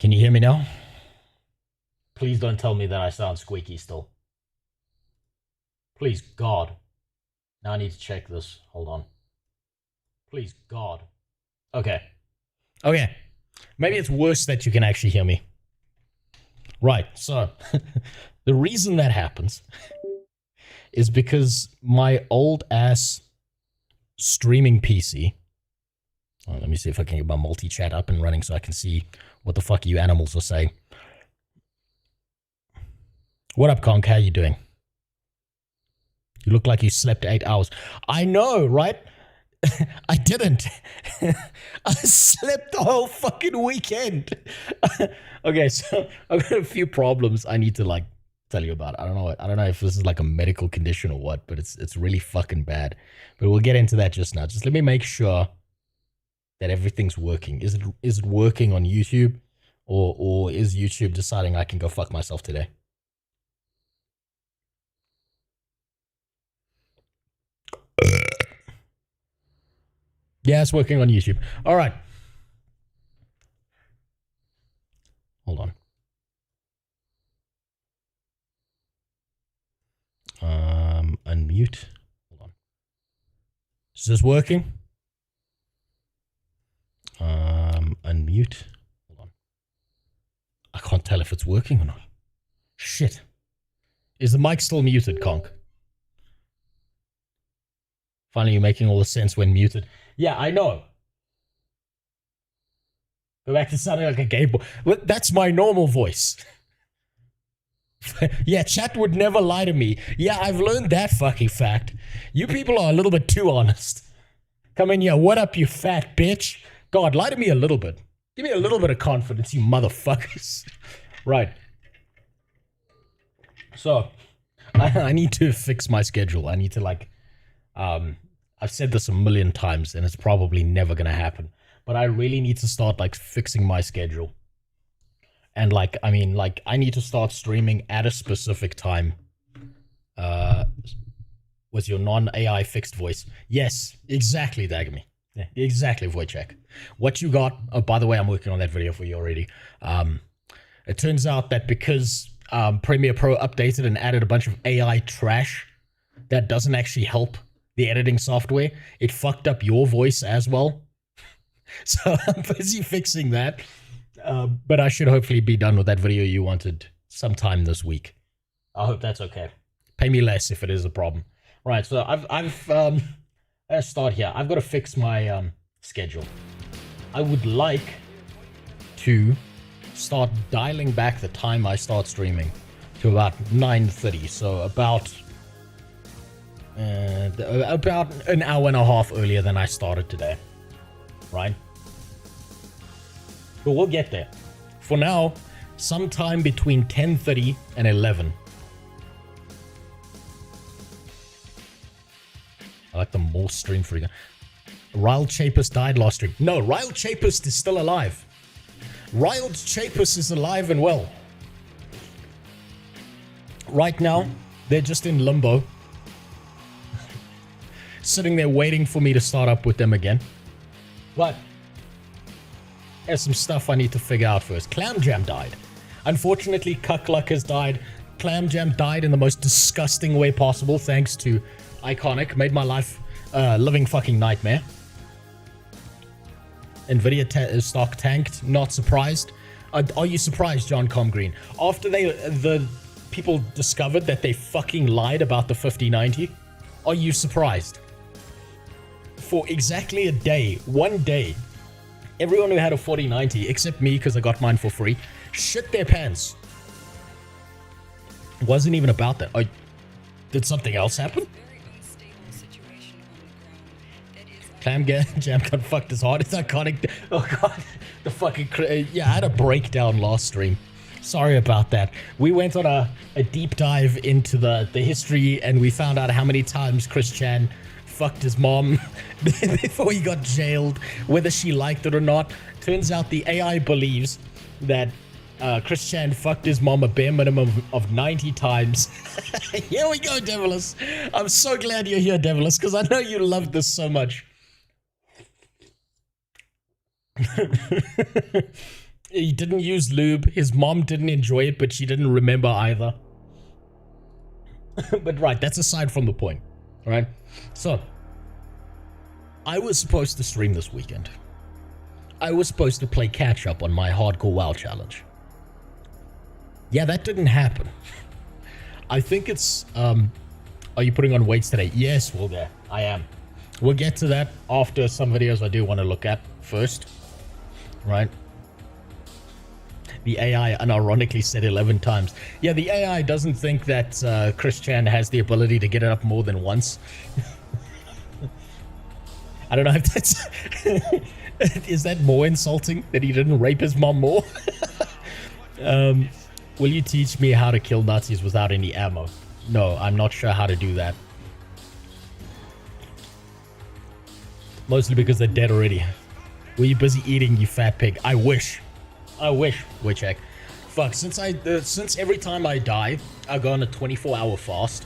Can you hear me now? Please don't tell me that I sound squeaky still. Please, God. Now I need to check this. Hold on. Please, God. Okay. Okay. Maybe it's worse that you can actually hear me. Right, so the reason that happens is because my old ass streaming PC. Let me see if I can get my multi-chat up and running so I can see what the fuck you animals are saying. What up, Conk? How you doing? You look like you slept 8 hours. I know, right? I didn't. I slept the whole fucking weekend. Okay, so I've got a few problems I need to like tell you about. I don't know if this is like a medical condition or what, but it's really fucking bad. But we'll get into that just now. Just let me make sure that everything's working. Is it working on YouTube, or is YouTube deciding I can go fuck myself today? Yeah, it's working on YouTube. All right. Hold on. Unmute. Hold on. Is this working? Unmute. Hold on. I can't tell if it's working or not. Shit. Is the mic still muted, Conk? Finally, you're making all the sense when muted. Yeah, I know. Go back to sounding like a gay boy. Well, that's my normal voice. Yeah, chat would never lie to me. Yeah, I've learned that fucking fact. You people are a little bit too honest. Come in here. What up, you fat bitch? God, lie to me a little bit. Give me a little bit of confidence, you motherfuckers. Right. So, I need to fix my schedule. I need to like... I've said this a million times and it's probably never going to happen, but I really need to start like fixing my schedule. And like, I mean, like I need to start streaming at a specific time. Was your non-AI fixed voice? Yes, exactly, Dagamy. Yeah, exactly, Wojciech. What you got? Oh, by the way, I'm working on that video for you already. It turns out that because Premiere Pro updated and added a bunch of AI trash that doesn't actually help the editing software, it fucked up your voice as well. So I'm busy fixing that. But I should hopefully be done with that video you wanted sometime this week. I hope that's okay. Pay me less if it is a problem. Right, so let's start here. I've got to fix my schedule. I would like to start dialing back the time I start streaming to about 9:30. So about an hour and a half earlier than I started today, right? But we'll get there. For now, sometime between 10:30 and 11. I like the more stream for you. Rild Chapist died last stream. No, Rild Chapist is still alive. Rild Chapist is alive and well. Right now, they're just in limbo. Sitting there waiting for me to start up with them again. But there's some stuff I need to figure out first. Clam Jam died. Unfortunately, Cuckluck has died. Clam Jam died in the most disgusting way possible, thanks to Iconic. Made my life a living fucking nightmare. Nvidia stock tanked. Not surprised. Are you surprised, John Comgreen? After the people discovered that they fucking lied about the 5090, are you surprised? For exactly a day, one day, everyone who had a 4090, except me because I got mine for free, shit their pants. It wasn't even about that. Did something else happen? Clam Jam got fucked as hard as Iconic. Oh god, the fucking yeah, I had a breakdown last stream. Sorry about that. We went on a deep dive into the history and we found out how many times Chris Chan fucked his mom before he got jailed, whether she liked it or not. Turns out the AI believes that Chris Chan fucked his mom a bare minimum of 90 times. Here we go, Devilus. I'm so glad you're here, Devilus, because I know you love this so much. He didn't use lube. His mom didn't enjoy it, but she didn't remember either. But right, that's aside from the point. Right? So, I was supposed to stream this weekend. I was supposed to play catch up on my hardcore WoW challenge. Yeah, that didn't happen. I think it's, are you putting on weights today? Yes, well, yeah, I am. We'll get to that after some videos I do want to look at first. Right? The AI unironically said 11 times. Yeah, the AI doesn't think that Chris Chan has the ability to get it up more than once. I don't know if that's... Is that more insulting that he didn't rape his mom more? Will you teach me how to kill Nazis without any ammo? No, I'm not sure how to do that. Mostly because they're dead already. Were you busy eating, you fat pig? I wish. I wish. Wait, check. Fuck, since every time I die, I go on a 24-hour fast,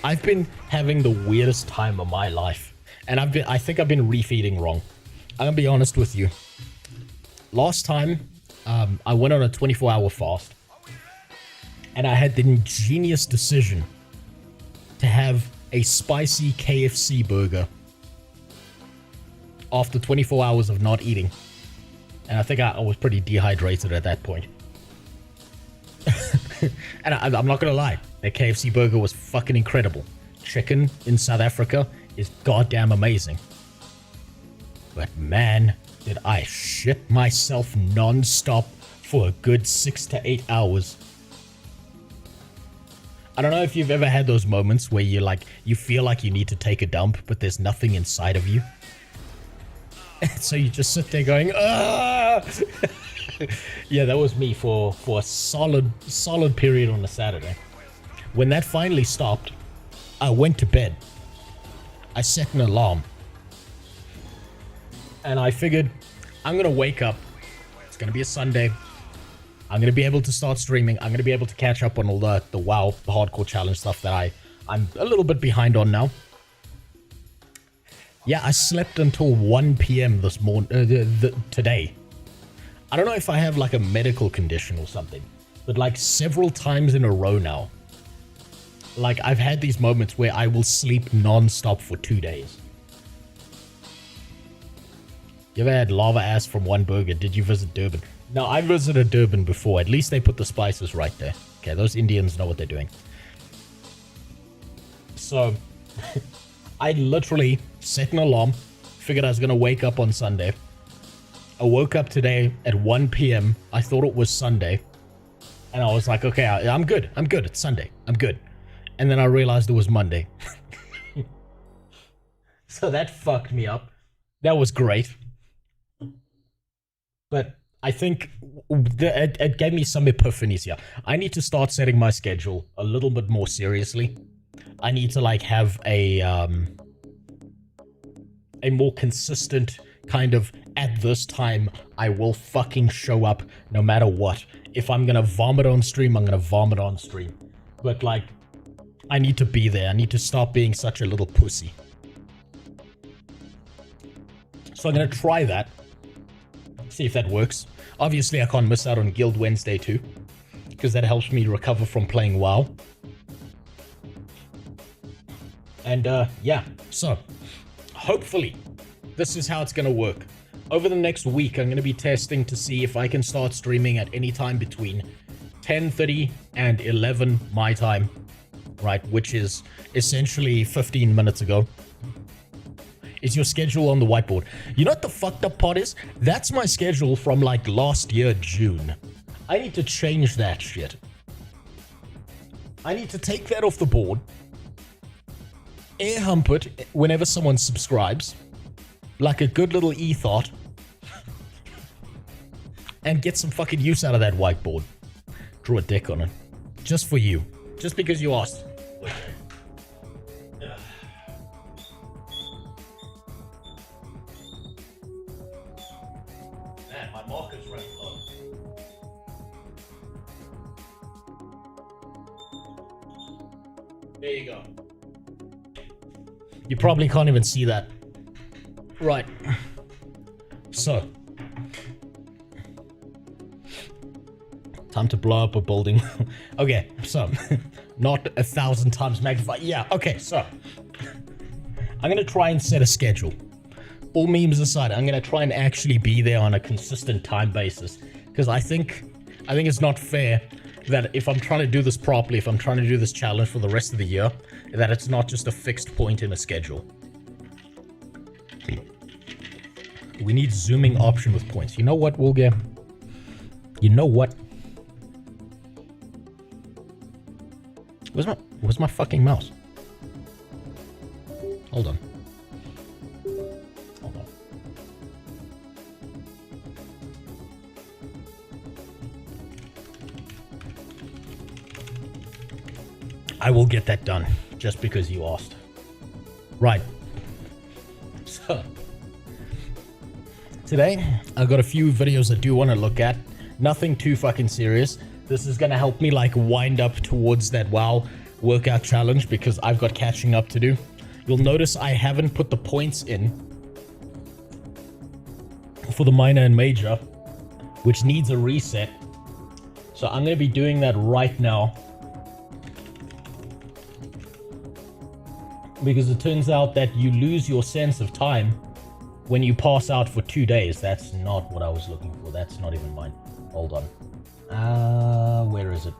I've been having the weirdest time of my life. And I think I've been refeeding wrong. I'm gonna be honest with you. Last time, I went on a 24-hour fast, and I had the ingenious decision to have a spicy KFC burger after 24 hours of not eating. And I think I was pretty dehydrated at that point. And I'm not gonna lie, that KFC burger was fucking incredible. Chicken in South Africa is goddamn amazing. But man, did I shit myself non-stop for a good 6 to 8 hours. I don't know if you've ever had those moments where you feel like you need to take a dump, but there's nothing inside of you. So you just sit there going, ah! Yeah, that was me for a solid period on a Saturday. When that finally stopped, I went to bed. I set an alarm. And I figured, I'm going to wake up. It's going to be a Sunday. I'm going to be able to start streaming. I'm going to be able to catch up on all the WoW hardcore challenge stuff that I'm a little bit behind on now. Yeah, I slept until 1 p.m. this morning, today. I don't know if I have like a medical condition or something, but like several times in a row now, like I've had these moments where I will sleep non-stop for 2 days. You ever had lava ass from one burger? Did you visit Durban? No, I visited Durban before. At least they put the spices right there. Okay, those Indians know what they're doing. So, I literally set an alarm, figured I was going to wake up on Sunday. I woke up today at 1 p.m. I thought it was Sunday. And I was like, okay, I'm good. I'm good. It's Sunday. I'm good. And then I realized it was Monday. So that fucked me up. That was great. But I think it gave me some epiphanies here. I need to start setting my schedule a little bit more seriously. I need to like have a more consistent kind of, at this time, I will fucking show up no matter what. If I'm gonna vomit on stream, I'm gonna vomit on stream. But like, I need to be there. I need to stop being such a little pussy. So I'm gonna try that. See if that works. Obviously, I can't miss out on Guild Wednesday too, because that helps me recover from playing WoW. And yeah, so hopefully this is how it's gonna work. Over the next week, I'm gonna be testing to see if I can start streaming at any time between 10:30 and 11 my time, right? Which is essentially 15 minutes ago. Is your schedule on the whiteboard? You know what the fucked up part is? That's my schedule from like last year, June. I need to change that shit. I need to take that off the board, air hump it whenever someone subscribes, like a good little e-thought, and get some fucking use out of that whiteboard. Draw a dick on it. Just for you. Just because you asked. Man, my marker's running low. There you go. You probably can't even see that. Right. So. Time to blow up a building. Okay, so not 1,000 times magnified. Yeah, okay, so I'm gonna try and set a schedule. All memes aside, I'm gonna try and actually be there on a consistent time basis, because I think it's not fair that if I'm trying to do this properly, if I'm trying to do this challenge for the rest of the year, that it's not just a fixed point in a schedule. We need zooming option with points. You know what, Wolga? You know what? Where's my fucking mouse? Hold on. Hold on. I will get that done, just because you asked. Right. So, today, I've got a few videos I do want to look at. Nothing too fucking serious. This is going to help me, like, wind up towards that WoW workout challenge, because I've got catching up to do. You'll notice I haven't put the points in for the minor and major, which needs a reset. So I'm going to be doing that right now, because it turns out that you lose your sense of time when you pass out for 2 days. That's not what I was looking for. That's not even mine. Hold on. Where is it?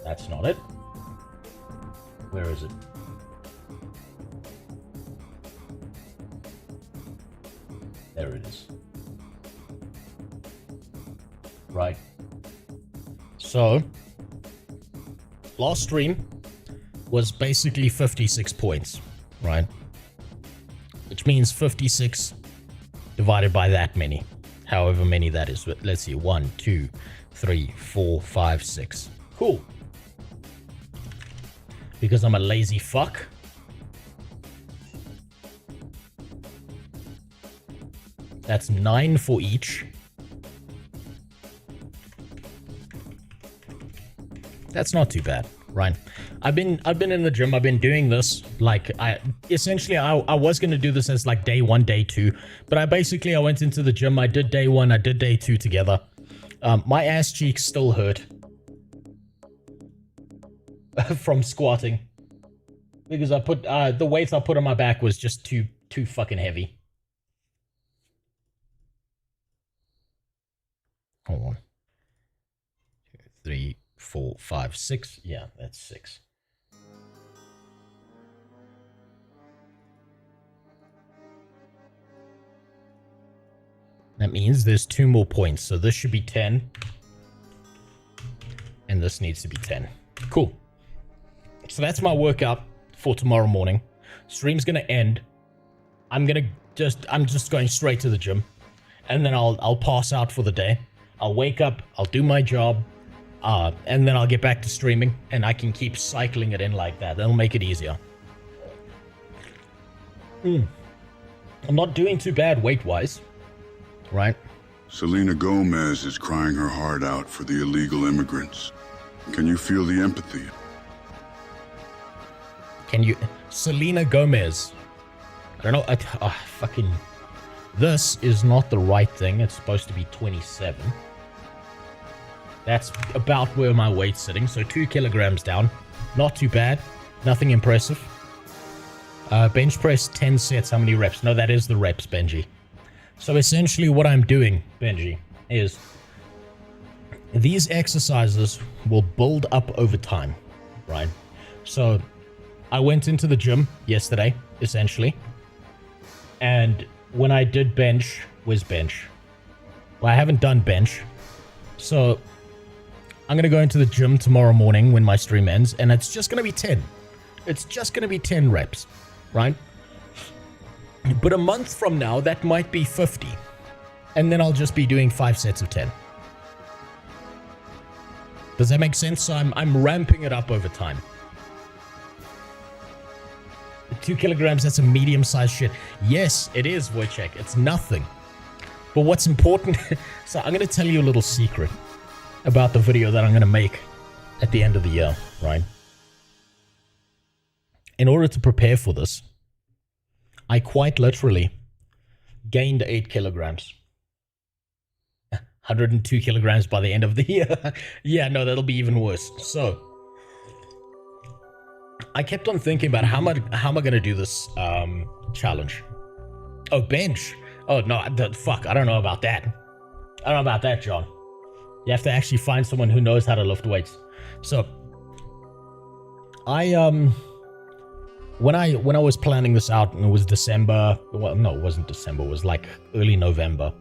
That's not it. Where is it? There it is. Right. So, last stream was basically 56 points, right? Which means 56 divided by that many, however many that is. Let's see, 1, 2, 3, 4, 5, 6. Cool. Because I'm a lazy fuck. That's 9 for each. That's not too bad, right? I've been in the gym. I've been doing this like I was gonna do this as like day 1, day 2, but I went into the gym. I did day 1, I did day 2 together. My ass cheeks still hurt from squatting, because I put the weights I put on my back was just too fucking heavy. Hold on. 2, 3, 4, 5, 6. Yeah, that's 6. That means there's 2 more points, so this should be 10. And this needs to be 10. Cool. So that's my workout for tomorrow morning. Stream's gonna end. I'm just going straight to the gym. And then I'll pass out for the day. I'll wake up, I'll do my job, and then I'll get back to streaming, and I can keep cycling it in like that. That'll make it easier. I'm not doing too bad weight-wise, right? Selena Gomez is crying her heart out for the illegal immigrants. Can you feel the empathy? Can you... Selena Gomez. I don't know. Fucking... This is not the right thing. It's supposed to be 27. That's about where my weight's sitting. So 2 kilograms down. Not too bad. Nothing impressive. Bench press 10 sets. How many reps? No, that is the reps, Benji. So essentially what I'm doing, Benji, is these exercises will build up over time, right? So I went into the gym yesterday, essentially. And when I did bench, where's bench? Well, I haven't done bench. So I'm going to go into the gym tomorrow morning when my stream ends, and it's just going to be 10. It's just going to be 10 reps, right? But a month from now, that might be 50. And then I'll just be doing 5 sets of 10. Does that make sense? So I'm ramping it up over time. 2 kilograms, that's a medium-sized shit. Yes, it is, Wojciech. It's nothing. But what's important... So I'm going to tell you a little secret about the video that I'm going to make at the end of the year, right? In order to prepare for this, I quite literally gained 8 kilograms. 102 kilograms by the end of the year. Yeah, no, that'll be even worse. So I kept on thinking about how am I gonna do this challenge. Oh, bench. Oh no, fuck, I don't know about that. I don't know about that, John. You have to actually find someone who knows how to lift weights. So I when I was planning this out, and it was December, well, no, it wasn't December, it was like early November,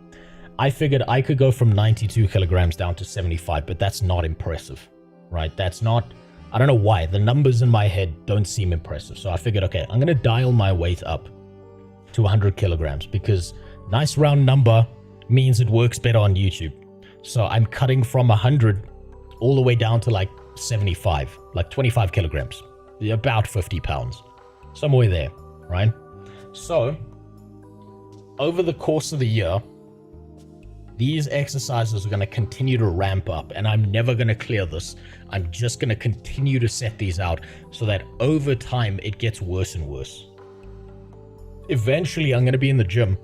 I figured I could go from 92 kilograms down to 75, but that's not impressive, right? That's not, I don't know why, the numbers in my head don't seem impressive. So I figured, okay, I'm gonna dial my weight up to 100 kilograms because nice round number means it works better on YouTube. So I'm cutting from 100 all the way down to like 75, like 25 kilograms, about 50 pounds, somewhere there, right? So over the course of the year, these exercises are going to continue to ramp up, and I'm never going to clear this. I'm just going to continue to set these out so that over time it gets worse and worse. Eventually, I'm going to be in the gym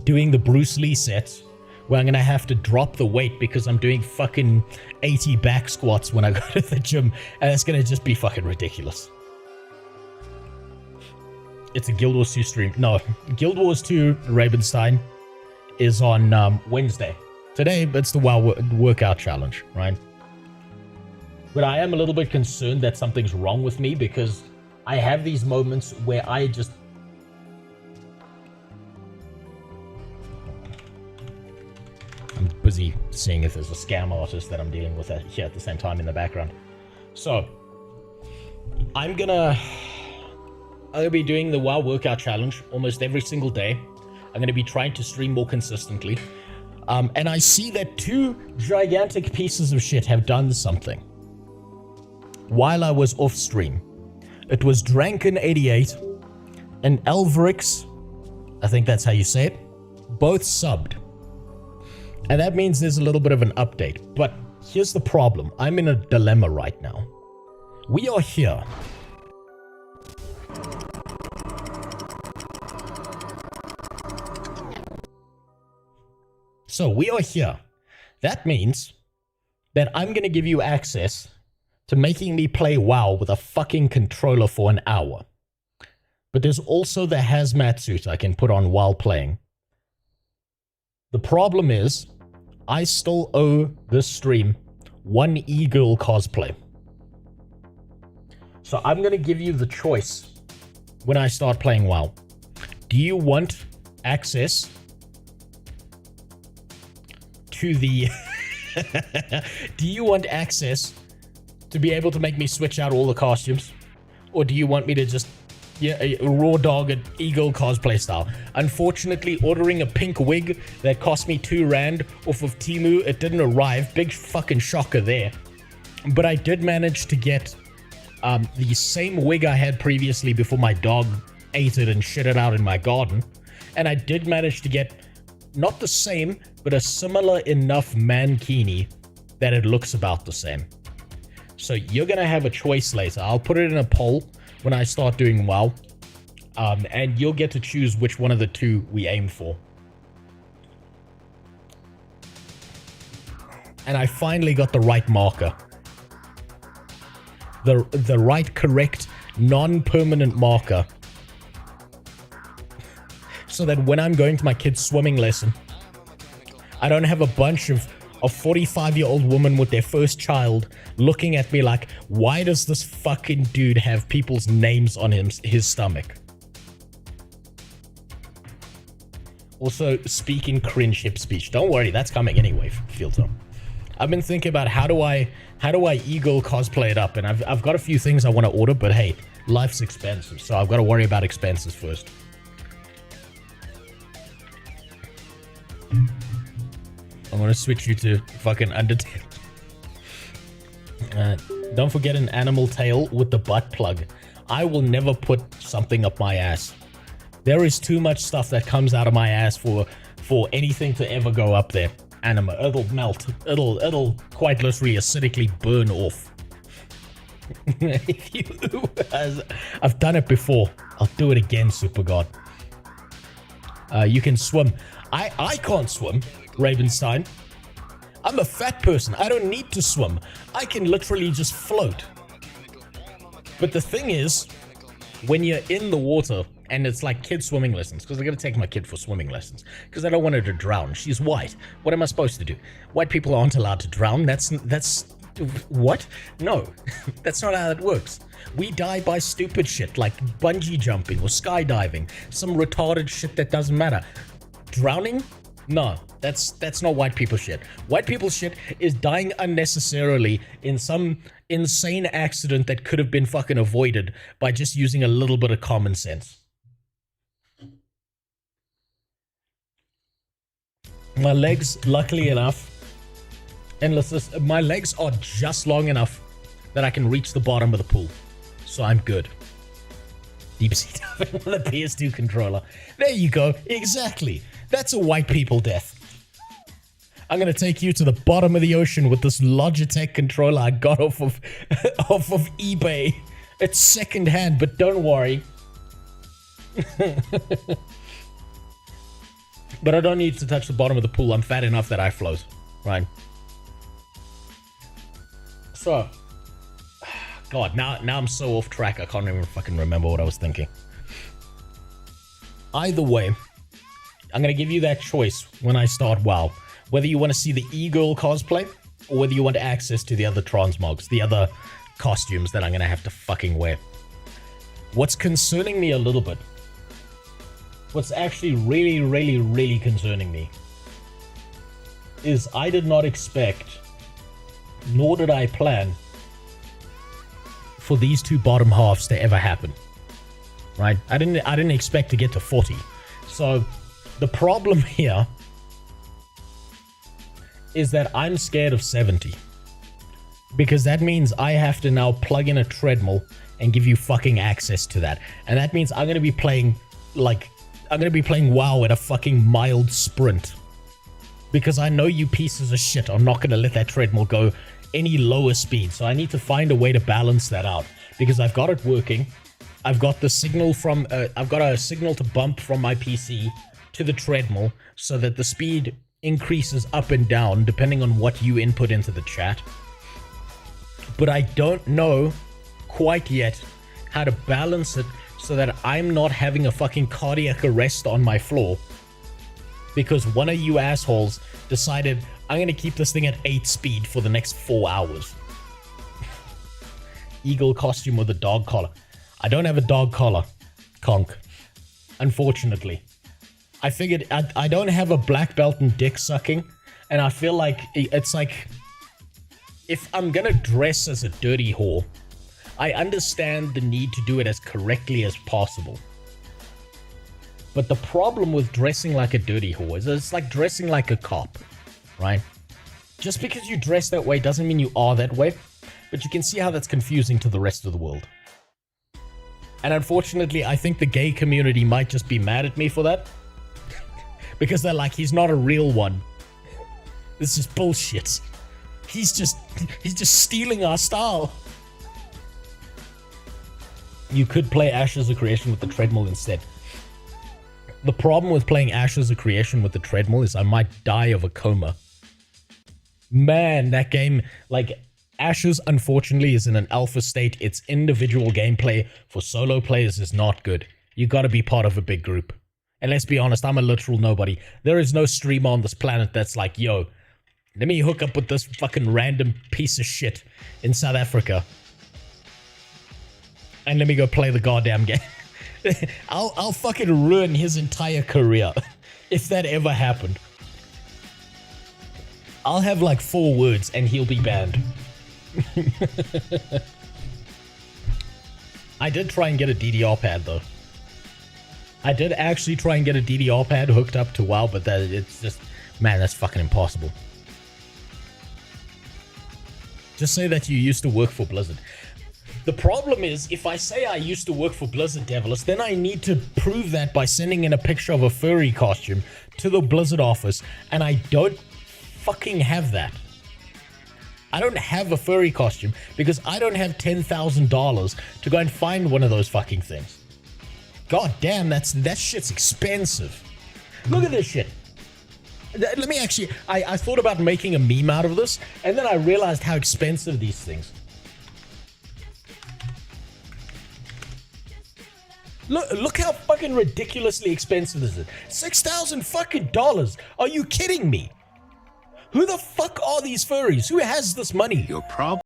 doing the Bruce Lee sets where I'm going to have to drop the weight because I'm doing fucking 80 back squats when I go to the gym, and it's going to just be fucking ridiculous. It's a Guild Wars 2 stream. No, Guild Wars 2 Ravenstein is on Wednesday. Today, it's the WoW workout challenge, right? But I am a little bit concerned that something's wrong with me because I have these moments where I just... I'm busy seeing if there's a scam artist that I'm dealing with here at the same time in the background. So, I'm gonna be doing the WoW workout challenge almost every single day. I'm going to be trying to stream more consistently. And I see that two gigantic pieces of shit have done something while I was off stream. It was Dranken88 and Elvrix, I think that's how you say it, both subbed. And that means there's a little bit of an update. But here's the problem. I'm in a dilemma right now. We are here. So we are here. That means that I'm going to give you access to making me play WoW with a fucking controller for an hour. But there's also the hazmat suit I can put on while playing. The problem is, I still owe this stream one e-girl cosplay. So I'm going to give you the choice when I start playing WoW. Do you want access to the... Do you want access to be able to make me switch out all the costumes? Or do you want me to just... a raw dog at Eagle cosplay style? Unfortunately, ordering a pink wig that cost me 2 rand off of Temu, it didn't arrive. Big fucking shocker there. But I did manage to get the same wig I had previously before my dog ate it and shit it out in my garden. And I did manage to get not the same, but a similar enough mankini that it looks about the same. So you're going to have a choice later. I'll put it in a poll when I start doing WoW. And you'll get to choose which one of the two we aim for. And I finally got the right marker. The right, correct, non-permanent marker. So that when I'm going to my kid's swimming lesson, I don't have a bunch of 45-year-old women with their first child looking at me like, why does this fucking dude have people's names on his stomach? Also, speaking cringe hip speech. Don't worry, that's coming anyway, Fielder. I've been thinking about how do I Eagle cosplay it up, and I've got a few things I want to order, but hey, life's expensive, so I've got to worry about expenses first. I'm gonna switch you to fucking Undertale. Don't forget an animal tail with the butt plug. I will never put something up my ass. There is too much stuff that comes out of my ass for anything to ever go up there. Anima, it'll melt. It'll quite literally acidically burn off. I've done it before. I'll do it again, Super God. You can swim. I can't swim, Ravenstein. I'm a fat person. I don't need to swim. I can literally just float. But the thing is, when you're in the water and it's like kid swimming lessons, because I'm going to take my kid for swimming lessons because I don't want her to drown. She's white. What am I supposed to do? White people aren't allowed to drown. That's what? No, that's not how that works. We die by stupid shit like bungee jumping or skydiving, some retarded shit that doesn't matter. Drowning? No, that's not white people shit. White people shit is dying unnecessarily in some insane accident that could have been fucking avoided by just using a little bit of common sense. My legs, luckily enough, and listen, my legs are just long enough that I can reach the bottom of the pool. So I'm good. Deep sea diving with a PS2 controller. There you go. Exactly. That's a white people death. I'm going to take you to the bottom of the ocean with this Logitech controller I got off of eBay. It's secondhand, but don't worry. But I don't need to touch the bottom of the pool. I'm fat enough that I float. Right? So, God, now I'm so off track, I can't even fucking remember what I was thinking. Either way, I'm going to give you that choice when I start WoW. Whether you want to see the e-girl cosplay, or whether you want access to the other transmogs, the other costumes that I'm going to have to fucking wear. What's concerning me a little bit, what's actually really, really, really concerning me, is I did not expect, nor did I plan, for these two bottom halves to ever happen. Right? I didn't expect to get to 40. So the problem here is that I'm scared of 70. Because that means I have to now plug in a treadmill and give you fucking access to that. And that means I'm going to be playing WoW at a fucking mild sprint. Because I know you pieces of shit are not going to let that treadmill go any lower speed. So I need to find a way to balance that out. Because I've got it working. I've got the signal from, I've got a signal to bump from my PC to the treadmill so that the speed increases up and down depending on what you input into the chat. But I don't know quite yet how to balance it so that I'm not having a fucking cardiac arrest on my floor because one of you assholes decided I'm going to keep this thing at 8 speed for the next 4 hours. Eagle costume with a dog collar. I don't have a dog collar, conk, unfortunately. I figured I don't have a black belt in dick sucking, and I feel like it's like, if I'm gonna dress as a dirty whore, I understand the need to do it as correctly as possible. But the problem with dressing like a dirty whore is it's like dressing like a cop, right? Just because you dress that way doesn't mean you are that way, but you can see how that's confusing to the rest of the world. And unfortunately, I think the gay community might just be mad at me for that. Because they're like, he's not a real one. This is bullshit. He's just stealing our style. You could play Ashes of Creation with the treadmill instead. The problem with playing Ashes of Creation with the treadmill is I might die of a coma. Man, that game, like, Ashes, unfortunately, is in an alpha state. Its individual gameplay for solo players is not good. You gotta be part of a big group. And let's be honest, I'm a literal nobody. There is no streamer on this planet that's like, yo, let me hook up with this fucking random piece of shit in South Africa. And let me go play the goddamn game. I'll fucking ruin his entire career if that ever happened. I'll have like 4 words and he'll be banned. I did try and get a DDR pad though. I did actually try and get a DDR pad hooked up to WoW, but it's just, man, that's fucking impossible. Just say that you used to work for Blizzard. The problem is, if I say I used to work for Blizzard, Devilis, then I need to prove that by sending in a picture of a furry costume to the Blizzard office, and I don't fucking have that. I don't have a furry costume because I don't have $10,000 to go and find one of those fucking things. God damn, that shit's expensive. Look at this shit. Let me actually, I thought about making a meme out of this, and then I realized how expensive these things. Look how fucking ridiculously expensive this is. $6,000 fucking dollars. Are you kidding me? Who the fuck are these furries? Who has this money? Your problem.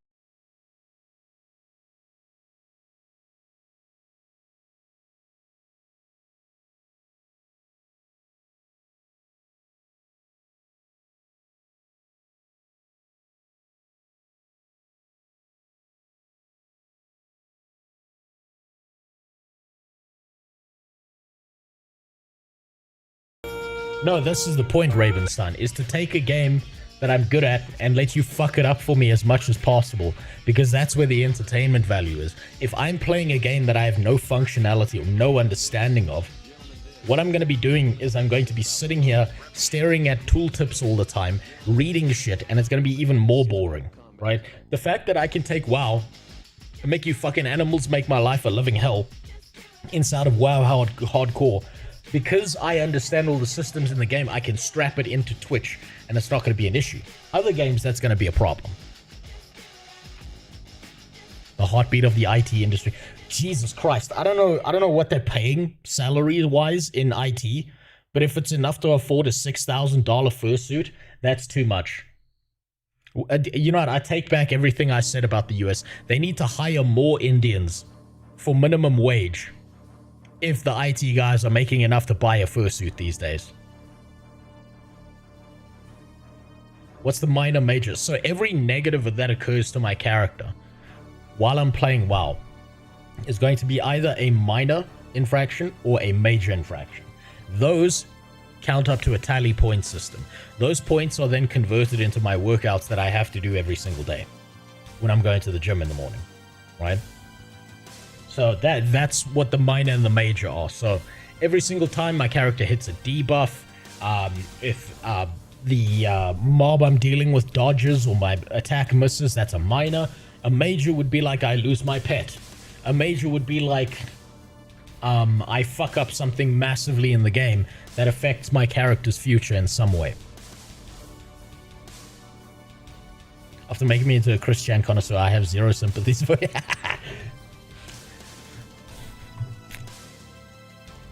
No, this is the point, Ravenstein, is to take a game that I'm good at and let you fuck it up for me as much as possible, because that's where the entertainment value is. If I'm playing a game that I have no functionality or no understanding of, what I'm going to be doing is I'm going to be sitting here staring at tooltips all the time, reading shit, and it's going to be even more boring, right? The fact that I can take WoW and make you fucking animals make my life a living hell inside of WoW hardcore, because I understand all the systems in the game, I can strap it into Twitch and it's not going to be an issue. Other games, that's going to be a problem. The heartbeat of the IT industry. Jesus Christ. I don't know what they're paying salary-wise in IT, but if it's enough to afford a $6,000 fursuit, that's too much. You know what? I take back everything I said about the US. They need to hire more Indians for minimum wage if the IT guys are making enough to buy a fursuit these days. What's the minor major? So every negative that occurs to my character while I'm playing WoW is going to be either a minor infraction or a major infraction. Those count up to a tally point system. Those points are then converted into my workouts that I have to do every single day when I'm going to the gym in the morning, right? So that's what the minor and the major are. So every single time my character hits a debuff, if the mob I'm dealing with dodges or my attack misses, that's a minor. A major would be like I lose my pet. A major would be like I fuck up something massively in the game that affects my character's future in some way. After making me into a Christian connoisseur, I have zero sympathies for you.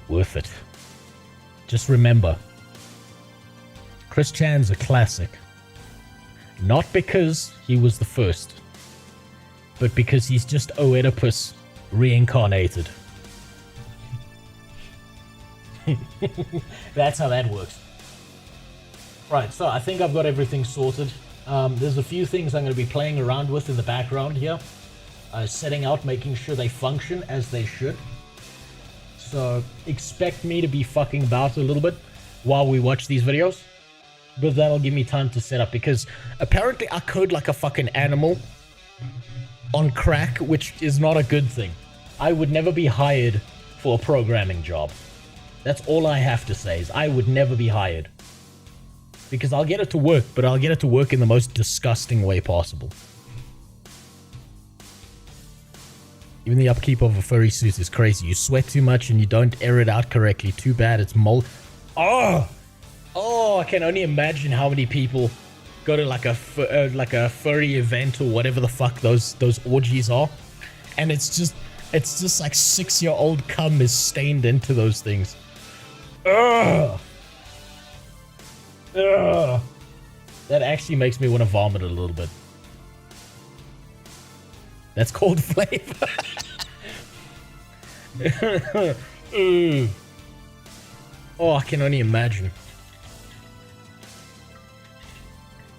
Worth it. Just remember, Chris Chan's a classic. Not because he was the first, but because he's just Oedipus reincarnated. That's how that works. Right, so I think I've got everything sorted. There's a few things I'm going to be playing around with in the background here. Setting out, making sure they function as they should. So expect me to be fucking about a little bit while we watch these videos. But that'll give me time to set up, because apparently I code like a fucking animal on crack, which is not a good thing. I would never be hired for a programming job. That's all I have to say, is I would never be hired. Because I'll get it to work, but I'll get it to work in the most disgusting way possible. Even the upkeep of a furry suit is crazy. You sweat too much and you don't air it out correctly. Too bad, it's mold. Oh, I can only imagine how many people go to like a furry event or whatever the fuck those orgies are, and it's just like 6-year-old cum is stained into those things. Ugh. Ugh. That actually makes me want to vomit a little bit. That's called flavor. Oh, I can only imagine.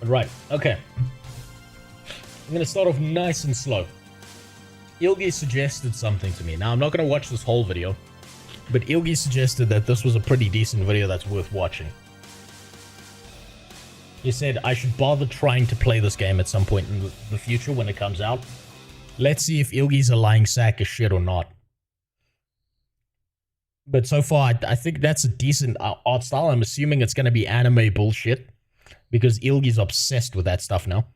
Right, okay. I'm going to start off nice and slow. Ilgi suggested something to me. Now, I'm not going to watch this whole video, but Ilgi suggested that this was a pretty decent video that's worth watching. He said I should bother trying to play this game at some point in the future when it comes out. Let's see if Ilgi's a lying sack of shit or not. But so far, I think that's a decent art style. I'm assuming it's going to be anime bullshit, because Ilgi's obsessed with that stuff now.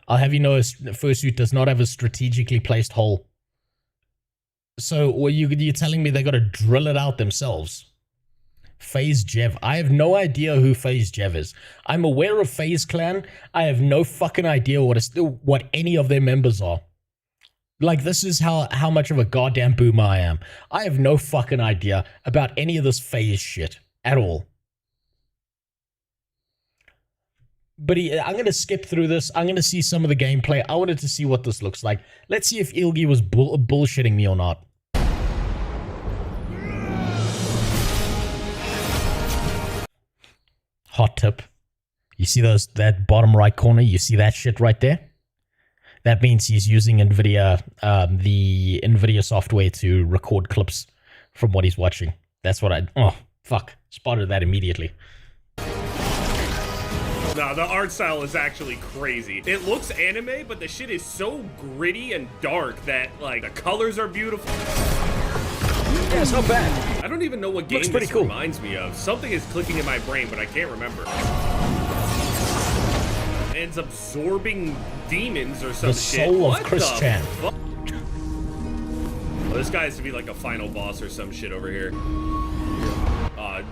I'll have you know, a fursuit does not have a strategically placed hole. So you're telling me they got to drill it out themselves? FaZe Jev. I have no idea who FaZe Jev is. I'm aware of FaZe Clan. I have no fucking idea what any of their members are. Like, this is how much of a goddamn boomer I am. I have no fucking idea about any of this FaZe shit at all. But I'm going to skip through this. I'm going to see some of the gameplay. I wanted to see what this looks like. Let's see if Ilgi was bullshitting me or not. Hot tip. You see that bottom right corner? You see that shit right there? That means he's using NVIDIA, the NVIDIA software to record clips from what he's watching. That's what oh, fuck. Spotted that immediately. No, the art style is actually crazy. It looks anime, but the shit is so gritty and dark that, like, the colors are beautiful. Yeah, it's not bad. I don't even know what game this reminds me of. Something is clicking in my brain, but I can't remember. And it's absorbing demons or some shit. The soul of Chris Chan. Well, this guy has to be like a final boss or some shit over here.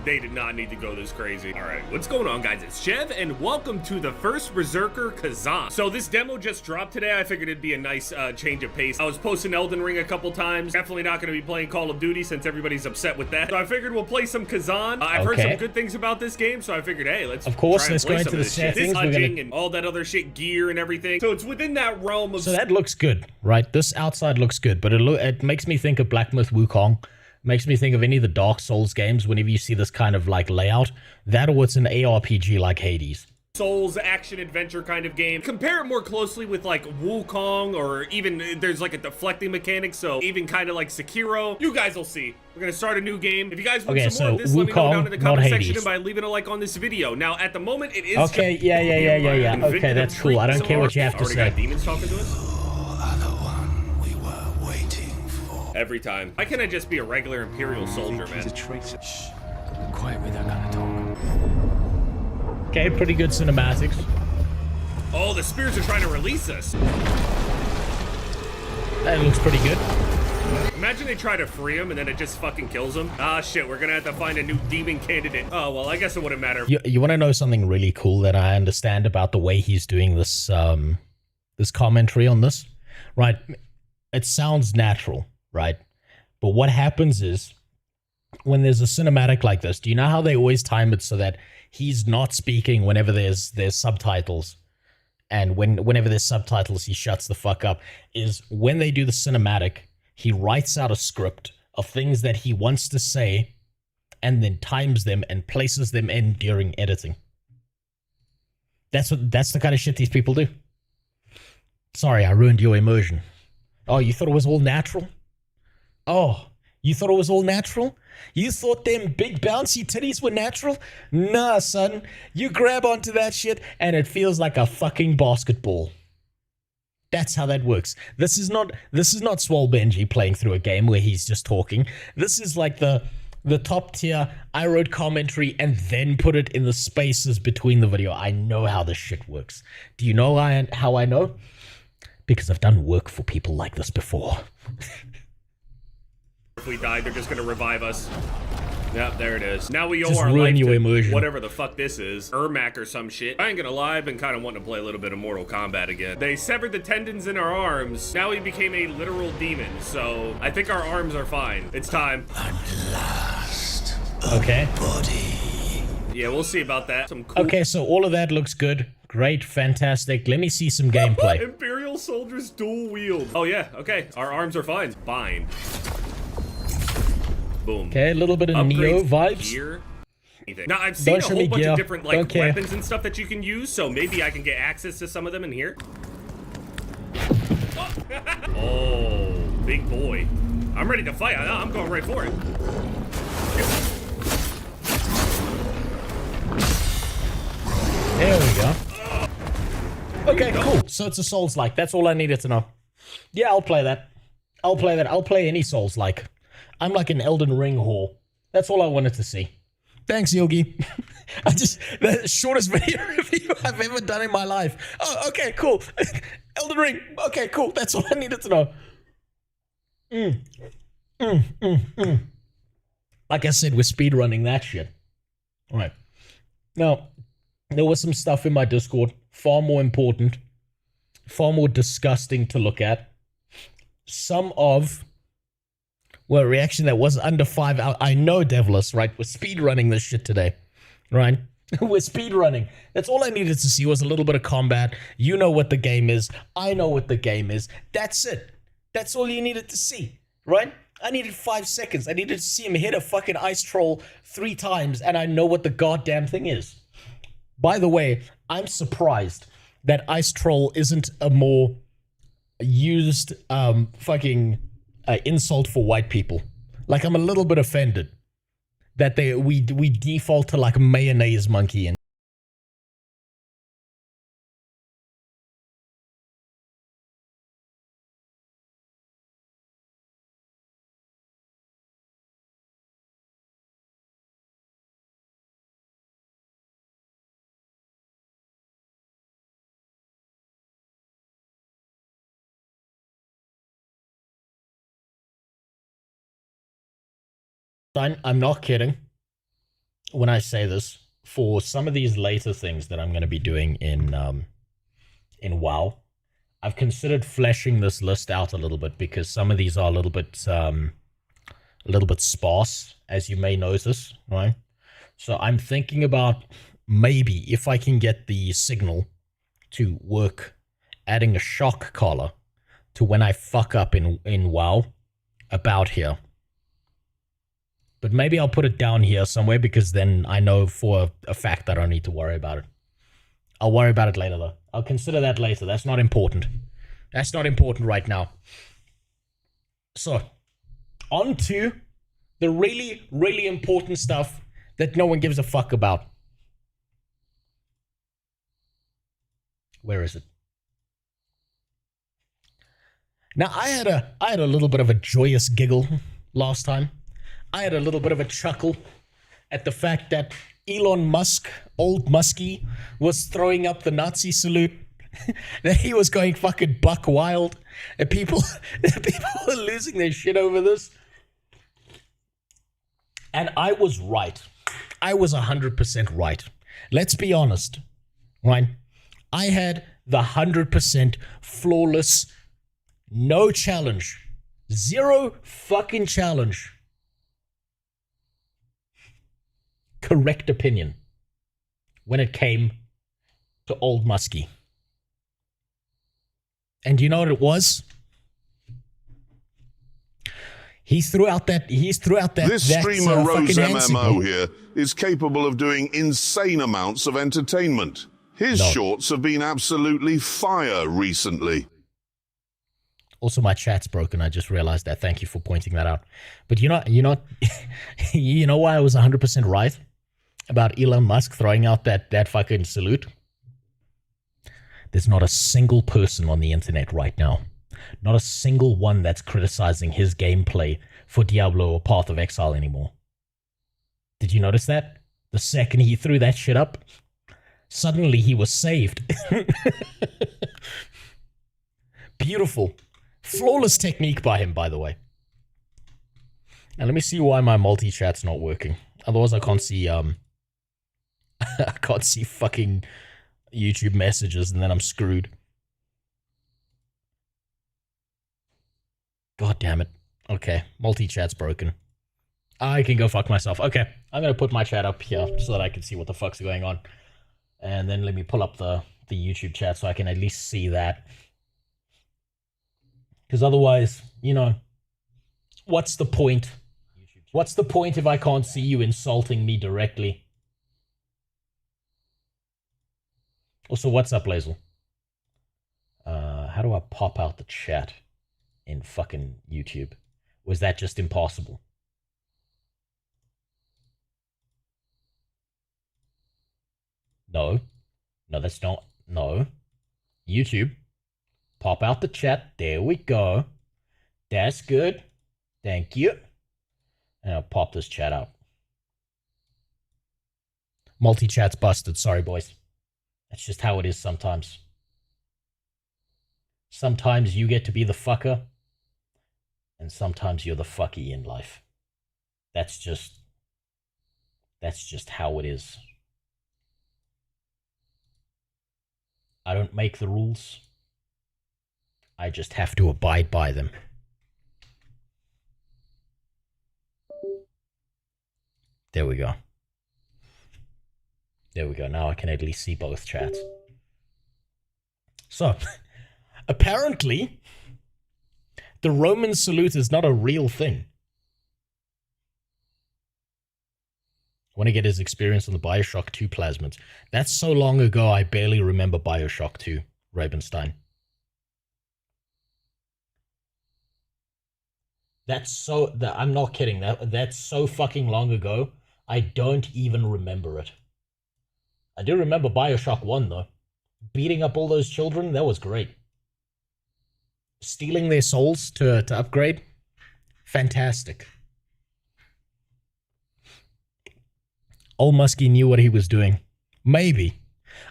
They did not need to go this crazy. All right, what's going on, guys? It's Chev, and welcome to the first Berserker Kazan. So this demo just dropped today. I figured it'd be a nice change of pace. I was posting Elden Ring a couple times. Definitely not going to be playing Call of Duty since everybody's upset with that. So I figured we'll play some Kazan. I've heard some good things about this game, so I figured, hey, let's go into the settings. And all that other shit, gear and everything. So it's within that realm of. So that looks good, right? This outside looks good, but it makes me think of Black Myth Wukong. Makes me think of any of the Dark Souls games whenever you see this kind of like layout. That or it's an ARPG like Hades. Souls action adventure kind of game. Compare it more closely with like Wukong, or even there's like a deflecting mechanic, so even kind of like Sekiro. You guys will see. We're gonna start a new game. If you guys want some more of this, let me know down in the comment section and by leaving a like on this video. Now at the moment it is yeah. Okay, that's cool. I don't care what you have to say. Got demons talking to us. Every time. Why can't I just be a regular Imperial soldier, man? Shh. Quiet with that kind of talk. Okay, pretty good cinematics. Oh, the spears are trying to release us. That looks pretty good. Imagine they try to free him and then it just fucking kills him. Ah, shit, we're gonna have to find a new demon candidate. Oh, well, I guess it wouldn't matter. You want to know something really cool that I understand about the way he's doing this, this commentary on this? Right, it sounds natural. Right? But what happens is when there's a cinematic like this, do you know how they always time it so that he's not speaking whenever there's subtitles, and whenever there's subtitles he shuts the fuck up? Is when they do the cinematic, he writes out a script of things that he wants to say and then times them and places them in during editing. That's the kind of shit these people do. Sorry, I ruined your immersion. Oh, you thought it was all natural? Oh, you thought it was all natural? You thought them big bouncy titties were natural? Nah, son. You grab onto that shit and it feels like a fucking basketball. That's how that works. This is not Swole Benji playing through a game where he's just talking. This is like the top tier. I wrote commentary and then put it in the spaces between the video. I know how this shit works. Do you know how I know? Because I've done work for people like this before. If we died, they're just gonna revive us. Yep, there it is. Now we owe just our life to immersion. Whatever the fuck this is. Ermac or some shit. I ain't gonna lie, I've been kind of wanting to play a little bit of Mortal Kombat again. They severed the tendons in our arms. Now we became a literal demon, so I think our arms are fine. It's time. At last, okay. Body. Yeah, we'll see about that. Some cool. Okay, so all of that looks good. Great, fantastic. Let me see some gameplay. Imperial soldiers dual wield. Oh yeah, okay. Our arms are fine. Bind. Boom. Okay, a little bit of Neo vibes. Gear. Now I've seen a whole bunch of different like weapons and stuff that you can use, so maybe I can get access to some of them in here. Oh, big boy. I'm ready to fight. I'm going right for it. There we go. Okay, cool. So it's a Souls-like. That's all I needed to know. Yeah, I'll play that. I'll play any Souls-like. I'm like an Elden Ring whore. That's all I wanted to see. Thanks, Yogi. The shortest video review I've ever done in my life. Oh, okay, cool. Elden Ring. Okay, cool. That's all I needed to know. Like I said, we're speedrunning that shit. All right. Now, there was some stuff in my Discord, far more important, far more disgusting to look at. Some of, well, a reaction that was under 5 hours. I know, Devless, right? We're speedrunning this shit today, right? We're speedrunning. That's all I needed to see was a little bit of combat. You know what the game is. I know what the game is. That's it. That's all you needed to see, right? I needed 5 seconds. I needed to see him hit a fucking ice troll 3 times, and I know what the goddamn thing is. By the way, I'm surprised that ice troll isn't a more used insult for white people. Like, I'm a little bit offended that we default to like mayonnaise monkey and I'm not kidding when I say this. For some of these later things that I'm going to be doing in WoW, I've considered fleshing this list out a little bit because some of these are a little bit sparse, as you may notice, right? So I'm thinking about maybe if I can get the signal to work, adding a shock collar to when I fuck up in WoW about here. But maybe I'll put it down here somewhere because then I know for a fact that I don't need to worry about it. I'll worry about it later, though. I'll consider that later. That's not important. That's not important right now. So, on to the really, really important stuff that no one gives a fuck about. Where is it? Now, I had a little bit of a joyous giggle last time. I had a little bit of a chuckle at the fact that Elon Musk, old Muskie, was throwing up the Nazi salute. That he was going fucking buck wild. And people were losing their shit over this. And I was right. I was 100% right. Let's be honest, right? I had the 100% flawless, no challenge, zero fucking challenge, correct opinion when it came to old Muskie. And you know what it was? He threw out that. This streamer Rose MMO here is capable of doing insane amounts of entertainment. His shorts have been absolutely fire recently. Also, my chat's broken. I just realized that. Thank you for pointing that out. But you know why I was 100% right about Elon Musk throwing out that fucking salute? There's not a single person on the internet right now, not a single one that's criticizing his gameplay for Diablo or Path of Exile anymore. Did you notice that? The second he threw that shit up, suddenly he was saved. Beautiful. Flawless technique by him, by the way. Now let me see why my multi-chat's not working. Otherwise I can't see I can't see fucking YouTube messages and then I'm screwed. God damn it. Okay, multi-chat's broken. I can go fuck myself. Okay, I'm gonna put my chat up here so that I can see what the fuck's going on. And then let me pull up the YouTube chat so I can at least see that. Because otherwise, you know, what's the point? What's the point if I can't see you insulting me directly? Also, what's up, Lazel? How do I pop out the chat in fucking YouTube? Was that just impossible? No. No, that's not. No. YouTube. Pop out the chat. There we go. That's good. Thank you. And I'll pop this chat out. Multi-chat's busted. Sorry, boys. That's just how it is sometimes. Sometimes you get to be the fucker, and sometimes you're the fucky in life. That's That's just how it is. I don't make the rules. I just have to abide by them. There we go. There we go. Now I can at least see both chats. So, apparently, the Roman salute is not a real thing. Want to get his experience on the Bioshock 2 plasmids. That's so long ago, I barely remember Bioshock 2, Ravenstein. I'm not kidding. That's so fucking long ago, I don't even remember it. I do remember Bioshock 1, though. Beating up all those children, that was great. Stealing their souls to upgrade, fantastic. Old Muskie knew what he was doing. Maybe.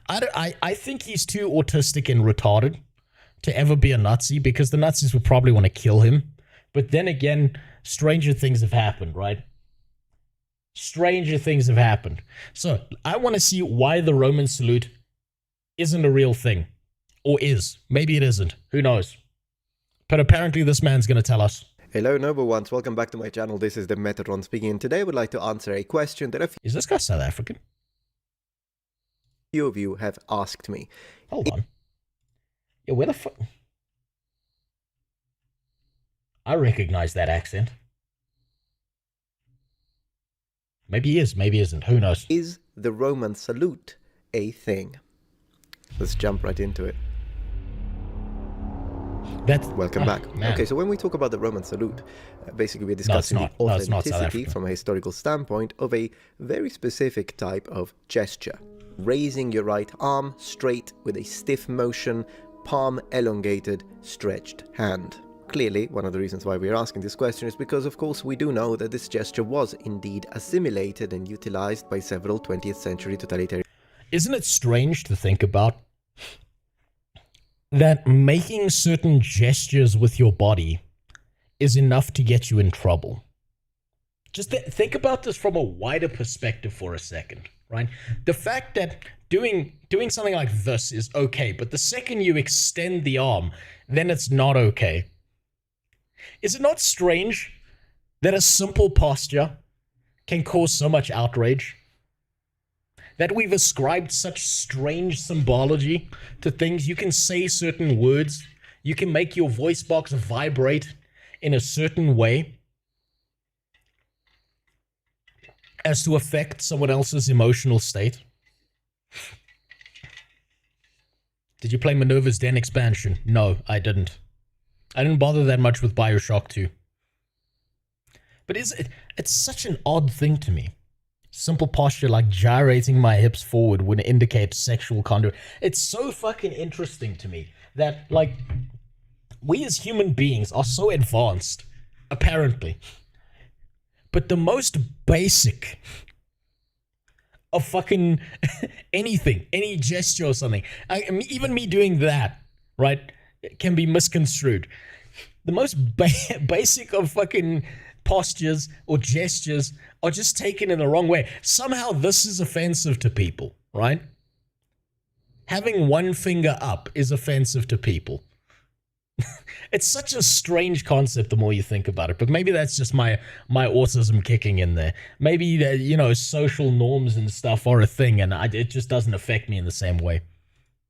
I think he's too autistic and retarded to ever be a Nazi, because the Nazis would probably want to kill him. But then again, stranger things have happened, right? Stranger things have happened. So, I want to see why the Roman salute isn't a real thing. Or is. Maybe it isn't. Who knows? But apparently this man's going to tell us. Hello noble ones, welcome back to my channel. This is the Metatron speaking, and today I would like to answer a question that a Is this guy South African? few of you have asked me. Hold on. Yeah, where the fuck? I recognize that accent. Maybe he is, maybe he isn't. Who knows? Is the Roman salute a thing? Let's jump right into it. Welcome back. Man. Okay, so when we talk about the Roman salute, basically we're discussing the authenticity from a historical standpoint of a very specific type of gesture. Raising your right arm straight with a stiff motion, palm elongated, stretched hand. Clearly, one of the reasons why we're asking this question is because, of course, we do know that this gesture was indeed assimilated and utilized by several 20th century totalitarian. Isn't it strange to think about that making certain gestures with your body is enough to get you in trouble? Just think about this from a wider perspective for a second, right? The fact that doing something like this is okay, but the second you extend the arm, then it's not okay. Is it not strange that a simple posture can cause so much outrage? That we've ascribed such strange symbology to things. You can say certain words. You can make your voice box vibrate in a certain way as to affect someone else's emotional state. Did you play Minerva's Den expansion? No, I didn't. I didn't bother that much with Bioshock 2. But it's such an odd thing to me. Simple posture like gyrating my hips forward would indicate sexual conduct. It's so fucking interesting to me that, like, we as human beings are so advanced, apparently. But the most basic of fucking anything, any gesture or something, even me doing that, right, can be misconstrued. The most basic of fucking postures or gestures are just taken in the wrong way. Somehow this is offensive to people, right? Having one finger up is offensive to people. It's such a strange concept the more you think about it, but maybe that's just my autism kicking in there. Maybe, you know, social norms and stuff are a thing, and it just doesn't affect me in the same way.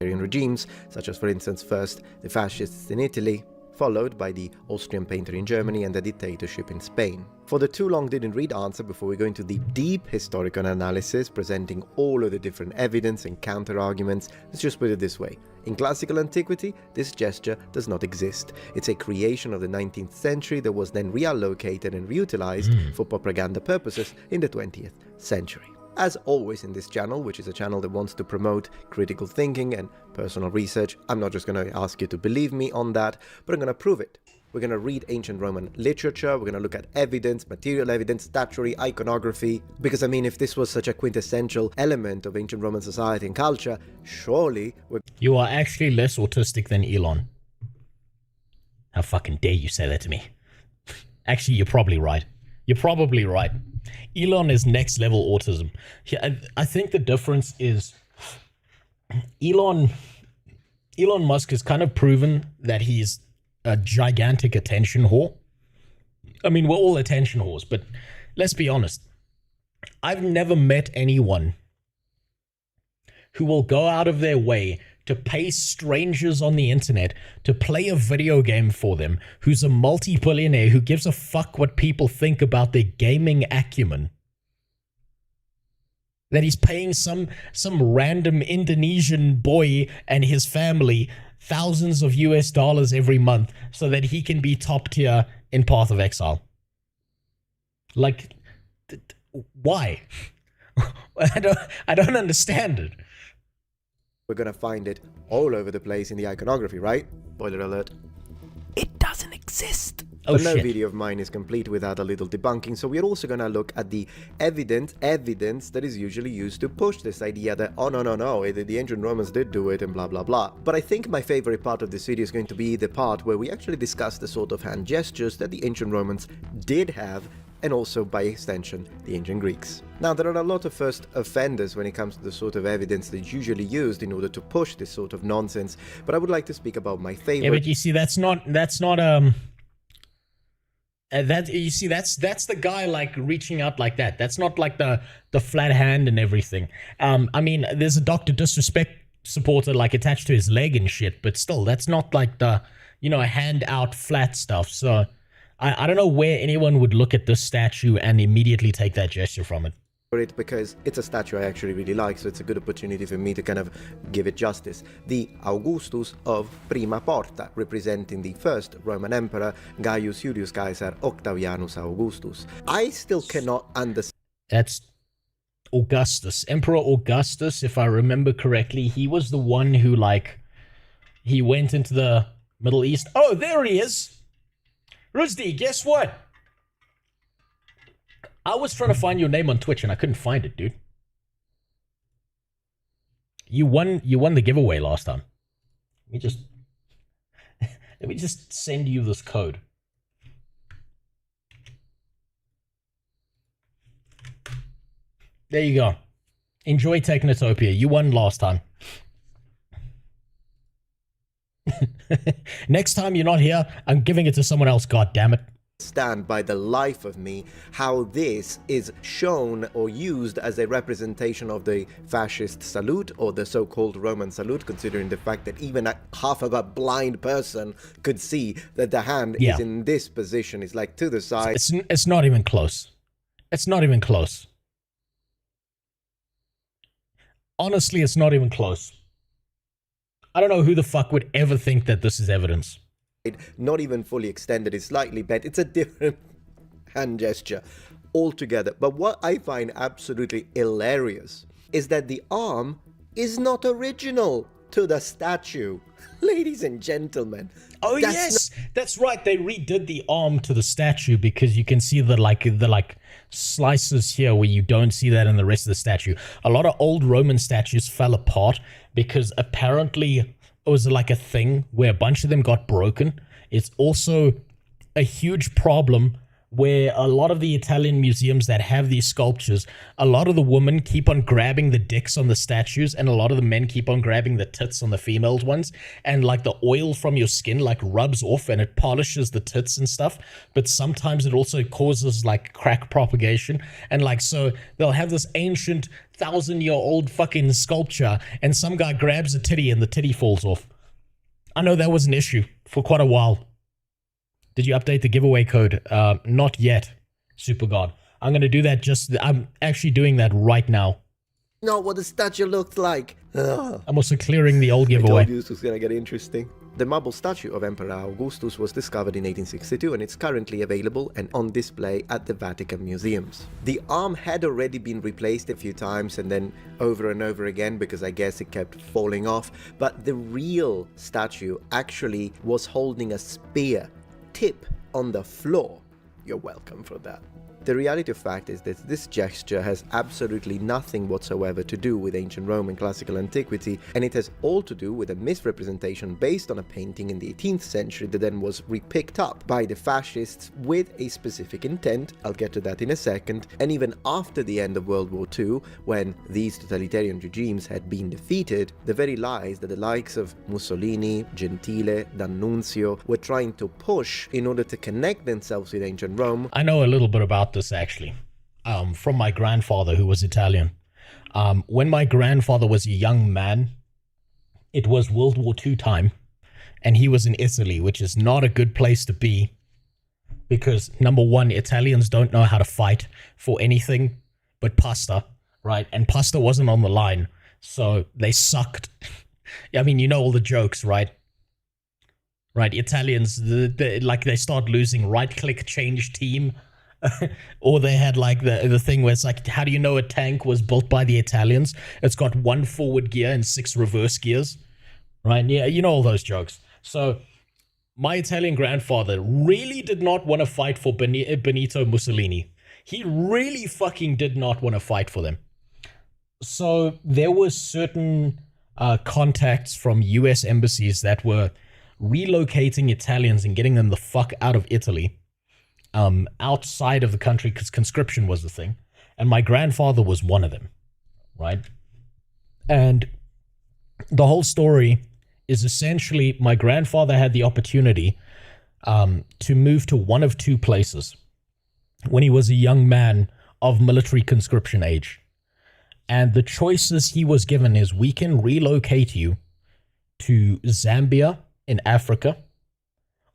Regimes, such as, for instance, first the fascists in Italy, followed by the Austrian painter in Germany and the dictatorship in Spain. For the too long didn't read answer, before we go into the deep historical analysis, presenting all of the different evidence and counter-arguments, let's just put it this way. In classical antiquity, this gesture does not exist. It's a creation of the 19th century that was then reallocated and reutilized for propaganda purposes in the 20th century. As always in this channel, which is a channel that wants to promote critical thinking and personal research, I'm not just going to ask you to believe me on that, but I'm going to prove it. We're going to read ancient Roman literature, we're going to look at evidence, material evidence, statuary, iconography, because I mean, if this was such a quintessential element of ancient Roman society and culture, surely we're... You are actually less autistic than Elon. How fucking dare you say that to me? Actually, you're probably right. You're probably right. Elon is next level autism. I think the difference is Elon Musk has kind of proven that he's a gigantic attention whore. I mean, we're all attention whores, but let's be honest. I've never met anyone who will go out of their way to pay strangers on the internet to play a video game for them, who's a multi-billionaire who gives a fuck what people think about their gaming acumen. That he's paying some random Indonesian boy and his family thousands of US dollars every month so that he can be top tier in Path of Exile. Like, why? I don't understand it. We're gonna find it all over the place in the iconography, right? Spoiler alert. It doesn't exist. Oh, but no shit. video of mine is complete without a little debunking, so we're also gonna look at the evidence that is usually used to push this idea that, oh no, the ancient Romans did do it and blah blah blah. But I think my favorite part of this video is going to be the part where we actually discuss the sort of hand gestures that the ancient Romans did have, and also, by extension, the ancient Greeks. Now, there are a lot of first offenders when it comes to the sort of evidence that's usually used in order to push this sort of nonsense, but I would like to speak about my favorite. Yeah, but you see, that's the guy like reaching out like that. That's not like the flat hand and everything. I mean, there's a Dr. Disrespect supporter like attached to his leg and shit, but still, that's not like the, hand out flat stuff. So I don't know where anyone would look at this statue and immediately take that gesture from it. Because it's a statue I actually really like, so it's a good opportunity for me to kind of give it justice. The Augustus of Prima Porta, representing the first Roman Emperor, Gaius Julius Caesar Octavianus Augustus. I still cannot understand. That's Augustus. Emperor Augustus, if I remember correctly, he was the one who, he went into the Middle East. Oh, there he is! Rusdi, guess what? I was trying to find your name on Twitch and I couldn't find it, dude. You won the giveaway last time. Let me just send you this code. There you go. Enjoy Technotopia. You won last time. Next time you're not here, I'm giving it to someone else, god damn it. Stand by the life of me how this is shown or used as a representation of the fascist salute or the so-called Roman salute, considering the fact that even half of a blind person could see that the hand is in this position. It's like to the side. It's not even close. It's not even close. Honestly, it's not even close. I don't know who the fuck would ever think that this is evidence. Not even fully extended, it's slightly bent. It's a different hand gesture altogether. But what I find absolutely hilarious is that the arm is not original to the statue. Ladies and gentlemen. Oh, that's right. They redid the arm to the statue because you can see the slices here where you don't see that in the rest of the statue. A lot of old Roman statues fell apart because apparently it was like a thing where a bunch of them got broken. It's also a huge problem where a lot of the Italian museums that have these sculptures, a lot of the women keep on grabbing the dicks on the statues and a lot of the men keep on grabbing the tits on the female ones, and like the oil from your skin rubs off and it polishes the tits and stuff, but sometimes it also causes crack propagation, and so they'll have this ancient 1,000-year-old fucking sculpture and some guy grabs a titty and the titty falls off. I know that was an issue for quite a while. Did you update the giveaway code? Not yet, Super God. I'm going to do that I'm actually doing that right now. Not what the statue looked like. Ugh. I'm also clearing the old I giveaway. told you this was going to get interesting. The marble statue of Emperor Augustus was discovered in 1862 and it's currently available and on display at the Vatican museums. The arm had already been replaced a few times and then over and over again because I guess it kept falling off, but the real statue actually was holding a spear tip on the floor. You're welcome for that. The reality of fact is that this gesture has absolutely nothing whatsoever to do with ancient Rome and classical antiquity, and it has all to do with a misrepresentation based on a painting in the 18th century that then was repicked up by the fascists with a specific intent. I'll get to that in a second. And even after the end of World War II, when these totalitarian regimes had been defeated, the very lies that the likes of Mussolini, Gentile, D'Annunzio were trying to push in order to connect themselves with ancient Rome. I know a little bit about this actually, from my grandfather who was Italian. When my grandfather was a young man, it was World War II time, and he was in Italy, which is not a good place to be because, number one, Italians don't know how to fight for anything but pasta, right? And pasta wasn't on the line, so they sucked. I mean, you know all the jokes, right? Right, Italians, they start losing, right-click, change team. Or they had like the thing where it's like, how do you know a tank was built by the Italians? It's got 1 forward gear and 6 reverse gears, right? Yeah, you know all those jokes. So my Italian grandfather really did not want to fight for Benito Mussolini. He really fucking did not want to fight for them. So there were certain contacts from US embassies that were relocating Italians and getting them the fuck out of Italy. Outside of the country, because conscription was the thing, and my grandfather was one of them, right? And the whole story is essentially my grandfather had the opportunity to move to one of 2 places when he was a young man of military conscription age. And the choices he was given is, we can relocate you to Zambia in Africa,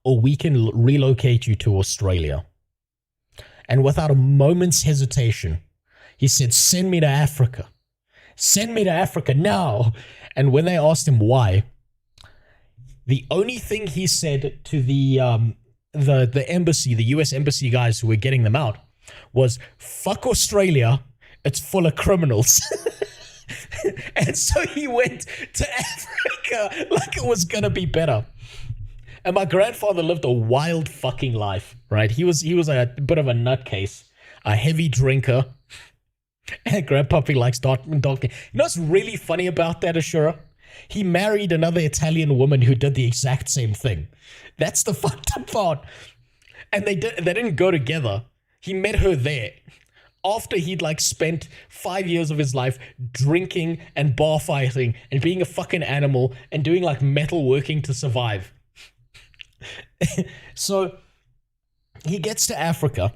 or we can relocate you to Australia. And without a moment's hesitation, he said, send me to Africa. Send me to Africa now. And when they asked him why, the only thing he said to the embassy, the US embassy guys who were getting them out, was, fuck Australia, it's full of criminals. And so he went to Africa like it was going to be better. And my grandfather lived a wild fucking life, right? He was a bit of a nutcase, a heavy drinker. And Grandpappy likes talking. You know what's really funny about that, Ashura? He married another Italian woman who did the exact same thing. That's the fucked up part. And they didn't go together. He met her there. After he'd like spent 5 years of his life drinking and bar fighting and being a fucking animal and doing like metal working to survive. So he gets to Africa.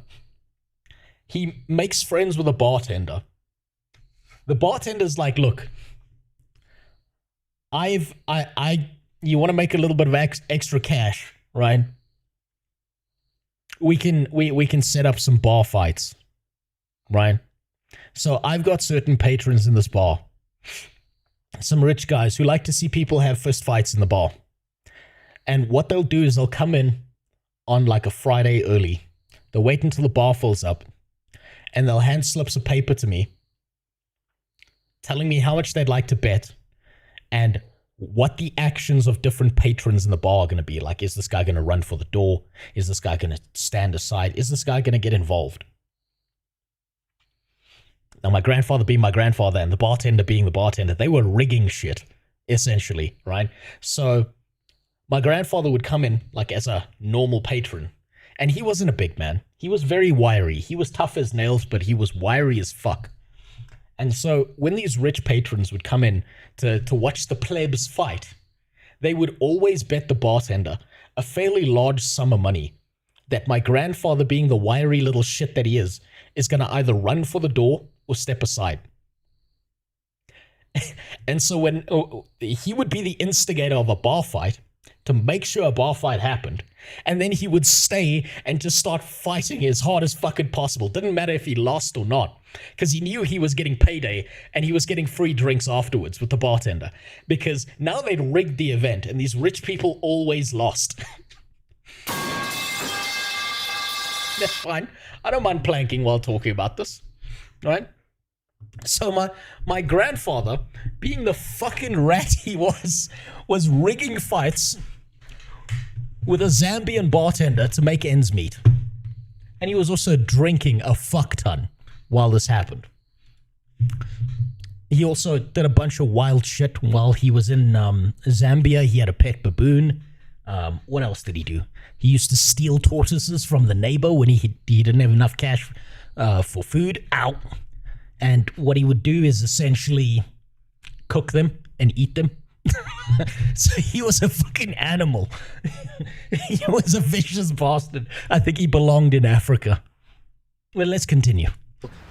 He makes friends with a bartender. The bartender's like, look, you want to make a little bit of extra cash, right? We can set up some bar fights, right? So I've got certain patrons in this bar, some rich guys who like to see people have fist fights in the bar. And what they'll do is they'll come in on like a Friday early. They'll wait until the bar fills up, and they'll hand slips of paper to me, telling me how much they'd like to bet and what the actions of different patrons in the bar are going to be. Like, is this guy going to run for the door? Is this guy going to stand aside? Is this guy going to get involved? Now, my grandfather being my grandfather and the bartender being the bartender, they were rigging shit, essentially, right? So my grandfather would come in like as a normal patron, and he wasn't a big man. He was very wiry. He was tough as nails, but he was wiry as fuck. And so when these rich patrons would come in to watch the plebs fight, they would always bet the bartender a fairly large sum of money that my grandfather, being the wiry little shit that he is going to either run for the door or step aside. And so when he would be the instigator of a bar fight to make sure a bar fight happened, and then he would stay and just start fighting as hard as fucking possible. Didn't matter if he lost or not, because he knew he was getting payday and he was getting free drinks afterwards with the bartender, because now they'd rigged the event and these rich people always lost. That's fine. I don't mind planking while talking about this, right? So my grandfather, being the fucking rat he was rigging fights with a Zambian bartender to make ends meet. And he was also drinking a fuck ton while this happened. He also did a bunch of wild shit while he was in Zambia. He had a pet baboon. What else did he do? He used to steal tortoises from the neighbor when he didn't have enough cash for food. Ow! And what he would do is essentially cook them and eat them. So he was a fucking animal. He was a vicious bastard. I think he belonged in Africa. Well, let's continue.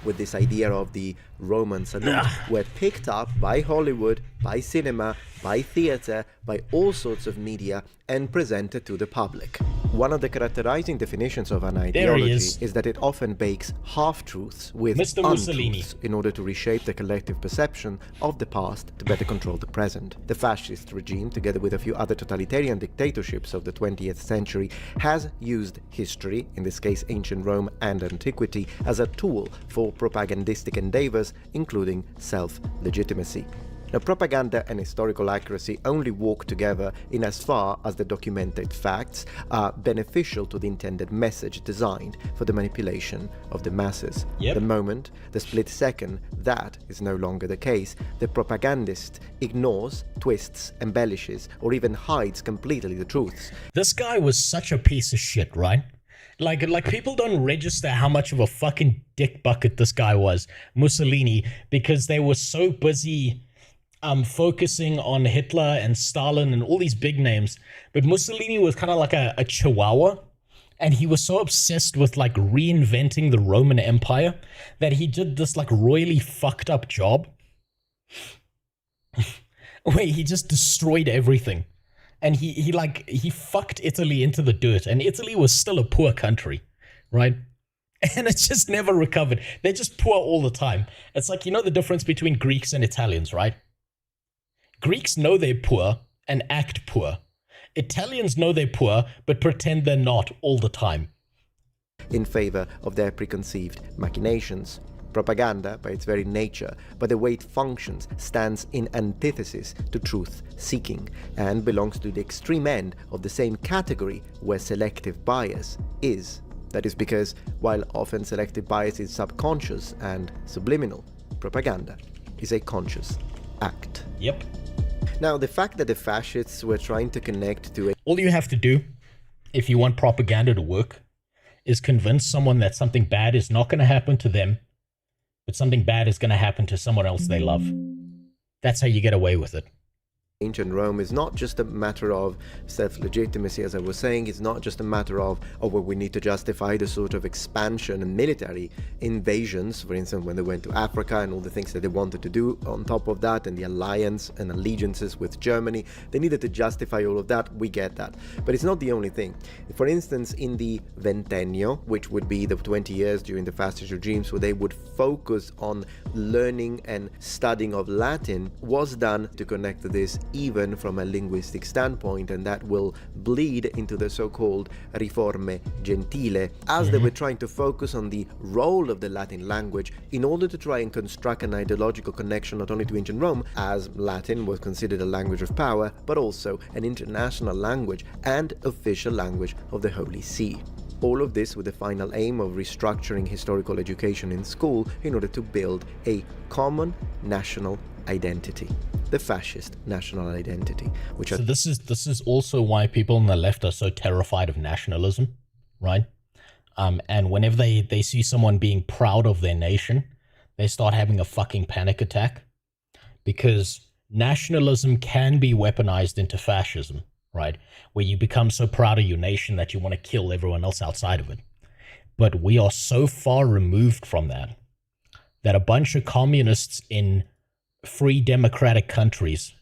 With this idea of the Roman salute were picked up by Hollywood, by cinema, by theatre, by all sorts of media and presented to the public. One of the characterizing definitions of an ideology is that it often bakes half-truths with untruths in order to reshape the collective perception of the past to better control the present. The fascist regime, together with a few other totalitarian dictatorships of the 20th century, has used history, in this case ancient Rome and antiquity, as a tool for propagandistic endeavors, including self-legitimacy. Now, propaganda and historical accuracy only walk together in as far as the documented facts are beneficial to the intended message designed for the manipulation of the masses. The moment, the split second, that is no longer the case, the propagandist ignores, twists, embellishes, or even hides completely the truths. This guy was such a piece of shit, right? Like people don't register how much of a fucking dick bucket this guy was, Mussolini, because they were so busy focusing on Hitler and Stalin and all these big names. But Mussolini was kind of like a chihuahua, and he was so obsessed with like reinventing the Roman Empire that he did this like royally fucked up job where he just destroyed everything. And he fucked Italy into the dirt, and Italy was still a poor country, right? And it just never recovered. They're just poor all the time. It's like, you know the difference between Greeks and Italians, right? Greeks know they're poor and act poor. Italians know they're poor, but pretend they're not all the time. In favor of their preconceived machinations. Propaganda, by its very nature, by the way it functions, stands in antithesis to truth-seeking and belongs to the extreme end of the same category where selective bias is. That is because, while often selective bias is subconscious and subliminal, propaganda is a conscious act. Yep. Now, the fact that the fascists were trying to connect to all you have to do, if you want propaganda to work, is convince someone that something bad is not going to happen to them, but something bad is going to happen to someone else they love. That's how you get away with it. Ancient Rome is not just a matter of self-legitimacy, as I was saying. It's not just a matter of, well, we need to justify the sort of expansion and military invasions, for instance, when they went to Africa and all the things that they wanted to do on top of that, and the alliance and allegiances with Germany. They needed to justify all of that. We get that. But it's not the only thing. For instance, in the Ventennio, which would be the 20 years during the fascist regimes, where they would focus on learning and studying of Latin, was done to connect to this even from a linguistic standpoint, and that will bleed into the so-called riforme gentile, as they were trying to focus on the role of the Latin language in order to try and construct an ideological connection not only to ancient Rome, as Latin was considered a language of power, but also an international language and official language of the Holy See. All of this with the final aim of restructuring historical education in school in order to build a common national identity, the fascist national identity. So this is also why people on the left are so terrified of nationalism, right? And whenever they see someone being proud of their nation, they start having a fucking panic attack, because nationalism can be weaponized into fascism, right? Where you become so proud of your nation that you want to kill everyone else outside of it. But we are so far removed from that a bunch of communists in free democratic countries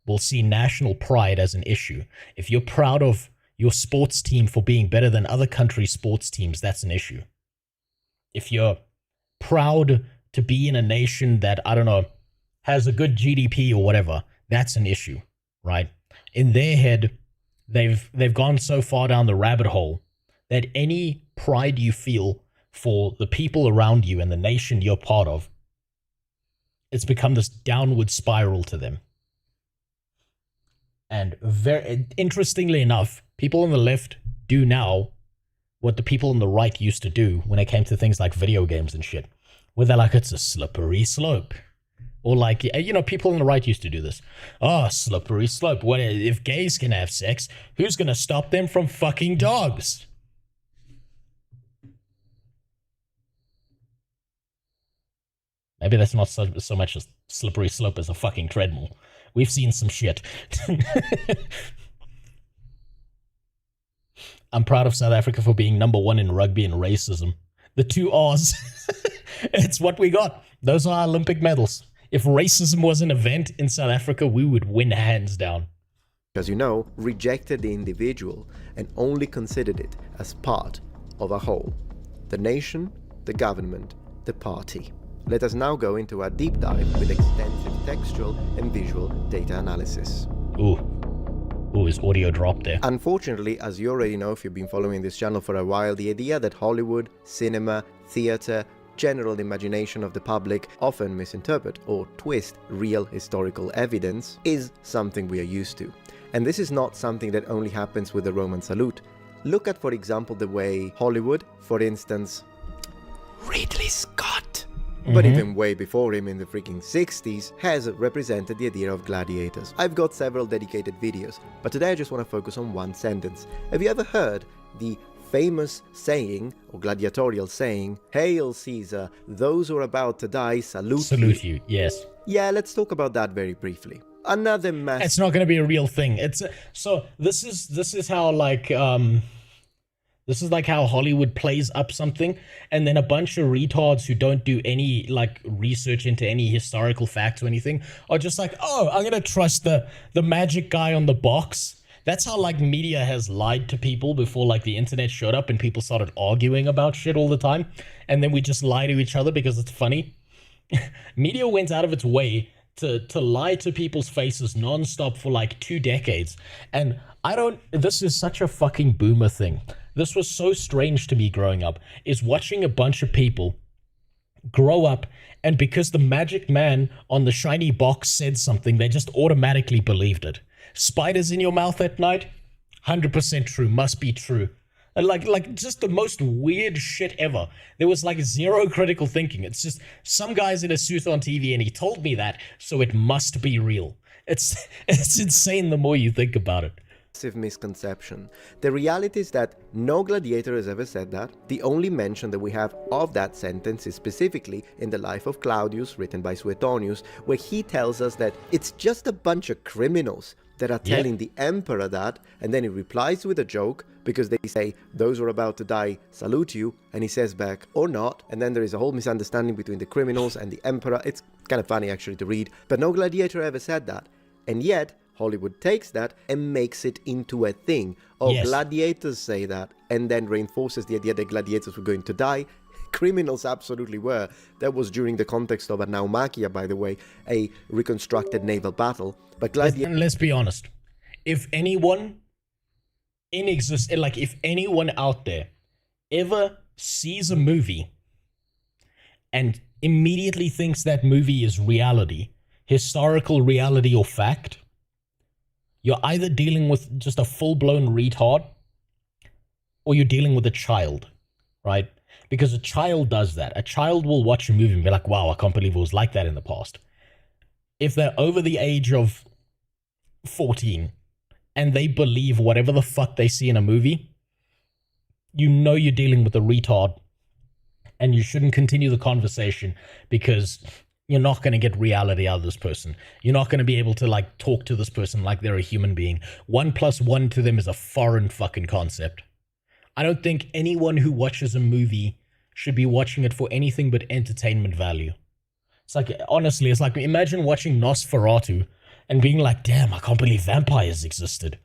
will see national pride as an issue. If you're proud of your sports team for being better than other countries' sports teams, that's an issue. If you're proud to be in a nation that, I don't know, has a good GDP or whatever, that's an issue, right? In their head, they've gone so far down the rabbit hole that any pride you feel for the people around you and the nation you're part of, it's become this downward spiral to them. And very interestingly enough, people on the left do now what the people on the right used to do when it came to things like video games and shit, where they're like, it's a slippery slope. Or like, you know, people on the right used to do this. Oh, slippery slope. What if gays can have sex? Who's going to stop them from fucking dogs? Maybe that's not so much a slippery slope as a fucking treadmill. We've seen some shit. I'm proud of South Africa for being #1 in rugby and racism. The 2 R's. It's what we got. Those are our Olympic medals. If racism was an event in South Africa, we would win hands down. As you know, rejected the individual and only considered it as part of a whole. The nation, the government, the party. Let us now go into a deep dive with extensive textual and visual data analysis. Ooh, his audio dropped there. Unfortunately, as you already know if you've been following this channel for a while, the idea that Hollywood, cinema, theater, general imagination of the public often misinterpret or twist real historical evidence is something we are used to. And this is not something that only happens with the Roman salute. Look at, for example, the way Hollywood, for instance, Ridley Scott, but even way before him in the freaking 60s, has represented the idea of gladiators. I've got several dedicated videos, but today I just want to focus on one sentence. Have you ever heard the famous saying, or gladiatorial saying, "Hail Caesar, those who are about to die salute you." Yes. Yeah, let's talk about that very briefly. Another massive... It's not going to be a real thing. So this is how like this is like how Hollywood plays up something, and then a bunch of retards who don't do any like research into any historical facts or anything are just like, oh, I'm gonna trust the magic guy on the box. That's how like media has lied to people before like the internet showed up and people started arguing about shit all the time, and then we just lie to each other because it's funny. Media went out of its way to lie to people's faces nonstop for like 2 decades, and this is such a fucking boomer thing. This was so strange to me growing up, is watching a bunch of people grow up, and because the magic man on the shiny box said something, they just automatically believed it. Spiders in your mouth at night? 100% true, must be true. And like just the most weird shit ever. There was like zero critical thinking. It's just some guy's in a suit on TV and he told me that, so it must be real. It's insane the more you think about it. Misconception. The reality is that no gladiator has ever said that. The only mention that we have of that sentence is specifically in the Life of Claudius, written by Suetonius, where he tells us that it's just a bunch of criminals that are telling the emperor that, and then he replies with a joke because they say, "Those who are about to die salute you," and he says back, "or not," and then there is a whole misunderstanding between the criminals and the emperor. It's kind of funny actually to read, but no gladiator ever said that. And yet Hollywood takes that and makes it into a thing. Oh, yes. Gladiators say that, and then reinforces the idea that gladiators were going to die. Criminals absolutely were. That was during the context of a naumachia, by the way, a reconstructed naval battle. But gladiators... Let's be honest. If anyone if anyone out there ever sees a movie and immediately thinks that movie is reality, historical reality or fact, you're either dealing with just a full-blown retard or you're dealing with a child, right? Because a child does that. A child will watch a movie and be like, wow, I can't believe it was like that in the past. If they're over the age of 14 and they believe whatever the fuck they see in a movie, you know you're dealing with a retard and you shouldn't continue the conversation because you're not going to get reality out of this person. You're not going to be able to like talk to this person like they're a human being. 1 + 1 to them is a foreign fucking concept. I don't think anyone who watches a movie should be watching it for anything but entertainment value. It's like, honestly, it's like, imagine watching Nosferatu and being like, damn, I can't believe vampires existed.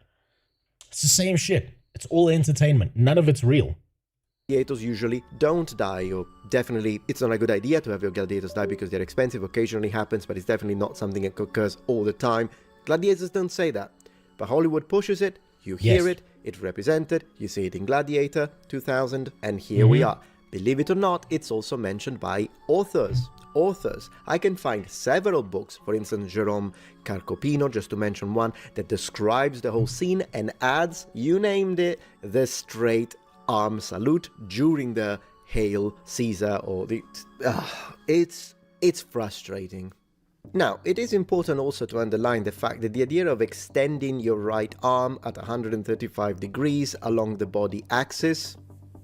It's the same shit. It's all entertainment. None of it's real. Gladiators usually don't die, or definitely it's not a good idea to have your gladiators die because they're expensive, occasionally happens, but it's definitely not something that occurs all the time. Gladiators don't say that, but Hollywood pushes it, you hear it, it's represented, you see it in Gladiator 2000, and here we are. Believe it or not, it's also mentioned by authors. I can find several books, for instance Jerome Carcopino, just to mention one, that describes the whole scene and adds, you named it, the straight arm salute during the Hail Caesar or the... it's frustrating. Now, it is important also to underline the fact that the idea of extending your right arm at 135 degrees along the body axis,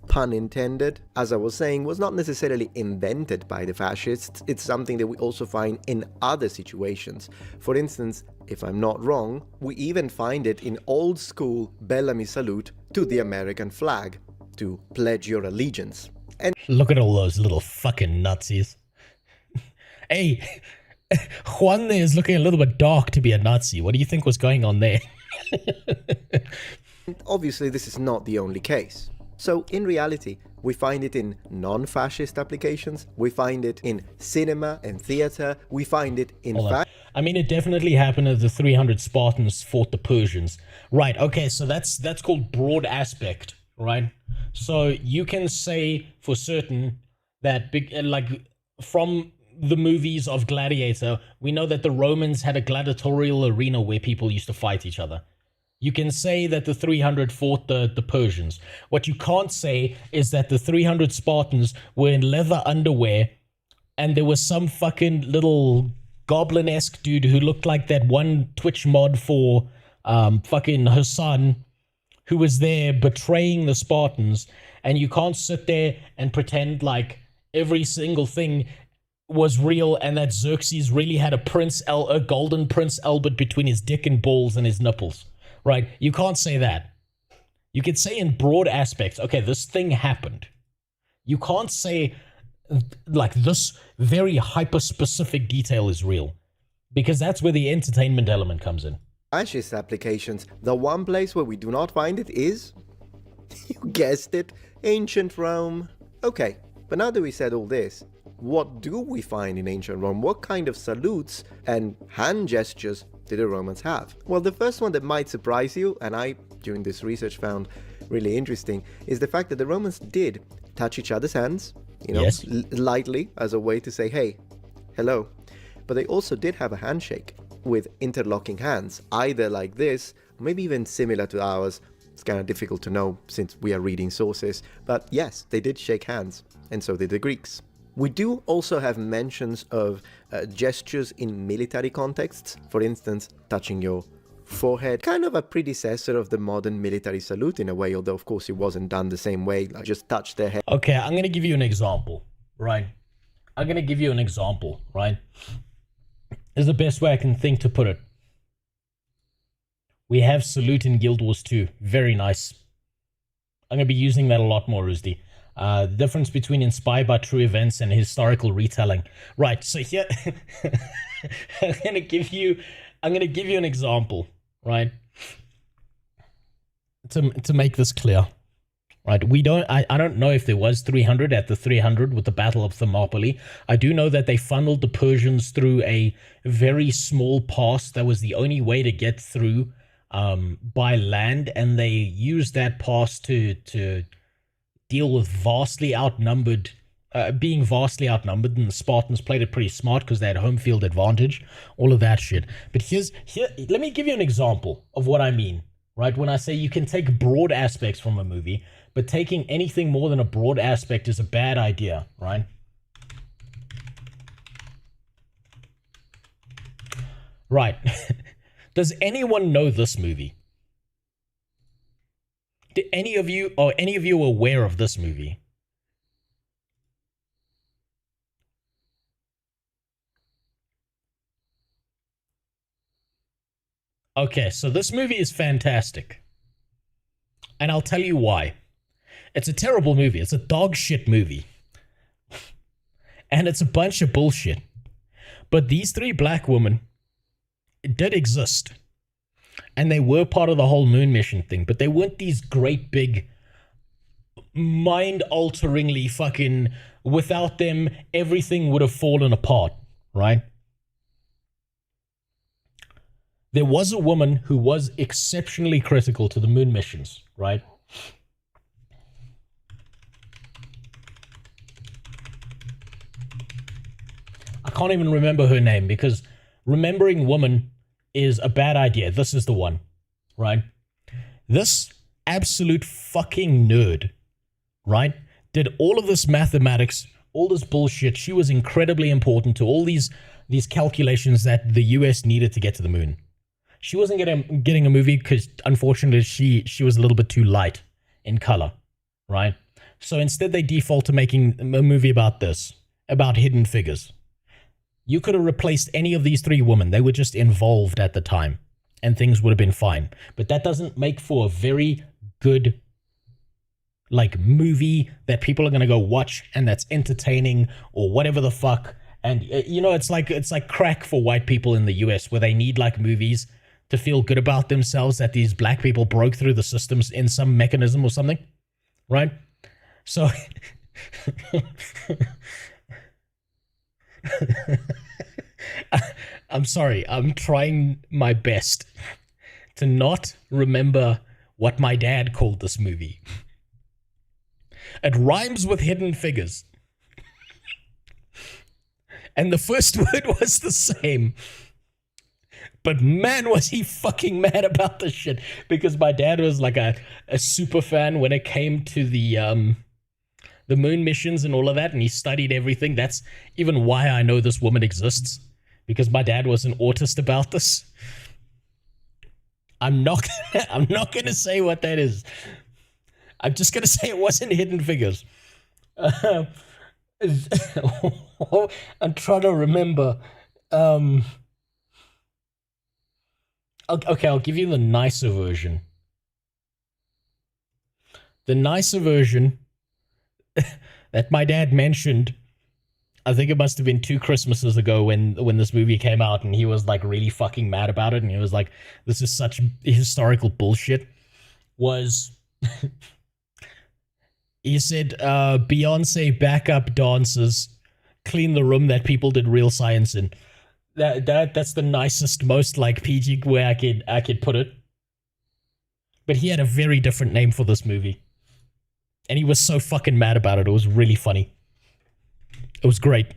pun intended, as I was saying, was not necessarily invented by the fascists. It's something that we also find in other situations. For instance, if I'm not wrong, we even find it in old school Bellamy salute to the American flag, to pledge your allegiance. And look at all those little fucking Nazis. Hey, Juan there is looking a little bit dark to be a Nazi. What do you think was going on there? obviously this is not the only case. So in reality, we find it in non-fascist applications, we find it in cinema and theater, we find it in I mean, it definitely happened as the 300 Spartans fought the Persians. Right, okay, so that's called broad aspect, right? So you can say for certain that, like, from the movies of Gladiator, we know that the Romans had a gladiatorial arena where people used to fight each other. You can say that the 300 fought the Persians. What you can't say is that the 300 Spartans were in leather underwear and there was some fucking little goblin-esque dude who looked like that one Twitch mod for fucking Hassan who was there betraying the Spartans, and you can't sit there and pretend like every single thing was real and that Xerxes really had a golden Prince Albert between his dick and balls and his nipples, right? You can't say that. You can say in broad aspects, okay, this thing happened. You can't say like this very hyper-specific detail is real, because that's where the entertainment element comes in. Fascist applications, the one place where we do not find it is, you guessed it, ancient Rome. Okay, but now that we said all this, what do we find in ancient Rome? What kind of salutes and hand gestures did the Romans have? Well, the first one that might surprise you, and I, during this research, found really interesting, is the fact that the Romans did touch each other's hands, you know, yes, lightly as a way to say, hey, hello. But they also did have a handshake with interlocking hands, either like this, or maybe even similar to ours. It's kind of difficult to know since we are reading sources, but yes, they did shake hands, and so did the Greeks. We do also have mentions of gestures in military contexts, for instance, touching your forehead, kind of a predecessor of the modern military salute in a way, although of course it wasn't done the same way, like just touch their head. Okay, I'm going to give you an example, right? I'm going to give you an example, right? Is the best way I can think to put it. We have salute in Guild Wars 2. Very nice. I'm going to be using that a lot more, Rusdi. The difference between inspired by true events and historical retelling. Right, so here I'm gonna give you an example, right? To make this clear. Right, I don't know if there was 300 at the 300 with the Battle of Thermopylae. I do know that they funneled the Persians through a very small pass that was the only way to get through by land, and they used that pass to deal with being vastly outnumbered, and the Spartans played it pretty smart because they had home field advantage, all of that shit. But here, let me give you an example of what I mean, right? When I say you can take broad aspects from a movie, but taking anything more than a broad aspect is a bad idea, right? Right. Does anyone know this movie? Are any of you aware of this movie? Okay, so this movie is fantastic. And I'll tell you why. It's a terrible movie. It's a dog shit movie. And it's a bunch of bullshit. But these three black women did exist. And they were part of the whole moon mission thing, but they weren't these great big mind-alteringly fucking, without them, everything would have fallen apart, right? There was a woman who was exceptionally critical to the moon missions, right? I can't even remember her name because remembering woman is a bad idea. This is the one, right? This absolute fucking nerd right? Did all of this mathematics, all this bullshit. She was incredibly important to all these calculations that the US needed to get to the moon. She wasn't getting a movie because, unfortunately, she was a little bit too light in color, right? So instead, they default to making a movie about this, about hidden figures. You could have replaced any of these three women. They were just involved at the time, and things would have been fine. But that doesn't make for a very good, like, movie that people are going to go watch and that's entertaining or whatever the fuck. And, you know, it's like crack for white people in the US where they need, like, movies to feel good about themselves that these black people broke through the systems in some mechanism or something, right? So... I'm sorry, I'm trying my best to not remember what my dad called this movie. It rhymes with Hidden Figures. And the first word was the same. But man, was he fucking mad about this shit. Because my dad was like a super fan when it came to the moon missions and all of that, and he studied everything. That's even why I know this woman exists, because my dad was an autist about this. I'm not gonna say what that is. I'm just gonna say it wasn't Hidden Figures. I'm trying to remember. Okay, I'll give you the nicer version. The nicer version that my dad mentioned, I think it must have been 2 Christmases ago when this movie came out, and he was like really fucking mad about it, and he was like, this is such historical bullshit, was he said, Beyonce backup dancers clean the room that people did real science in. That's the nicest, most like PG way I could put it. But he had a very different name for this movie. And he was so fucking mad about it. It was really funny. It was great.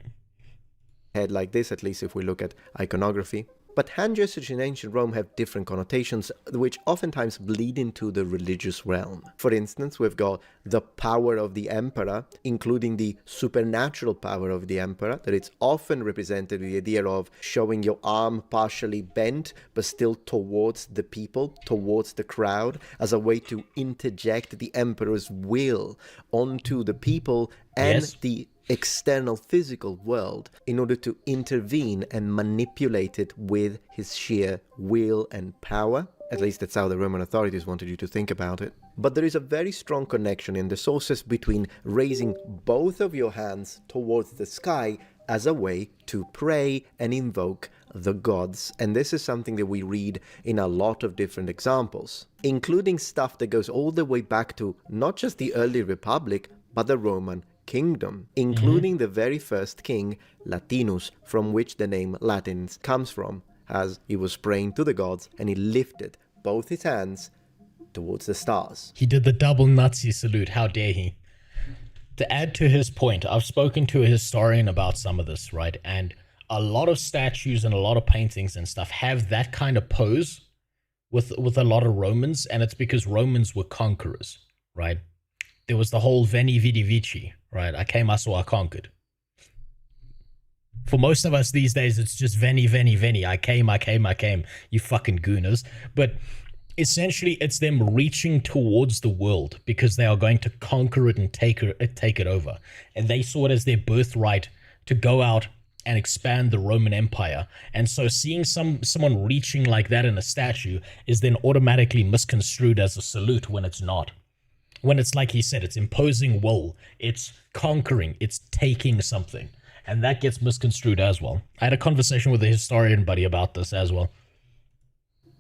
Head like this, at least if we look at iconography. But hand gestures in ancient Rome have different connotations, which oftentimes bleed into the religious realm. For instance, we've got the power of the emperor, including the supernatural power of the emperor, that it's often represented with the idea of showing your arm partially bent, but still towards the people, towards the crowd, as a way to interject the emperor's will onto the people and the external physical world in order to intervene and manipulate it with his sheer will and power. At least that's how the Roman authorities wanted you to think about it. But there is a very strong connection in the sources between raising both of your hands towards the sky as a way to pray and invoke the gods. And this is something that we read in a lot of different examples, including stuff that goes all the way back to not just the early Republic, but the Roman kingdom, including the very first king, Latinus, from which the name Latins comes from, as he was praying to the gods and he lifted both his hands towards the stars. He did the double Nazi salute, how dare he. To add to his point, I've spoken to a historian about some of this, right? And a lot of statues and a lot of paintings and stuff have that kind of pose with a lot of Romans, and it's because Romans were conquerors, right? There was the whole Veni Vidi Vici, right? I came, I saw, I conquered. For most of us these days, it's just Veni, Veni, Veni. I came, you fucking gooners. But essentially, it's them reaching towards the world because they are going to conquer it and take it over. And they saw it as their birthright to go out and expand the Roman Empire. And so seeing someone reaching like that in a statue is then automatically misconstrued as a salute when it's not. When it's like he said, it's imposing will, it's conquering, it's taking something. And that gets misconstrued as well. I had a conversation with a historian buddy about this as well.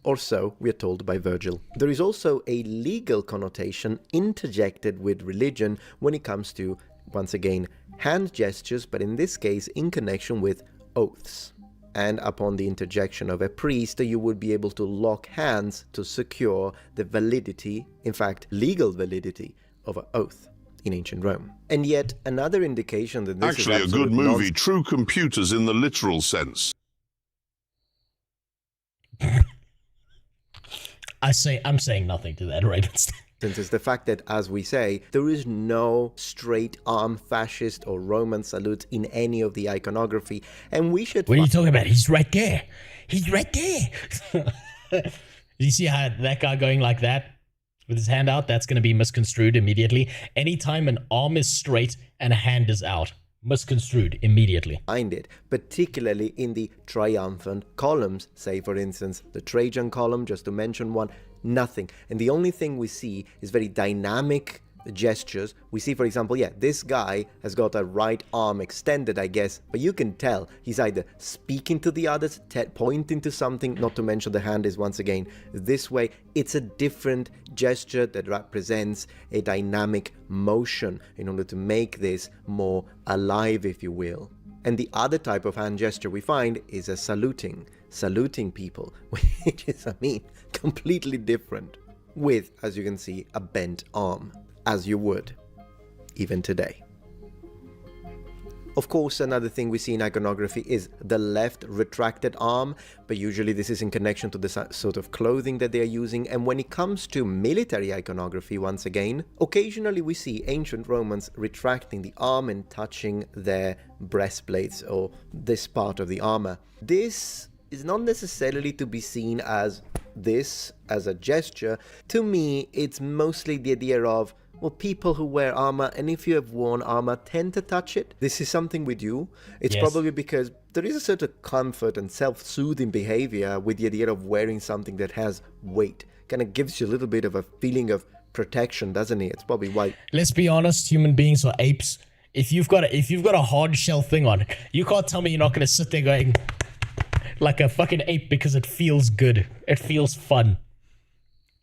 Or so we are told by Virgil. There is also a legal connotation interjected with religion when it comes to, once again, hand gestures, but in this case in connection with oaths. And upon the interjection of a priest, you would be able to lock hands to secure the validity, in fact, legal validity, of an oath in ancient Rome. And yet, another indication that this actually is a good movie, True Computers in the literal sense. I'm saying nothing to that, Ravenstein. Is the fact that, as we say, there is no straight arm fascist or Roman salute in any of the iconography, and we should. What are you talking about? He's right there. He's right there. You see how that guy going like that with his hand out? That's going to be misconstrued immediately. Anytime an arm is straight and a hand is out, misconstrued immediately. Find it, particularly in the triumphant columns. Say, for instance, the Trajan column, just to mention one. Nothing. And the only thing we see is very dynamic gestures. We see, for example, this guy has got a right arm extended, I guess, but you can tell he's either speaking to the others, pointing to something, not to mention the hand is once again this way. It's a different gesture that represents a dynamic motion in order to make this more alive, if you will. And the other type of hand gesture we find is a saluting people, which is, completely different, with, as you can see, a bent arm, as you would, even today. Of course, another thing we see in iconography is the left retracted arm, but usually this is in connection to the sort of clothing that they are using. And when it comes to military iconography, once again, occasionally we see ancient Romans retracting the arm and touching their breastplates or this part of the armor. This is not necessarily to be seen as this as a gesture. To me, it's mostly the idea of, well, people who wear armor, and if you have worn armor, tend to touch it. This is something we do. It's probably because there is a certain comfort and self-soothing behavior with the idea of wearing something that has weight. Kind of gives you a little bit of a feeling of protection, doesn't it? It's probably why. Let's be honest, human beings are apes. If you've got a hard shell thing on, you can't tell me you're not going to sit there going like a fucking ape because it feels good. It feels fun.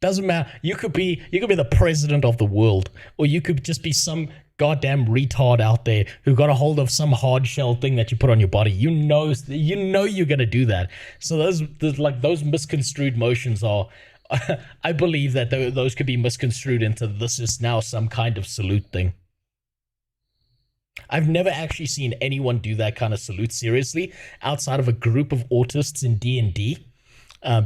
Doesn't matter. You could be the president of the world, or you could just be some goddamn retard out there who got a hold of some hard shell thing that you put on your body. You know you're gonna do that. So those misconstrued motions are. I believe that those could be misconstrued into this is now some kind of salute thing. I've never actually seen anyone do that kind of salute seriously outside of a group of autists in D&D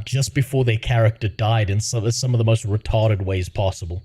just before their character died in some of the most retarded ways possible.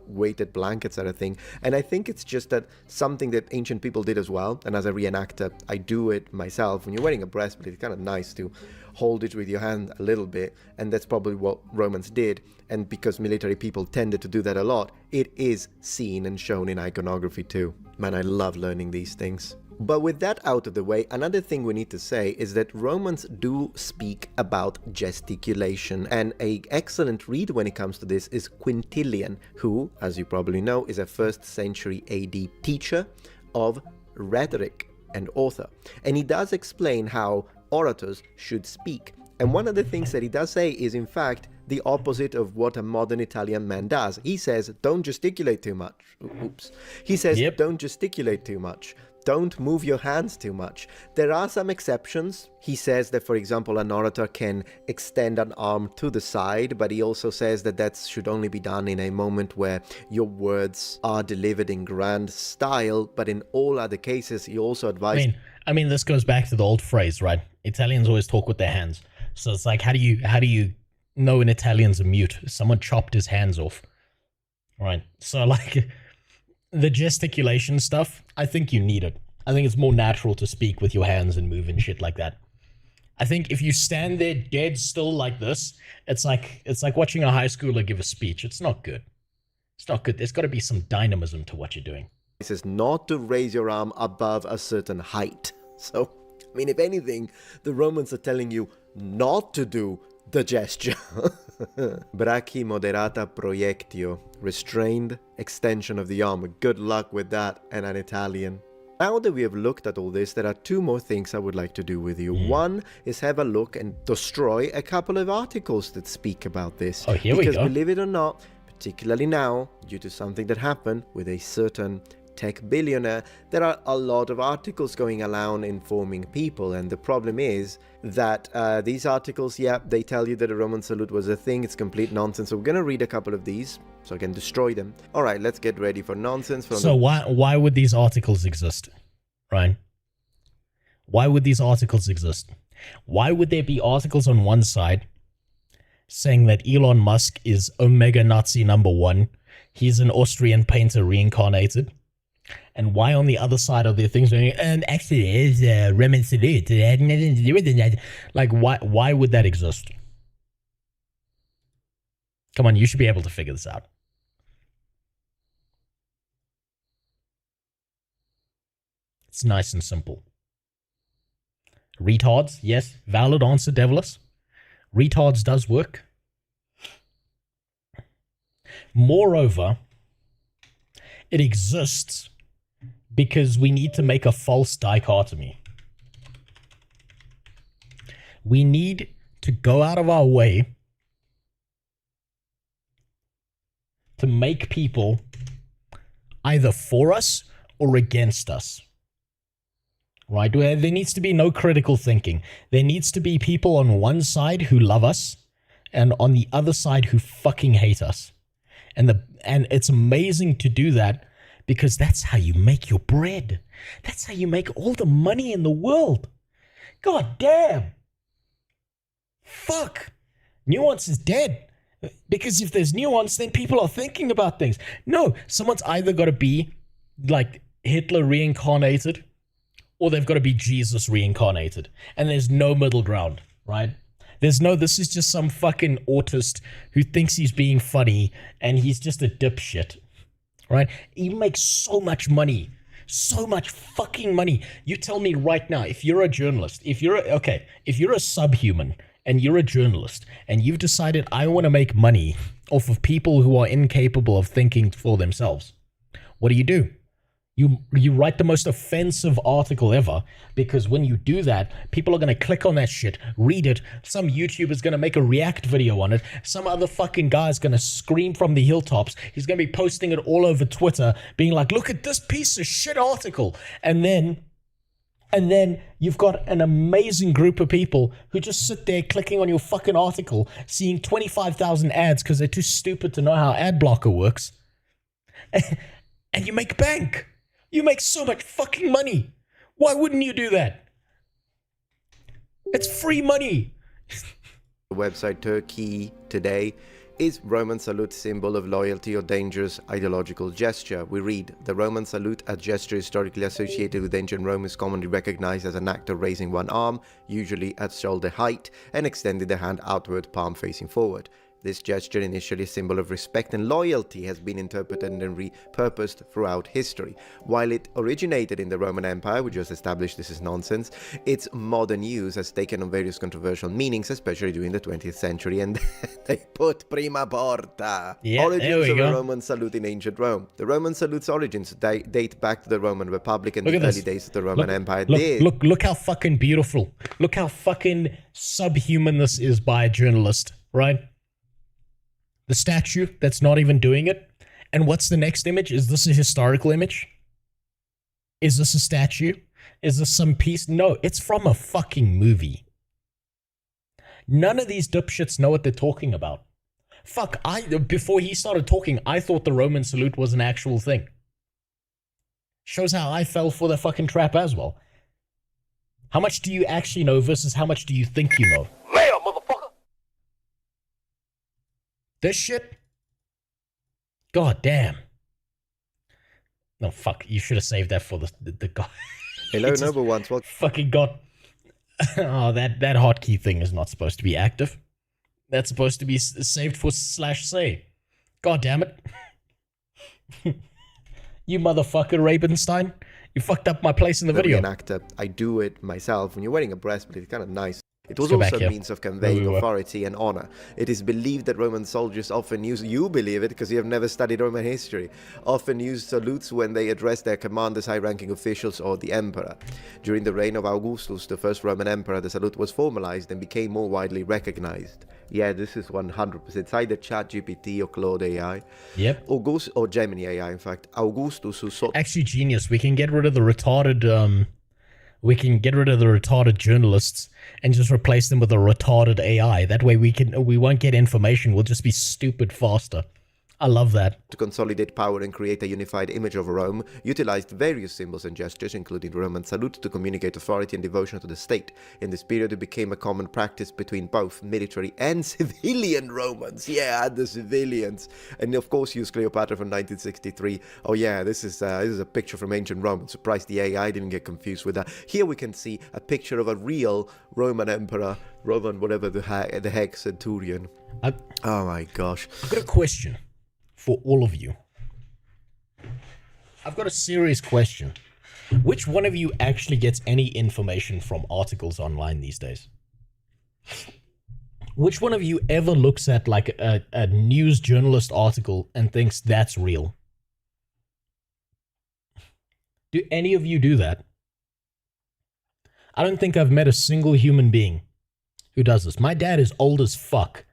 Weighted blanket sort of thing. And I think it's just that something that ancient people did as well. And as a reenactor, I do it myself. When you're wearing a breastplate, it's kind of nice to hold it with your hand a little bit. And that's probably what Romans did. And because military people tended to do that a lot, it is seen and shown in iconography too. Man, I love learning these things. But with that out of the way, another thing we need to say is that Romans do speak about gesticulation, and an excellent read when it comes to this is Quintilian, who, as you probably know, is a 1st century AD teacher of rhetoric and author. And he does explain how orators should speak. And one of the things that he does say is, in fact, the opposite of what a modern Italian man does. He says, don't gesticulate too much. Oops. He says, don't gesticulate too much. Don't move your hands too much. There are some exceptions. He says that, for example, an orator can extend an arm to the side, but he also says that that should only be done in a moment where your words are delivered in grand style. But in all other cases, he also advises... I mean, this goes back to the old phrase, right? Italians always talk with their hands. So it's like, how do you know an Italian's a mute? Someone chopped his hands off. Right? So like... the gesticulation stuff, I think you need it. I think it's more natural to speak with your hands and move and shit like that. I think if you stand there dead still like this, it's like watching a high schooler give a speech. It's not good. It's not good. There's got to be some dynamism to what you're doing. This is not to raise your arm above a certain height. So, I mean, if anything, the Romans are telling you not to do the gesture. Brachii moderata proiectio, restrained extension of the arm. Good luck with that, and an Italian. Now that we have looked at all this, there are two more things I would like to do with you. One is have a look and destroy a couple of articles that speak about this. Oh, here we go. Because believe it or not, particularly now, due to something that happened with a certain tech billionaire, there are a lot of articles going around informing people, and the problem is that these articles, they tell you that a Roman salute was a thing. It's complete nonsense. So we're gonna read a couple of these so I can destroy them. All right, let's get ready for nonsense. So why would these articles exist, right? Why would these articles exist? Why would there be articles on one side saying that Elon Musk is Omega Nazi #1. He's an Austrian painter reincarnated. And why on the other side of the things going, and actually it is Roman salute. It had nothing to do with it. Like, why would that exist? Come on, you should be able to figure this out. It's nice and simple. Retards, yes. Valid answer, Devilis. Retards does work. Moreover, it exists because we need to make a false dichotomy. We need to go out of our way to make people either for us or against us. Right? Where there needs to be no critical thinking. There needs to be people on one side who love us and on the other side who fucking hate us. And it's amazing to do that because that's how you make your bread. That's how you make all the money in the world. God damn. Fuck. Nuance is dead. Because if there's nuance, then people are thinking about things. No, someone's either got to be like Hitler reincarnated or they've got to be Jesus reincarnated. And there's no middle ground, right? There's no, this is just some fucking autist who thinks he's being funny and he's just a dipshit, right? He makes so much money, so much fucking money. You tell me right now, if you're a journalist, if you're a subhuman and you're a journalist and you've decided I want to make money off of people who are incapable of thinking for themselves, what do? You write the most offensive article ever, because when you do that, people are going to click on that shit, read it. Some YouTuber's going to make a react video on it. Some other fucking guy's going to scream from the hilltops. He's going to be posting it all over Twitter, being like, look at this piece of shit article. And then you've got an amazing group of people who just sit there clicking on your fucking article, seeing 25,000 ads because they're too stupid to know how ad blocker works. And you make bank. You make so much fucking money. Why wouldn't you do that? It's free money. The website Turkey Today is Roman salute symbol of loyalty or dangerous ideological gesture. We read, the Roman salute, a gesture historically associated with ancient Rome, is commonly recognized as an act of raising one arm, usually at shoulder height, and extending the hand outward, palm facing forward. This gesture, initially a symbol of respect and loyalty, has been interpreted and repurposed throughout history. While it originated in the Roman Empire, we just established this is nonsense, its modern use has taken on various controversial meanings, especially during the 20th century, and they put prima porta. Origins of the Roman salute in ancient Rome. The Roman salute's origins date back to the Roman Republic and the early days of the Roman Empire. Look how fucking beautiful. Look how fucking subhuman this is by a journalist, right? The statue that's not even doing it. And what's the next image? Is this a historical image? Is this a statue? Is this some piece? No, it's from a fucking movie. None of these dipshits know what they're talking about. Fuck, before he started talking, I thought the Roman salute was an actual thing. Shows how I fell for the fucking trap as well. How much do you actually know versus how much do you think you know? This shit? God damn. No, fuck. You should have saved that for the guy. Hello, Noble Ones. Well, fucking got... Oh, that hotkey thing is not supposed to be active. That's supposed to be saved for /say. God damn it. You motherfucker, Rabenstein. You fucked up my place in the video. An actor, I do it myself. When you're wearing a breastplate, it's kind of nice. It was also a means of conveying authority and honor. It is believed that Roman soldiers often use, you believe it because you have never studied Roman history, often used salutes when they address their commanders, high-ranking officials, or the emperor. During the reign of Augustus, the first Roman emperor, the salute was formalized and became more widely recognized. Yeah, this is 100%. It's either ChatGPT or Claude AI. Yep. Or Gemini AI, in fact. Augustus, who sought... Actually, genius. We can get rid of the retarded... We can get rid of the retarded journalists and just replace them with a retarded AI. That way we won't get information. We'll just be stupid faster. I love that. To consolidate power and create a unified image of Rome, utilized various symbols and gestures, including the Roman salute, to communicate authority and devotion to the state. In this period, it became a common practice between both military and civilian Romans. Yeah, the civilians. And of course, used Cleopatra from 1963. Oh yeah, this is a picture from ancient Rome. I'm surprised the AI didn't get confused with that. Here we can see a picture of a real Roman emperor, Roman whatever the heck, centurion. Oh my gosh. I've got a question for all of you. I've got a serious question. Which one of you actually gets any information from articles online these days? Which one of you ever looks at like a news journalist article and thinks that's real? Do any of you do that? I don't think I've met a single human being who does this. My dad is old as fuck,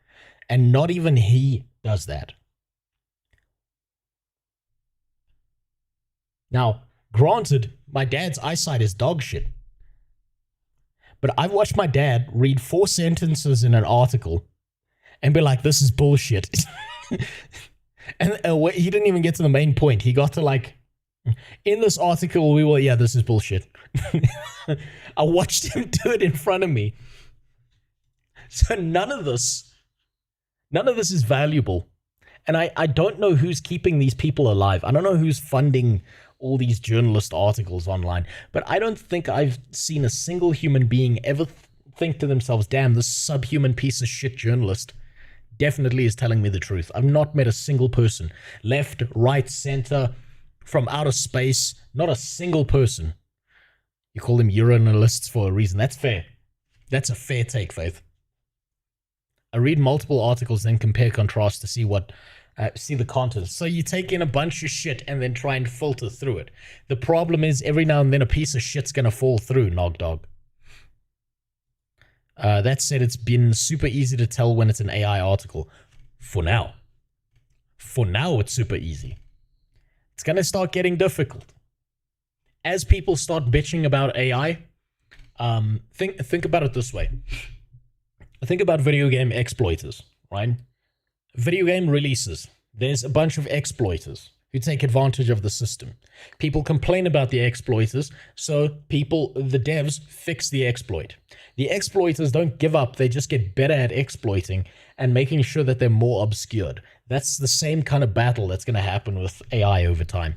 and not even he does that. Now, granted, my dad's eyesight is dog shit. But I've watched my dad read 4 sentences in an article and be like, this is bullshit. And he didn't even get to the main point. He got to like, in this article, yeah, this is bullshit. I watched him do it in front of me. So none of this is valuable. And I don't know who's keeping these people alive. I don't know who's funding all these journalist articles online, but I don't think I've seen a single human being ever think to themselves, damn, this subhuman piece of shit journalist definitely is telling me the truth. I've not met a single person, left, right, center, from outer space, not a single person. You call them urinalists for a reason. That's fair. That's a fair take, Faith. I read multiple articles, then compare contrast to see the content. So you take in a bunch of shit and then try and filter through it. The problem is every now and then a piece of shit's gonna fall through, Nog Dog. That said, it's been super easy to tell when it's an AI article. For now. For now, it's super easy. It's gonna start getting difficult. As people start bitching about AI, think about it this way. Think about video game exploiters, right? Video game releases. There's a bunch of exploiters who take advantage of the system. People complain about the exploiters, so the devs fix the exploit. The exploiters don't give up, they just get better at exploiting and making sure that they're more obscured. That's the same kind of battle that's going to happen with AI over time.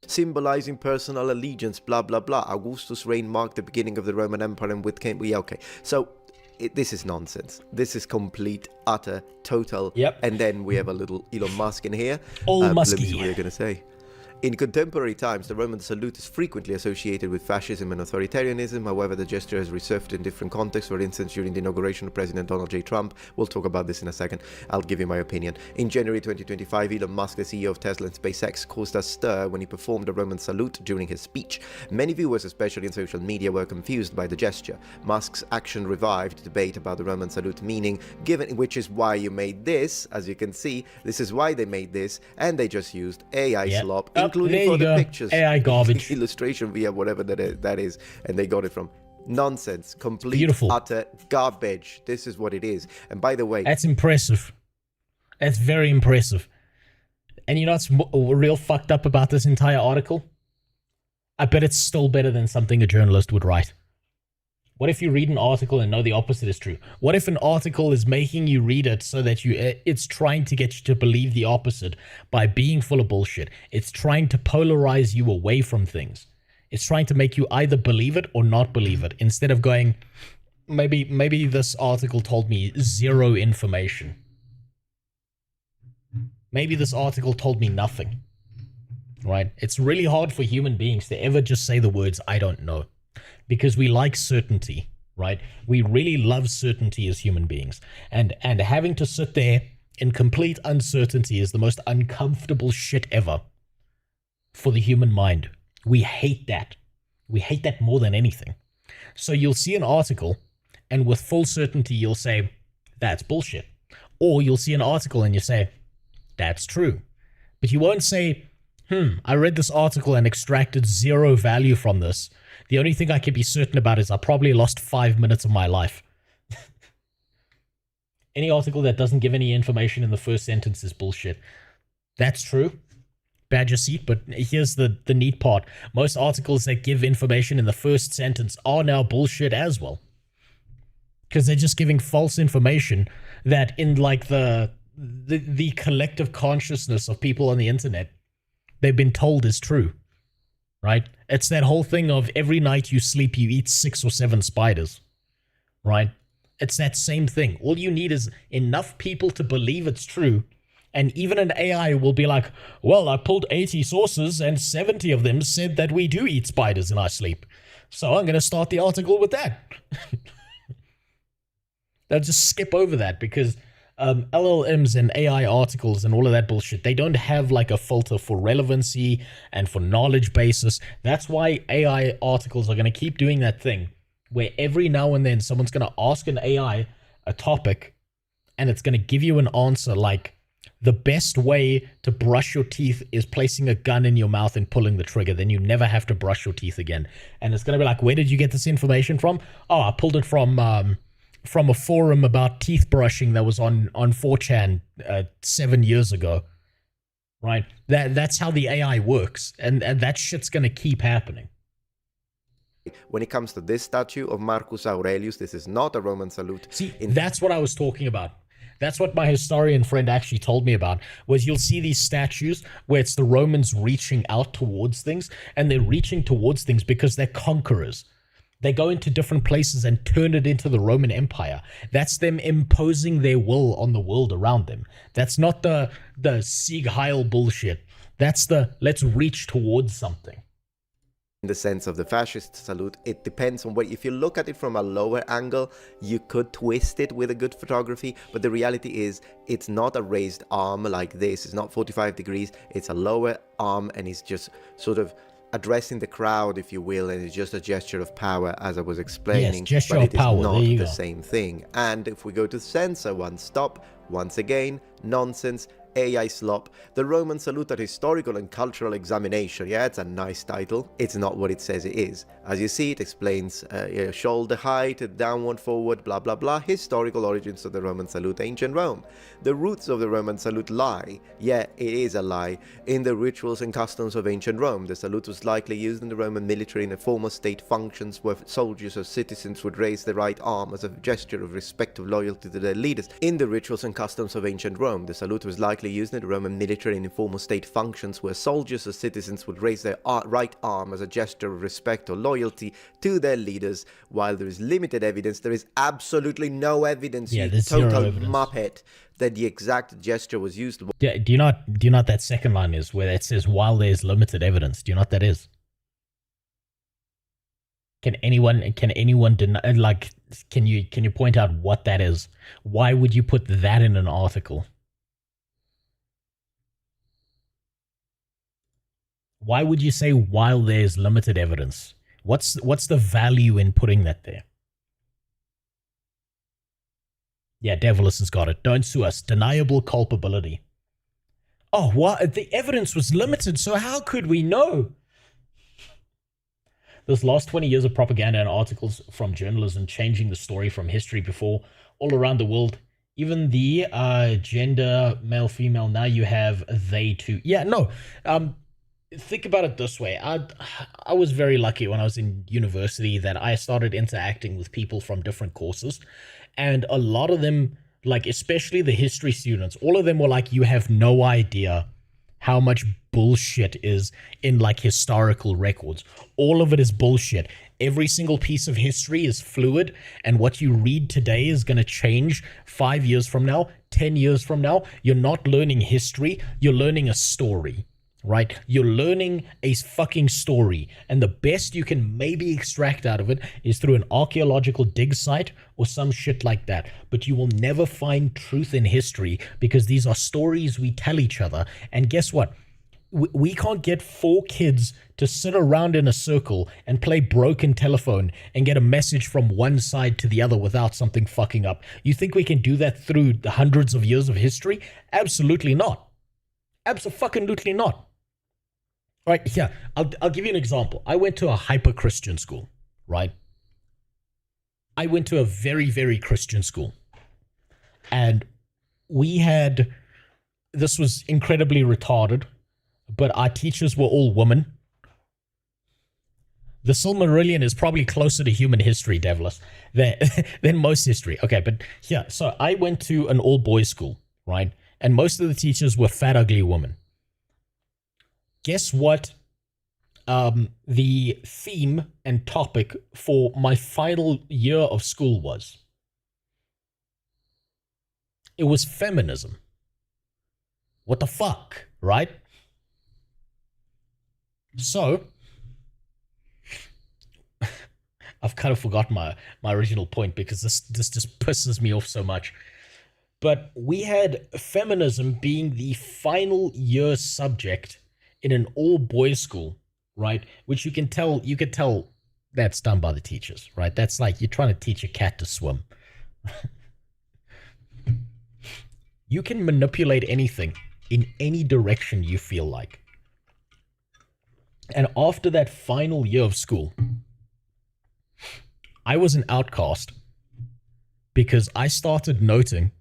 Symbolizing personal allegiance, blah blah blah. Augustus' reign marked the beginning of the Roman Empire, and with came okay. So this is nonsense. This is complete, utter, total. Yep. And then we have a little Elon Musk in here. Old Musky. Let me see what you're gonna say. In contemporary times, the Roman salute is frequently associated with fascism and authoritarianism. However, the gesture has resurfaced in different contexts. For instance, during the inauguration of President Donald J. Trump. We'll talk about this in a second. I'll give you my opinion. In January 2025, Elon Musk, the CEO of Tesla and SpaceX, caused a stir when he performed the Roman salute during his speech. Many viewers, especially on social media, were confused by the gesture. Musk's action revived debate about the Roman salute meaning, which is why you made this. As you can see, this is why they made this, and they just used AI slop, including for the pictures, AI garbage, illustration via whatever that is, and they got it from. Nonsense, complete, beautiful, utter garbage. This is what it is. And by the way, that's impressive. That's very impressive. And you know what's real fucked up about this entire article? I bet it's still better than something a journalist would write. What if you read an article and know the opposite is true? What if an article is making you read it so that it's trying to get you to believe the opposite by being full of bullshit? It's trying to polarize you away from things. It's trying to make you either believe it or not believe it, instead of going, maybe this article told me zero information. Maybe this article told me nothing. Right? It's really hard for human beings to ever just say the words, I don't know. Because we like certainty, right? We really love certainty as human beings. And having to sit there in complete uncertainty is the most uncomfortable shit ever for the human mind. We hate that. We hate that more than anything. So you'll see an article, and with full certainty, you'll say, that's bullshit. Or you'll see an article and you say, that's true. But you won't say, I read this article and extracted zero value from this. The only thing I can be certain about is I probably lost 5 minutes of my life. Any article that doesn't give any information in the first sentence is bullshit. That's true. Badger seat, but here's the neat part. Most articles that give information in the first sentence are now bullshit as well. Because they're just giving false information that in like the collective consciousness of people on the internet, they've been told is true. Right? It's that whole thing of every night you sleep, you eat 6 or 7 spiders. Right? It's that same thing. All you need is enough people to believe it's true. And even an AI will be like, well, I pulled 80 sources and 70 of them said that we do eat spiders in our sleep. So I'm going to start the article with that. They'll just skip over that because LLMs and AI articles and all of that bullshit, they don't have like a filter for relevancy and for knowledge basis. That's why AI articles are going to keep doing that thing where every now and then someone's going to ask an AI a topic and it's going to give you an answer like, the best way to brush your teeth is placing a gun in your mouth and pulling the trigger. Then you never have to brush your teeth again. And it's going to be like, where did you get this information from? Oh, I pulled it from a forum about teeth brushing that was on 4chan 7 years ago. Right? That's how the AI works. And that shit's going to keep happening. When it comes to this statue of Marcus Aurelius, this is not a Roman salute. See, that's what I was talking about. That's what my historian friend actually told me about, was you'll see these statues where it's the Romans reaching out towards things, and they're reaching towards things because they're conquerors. They go into different places and turn it into the Roman Empire. That's them imposing their will on the world around them. That's not the Sieg Heil bullshit. That's the let's reach towards something. In the sense of the fascist salute, it depends on what, if you look at it from a lower angle, you could twist it with a good photography, but the reality is it's not a raised arm like this, it's not 45 degrees, it's a lower arm and it's just sort of addressing the crowd, if you will, and it's just a gesture of power, as I was explaining. Yes, gesture but of power. It is not the same thing. And if we go to censor one stop, once again, nonsense, AI slop. The Roman salute at historical and cultural examination. Yeah, it's a nice title. It's not what it says it is. As you see, it explains shoulder height, downward, forward, blah, blah, blah. Historical origins of the Roman salute, ancient Rome. The roots of the Roman salute lie. Yeah, it is a lie. In the rituals and customs of ancient Rome, the salute was likely used in the Roman military in a formal state functions where soldiers or citizens would raise the right arm as a gesture of respect of loyalty to their leaders. In the rituals and customs of ancient Rome, the salute was likely used in the Roman military and informal state functions where soldiers or citizens would raise their right arm as a gesture of respect or loyalty to their leaders. While there is limited evidence, there is absolutely no evidence, yeah, you total evidence. muppet, that the exact gesture was used. Do you know what that second line is, where it says while there's limited evidence? Do you know what that is? Can anyone deny, like, can you point out what that is? Why would you put that in an article? Why would you say while there's limited evidence? What's the value in putting that there? Yeah, Devilus has got it. Don't sue us. Deniable culpability. Oh, what? The evidence was limited, so how could we know? This last 20 years of propaganda and articles from journalism changing the story from history before all around the world. Even the gender, male, female, now you have they too. Yeah, no. Think about it this way. I was very lucky when I was in university that I started interacting with people from different courses. And a lot of them, like especially the history students, all of them were like, you have no idea how much bullshit is in like historical records. All of it is bullshit. Every single piece of history is fluid, and what you read today is going to change 5 years from now, 10 years from now. You're not learning history, you're learning a story. Right? You're learning a fucking story, and the best you can maybe extract out of it is through an archaeological dig site or some shit like that. But you will never find truth in history because these are stories we tell each other. And guess what? We can't get 4 kids to sit around in a circle and play broken telephone and get a message from one side to the other without something fucking up. You think we can do that through the hundreds of years of history? Absolutely not. Abso-fucking-lutely not. Right, yeah, I'll give you an example. I went to a hyper-Christian school, right? I went to a very, very Christian school. And this was incredibly retarded, but our teachers were all women. The Silmarillion is probably closer to human history, Devless, than most history. Okay, but yeah, so I went to an all-boys school, right? And most of the teachers were fat, ugly women. Guess what the theme and topic for my final year of school was? It was feminism. What the fuck, right? So, I've kind of forgot my original point because this just pisses me off so much. But we had feminism being the final year subject in an all-boys school, right? Which you could tell that's done by the teachers, right? That's like you're trying to teach a cat to swim. You can manipulate anything in any direction you feel like. And after that final year of school, I was an outcast because I started noting,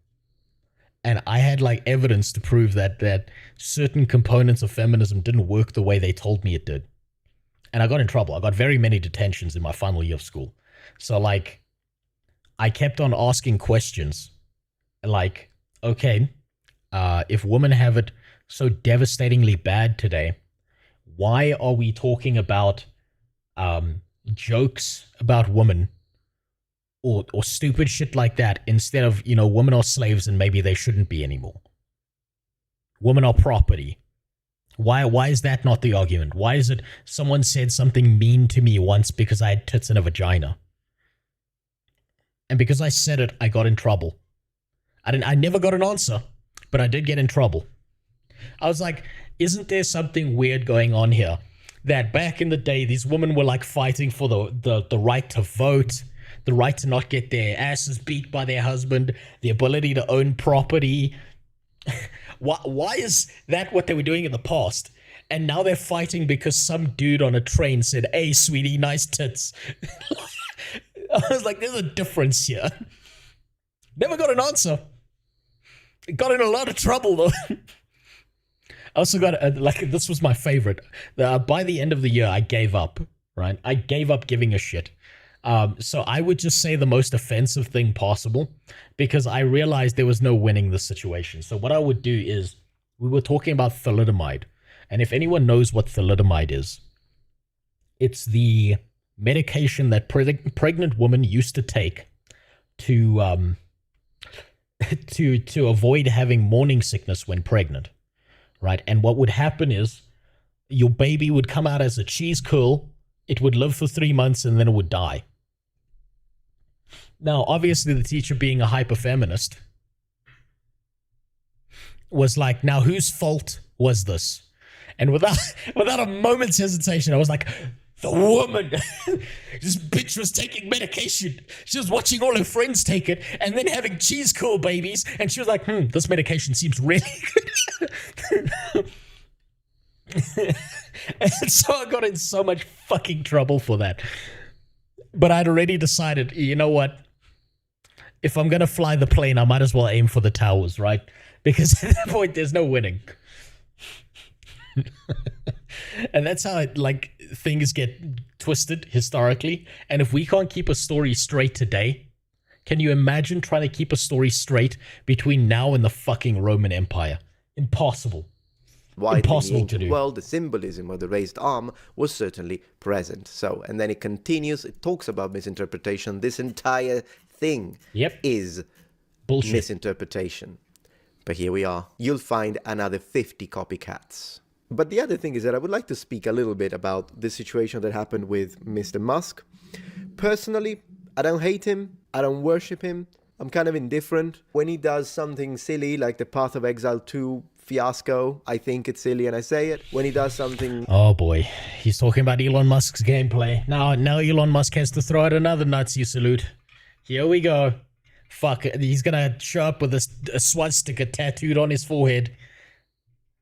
and I had like evidence to prove that certain components of feminism didn't work the way they told me it did. And I got in trouble. I got very many detentions in my final year of school. So like, I kept on asking questions like, okay, if women have it so devastatingly bad today, why are we talking about jokes about women or stupid shit like that instead of, you know, women are slaves and maybe they shouldn't be anymore? Women are property. Why is that not the argument? Why is it someone said something mean to me once because I had tits and a vagina? And because I said it, I got in trouble. I never got an answer, but I did get in trouble. I was like, isn't there something weird going on here? That back in the day, these women were like fighting for the right to vote, the right to not get their asses beat by their husband, the ability to own property. Why is that what they were doing in the past? And now they're fighting because some dude on a train said, "Hey, sweetie, nice tits." I was like, there's a difference here. Never got an answer. Got in a lot of trouble, though. I also got, this was my favorite. By the end of the year, I gave up, right? I gave up giving a shit. So I would just say the most offensive thing possible because I realized there was no winning this situation. So what I would do is, we were talking about thalidomide. And if anyone knows what thalidomide is, it's the medication that pregnant women used to take to avoid having morning sickness when pregnant, right? And what would happen is your baby would come out as a cheese curl, it would live for 3 months, and then it would die. Now, obviously, the teacher, being a hyper-feminist, was like, now whose fault was this? And without a moment's hesitation, I was like, the woman. This bitch was taking medication. She was watching all her friends take it and then having cheese curl babies. And she was like, this medication seems really good. And so I got in so much fucking trouble for that. But I'd already decided, you know what? If I'm going to fly the plane, I might as well aim for the towers, right? Because at that point, there's no winning. And that's how things get twisted historically. And if we can't keep a story straight today, can you imagine trying to keep a story straight between now and the fucking Roman Empire? Impossible. Impossible in the to do. Well, the symbolism of the raised arm was certainly present. So, and then it continues, it talks about misinterpretation. This entire thing is bullshit. Misinterpretation. But here we are. You'll find another 50 copycats. But the other thing is that I would like to speak a little bit about the situation that happened with Mr. Musk. Personally, I don't hate him. I don't worship him. I'm kind of indifferent. When he does something silly like the Path of Exile 2 fiasco, I think it's silly and I say it. When he does something... Oh boy, he's talking about Elon Musk's gameplay. Now Elon Musk has to throw out another Nazi salute. Here we go. Fuck, he's gonna show up with a swastika tattooed on his forehead.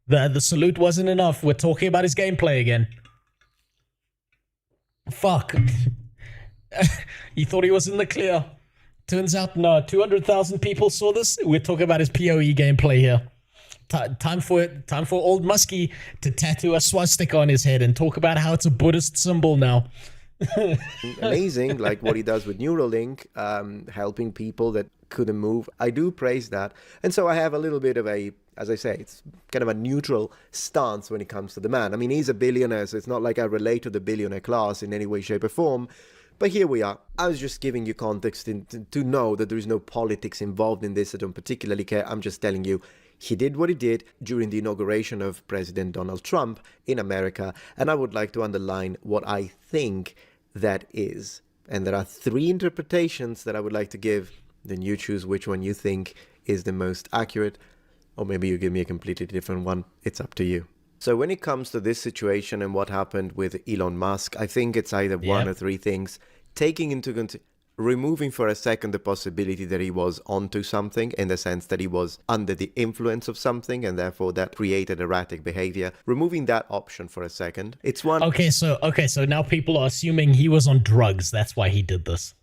The salute wasn't enough. We're talking about his gameplay again. Fuck. He thought he was in the clear. Turns out, no, 200,000 people saw this. We're talking about his PoE gameplay here. Time for old Muskie to tattoo a swastika on his head and talk about how it's a Buddhist symbol now. Amazing, like what he does with Neuralink, helping people that couldn't move. I do praise that. And so I have a little bit of a, as I say, it's kind of a neutral stance when it comes to the man. I mean, he's a billionaire, so it's not like I relate to the billionaire class in any way, shape or form. But here we are. I was just giving you context to know that there is no politics involved in this. I don't particularly care. I'm just telling you, he did what he did during the inauguration of President Donald Trump in America. And I would like to underline what I think that is. And there are three interpretations that I would like to give. Then you choose which one you think is the most accurate. Or maybe you give me a completely different one. It's up to you. So when it comes to this situation and what happened with Elon Musk, I think it's either one or three things. Taking into removing for a second the possibility that he was onto something, in the sense that he was under the influence of something and therefore that created erratic behavior. Removing that option for a second. It's one. Okay, so now people are assuming he was on drugs. That's why he did this.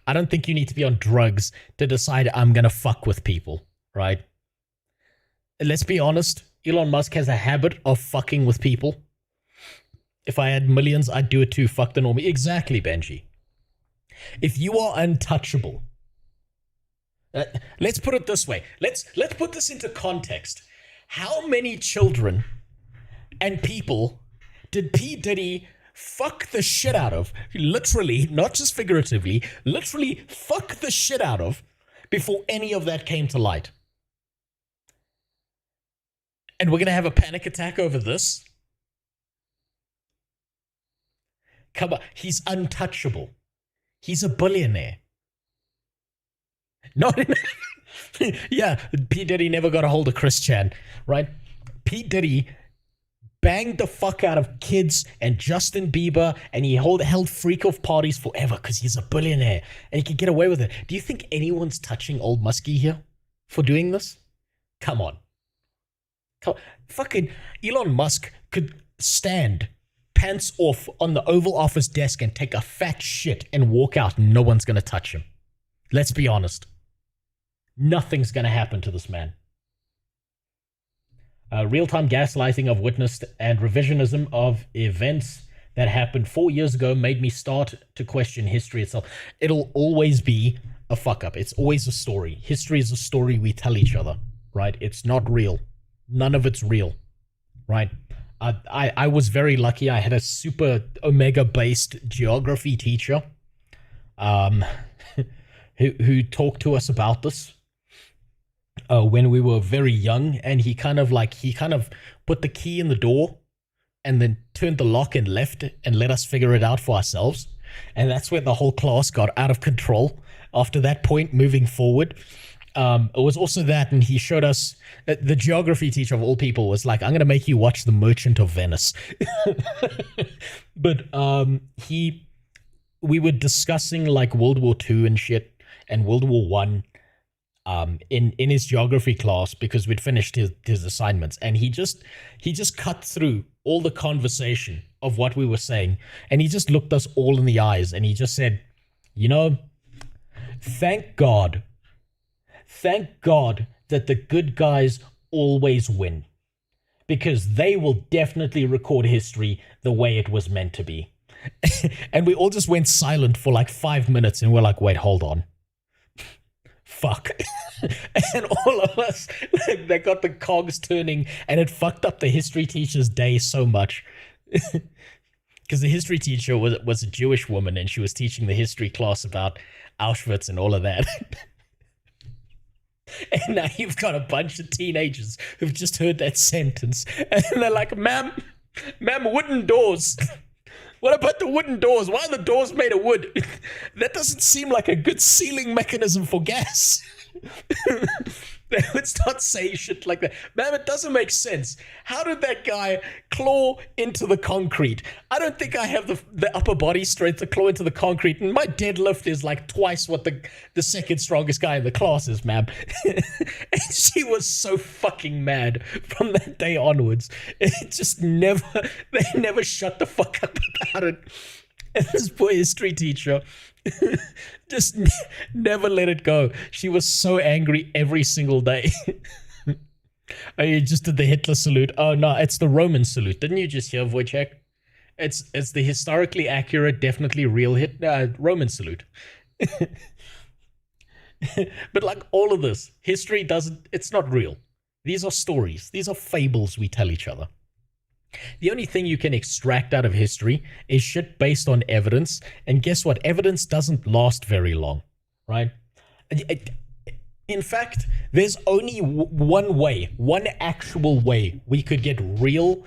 I don't think you need to be on drugs to decide I'm going to fuck with people, right? Let's be honest. Elon Musk has a habit of fucking with people. If I had millions, I'd do it too. Fuck the normie. Exactly, Benji. If you are untouchable, let's put it this way. Let's put this into context. How many children and people did P. Diddy fuck the shit out of? Literally, not just figuratively, literally fuck the shit out of before any of that came to light. And we're going to have a panic attack over this? Come on, he's untouchable. He's a billionaire. Not in... Yeah, P. Diddy never got a hold of Chris Chan, right? P. Diddy banged the fuck out of kids and Justin Bieber, and he held freak-off parties forever because he's a billionaire and he can get away with it. Do you think anyone's touching old Muskie here for doing this? Come on. Fucking Elon Musk could stand pants off on the Oval Office desk and take a fat shit and walk out and no one's going to touch him. Let's be honest. Nothing's going to happen to this man. Real-time gaslighting of witnessed and revisionism of events that happened 4 years ago made me start to question history itself. It'll always be a fuck-up. It's always a story. History is a story we tell each other, right? It's not real. None of it's real, right? I was very lucky. I had a super Omega-based geography teacher who talked to us about this when we were very young, and he kind of put the key in the door and then turned the lock and left and let us figure it out for ourselves. And that's when the whole class got out of control. After that point, moving forward, it was also that, and he showed us, the geography teacher of all people was like, I'm going to make you watch The Merchant of Venice. But we were discussing like World War II and shit and World War I in his geography class because we'd finished his assignments, and he just cut through all the conversation of what we were saying, and he just looked us all in the eyes and he just said, you know, thank God that the good guys always win, because they will definitely record history the way it was meant to be. And we all just went silent for like 5 minutes and we're like, wait, hold on. Fuck. And all of us, they got the cogs turning, and it fucked up the history teacher's day so much. Because the history teacher was a Jewish woman, and she was teaching the history class about Auschwitz and all of that. And now you've got a bunch of teenagers who've just heard that sentence, and they're like, ma'am, wooden doors. What about the wooden doors? Why are the doors made of wood? That doesn't seem like a good sealing mechanism for gas. They would start saying shit like that. Man, it doesn't make sense. How did that guy claw into the concrete? I don't think I have the upper body strength to claw into the concrete, and my deadlift is like twice what the second strongest guy in the class is, ma'am. And she was so fucking mad from that day onwards. It just they never shut the fuck up about it. And this poor history teacher just never let it go. She was so angry every single day. Oh, you just did the Hitler salute. Oh no, it's the Roman salute. Didn't you just hear, Wojciech? It's the historically accurate, definitely real Roman salute. But like all of this, history doesn't, it's not real. These are stories. These are fables we tell each other. The only thing you can extract out of history is shit based on evidence. And guess what? Evidence doesn't last very long, right? In fact, there's only one way, one actual way we could get real,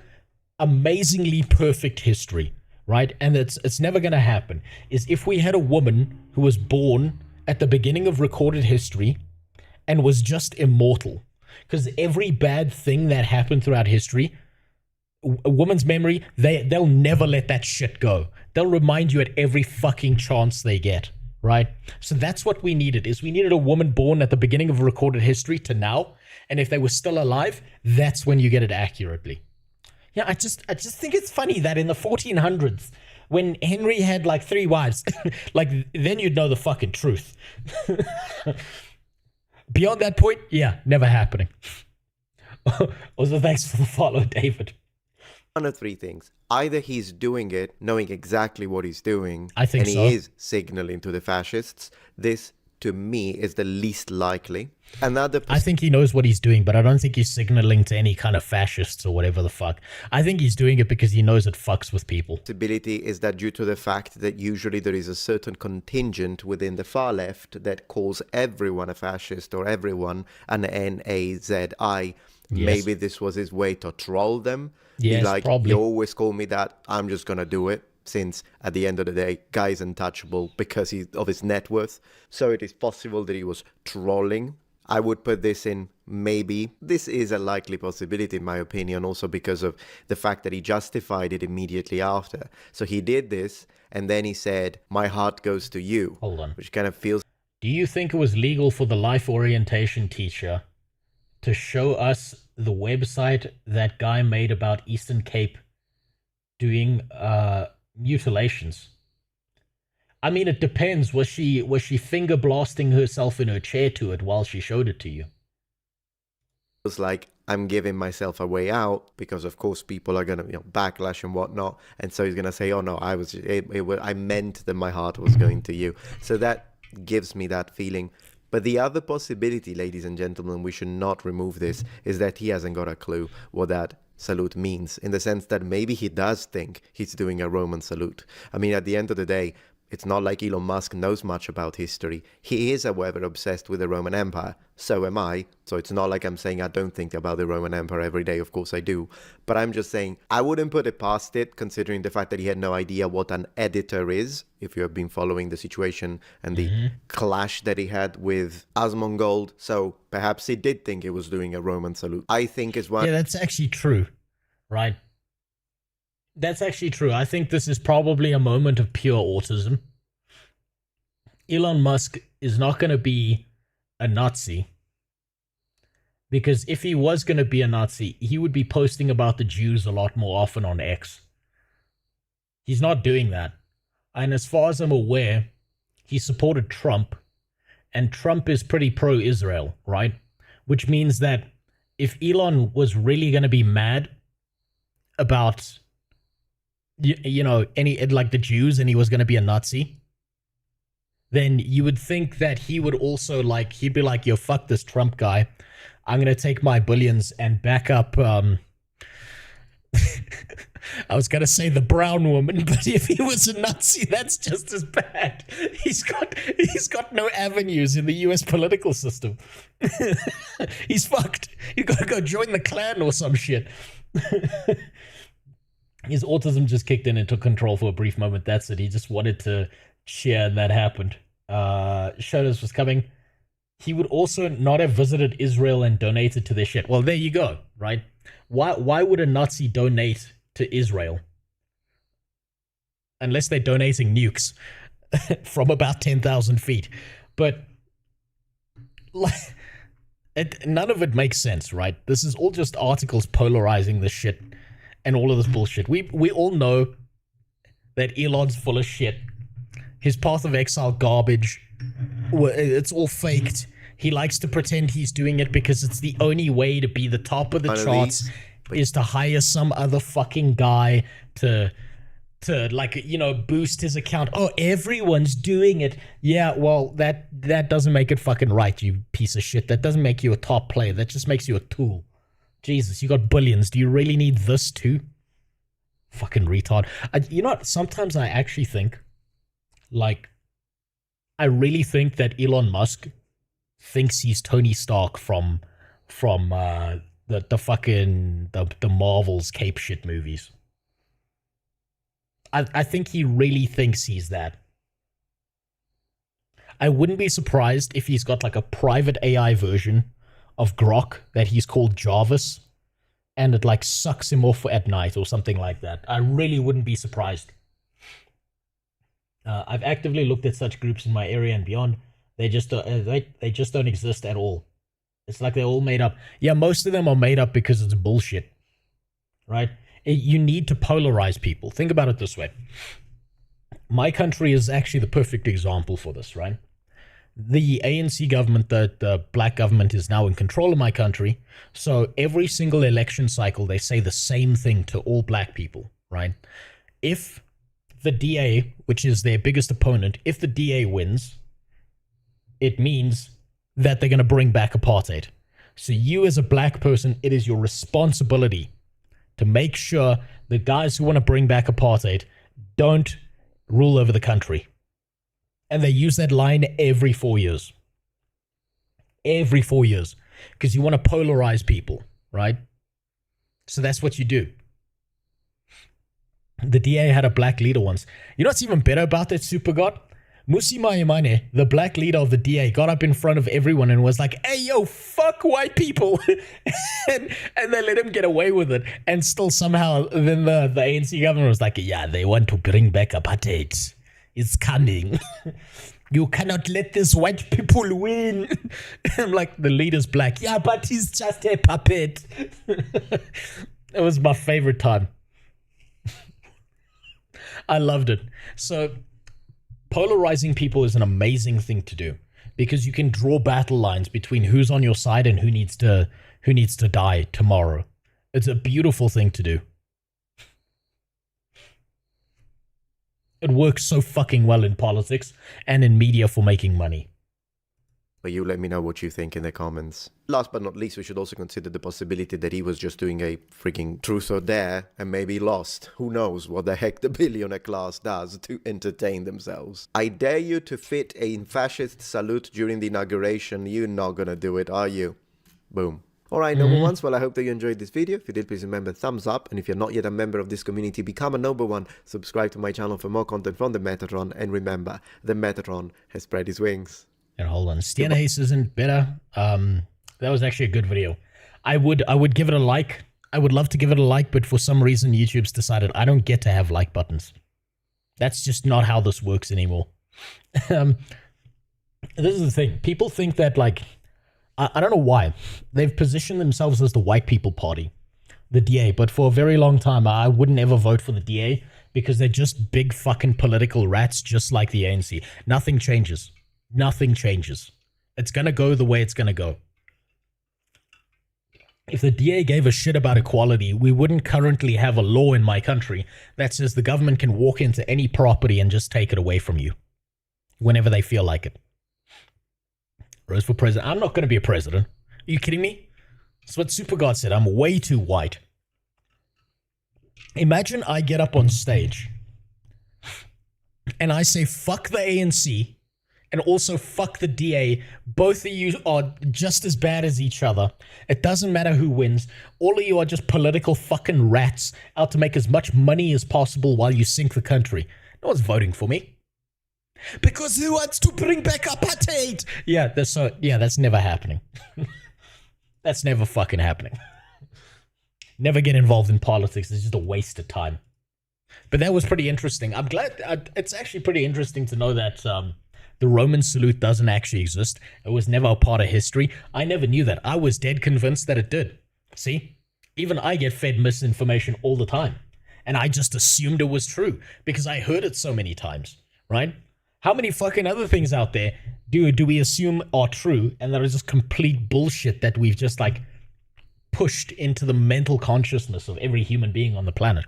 amazingly perfect history, right? And it's never going to happen, is if we had a woman who was born at the beginning of recorded history and was just immortal. Because every bad thing that happened throughout history, a woman's memory, they'll never let that shit go. They'll remind you at every fucking chance they get, right? So that's what we needed, is we needed a woman born at the beginning of recorded history to now, and if they were still alive, that's when you get it accurately. Yeah, I just think it's funny that in the 1400s, when Henry had like 3 wives, like then you'd know the fucking truth. Beyond that point, yeah, never happening. Also, thanks for the follow, David. One of 3 things. Either he's doing it, knowing exactly what he's doing, I think and so. he is signaling to the fascists. This, to me, is the least likely. I think he knows what he's doing, but I don't think he's signaling to any kind of fascists or whatever the fuck. I think he's doing it because he knows it fucks with people. Possibility is that due to the fact that usually there is a certain contingent within the far left that calls everyone a fascist or everyone an Nazi, maybe this was his way to troll them. Yes, like, probably. You always call me that, I'm just gonna do it, since at the end of the day, guy's untouchable because of his net worth. So it is possible that he was trolling. I would put this in maybe. This is a likely possibility in my opinion, also because of the fact that he justified it immediately after. So he did this, and then he said, my heart goes to you. Hold on. Which kind of feels... Do you think it was legal for the life orientation teacher to show us the website that guy made about Eastern Cape doing mutilations? I mean, it depends. Was she finger blasting herself in her chair to it while she showed it to you? Feels like I'm giving myself a way out because, of course, people are gonna backlash and whatnot, and so he's gonna say, "Oh no, I meant that my heart was going to you." So that gives me that feeling. But the other possibility, ladies and gentlemen, we should not remove this, is that he hasn't got a clue what that salute means, in the sense that maybe he does think he's doing a Roman salute. I mean, at the end of the day, it's not like Elon Musk knows much about history. He is, however, obsessed with the Roman Empire. So am I. So it's not like I'm saying I don't think about the Roman Empire every day. Of course I do. But I'm just saying I wouldn't put it past it, considering the fact that he had no idea what an editor is, if you have been following the situation and the clash that he had with Asmongold. So perhaps he did think he was doing a Roman salute. I think is one... Yeah, that's actually true, right? That's actually true. I think this is probably a moment of pure autism. Elon Musk is not going to be a Nazi, because if he was going to be a Nazi, he would be posting about the Jews a lot more often on X. He's not doing that. And as far as I'm aware, he supported Trump, and Trump is pretty pro-Israel, right? Which means that if Elon was really going to be mad about... any like the Jews, and he was going to be a Nazi, then you would think that he would also he'd be like, yo, fuck this Trump guy. I'm going to take my billions and back up, I was going to say the brown woman, but if he was a Nazi, that's just as bad. He's got no avenues in the US political system. He's fucked. You got to go join the Klan or some shit. His autism just kicked in and took control for a brief moment. That's it. He just wanted to share, and that happened. Shotos was coming. He would also not have visited Israel and donated to their shit. Well, there you go, right? Why would a Nazi donate to Israel? Unless they're donating nukes from about 10,000 feet. But none of it makes sense, right? This is all just articles polarizing this shit and all of this bullshit. We all know that Elon's full of shit. His Path of Exile garbage. It's all faked. He likes to pretend he's doing it because it's the only way to be the top of the charts is to hire some other fucking guy to like, you know, boost his account. Oh, everyone's doing it. Yeah, well, that doesn't make it fucking right, you piece of shit. That doesn't make you a top player. That just makes you a tool. Jesus, you got billions. Do you really need this too? Fucking retard. You know what? Sometimes I actually think, like, I really think that Elon Musk thinks he's Tony Stark from the fucking the Marvel's Cape shit movies. I think he really thinks he's that. I wouldn't be surprised if he's got like a private AI version of Grok that he's called Jarvis, and it like sucks him off at night or something like that. I really wouldn't be surprised. I've actively looked at such groups in my area and beyond. They just don't exist at all. It's like they're all made up. Yeah, most of them are made up because it's bullshit, right? You need to polarize people. Think about it this way. My country is actually the perfect example for this, right? The ANC government, the black government, is now in control of my country. So every single election cycle, they say the same thing to all black people, right? If the DA, which is their biggest opponent, if the DA wins, it means that they're going to bring back apartheid. So you as a black person, it is your responsibility to make sure the guys who want to bring back apartheid don't rule over the country. And they use that line every 4 years. Every 4 years. Because you want to polarize people, right? So that's what you do. The DA had a black leader once. You know what's even better about that, Super God? Musi Maimane, the black leader of the DA, got up in front of everyone and was like, hey, yo, fuck white people. and they let him get away with it. And still somehow, then the ANC government was like, yeah, they want to bring back apartheid. It's coming. You cannot let these white people win. I'm like, the leader's black. Yeah, but he's just a puppet. It was my favorite time. I loved it. So polarizing people is an amazing thing to do because you can draw battle lines between who's on your side and who needs to die tomorrow. It's a beautiful thing to do. It works so fucking well in politics and in media for making money. But you let me know what you think in the comments. Last but not least, we should also consider the possibility that he was just doing a freaking truth or dare and maybe lost. Who knows what the heck the billionaire class does to entertain themselves. I dare you to fit a fascist salute during the inauguration. You're not gonna do it, are you? Boom. Alright, number ones, well, I hope that you enjoyed this video. If you did, please remember thumbs up. And if you're not yet a member of this community, become a number one. Subscribe to my channel for more content from the Metatron. And remember, the Metatron has spread his wings. And hold on, Stian Ace isn't better. That was actually a good video. I would give it a like. I would love to give it a like, but for some reason YouTube's decided I don't get to have like buttons. That's just not how this works anymore. This is the thing. People think that, like, I don't know why. They've positioned themselves as the white people party, the DA, but for a very long time I wouldn't ever vote for the DA because they're just big fucking political rats just like the ANC. Nothing changes. Nothing changes. It's gonna go the way it's gonna go. If the DA gave a shit about equality, we wouldn't currently have a law in my country that says the government can walk into any property and just take it away from you whenever they feel like it. Rose for president. I'm not going to be a president. Are you kidding me? That's what Supergod said. I'm way too white. Imagine I get up on stage and I say, fuck the ANC and also fuck the DA. Both of you are just as bad as each other. It doesn't matter who wins. All of you are just political fucking rats out to make as much money as possible while you sink the country. No one's voting for me. Because who wants to bring back apartheid? Yeah, that's never happening. That's never fucking happening. Never get involved in politics. It's just a waste of time. But that was pretty interesting. I'm glad. It's actually pretty interesting to know that the Roman salute doesn't actually exist. It was never a part of history. I never knew that. I was dead convinced that it did. See? Even I get fed misinformation all the time. and I just assumed it was true because I heard it so many times, right? How many fucking other things out there do we assume are true and that are just complete bullshit that we've just like pushed into the mental consciousness of every human being on the planet?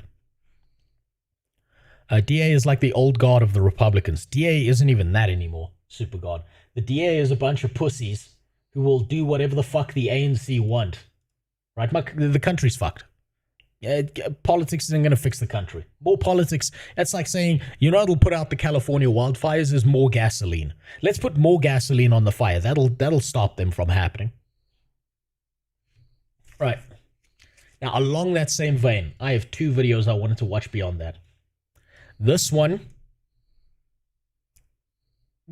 DA is like the old guard of the Republicans. DA isn't even that anymore, super guard. The DA is a bunch of pussies who will do whatever the fuck the ANC want. Right? The country's fucked. Politics isn't going to fix the country. More politics, that's like saying, you know, it'll put out the California wildfires is more gasoline. Let's put more gasoline on the fire. That'll stop them from happening. Right. Now, along that same vein, I have 2 videos I wanted to watch beyond that. This one,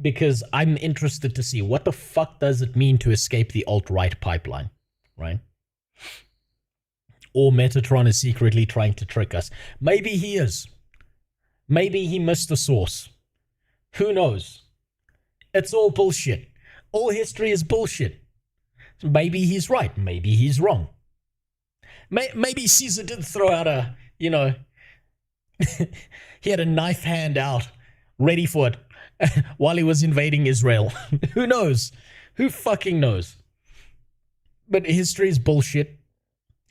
because I'm interested to see what the fuck does it mean to escape the alt-right pipeline, right? Or Metatron is secretly trying to trick us. Maybe he is. Maybe he missed the source. Who knows? It's all bullshit. All history is bullshit. Maybe he's right. Maybe he's wrong. Maybe Caesar did throw out a, you know, he had a knife hand out, ready for it, while he was invading Israel. Who knows? Who fucking knows? But history is bullshit.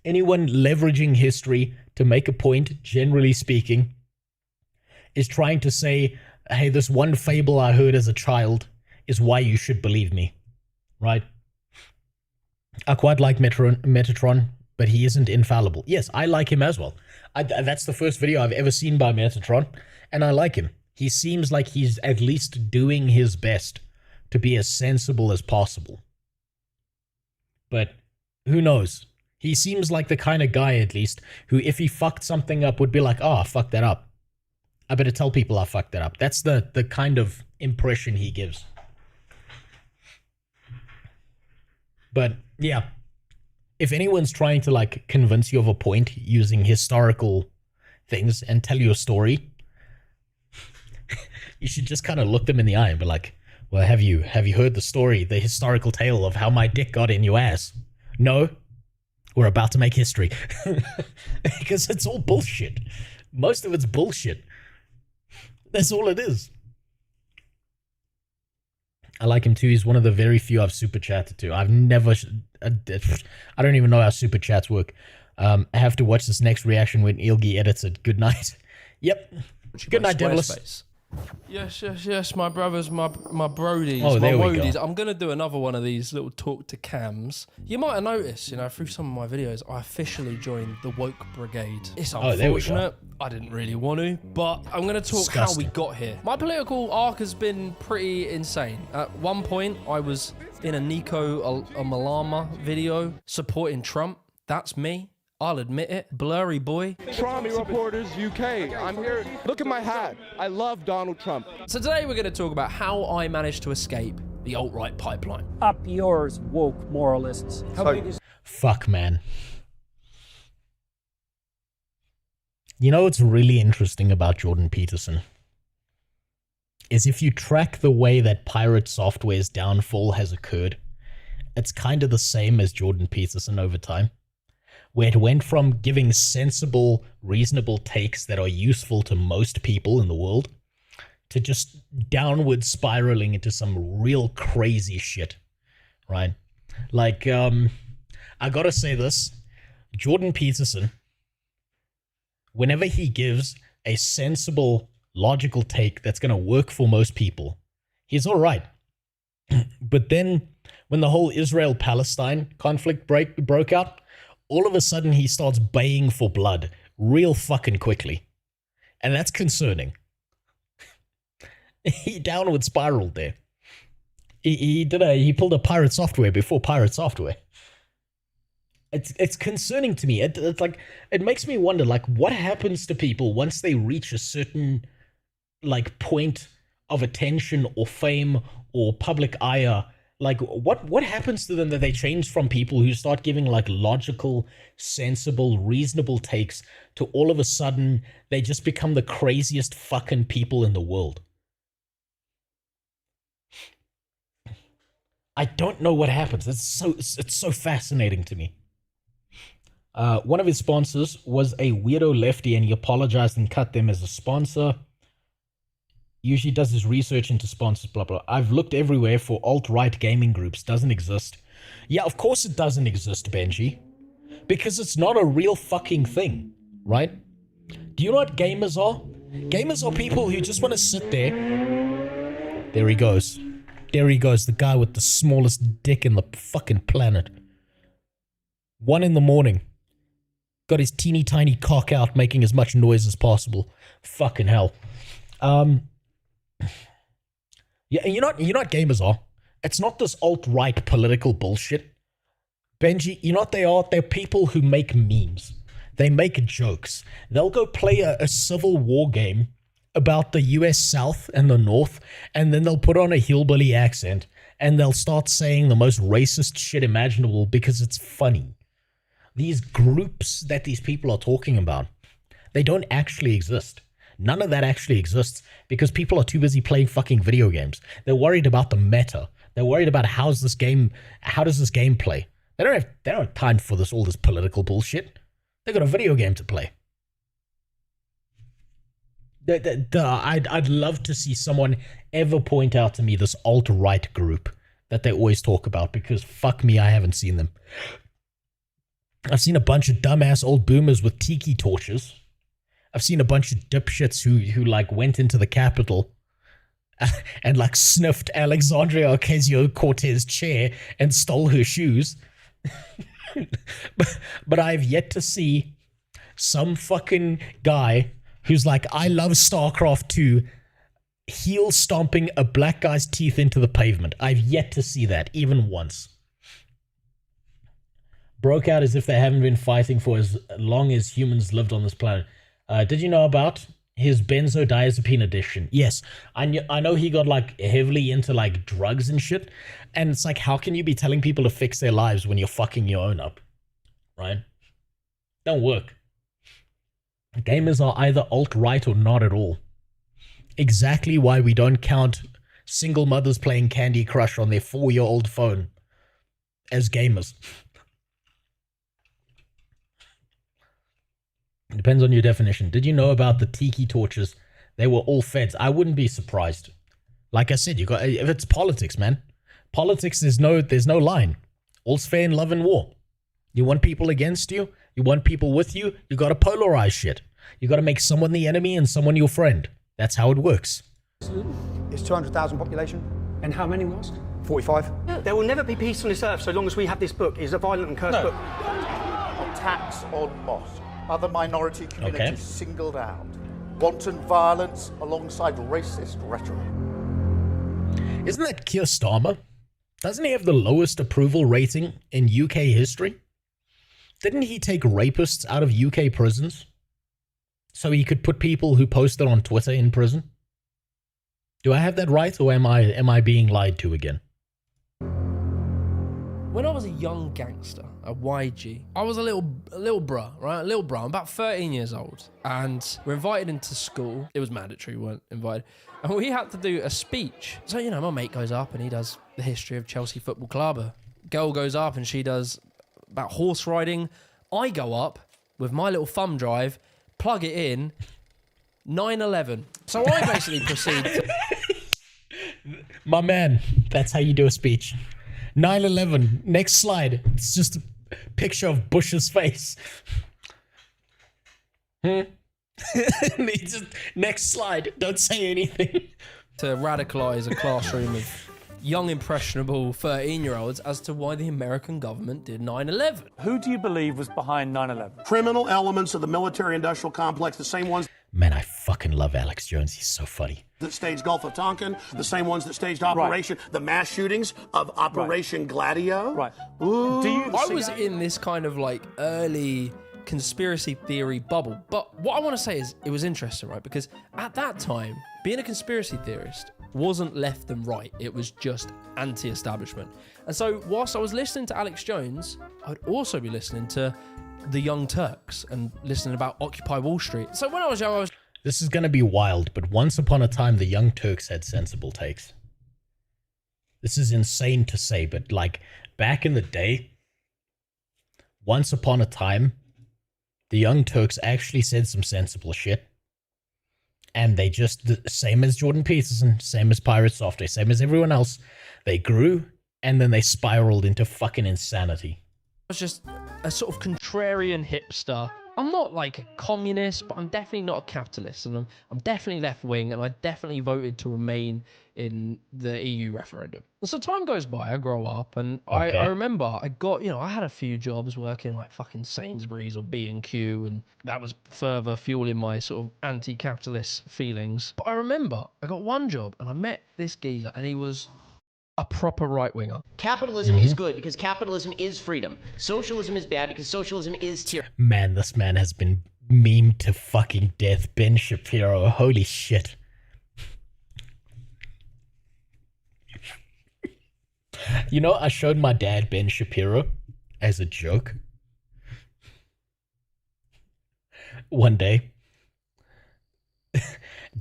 Anyone leveraging history to make a point, generally speaking, is trying to say, hey, this one fable I heard as a child is why you should believe me, right? I quite like Metatron, but he isn't infallible. Yes, I like him as well. That's the first video I've ever seen by Metatron, and I like him. He seems like he's at least doing his best to be as sensible as possible. But who knows? He seems like the kind of guy, at least, who if he fucked something up would be like, oh, I fucked that up. I better tell people I fucked that up. That's the kind of impression he gives. But yeah, if anyone's trying to like convince you of a point using historical things and tell you a story, you should just kind of look them in the eye and be like, well, have you heard the story, the historical tale of how my dick got in your ass? No? We're about to make history. Because it's all bullshit. Most of it's bullshit. That's all it is. I like him too. He's one of the very few I've super chatted to. I've never... I don't even know how super chats work. I have to watch this next reaction when Ilgi edits it. Good night. Yep. Good night, Devilis. Yes, my brothers, my brodies, oh, my woadies. I'm going to do another one of these little talk to cams. You might have noticed, you know, through some of my videos, I officially joined the Woke Brigade. It's unfortunate. I didn't really want to, but I'm going to talk how we got here. My political arc has been pretty insane. At one point, I was in a Nico Malama video supporting Trump. That's me. I'll admit it. Blurry boy. Trauma Reporters UK. I'm here. Look at my hat. I love Donald Trump. So today we're going to talk about how I managed to escape the alt-right pipeline. Up yours, woke moralists. Fuck, man. You know what's really interesting about Jordan Peterson? Is if you track the way that Pirate Software's downfall has occurred, it's kind of the same as Jordan Peterson over time. Where it went from giving sensible, reasonable takes that are useful to most people in the world to just downward spiraling into some real crazy shit, right? Like, I gotta say this, Jordan Peterson, whenever he gives a sensible, logical take that's gonna work for most people, he's all right. But then, when the whole Israel-Palestine conflict broke out, all of a sudden he starts baying for blood real fucking quickly. And that's concerning. He downward spiraled there. He pulled a Pirate Software before Pirate Software. It's concerning to me. It's like, it makes me wonder, like, what happens to people once they reach a certain, like, point of attention or fame or public ire? Like, what happens to them that they change from people who start giving, like, logical, sensible, reasonable takes to all of a sudden they just become the craziest fucking people in the world? I don't know what happens. It's so fascinating to me. One of his sponsors was a weirdo lefty, and he apologized and cut them as a sponsor. Usually does his research into sponsors, blah, blah. I've looked everywhere for alt-right gaming groups. Doesn't exist. Yeah, of course it doesn't exist, Benji. Because it's not a real fucking thing, right? Do you know what gamers are? Gamers are people who just want to sit there. There he goes. There he goes, the guy with the smallest dick in the fucking planet. 1 a.m. Got his teeny tiny cock out, making as much noise as possible. Fucking hell. Yeah, you know what gamers are? It's not this alt-right political bullshit. Benji, you know what they are? They're people who make memes. They make jokes. They'll go play a Civil War game about the US South and the North, and then they'll put on a hillbilly accent, and they'll start saying the most racist shit imaginable because it's funny. These groups that these people are talking about, they don't actually exist. None of that actually exists because people are too busy playing fucking video games. They're worried about the meta. They're worried about how does this game play. They don't have time for all this political bullshit. They got a video game to play. I'd love to see someone ever point out to me this alt-right group that they always talk about, because fuck me, I haven't seen them. I've seen a bunch of dumbass old boomers with tiki torches. I've seen a bunch of dipshits who like went into the Capitol and like sniffed Alexandria Ocasio-Cortez's chair and stole her shoes. but I've yet to see some fucking guy who's like, I love StarCraft 2, heel stomping a black guy's teeth into the pavement. I've yet to see that, even once. Broke out as if they haven't been fighting for as long as humans lived on this planet. Did you know about his benzodiazepine addiction? Yes, I know he got like heavily into like drugs and shit. And it's like, how can you be telling people to fix their lives when you're fucking your own up? Right? Don't work. Gamers are either alt-right or not at all. Exactly why we don't count single mothers playing Candy Crush on their 4-year-old phone as gamers. Depends on your definition. Did you know about the tiki torches? They were all feds. I wouldn't be surprised. Like I said, if it's politics, man. Politics, there's no line. All's fair in love and war. You want people against you? You want people with you? You gotta polarize shit. You gotta make someone the enemy and someone your friend. That's how it works. It's 200,000 population. And how many lost? 45. Yeah, there will never be peace on this earth so long as we have this book. It's a violent and cursed book. Attacks on mosques. Other minority communities singled out. Wanton violence alongside racist rhetoric. Isn't that Keir Starmer? Doesn't he have the lowest approval rating in UK history? Didn't he take rapists out of UK prisons so he could put people who posted on Twitter in prison? Do I have that right, or am I being lied to again? When I was a young gangster, a YG, I was a little bruh, right? A little bruh. I'm about 13 years old, and we're invited into school. It was mandatory, we weren't invited. And we had to do a speech. So, you know, my mate goes up and he does the history of Chelsea Football Club. A girl goes up and she does about horse riding. I go up with my little thumb drive, plug it in, 9/11. So I basically proceed to... My man, that's how you do a speech. 9/11. Next slide. It's just a picture of Bush's face. Next slide. Don't say anything. To radicalize a classroom of young, impressionable 13-year-olds as to why the American government did 9/11. Who do you believe was behind 9/11? Criminal elements of the military-industrial complex, the same ones... Man, I fucking love Alex Jones. He's so funny. That staged Gulf of Tonkin, the same ones that staged Operation, the mass shootings of Operation Gladio. Right. Ooh, I was in this kind of like early conspiracy theory bubble. But what I want to say is it was interesting, right? Because at that time, being a conspiracy theorist wasn't left and right. It was just anti-establishment. And so whilst I was listening to Alex Jones, I would also be listening to the Young Turks and listening about Occupy Wall Street. So when I was young, This is going to be wild, but once upon a time, the Young Turks had sensible takes. This is insane to say, but like back in the day, once upon a time, the Young Turks actually said some sensible shit. And they just, the same as Jordan Peterson, same as Pirate Software, same as everyone else, they grew and then they spiraled into fucking insanity. I was just a sort of contrarian hipster. I'm not like a communist, but I'm definitely not a capitalist, and I'm definitely left-wing, and I definitely voted to remain in the EU referendum. And so time goes by, I grow up, and I remember I got, I had a few jobs working like fucking Sainsbury's or B&Q, and that was further fueling my sort of anti-capitalist feelings. But I remember I got one job, and I met this geezer, and he was a proper right-winger. Capitalism is good because capitalism is freedom. Socialism is bad because socialism is tyranny. Man, this man has been memed to fucking death. Ben Shapiro, holy shit. You know, I showed my dad Ben Shapiro as a joke one day.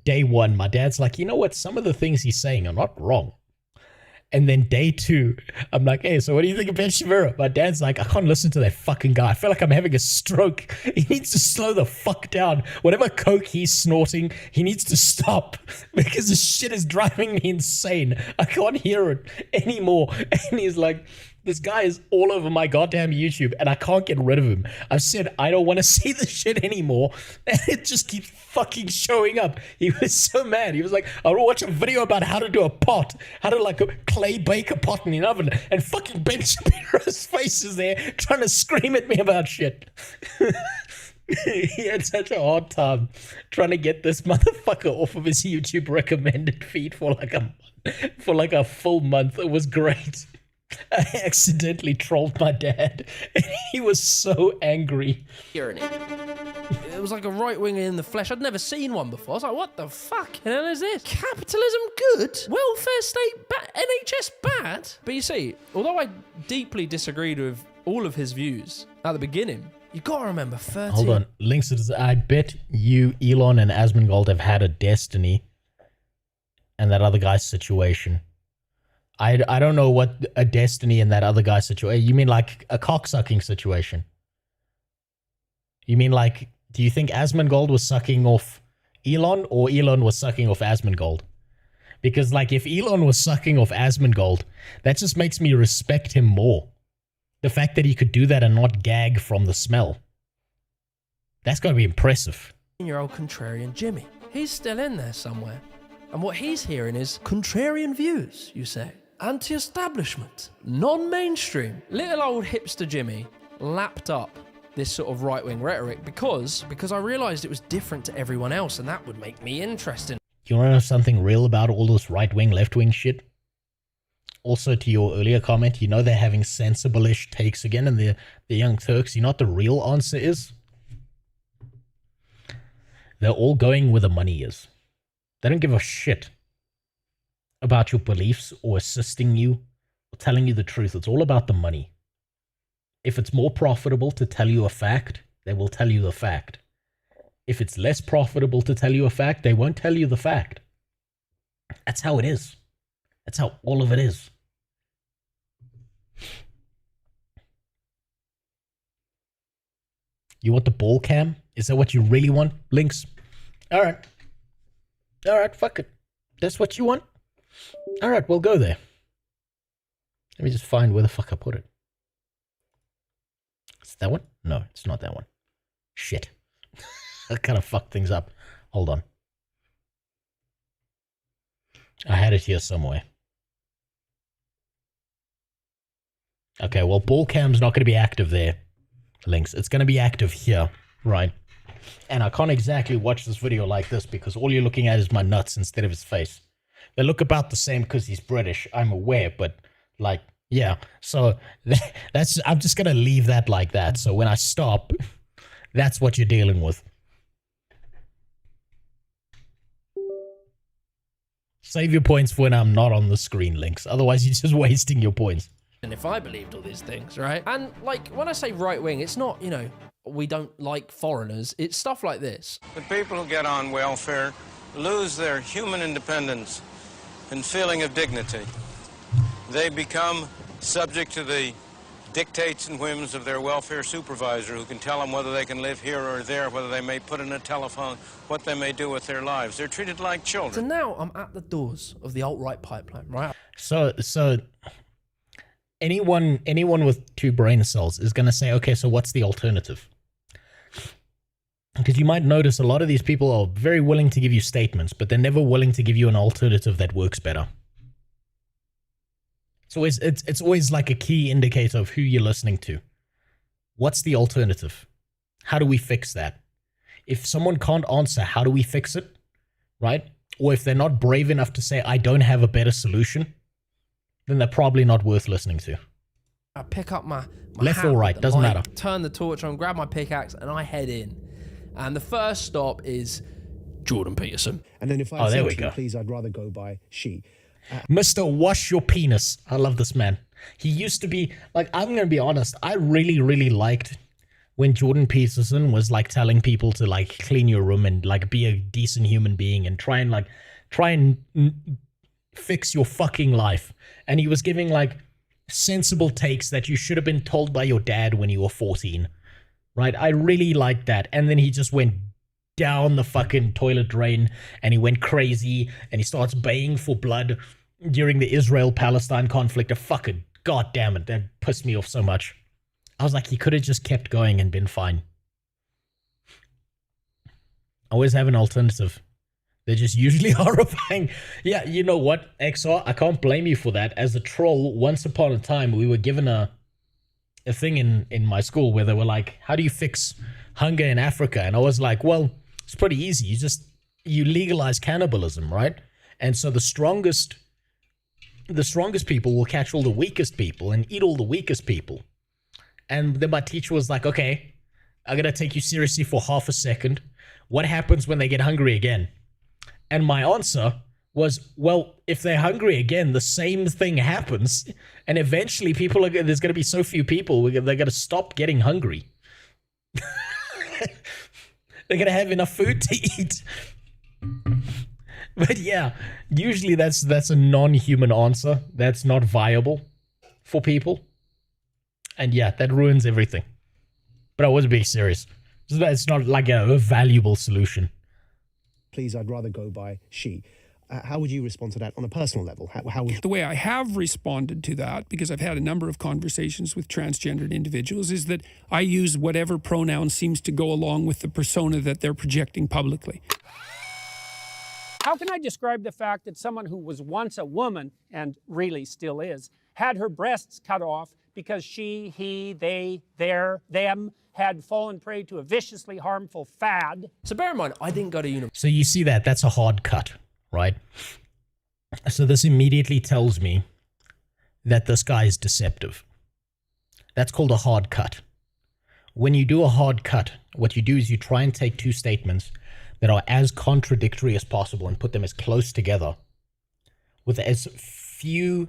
Day one, my dad's like, you know what? Some of the things he's saying are not wrong. And then day two, I'm like, hey, so what do you think of Ben Shapiro? My dad's like, I can't listen to that fucking guy. I feel like I'm having a stroke. He needs to slow the fuck down. Whatever coke he's snorting, he needs to stop because this shit is driving me insane. I can't hear it anymore. And he's like, this guy is all over my goddamn YouTube and I can't get rid of him. I've said I don't want to see this shit anymore. And it just keeps fucking showing up. He was so mad. He was like, I want to watch a video about how to do a pot, how to like clay bake a pot in an oven. And fucking Ben Shapiro's face is there trying to scream at me about shit. He had such a hard time trying to get this motherfucker off of his YouTube recommended feed for like a full month. It was great. I accidentally trolled my dad, and he was so angry. It was like a right-winger in the flesh. I'd never seen one before. I was like, what the fuck the hell is this? Capitalism good? Welfare state bad? NHS bad? But you see, although I deeply disagreed with all of his views at the beginning, you gotta remember 13... Hold on. Links, I bet you, Elon, and Asmongold have had a Destiny and that other guy's situation. I don't know what a Destiny and that other guy's situation... You mean like a cocksucking situation? You mean like... Do you think Asmongold was sucking off Elon or Elon was sucking off Asmongold? Because like if Elon was sucking off Asmongold, that just makes me respect him more. The fact that he could do that and not gag from the smell. That's got to be impressive. 10-year-old contrarian Jimmy. He's still in there somewhere. And what he's hearing is contrarian views, you say. Anti-establishment. Non-mainstream. Little old hipster Jimmy lapped up this sort of right-wing rhetoric because I realized it was different to everyone else and that would make me interesting. You want to know something real about all this right-wing, left-wing shit? Also, to your earlier comment, you know they're having sensible-ish takes again and the Young Turks. You know what the real answer is? They're all going where the money is. They don't give a shit about your beliefs or assisting you or telling you the truth. It's all about the money. If it's more profitable to tell you a fact, they will tell you the fact. If it's less profitable to tell you a fact, they won't tell you the fact. That's how it is. That's how all of it is. You want the ball cam? Is that what you really want, Links? All right. All right, fuck it. That's what you want? All right, we'll go there. Let me just find where the fuck I put it. Is that one? No, it's not that one. Shit. I kind of fucked things up. Hold on. I had it here somewhere. Okay, well, ball cam's not going to be active there, Links. It's going to be active here, right? And I can't exactly watch this video like this because all you're looking at is my nuts instead of his face. They look about the same because he's British, I'm aware, but like, yeah. So that's, I'm just going to leave that like that. So when I stop, that's what you're dealing with. Save your points for when I'm not on the screen, Links. Otherwise, you're just wasting your points. And if I believed all these things, right? And like, when I say right wing, it's not, you know, we don't like foreigners. It's stuff like this. The people who get on welfare lose their human independence and feeling of dignity. They become subject to the dictates and whims of their welfare supervisor, who can tell them whether they can live here or there, whether they may put in a telephone, what they may do with their lives. They're treated like children. So now I'm at the doors of the alt-right pipeline, right? So anyone with 2 brain cells is going to say, okay, so what's the alternative? Because you might notice a lot of these people are very willing to give you statements, but they're never willing to give you an alternative that works better. It's always like a key indicator of who you're listening to. What's the alternative? How do we fix that? If someone can't answer, how do we fix it? Right? Or if they're not brave enough to say, I don't have a better solution, then they're probably not worth listening to. I pick up my left or right, doesn't matter. Turn the torch on, grab my pickaxe, and I head in. And the first stop is Jordan Peterson. And then if I there we go. Please, I'd rather go by she. Mr. Wash Your Penis. I love this man. He used to be, like, I'm going to be honest, I really, really liked when Jordan Peterson was, like, telling people to, like, clean your room and, like, be a decent human being and try and fix your fucking life. And he was giving, like, sensible takes that you should have been told by your dad when you were 14. Right? I really liked that. And then he just went down the fucking toilet drain and he went crazy and he starts baying for blood during the Israel-Palestine conflict. Fucking god damn it, that pissed me off so much. I was like, he could have just kept going and been fine. Always have an alternative. They're just usually horrifying. Yeah, you know what, XR, I can't blame you for that. As a troll, once upon a time, we were given a thing in my school where they were like, how do you fix hunger in Africa? And I was like, well, it's pretty easy. You legalize cannibalism, right? And so the strongest people will catch all the weakest people and eat all the weakest people. And then my teacher was like, okay, I'm going to take you seriously for half a second. What happens when they get hungry again? And my answer was, well, if they're hungry again, the same thing happens. And eventually there's going to be so few people, they're going to stop getting hungry. They're going to have enough food to eat. But yeah, usually that's a non-human answer. That's not viable for people. And yeah, that ruins everything. But I was being serious. It's not like a valuable solution. Please, I'd rather go by she. How would you respond to that on a personal level? How would... The way I have responded to that, because I've had a number of conversations with transgendered individuals, is that I use whatever pronoun seems to go along with the persona that they're projecting publicly. How can I describe the fact that someone who was once a woman, and really still is, had her breasts cut off because she, he, they, their, them had fallen prey to a viciously harmful fad? So bear in mind, I didn't go to university. So you see that's a hard cut, right? So this immediately tells me that this guy is deceptive. That's called a hard cut. When you do a hard cut, what you do is you try and take two statements that are as contradictory as possible and put them as close together with as few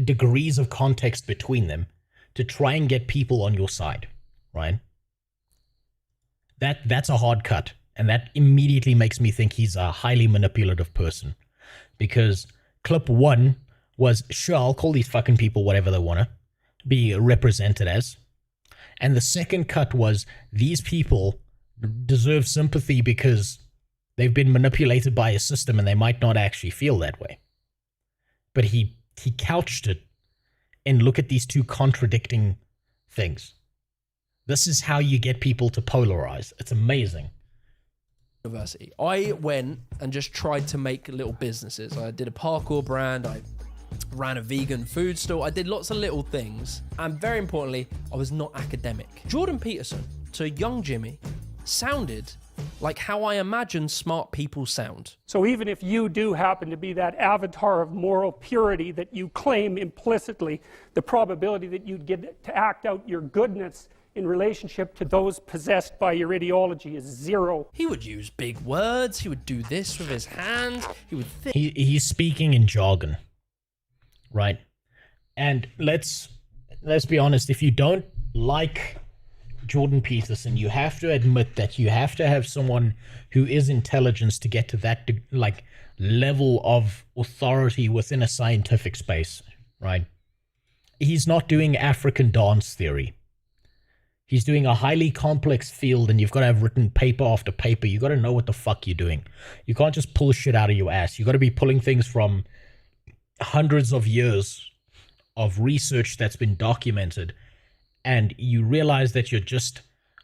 degrees of context between them to try and get people on your side, right? That's a hard cut. And that immediately makes me think he's a highly manipulative person. Because clip one was, sure, I'll call these fucking people whatever they want to be represented as. And the second cut was, these people deserve sympathy because they've been manipulated by a system and they might not actually feel that way. But he couched it in, look at these two contradicting things. This is how you get people to polarize. It's amazing. University. I went and just tried to make little businesses. I did a parkour brand. I ran a vegan food store. I did lots of little things. And very importantly, I was not academic. Jordan Peterson, to young Jimmy, sounded like how I imagine smart people sound. So even if you do happen to be that avatar of moral purity that you claim implicitly, the probability that you'd get to act out your goodness in relationship to those possessed by your ideology is zero. He would use big words. He would do this with his hands. He would think. He's speaking in jargon, right? And let's be honest. If you don't like Jordan Peterson, you have to admit that you have to have someone who is intelligent to get to that level of authority within a scientific space, right? he's not doing African dance theory. He's doing a highly complex field, and you've got to have written paper after paper. You've got to know what the fuck you're doing. You can't just pull shit out of your ass. You've got to be pulling things from hundreds of years of research that's been documented, and you realize that you're just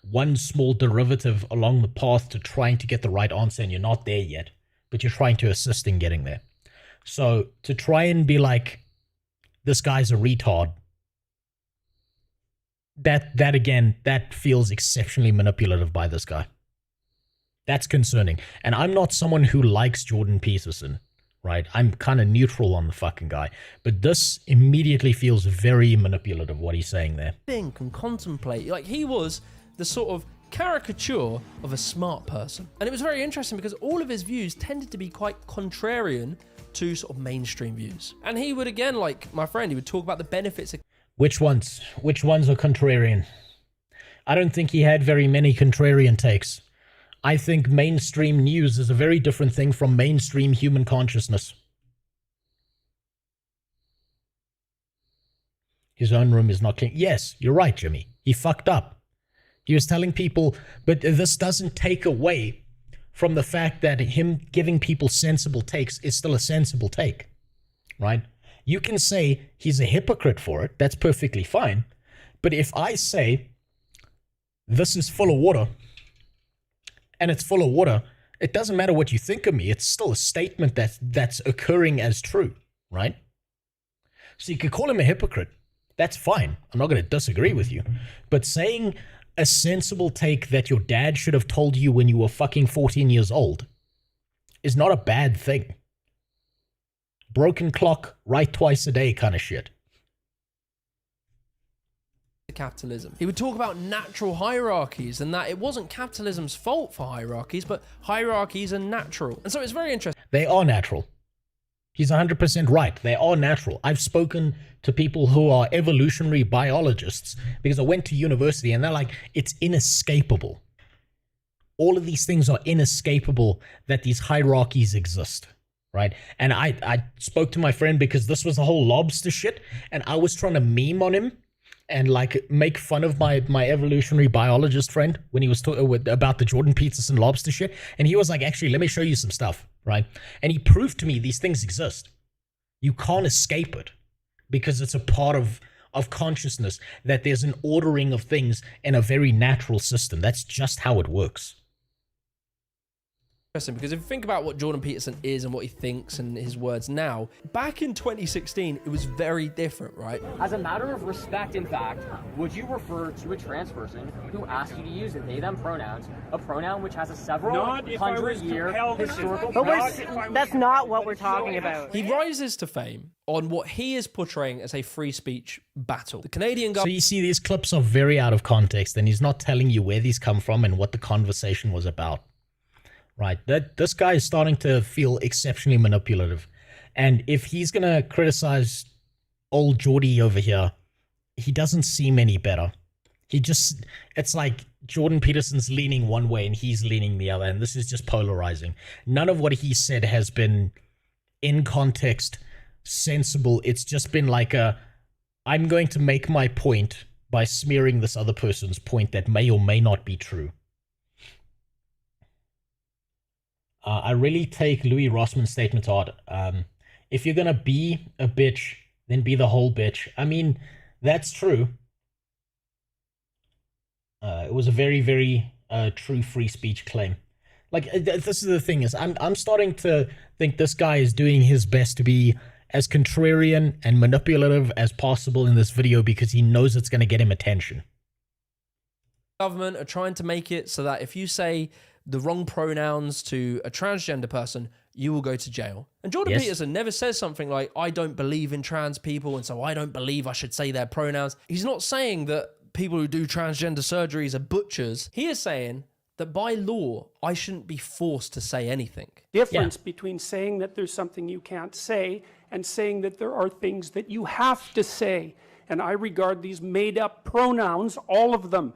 one small derivative along the path to trying to get the right answer, and you're not there yet, but you're trying to assist in getting there. So to try and be like, this guy's a retard, that again, that feels exceptionally manipulative by this guy. That's concerning. And I'm not someone who likes Jordan Peterson, right? I'm kind of neutral on the fucking guy. But this immediately feels very manipulative, what he's saying there. Think and contemplate. Like, he was the sort of caricature of a smart person. And it was very interesting because all of his views tended to be quite contrarian to sort of mainstream views. And he would, again, like my friend, he would talk about the benefits of... Which ones? Which ones are contrarian? I don't think he had very many contrarian takes. I think mainstream news is a very different thing from mainstream human consciousness. His own room is not clean. Yes, you're right, Jimmy. He fucked up. He was telling people, but this doesn't take away from the fact that him giving people sensible takes is still a sensible take, right? You can say he's a hypocrite for it. That's perfectly fine. But if I say this is full of water and it's full of water, it doesn't matter what you think of me. It's still a statement that's occurring as true, right? So you could call him a hypocrite. That's fine. I'm not going to disagree with you. But saying a sensible take that your dad should have told you when you were fucking 14 years old is not a bad thing. Broken clock, right twice a day kind of shit. Capitalism. He would talk about natural hierarchies and that it wasn't capitalism's fault for hierarchies, but hierarchies are natural. And so it's very interesting. They are natural. He's 100% right. They are natural. I've spoken to people who are evolutionary biologists because I went to university and they're like, it's inescapable. All of these things are inescapable that these hierarchies exist. Right. And I spoke to my friend because this was the whole lobster shit. And I was trying to meme on him and like make fun of my evolutionary biologist friend when he was talking about the Jordan Peterson lobster shit. And he was like, actually, let me show you some stuff. Right. And he proved to me these things exist. You can't escape it because it's a part of consciousness that there's an ordering of things in a very natural system. That's just how it works. Because if you think about what Jordan Peterson is and what he thinks and his words now, back in 2016, it was very different, right? As a matter of respect, in fact, would you refer to a trans person who asked you to use they, them pronouns, a pronoun which has a several hundred-year historical... But that's not what we're talking about. He rises to fame on what he is portraying as a free speech battle. The Canadian government... So you see, these clips are very out of context, and he's not telling you where these come from and what the conversation was about. Right, this guy is starting to feel exceptionally manipulative. And if he's going to criticize old Geordie over here, he doesn't seem any better. It's like Jordan Peterson's leaning one way and he's leaning the other. And this is just polarizing. None of what he said has been in context sensible. It's just been like I'm going to make my point by smearing this other person's point that may or may not be true. I really take Louis Rossman's statement hard. If you're going to be a bitch, then be the whole bitch. I mean, that's true. It was a very, very true free speech claim. Like, this is the thing is, I'm starting to think this guy is doing his best to be as contrarian and manipulative as possible in this video because he knows it's going to get him attention. Government are trying to make it so that if you say the wrong pronouns to a transgender person, you will go to jail. And Jordan Peterson never says something like, I don't believe in trans people, and so I don't believe I should say their pronouns. He's not saying that people who do transgender surgeries are butchers. He is saying that by law, I shouldn't be forced to say anything. Difference between saying that there's something you can't say and saying that there are things that you have to say. And I regard these made-up pronouns, all of them,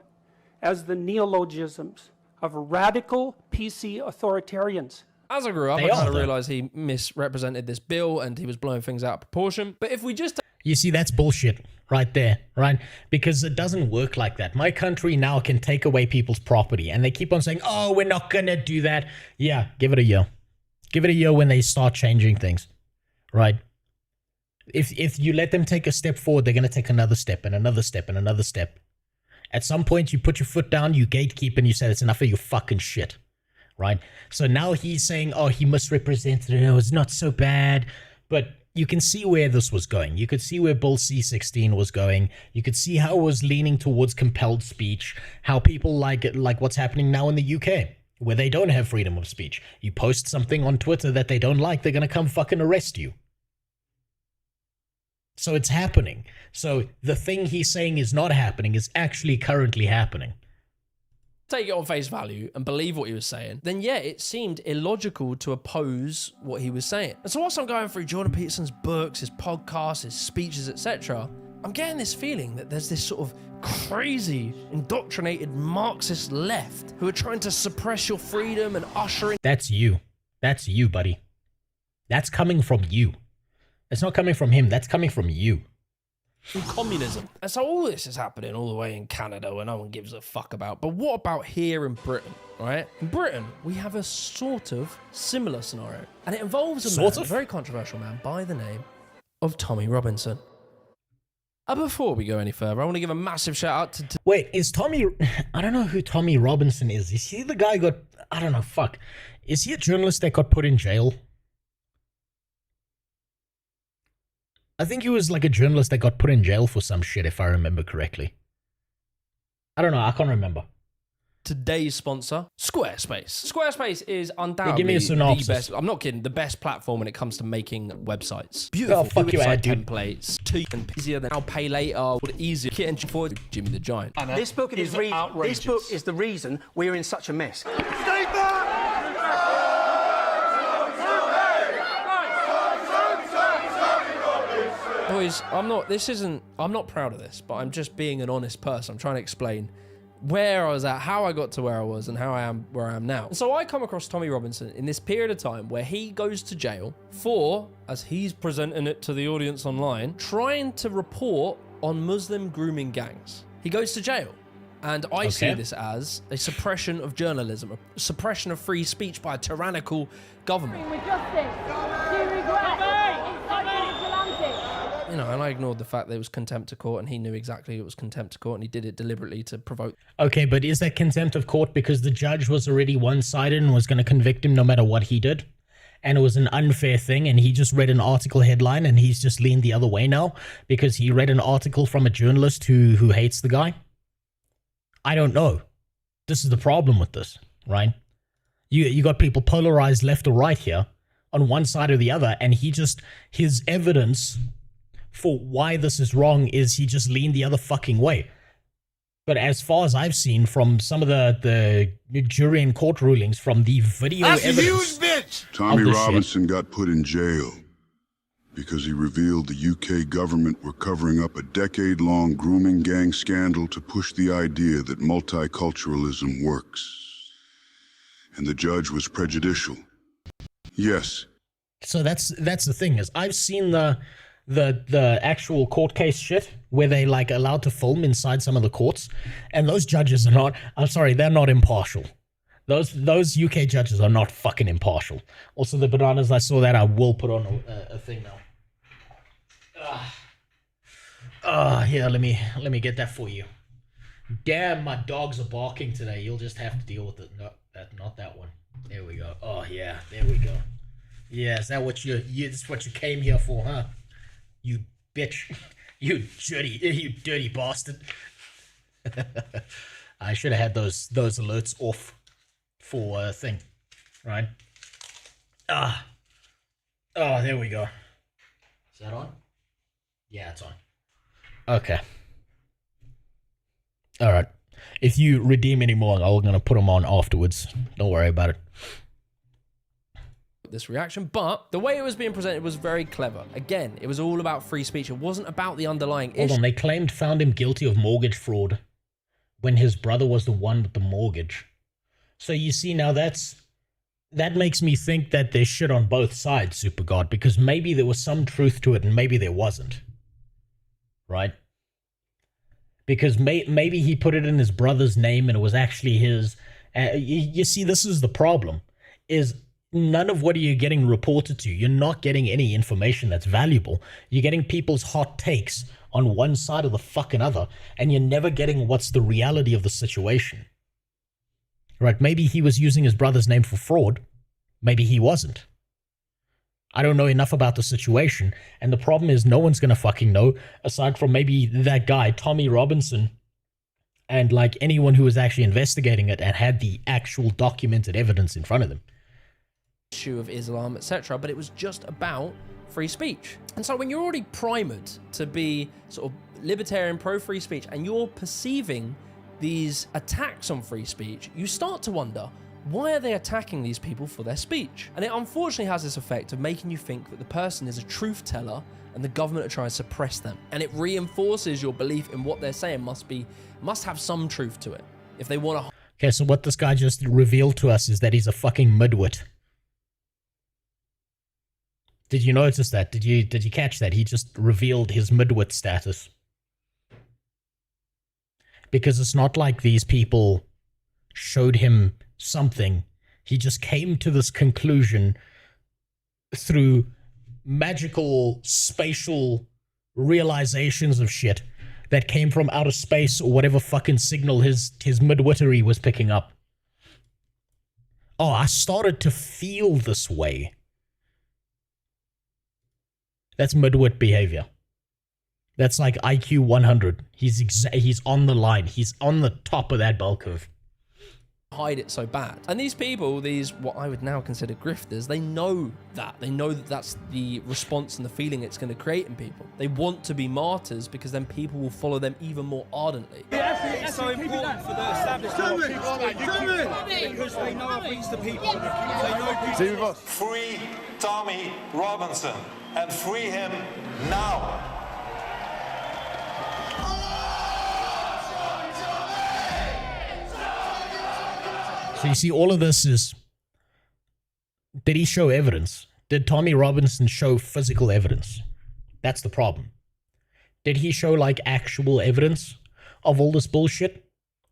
as the neologisms of radical PC authoritarians. As I grew up, I kind of realized he misrepresented this bill and he was blowing things out of proportion. But if we just... You see, that's bullshit. right there, right? Because it doesn't work like that. My country now can take away people's property, and they keep on saying, oh, we're not going to do that. Yeah, give it a year. Give it a year when they start changing things, right? If you let them take a step forward, they're going to take another step and another step and another step. At some point, you put your foot down, you gatekeep, and you say, that's enough of your fucking shit, right? So now he's saying, oh, he misrepresented it. It was not so bad. But you can see where this was going. You could see where Bill C-16 was going. You could see how it was leaning towards compelled speech, how people like what's happening now in the UK, where they don't have freedom of speech. You post something on Twitter that they don't like, they're going to come fucking arrest you. So it's happening. So the thing he's saying is not happening is actually currently happening. Take it on face value and believe what he was saying, then yeah, it seemed illogical to oppose what he was saying. And so whilst I'm going through Jordan Peterson's books, his podcasts, his speeches, etc., I'm getting this feeling that there's this sort of crazy, indoctrinated Marxist left who are trying to suppress your freedom and usher in... That's you. That's you, buddy. That's coming from you. It's not coming from him. That's coming from you. Communism. And so all this is happening all the way in Canada where no one gives a fuck about. But what about here in Britain, right? In Britain, we have a sort of similar scenario. And it involves a very controversial man by the name of Tommy Robinson. Before we go any further, I want to give a massive shout out to... Wait, is Tommy... I don't know who Tommy Robinson is. Is he the guy who got... I don't know, fuck. Is he a journalist that got put in jail? I think he was like a journalist that got put in jail for some shit, if I remember correctly. I don't know, I can't remember. Today's sponsor, Squarespace. Squarespace is undoubtedly give me a synopsis. the best, I'm not kidding, the best platform when it comes to making websites. Beautiful website templates, too easier than I'll pay later, easier. Kit and for Jimmy the Giant. This book is the reason we're in such a mess. Boys, I'm not proud of this, but I'm just being an honest person. I'm trying to explain where I was at, how I got to where I was, and how I am where I am now. And so I come across Tommy Robinson in this period of time where he goes to jail for, as he's presenting it to the audience online, trying to report on Muslim grooming gangs. He goes to jail. And I see this as a suppression of journalism, a suppression of free speech by a tyrannical government. You know, and I ignored the fact that it was contempt of court, and he knew exactly it was contempt of court, and he did it deliberately to provoke. Okay, but is that contempt of court because the judge was already one-sided and was going to convict him no matter what he did? And it was an unfair thing, and he just read an article headline, and he's just leaned the other way now because he read an article from a journalist who hates the guy? I don't know. This is the problem with this, right? You got people polarized left or right here on one side or the other, and his evidence for why this is wrong is he just leaned the other fucking way. But as far as I've seen from some of the jury and court rulings from the video evidence... Bitch! Tommy Robinson got put in jail because he revealed the UK government were covering up a decade-long grooming gang scandal to push the idea that multiculturalism works. And the judge was prejudicial. Yes. So that's the thing, is I've seen the actual court case shit where they like allowed to film inside some of the courts, and those judges are not, I'm sorry, they're not impartial. Those UK judges are not fucking impartial. Also, the bananas, I saw that, I will put on a thing now. Here, let me get that for you. Damn, my dogs are barking today. You'll just have to deal with it. No, not that one. There we go. Oh yeah, there we go. Yeah, is that what this is what you came here for, huh? You bitch. You dirty bastard. I should have had those alerts off for a thing, right? Oh, there we go. Is that on? Yeah, it's on. Okay. All right. If you redeem any more, I'm going to put them on afterwards. Don't worry about it. This reaction, but the way it was being presented was very clever. Again, it was all about free speech. It wasn't about the underlying issue. Hold on, they found him guilty of mortgage fraud when his brother was the one with the mortgage. So you see, now that makes me think that there's shit on both sides, Super God, because maybe there was some truth to it and maybe there wasn't. Right? because maybe he put it in his brother's name and it was actually his. You see, this is the problem, is none of what you're getting reported to. You're not getting any information that's valuable. You're getting people's hot takes on one side or the fucking other, and you're never getting what's the reality of the situation. Right? Maybe he was using his brother's name for fraud. Maybe he wasn't. I don't know enough about the situation, and the problem is no one's gonna fucking know, aside from maybe that guy, Tommy Robinson, and like anyone who was actually investigating it and had the actual documented evidence in front of them. Issue of Islam, etc., but it was just about free speech. And so when you're already primed to be sort of libertarian, pro-free speech, and you're perceiving these attacks on free speech, you start to wonder, why are they attacking these people for their speech? And it unfortunately has this effect of making you think that the person is a truth teller and the government are trying to suppress them. And it reinforces your belief in what they're saying must have some truth to it. If they want to... Okay, so what this guy just revealed to us is that he's a fucking midwit. Did you notice that? Did you catch that? He just revealed his midwit status. Because it's not like these people showed him something. He just came to this conclusion through magical spatial realizations of shit that came from outer space or whatever fucking signal his midwittery was picking up. Oh, I started to feel this way. That's midwit behavior. That's like IQ 100. He's on the line. He's on the top of that bell curve. Hide it so bad. And these people, these what I would now consider grifters, they know that. They know that that's the response and the feeling it's going to create in people. They want to be martyrs because then people will follow them even more ardently. It's so important for the establishment because they know it brings the people. They know Free Tommy Robinson and free him now. So you see, all of this is, did he show evidence? Did Tommy Robinson show physical evidence? That's the problem. Did he show like actual evidence of all this bullshit?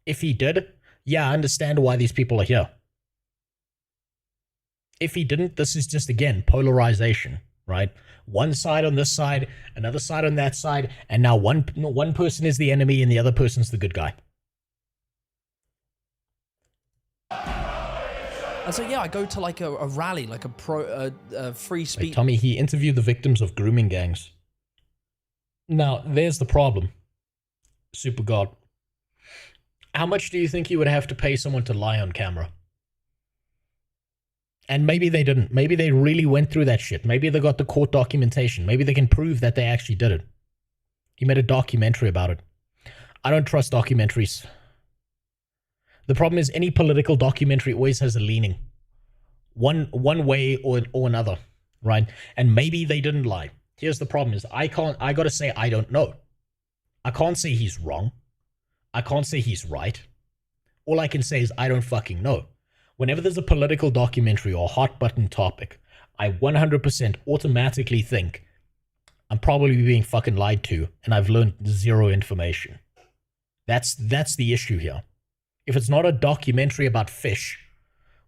If he did, yeah, I understand why these people are here. If he didn't, this is just, again, polarization, right? One side on this side, another side on that side, and now one person is the enemy and the other person's the good guy. And so, yeah, I go to like a rally, like a free speech. Like Tommy, he interviewed the victims of grooming gangs. Now, there's the problem. Super God. How much do you think you would have to pay someone to lie on camera? And maybe they didn't. Maybe they really went through that shit. Maybe they got the court documentation. Maybe they can prove that they actually did it. He made a documentary about it. I don't trust documentaries. The problem is any political documentary always has a leaning. One way or another, right? And maybe they didn't lie. Here's the problem is I gotta say I don't know. I can't say he's wrong. I can't say he's right. All I can say is I don't fucking know. Whenever there's a political documentary or a hot button topic, I 100% automatically think I'm probably being fucking lied to and I've learned zero information. That's the issue here. If it's not a documentary about fish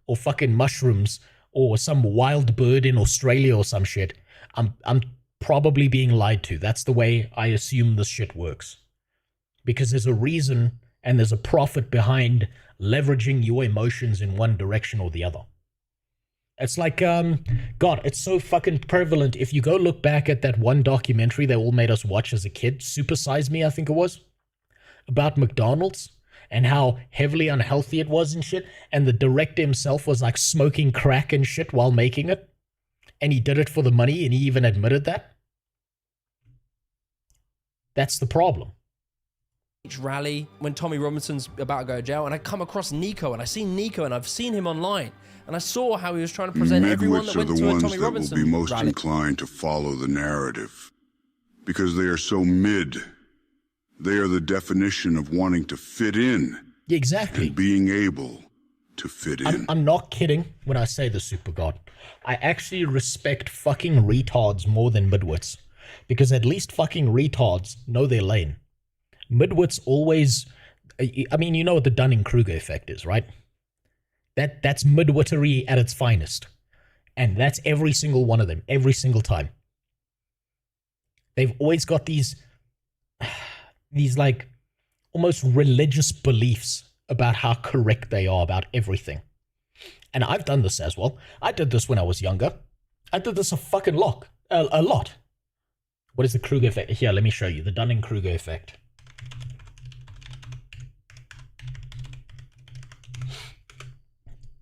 or fucking mushrooms or some wild bird in Australia or some shit, I'm probably being lied to. That's the way I assume this shit works. Because there's a reason and there's a profit behind leveraging your emotions in one direction or the other. It's like, God, it's so fucking prevalent. If you go look back at that one documentary they all made us watch as a kid, Super Size Me, I think it was, about McDonald's, and how heavily unhealthy it was and shit, and the director himself was like smoking crack and shit while making it, and he did it for the money, and he even admitted that. That's the problem. Rally when Tommy Robinson's about to go to jail, and I come across Nico, and I see Nico, and I've seen him online, and I saw how he was trying to present everyone that went to a Tommy Robinson will be most rally. inclined to follow the narrative because they are so mid. They are the definition of wanting to fit in. Exactly. And being able to fit in. I'm not kidding when I say this, Super God. I actually respect fucking retards more than midwits. Because at least fucking retards know their lane. midwits always, I mean, you know what the Dunning-Kruger effect is, right? That's midwittery at its finest. And that's every single one of them, every single time. They've always got these like almost religious beliefs about how correct they are about everything. And I've done this as well. I did this when I was younger. I did this a fucking lot. A lot. What is the Kruger effect? Here, let me show you. The Dunning-Kruger effect.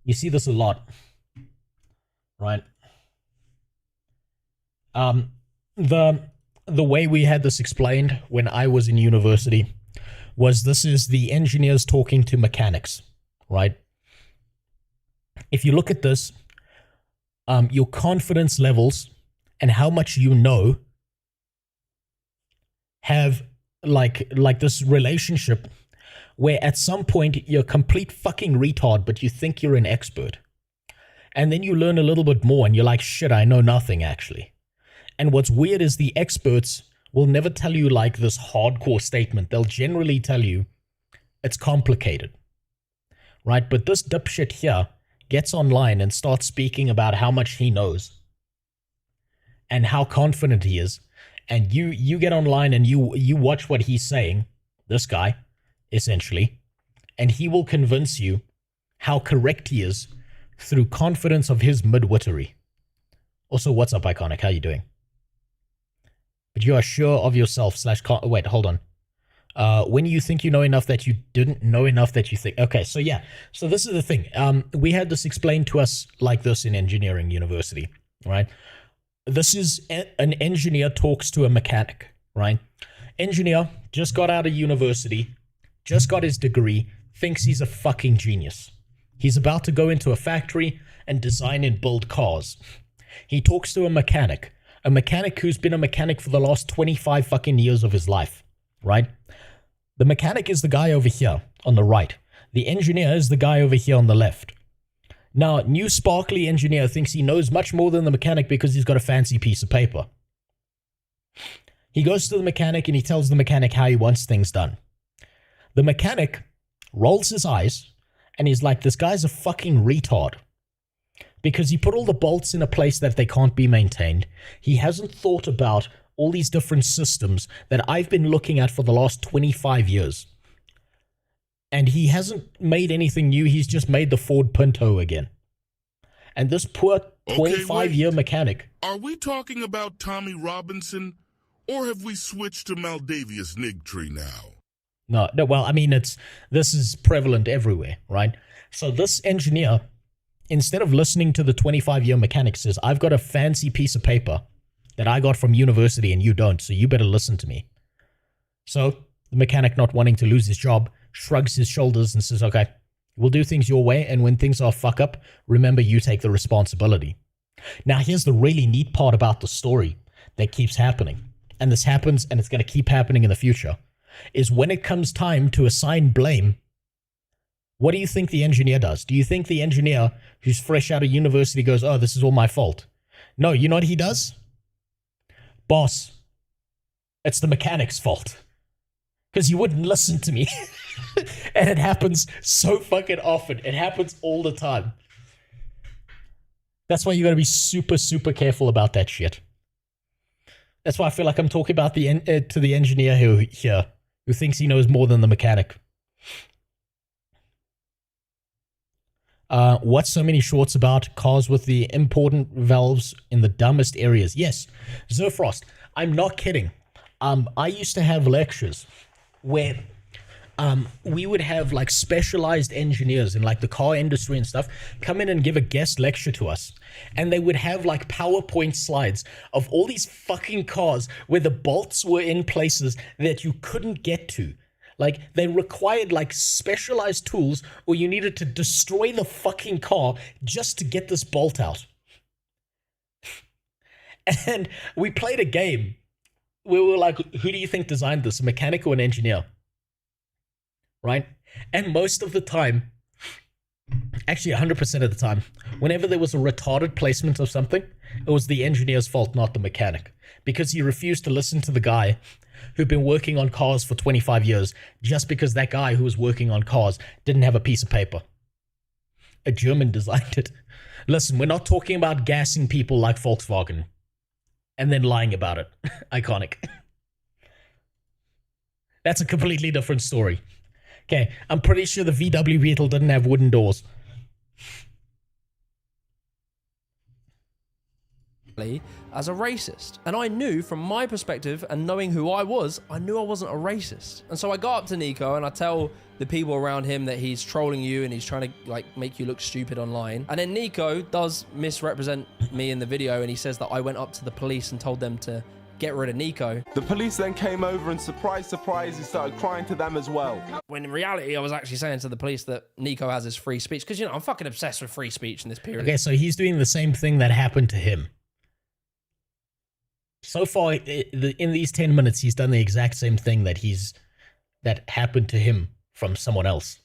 You see this a lot. Right? The way we had this explained when I was in university was this is the engineers talking to mechanics, right? If you look at this, your confidence levels and how much you know have like this relationship where at some point you're a complete fucking retard, but you think you're an expert. And then you learn a little bit more and you're like, shit, I know nothing actually. And what's weird is the experts will never tell you like this hardcore statement. They'll generally tell you it's complicated, right? But this dipshit here gets online and starts speaking about how much he knows and how confident he is. And you get online and you watch what he's saying, this guy, essentially, and he will convince you how correct he is through confidence of his midwittery. Also, what's up, Iconic? How you doing? But you are sure of yourself / wait, hold on. When you think you know enough that you didn't know enough that you think. Okay, so yeah. So this is the thing. We had this explained to us like this in engineering university, right? This is an engineer talks to a mechanic, right? Engineer just got out of university, just got his degree, thinks he's a fucking genius. He's about to go into a factory and design and build cars. He talks to a mechanic who's been a mechanic for the last 25 fucking years of his life, right? The mechanic is the guy over here on the right. The engineer is the guy over here on the left. Now, new sparkly engineer thinks he knows much more than the mechanic because he's got a fancy piece of paper. He goes to the mechanic and he tells the mechanic how he wants things done. The mechanic rolls his eyes and he's like, this guy's a fucking retard. Because he put all the bolts in a place that they can't be maintained. He hasn't thought about all these different systems that I've been looking at for the last 25 years. And he hasn't made anything new. He's just made the Ford Pinto again. And this poor 25-year mechanic. Are we talking about Tommy Robinson, or have we switched to Maldavius Nigtree now? No, well, I mean, this is prevalent everywhere, right? So this engineer, instead of listening to the 25-year mechanic, says, I've got a fancy piece of paper that I got from university and you don't, so you better listen to me. So the mechanic, not wanting to lose his job, shrugs his shoulders and says, okay, we'll do things your way, and when things are fuck up, remember you take the responsibility. Now, here's the really neat part about the story that keeps happening, and this happens and it's going to keep happening in the future, is when it comes time to assign blame, what do you think the engineer does? Do you think the engineer who's fresh out of university goes, oh, this is all my fault? No, you know what he does? Boss, it's the mechanic's fault. Because you wouldn't listen to me. And it happens so fucking often. It happens all the time. That's why you got to be super, super careful about that shit. That's why I feel like I'm talking about to the engineer who thinks he knows more than the mechanic. What's so many shorts about? Cars with the important valves in the dumbest areas. Yes, Zerfrost, I'm not kidding. I used to have lectures where we would have like specialized engineers in like the car industry and stuff come in and give a guest lecture to us. And they would have like PowerPoint slides of all these fucking cars where the bolts were in places that you couldn't get to. Like, they required, like, specialized tools, or you needed to destroy the fucking car just to get this bolt out. And we played a game where we were like, who do you think designed this, a mechanic or an engineer? Right? And most of the time, actually 100% of the time, whenever there was a retarded placement of something, it was the engineer's fault, not the mechanic. because he refused to listen to the guy who'd been working on cars for 25 years just because that guy who was working on cars didn't have a piece of paper. A German designed it. Listen, we're not talking about gassing people like Volkswagen and then lying about it. Iconic. That's a completely different story. Okay, I'm pretty sure the VW Beetle didn't have wooden doors. As a racist. And I knew from my perspective and knowing who I was, I knew I wasn't a racist. And so I go up to Nico and I tell the people around him that he's trolling you and he's trying to like make you look stupid online. And then Nico does misrepresent me in the video and he says that I went up to the police and told them to get rid of Nico. The police then came over and surprise, surprise, he started crying to them as well. When in reality, I was actually saying to the police that Nico has his free speech. Because, you know, I'm fucking obsessed with free speech in this period. Okay, so he's doing the same thing that happened to him. So far, in these 10 minutes, he's done the exact same thing that happened to him from someone else.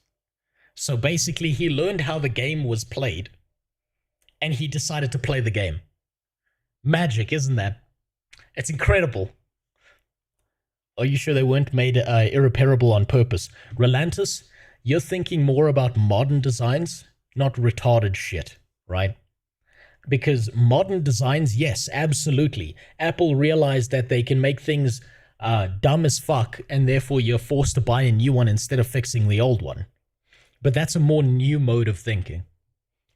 So basically, he learned how the game was played, and he decided to play the game. Magic, isn't that? It's incredible. Are you sure they weren't made irreparable on purpose? Relantis, you're thinking more about modern designs, not retarded shit, right? Because modern designs, yes, absolutely. Apple realized that they can make things dumb as fuck, and therefore you're forced to buy a new one instead of fixing the old one. But that's a more new mode of thinking,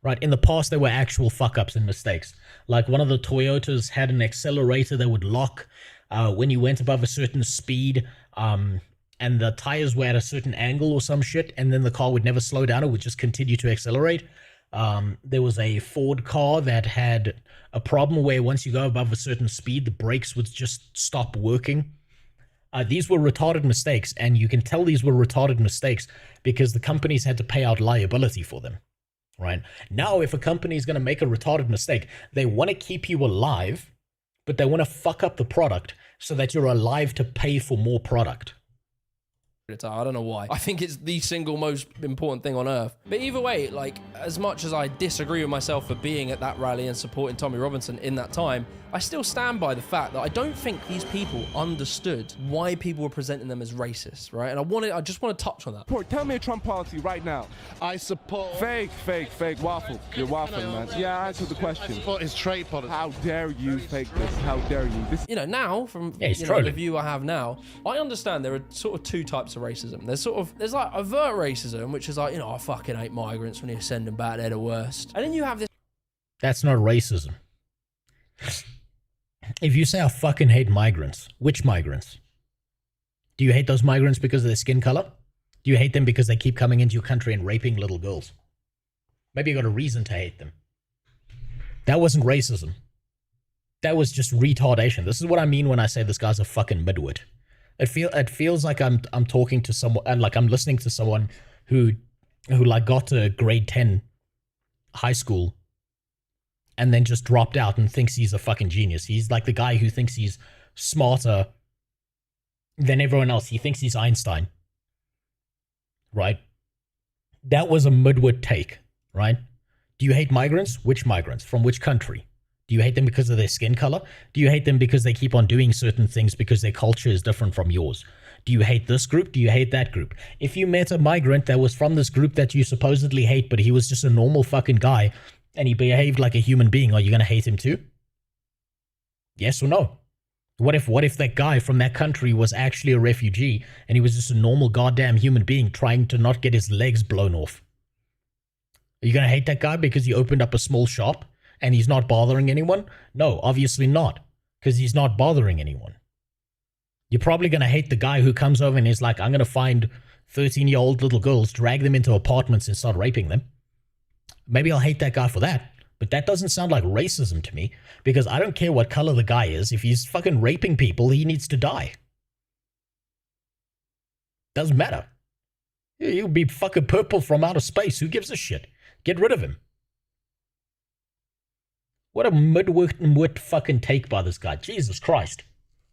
right? In the past, there were actual fuck-ups and mistakes. Like one of the Toyotas had an accelerator that would lock when you went above a certain speed, and the tires were at a certain angle or some shit, and then the car would never slow down, it would just continue to accelerate. There was a Ford car that had a problem where once you go above a certain speed, the brakes would just stop working. These were retarded mistakes, and you can tell these were retarded mistakes because the companies had to pay out liability for them, right? Now, if a company is going to make a retarded mistake, they want to keep you alive, but they want to fuck up the product so that you're alive to pay for more product. I don't know why. I think it's the single most important thing on earth. But either way, like, as much as I disagree with myself for being at that rally and supporting Tommy Robinson in that time, I still stand by the fact that I don't think these people understood why people were presenting them as racist, right? And I just want to touch on that. Tell me a Trump policy right now. I support... Fake, waffle. You're waffling, man. Yeah, answer the question. I support his trade policy. How dare you fake this? How dare you? You know, now, from the view I have now, I understand there are sort of two types of racism. There's like overt racism, which is like, you know, I fucking hate migrants when you send them back, they're the worst. And then you have this... That's not racism. If you say I fucking hate migrants, which migrants? Do you hate those migrants because of their skin color? Do you hate them because they keep coming into your country and raping little girls? Maybe you got a reason to hate them. That wasn't racism. That was just retardation. This is what I mean when I say this guy's a fucking midwit. It feels like I'm talking to someone, and like I'm listening to someone who like got to grade 10 high school and then just dropped out and thinks he's a fucking genius. He's like the guy who thinks he's smarter than everyone else. He thinks he's Einstein, right? That was a midwit take, right? Do you hate migrants? Which migrants? From which country? Do you hate them because of their skin color? Do you hate them because they keep on doing certain things because their culture is different from yours? Do you hate this group? Do you hate that group? If you met a migrant that was from this group that you supposedly hate, but he was just a normal fucking guy and he behaved like a human being, are you going to hate him too? Yes or no? What if that guy from that country was actually a refugee and he was just a normal goddamn human being trying to not get his legs blown off? Are you going to hate that guy because he opened up a small shop and he's not bothering anyone? No, obviously not, because he's not bothering anyone. You're probably going to hate the guy who comes over and is like, I'm going to find 13-year-old little girls, drag them into apartments and start raping them. Maybe I'll hate that guy for that, but that doesn't sound like racism to me, because I don't care what color the guy is. If he's fucking raping people, he needs to die. Doesn't matter. He'll be fucking purple from outer space. Who gives a shit? Get rid of him. What a midwit fucking take by this guy. Jesus Christ.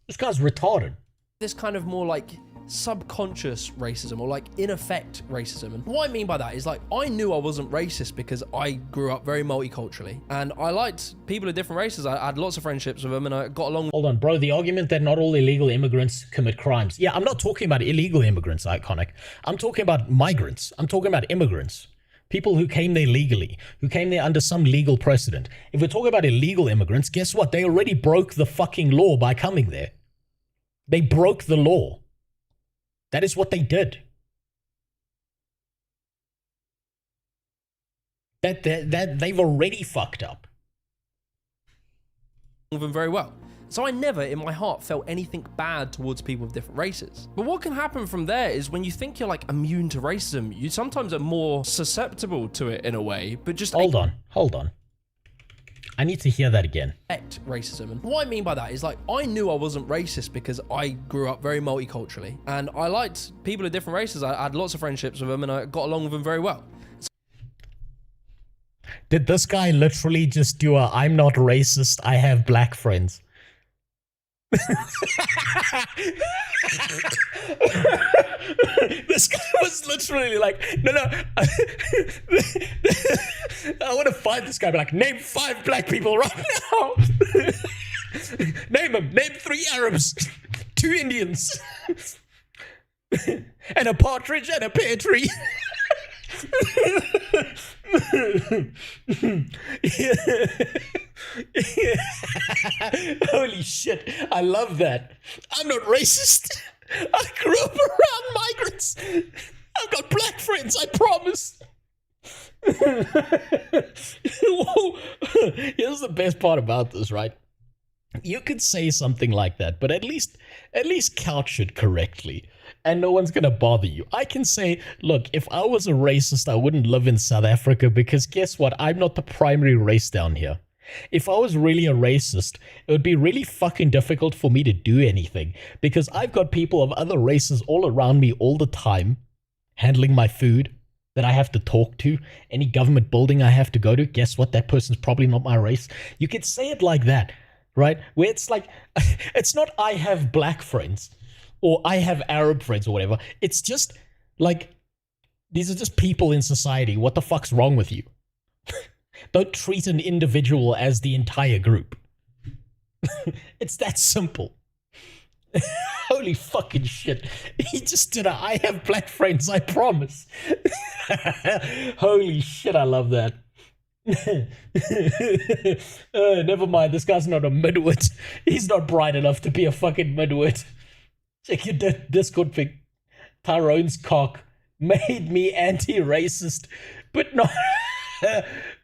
This guy's retarded. This kind of more like subconscious racism or like in effect racism. And what I mean by that is like, I knew I wasn't racist because I grew up very multiculturally and I liked people of different races. I had lots of friendships with them and I got along. Hold on, bro. The argument that not all illegal immigrants commit crimes. Yeah, I'm not talking about illegal immigrants, Iconic. I'm talking about migrants. I'm talking about immigrants. People who came there legally, who came there under some legal precedent. If we're talking about illegal immigrants, guess what? They already broke the fucking law by coming there. They broke the law. That is what they did. That they've already fucked up. Them very well. So I never in my heart felt anything bad towards people of different races. But what can happen from there is when you think you're like immune to racism, you sometimes are more susceptible to it in a way, but just hold on. I need to hear that again. Racism. And what I mean by that is like, I knew I wasn't racist because I grew up very multiculturally and I liked people of different races. I had lots of friendships with them and I got along with them very well. Did this guy literally just do a I'm not racist, I have black friends? This guy was literally like, no. I want to find this guy, but like, name 5 black people right now. Name them. Name 3 Arabs, 2 Indians, and a partridge and a pear tree. Holy shit, I love that. I'm not racist. I grew up around migrants. I've got black friends, I promise. Here's the best part about this, right? You could say something like that, but at least couch it correctly. And no one's gonna bother you. I can say, look, if I was a racist, I wouldn't live in South Africa because guess what? I'm not the primary race down here. If I was really a racist, it would be really fucking difficult for me to do anything because I've got people of other races all around me all the time handling my food that I have to talk to. Any government building I have to go to, guess what? That person's probably not my race. You could say it like that, right? Where it's like, it's not I have black friends or I have Arab friends or whatever. It's just like, these are just people in society. What the fuck's wrong with you? Don't treat an individual as the entire group. It's that simple. Holy fucking shit. He just did a I have black friends, I promise. Holy shit, I love that. Never mind, this guy's not a midwit. He's not bright enough to be a fucking midwit. Check your Discord pic. Tyrone's cock made me anti-racist, but not...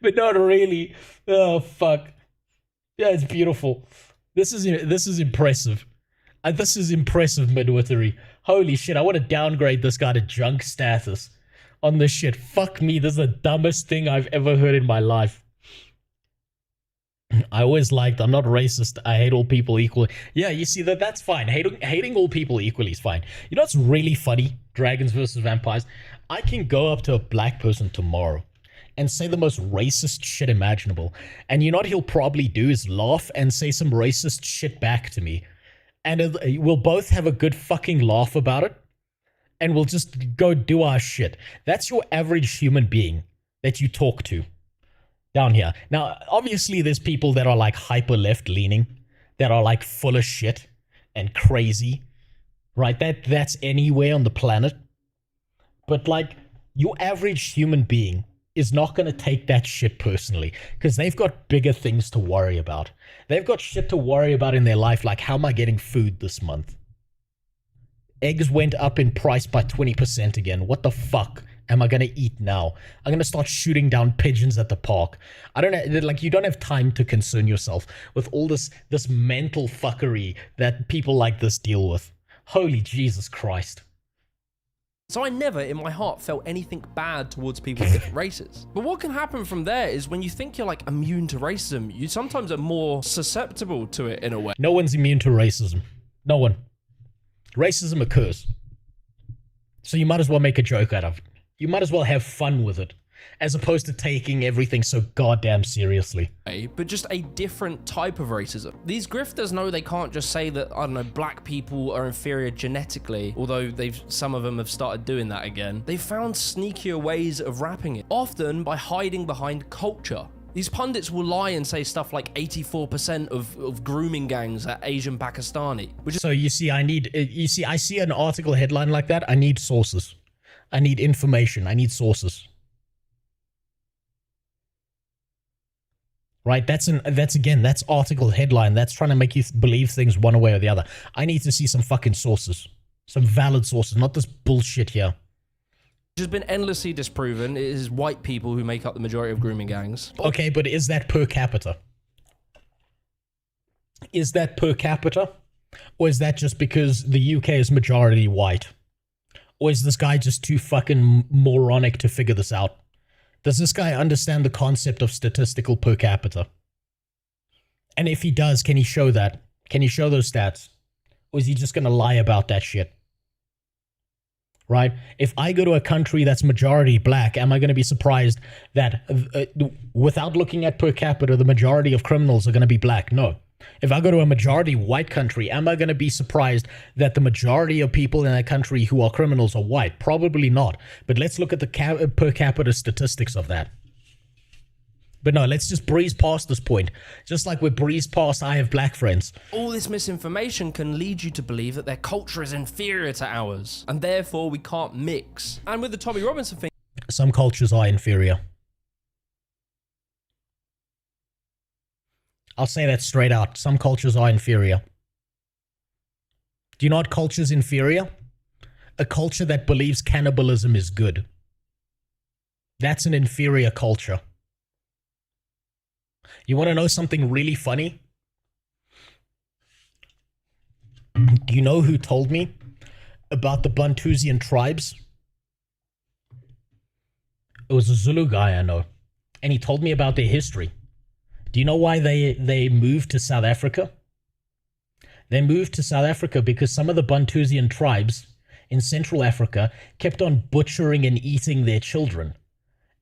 but not really. Oh fuck. Yeah, it's beautiful. This is impressive. This is impressive midwitery. Holy shit, I want to downgrade this guy to junk status on this shit. Fuck me, this is the dumbest thing I've ever heard in my life. I always liked, I'm not racist, I hate all people equally. Yeah, you see, that's fine. Hating all people equally is fine. You know what's really funny? Dragons versus vampires. I can go up to a black person tomorrow and say the most racist shit imaginable. And you know what he'll probably do is laugh and say some racist shit back to me. And we'll both have a good fucking laugh about it. And we'll just go do our shit. That's your average human being that you talk to down here. Now, obviously there's people that are like hyper left leaning, that are like full of shit and crazy, right? That's anywhere on the planet. But like your average human being is not going to take that shit personally because they've got bigger things to worry about. They've got shit to worry about in their life, like how am I getting food this month? Eggs went up in price by 20% again. What the fuck am I going to eat now? I'm going to start shooting down pigeons at the park. I don't know, like you don't have time to concern yourself with all this mental fuckery that people like this deal with. Holy Jesus Christ. So I never in my heart felt anything bad towards people of different races. But what can happen from there is when you think you're like immune to racism, you sometimes are more susceptible to it in a way. No one's immune to racism. No one. Racism occurs. So you might as well make a joke out of it. You might as well have fun with it. as opposed to taking everything so goddamn seriously. But just a different type of racism. These grifters know they can't just say that, I don't know, black people are inferior genetically, although some of them have started doing that again. They've found sneakier ways of wrapping it, often by hiding behind culture. These pundits will lie and say stuff like 84% of grooming gangs are Asian Pakistani. So you see, I see an article headline like that. I need sources. I need information. I need sources. Right? That's article headline. That's trying to make you believe things one way or the other. I need to see some fucking sources. Some valid sources, not this bullshit here. Which has been endlessly disproven. It is white people who make up the majority of grooming gangs. Okay, but is that per capita? Is that per capita? Or is that just because the UK is majority white? Or is this guy just too fucking moronic to figure this out? Does this guy understand the concept of statistical per capita? And if he does, can he show that? Can he show those stats? Or is he just going to lie about that shit? Right? If I go to a country that's majority black, am I going to be surprised that without looking at per capita, the majority of criminals are going to be black? No. If I go to a majority white country, am I going to be surprised that the majority of people in that country who are criminals are white? Probably not. But let's look at the per capita statistics of that. But no, let's just breeze past this point. Just like we breeze past I have black friends. All this misinformation can lead you to believe that their culture is inferior to ours, and therefore we can't mix. And with the Tommy Robinson thing... Some cultures are inferior. I'll say that straight out. Some cultures are inferior. Do you know what culture's inferior? A culture that believes cannibalism is good. That's an inferior culture. You want to know something really funny? Do you know who told me about the Bantusian tribes? It was a Zulu guy I know. And he told me about their history. Do you know why they moved to South Africa? They moved to South Africa because some of the Bantusian tribes in Central Africa kept on butchering and eating their children.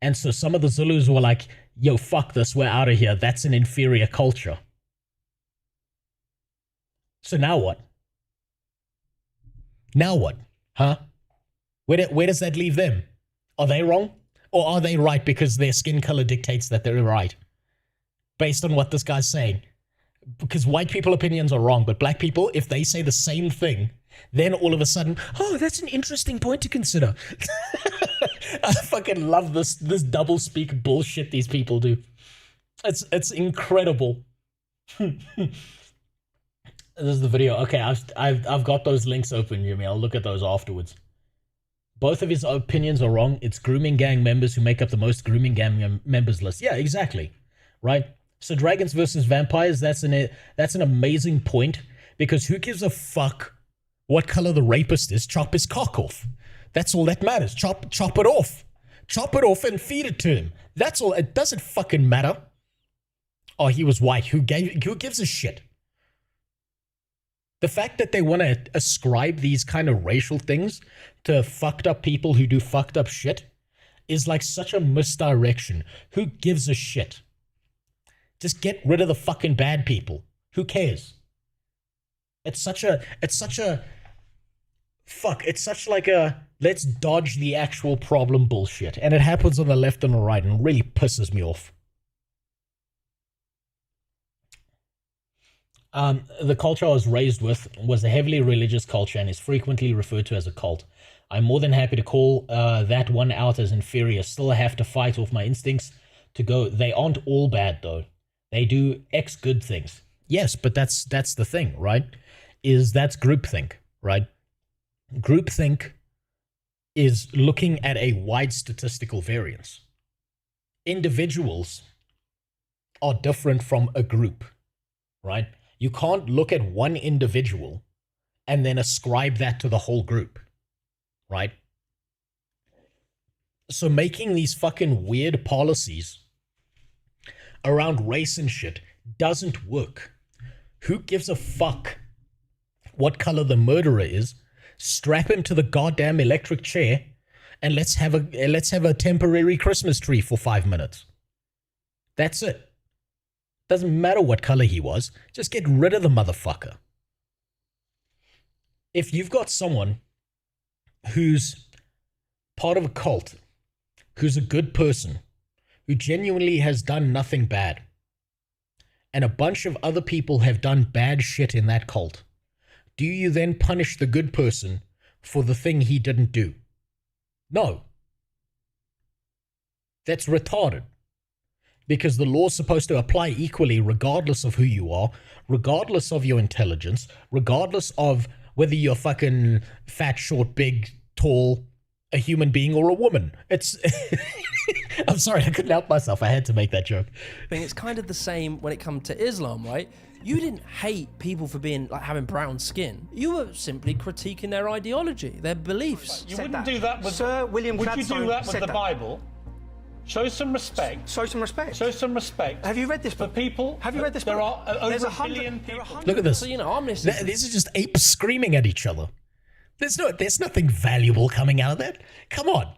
And so some of the Zulus were like, yo, fuck this, we're out of here. That's an inferior culture. So now what? Now what? Huh? Where does that leave them? Are they wrong? Or are they right because their skin color dictates that they're right? Based on what this guy's saying. Because white people opinions are wrong, but black people, if they say the same thing, then all of a sudden, oh, that's an interesting point to consider. I fucking love this double speak bullshit these people do. It's incredible. This is the video. Okay, I've got those links open, Jimmy. I'll look at those afterwards. Both of his opinions are wrong. It's grooming gang members who make up the most grooming gang members list. Yeah, exactly. Right? So dragons versus vampires, that's an amazing point, because who gives a fuck what color the rapist is? Chop his cock off. That's all that matters. Chop it off. Chop it off and feed it to him. That's all. It doesn't fucking matter. Oh, he was white. Who gives a shit? The fact that they want to ascribe these kind of racial things to fucked up people who do fucked up shit is like such a misdirection. Who gives a shit? Just get rid of the fucking bad people. Who cares? It's such like a let's dodge the actual problem bullshit. And it happens on the left and the right and really pisses me off. The culture I was raised with was a heavily religious culture and is frequently referred to as a cult. I'm more than happy to call that one out as inferior. Still, I have to fight off my instincts to go, they aren't all bad though. They do X good things. Yes, but that's the thing, right? That's groupthink, right? Groupthink is looking at a wide statistical variance. Individuals are different from a group, right? You can't look at one individual and then ascribe that to the whole group, right? So making these fucking weird policies around race and shit doesn't work. Who gives a fuck what color the murderer is? Strap him to the goddamn electric chair and let's have a temporary Christmas tree for 5 minutes. That's it. Doesn't matter what color he was. Just get rid of the motherfucker. If you've got someone who's part of a cult, who's a good person, who genuinely has done nothing bad, and a bunch of other people have done bad shit in that cult, do you then punish the good person for the thing he didn't do? No. That's retarded. Because the law's supposed to apply equally regardless of who you are, regardless of your intelligence, regardless of whether you're fucking fat, short, big, tall, a human being or a woman. It's... I'm sorry, I couldn't help myself. I had to make that joke. I mean, it's kind of the same when it comes to Islam, right? You didn't hate people for being like having brown skin. You were simply critiquing their ideology, their beliefs. You wouldn't do that with Sir William Would you do that with the that. Bible? Show some respect. Show some respect. Show some respect. Have you read this for people? Have you read this There book? are over There's a billion people. Look at this. So, you know, I'm listening. These are just apes screaming at each other. There's nothing valuable coming out of that. Come on.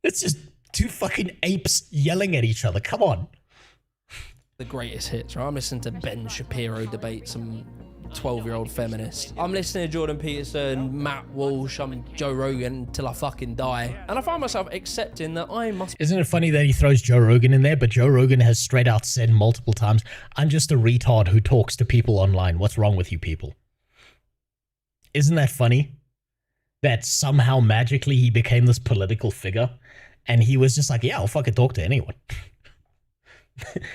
It's just two fucking apes yelling at each other. Come on. The greatest hits, right? I'm listening to Ben Shapiro debate some 12-year-old feminist. I'm listening to Jordan Peterson, Matt Walsh, I'm Joe Rogan till I fucking die. And I find myself accepting that I must... Isn't it funny that he throws Joe Rogan in there? But Joe Rogan has straight out said multiple times, I'm just a retard who talks to people online. What's wrong with you people? Isn't that funny? That somehow magically he became this political figure and he was just like, yeah, I'll fucking talk to anyone.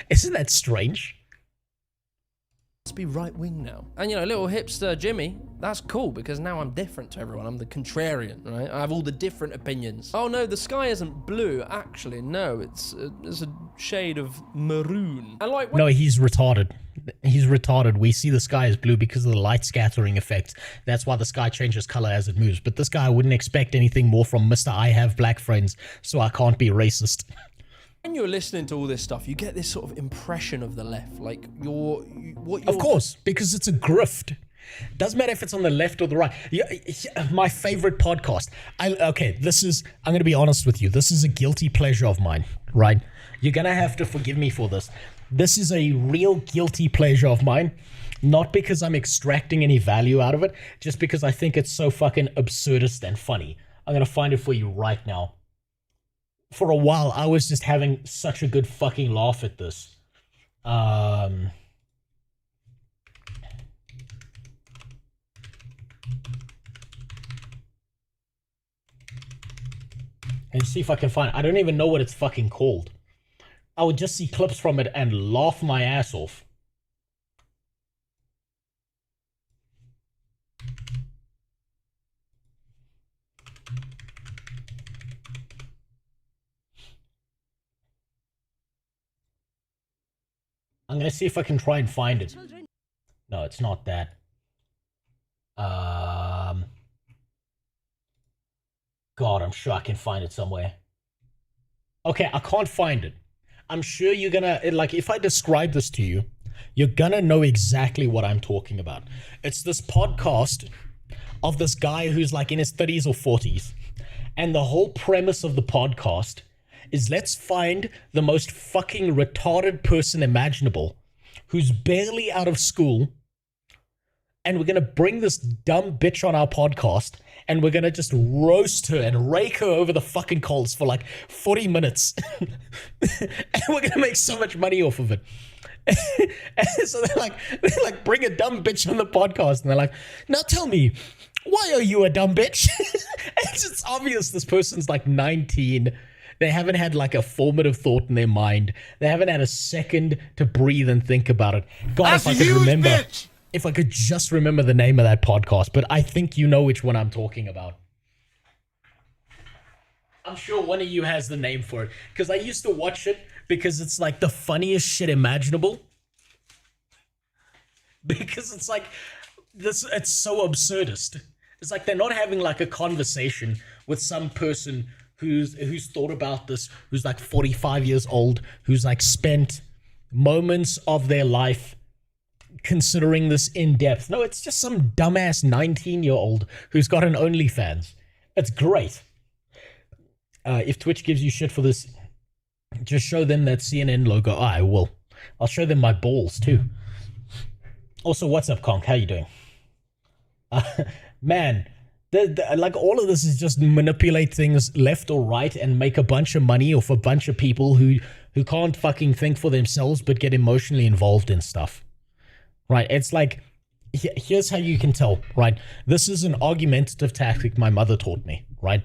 Isn't that strange? Must be right wing now. And you know, little hipster Jimmy, that's cool because now I'm different to everyone. I'm the contrarian, right? I have all the different opinions. Oh no, the sky isn't blue. Actually, no, it's a shade of maroon. And like, no, he's retarded. He's retarded. We see the sky is blue because of the light scattering effect. That's why the sky changes color as it moves. But this guy wouldn't expect anything more from Mr. I have black friends, so I can't be racist. When you're listening to all this stuff, you get this sort of impression of the left, like Of course, because it's a grift. Doesn't matter if it's on the left or the right. My favorite podcast. I'm going to be honest with you. This is a guilty pleasure of mine, right? You're going to have to forgive me for this. This is a real guilty pleasure of mine. Not because I'm extracting any value out of it, just because I think it's so fucking absurdist and funny. I'm going to find it for you right now. For a while, I was just having such a good fucking laugh at this. And see if I can find it. I don't even know what it's fucking called. I would just see clips from it and laugh my ass off. I'm going to see if I can try and find it. No, it's not that. God, I'm sure I can find it somewhere. Okay, I can't find it. I'm sure you're gonna, like, if I describe this to you, you're gonna know exactly what I'm talking about. It's this podcast of this guy who's like in his 30s or 40s. And the whole premise of the podcast is let's find the most fucking retarded person imaginable who's barely out of school, and we're going to bring this dumb bitch on our podcast, and we're going to just roast her and rake her over the fucking coals for like 40 minutes. And we're going to make so much money off of it. And so they're like, bring a dumb bitch on the podcast, and they're like, now tell me, why are you a dumb bitch? It's obvious this person's like 19. They haven't had like a formative thought in their mind. They haven't had a second to breathe and think about it. God, if I could remember, if I could just remember the name of that podcast, but I think you know which one I'm talking about. I'm sure one of you has the name for it, because I used to watch it because it's like the funniest shit imaginable. Because it's like this, it's so absurdist. It's like they're not having like a conversation with some person who's thought about this, who's like 45 years old, who's like spent moments of their life considering this in depth. No, it's just some dumbass 19-year-old who's got an OnlyFans. It's great. if Twitch gives you shit for this, just show them that CNN logo. I will. I'll show them my balls too. Also, what's up, Conk? How you doing? Man, like all of this is just manipulate things left or right and make a bunch of money off a bunch of people who can't fucking think for themselves but get emotionally involved in stuff. Right? It's like, here's how you can tell, right? This is an argumentative tactic my mother taught me, right?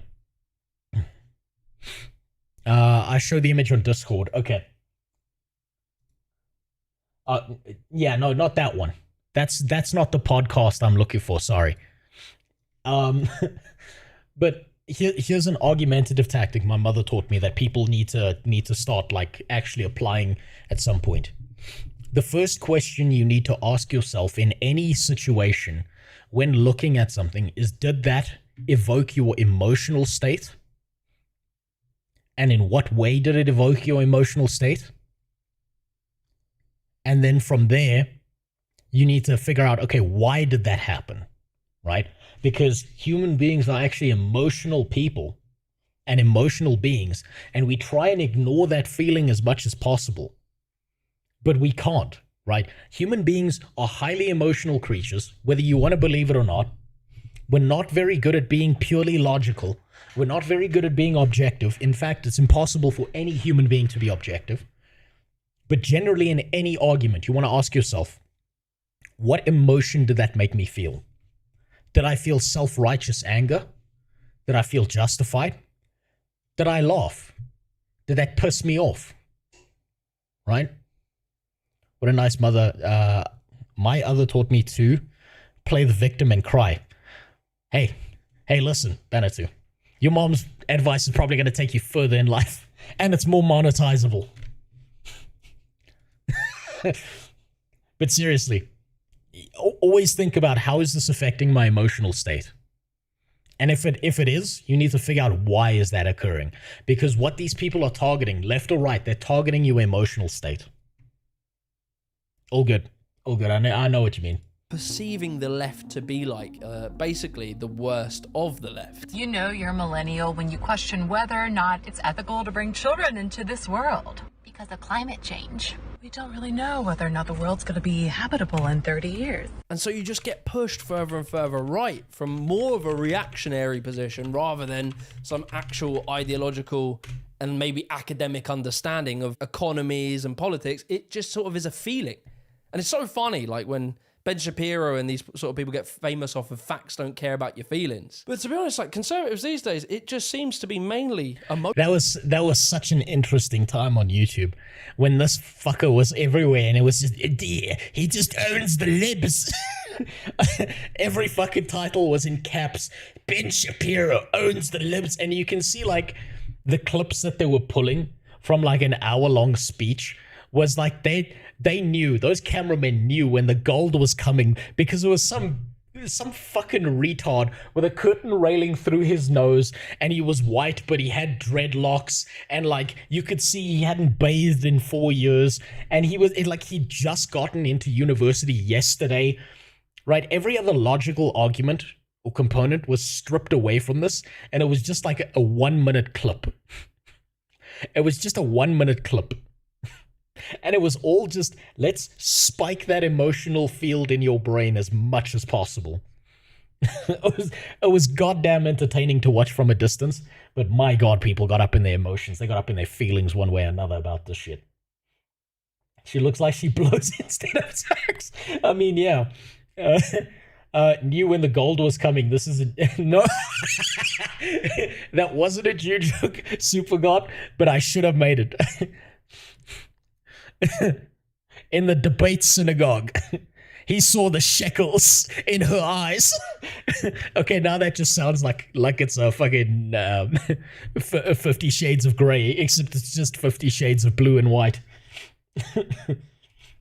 I show the image on Discord. Okay. Yeah, no, not that one. That's not the podcast I'm looking for. Sorry. But here's an argumentative tactic my mother taught me that people need to start like actually applying at some point. The first question you need to ask yourself in any situation when looking at something is, did that evoke your emotional state? And in what way did it evoke your emotional state? And then from there, you need to figure out, okay, why did that happen, right? Because human beings are actually emotional people and emotional beings, and we try and ignore that feeling as much as possible. But we can't, right? Human beings are highly emotional creatures, whether you want to believe it or not. We're not very good at being purely logical. We're not very good at being objective. In fact, it's impossible for any human being to be objective. But generally in any argument, you want to ask yourself, what emotion did that make me feel? Did I feel self-righteous anger? Did I feel justified? Did I laugh? Did that piss me off? Right? What a nice mother. My other taught me to play the victim and cry. Hey, listen, Banatu. Your mom's advice is probably going to take you further in life, and it's more monetizable. But seriously, always think about, how is this affecting my emotional state? And if it is, you need to figure out, why is that occurring? Because what these people are targeting, left or right, they're targeting your emotional state. All good. I know what you mean. Perceiving the left to be like basically the worst of the left. You know you're a millennial when you question whether or not it's ethical to bring children into this world. Because of climate change, we don't really know whether or not the world's going to be habitable in 30 years. And so you just get pushed further and further right from more of a reactionary position rather than some actual ideological and maybe academic understanding of economies and politics. It just sort of is a feeling. And it's so funny, like when Ben Shapiro and these sort of people get famous off of facts don't care about your feelings. But to be honest, like conservatives these days, it just seems to be mainly emotional. That was such an interesting time on YouTube when this fucker was everywhere, and it was just, he just owns the libs. Every fucking title was in caps. Ben Shapiro owns the libs, and you can see like the clips that they were pulling from like an hour-long speech was like they knew, those cameramen knew when the gold was coming, because there was some fucking retard with a curtain railing through his nose, and he was white but he had dreadlocks, and like you could see he hadn't bathed in 4 years, and he'd just gotten into university yesterday, right? Every other logical argument or component was stripped away from this, and it was just like a 1 minute clip. It was just a 1 minute clip. And it was all just, let's spike that emotional field in your brain as much as possible. It was goddamn entertaining to watch from a distance, but my god, people got up in their emotions. They got up in their feelings one way or another about this shit. She looks like she blows instead of sex. I mean, yeah. Knew when the gold was coming. This is no. That wasn't a Jew joke, Super God, but I should have made it. In the debate synagogue, he saw the shekels in her eyes. Okay, now that just sounds like it's a fucking 50 Shades of Grey, except it's just 50 Shades of blue and white.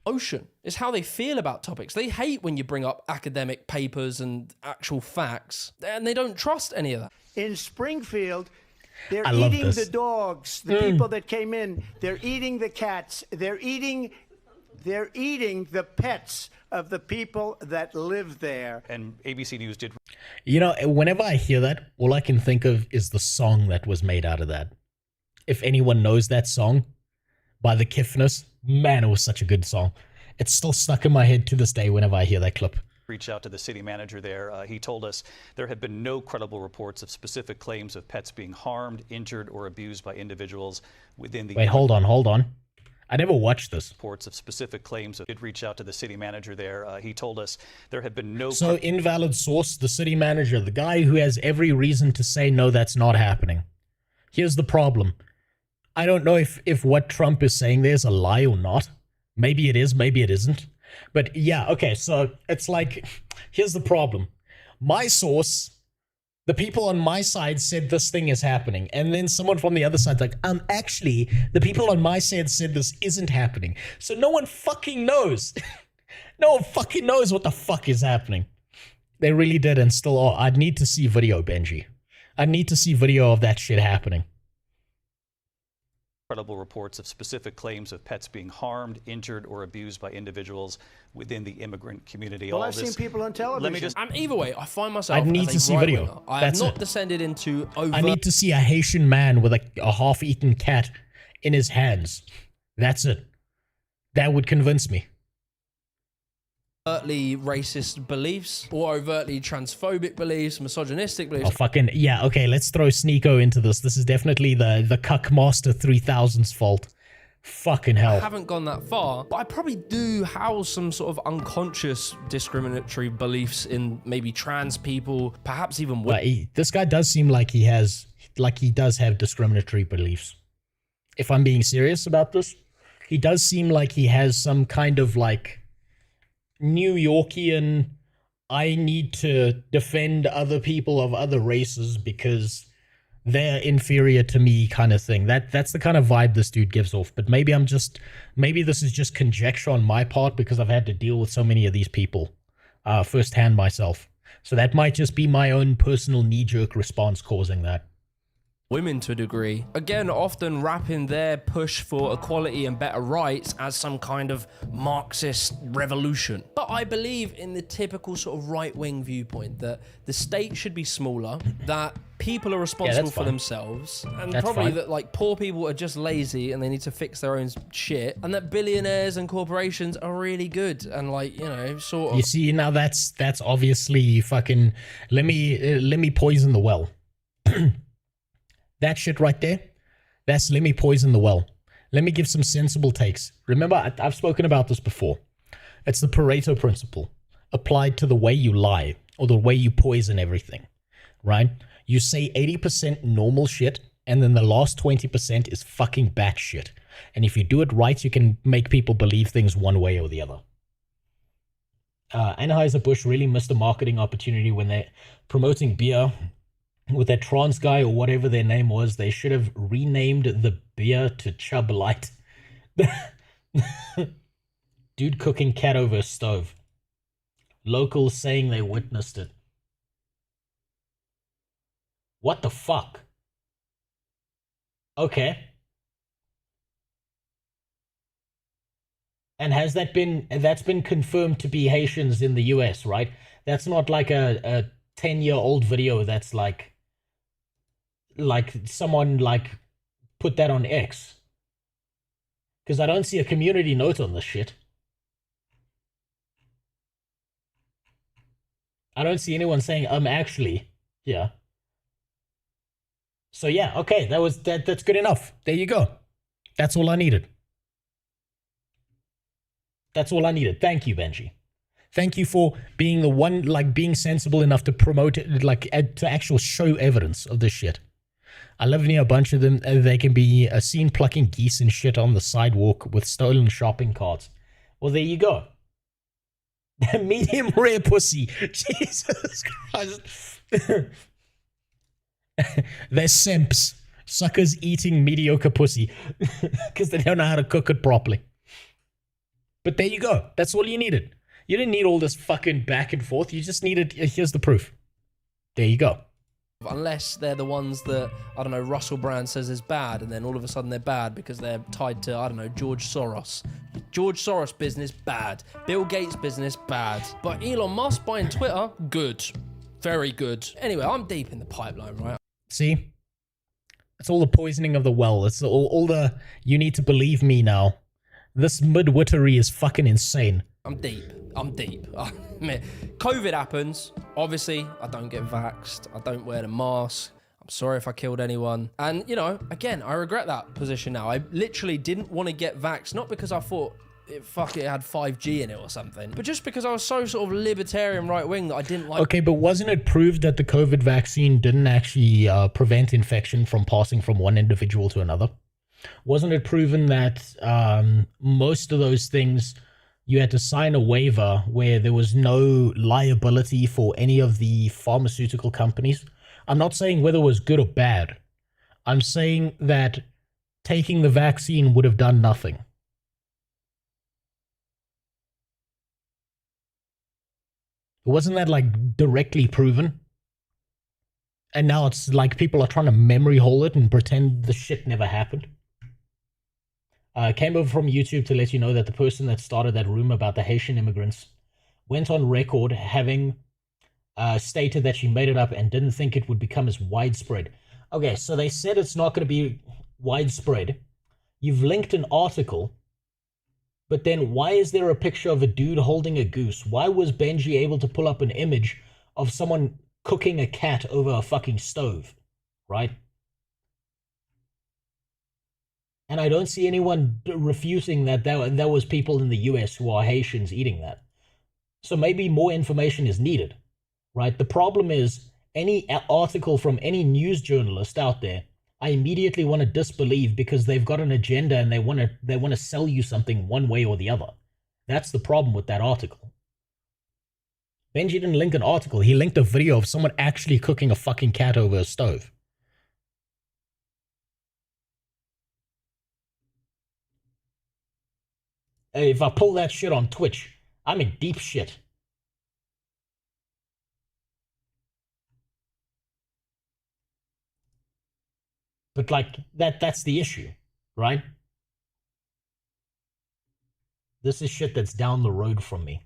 Ocean is how they feel about topics. They hate when you bring up academic papers and actual facts, and they don't trust any of that. In Springfield, they're eating the dogs, the people that came in. They're eating the cats. They're eating the pets of the people that live there. And ABC News did. You know, whenever I hear that, all I can think of is the song that was made out of that. If anyone knows that song by the Kiffness, man, it was such a good song. It's still stuck in my head to this day whenever I hear that clip. Reach out to the city manager there. He told us there had been no credible reports of specific claims of pets being harmed, injured, or abused by individuals within the... Wait, hold on. I never watched this. Reports of specific claims. Did reach out to the city manager there. He told us there had been no... So, invalid source, the city manager, the guy who has every reason to say, no, that's not happening. Here's the problem. I don't know if what Trump is saying there is a lie or not. Maybe it is, maybe it isn't. But yeah, okay, so it's like, here's the problem. My source, the people on my side said this thing is happening. And then someone from the other side's like, actually, the people on my side said this isn't happening. So no one fucking knows. No one fucking knows what the fuck is happening. They really did and still are. I'd need to see video, Benji. I need to see video of that shit happening. Credible reports of specific claims of pets being harmed, injured, or abused by individuals within the immigrant community. Well, I've seen people on television. Let me just... Either way, I find myself... I need to see video. I have not descended into overt... I need to see a Haitian man with a half-eaten cat in his hands. That's it. That would convince me. Overtly racist beliefs or overtly transphobic beliefs, misogynistic beliefs. Oh, fucking, yeah, okay, let's throw Sneeko into this. This is definitely the Cuckmaster 3000's fault. Fucking hell. I haven't gone that far, but I probably do house some sort of unconscious discriminatory beliefs in maybe trans people, perhaps even women. This guy does seem like he does have discriminatory beliefs. If I'm being serious about this, he does seem like he has some kind of like New Yorkian, I need to defend other people of other races because they're inferior to me kind of thing. That's the kind of vibe this dude gives off. But maybe this is just conjecture on my part because I've had to deal with so many of these people firsthand myself. So that might just be my own personal knee-jerk response causing that. Women to a degree, again, often wrapping their push for equality and better rights as some kind of Marxist revolution. But I believe in the typical sort of right-wing viewpoint that the state should be smaller, that people are responsible for themselves, and that's probably fine. That like poor people are just lazy and they need to fix their own shit, and that billionaires and corporations are really good and like, you know, sort of... You see, now that's obviously fucking, let me poison the well. That shit right there, that's let me poison the well. Let me give some sensible takes. Remember, I've spoken about this before. It's the Pareto principle applied to the way you lie or the way you poison everything, right? You say 80% normal shit, and then the last 20% is fucking batshit. And if you do it right, you can make people believe things one way or the other. Anheuser-Busch really missed a marketing opportunity when they're promoting beer with that trans guy or whatever their name was. They should have renamed the beer to Chub Light. Dude cooking cat over a stove. Locals saying they witnessed it. What the fuck? Okay. And has that's been confirmed to be Haitians in the US, right? That's not like a 10-year-old video that's like someone like put that on X. Because I don't see a community note on this shit. I don't see anyone saying, actually, yeah. So yeah, okay, that's good enough. There you go. That's all I needed. That's all I needed. Thank you, Benji. Thank you for being the one, like, being sensible enough to promote it, like, to actual show evidence of this shit. I live near a bunch of them. They can be seen plucking geese and shit on the sidewalk with stolen shopping carts. Well, there you go. Medium rare pussy. Jesus Christ. They're simps. Suckers eating mediocre pussy because they don't know how to cook it properly. But there you go. That's all you needed. You didn't need all this fucking back and forth. You just needed, here's the proof. There you go. Unless they're the ones that, I don't know, Russell Brand says is bad, and then all of a sudden they're bad because they're tied to, I don't know, George Soros. George Soros business, bad. Bill Gates business, bad. But Elon Musk buying Twitter, good. Very good. Anyway, I'm deep in the pipeline, right? See? It's all the poisoning of the well. It's all the, you need to believe me now. This midwittery is fucking insane. I'm deep. COVID happens. Obviously, I don't get vaxxed. I don't wear the mask. I'm sorry if I killed anyone. And, you know, again, I regret that position now. I literally didn't want to get vaxxed, not because I thought it had 5G in it or something, but just because I was so sort of libertarian right-wing that I didn't like... Okay, but wasn't it proved that the COVID vaccine didn't actually prevent infection from passing from one individual to another? Wasn't it proven that most of those things, you had to sign a waiver where there was no liability for any of the pharmaceutical companies? I'm not saying whether it was good or bad. I'm saying that taking the vaccine would have done nothing. Wasn't that like directly proven? And now it's like people are trying to memory hole it and pretend the shit never happened. Came over from YouTube to let you know that the person that started that rumor about the Haitian immigrants went on record having stated that she made it up and didn't think it would become as widespread. Okay, so they said it's not going to be widespread. You've linked an article, but then why is there a picture of a dude holding a goose? Why was Benji able to pull up an image of someone cooking a cat over a fucking stove, right? And I don't see anyone refuting that there was people in the US who are Haitians eating that. So maybe more information is needed, right? The problem is any article from any news journalist out there, I immediately want to disbelieve because they've got an agenda and they want to sell you something one way or the other. That's the problem with that article. Benji didn't link an article. He linked a video of someone actually cooking a fucking cat over a stove. Hey, if I pull that shit on Twitch, I'm in deep shit. But like that's the issue, right? This is shit that's down the road from me.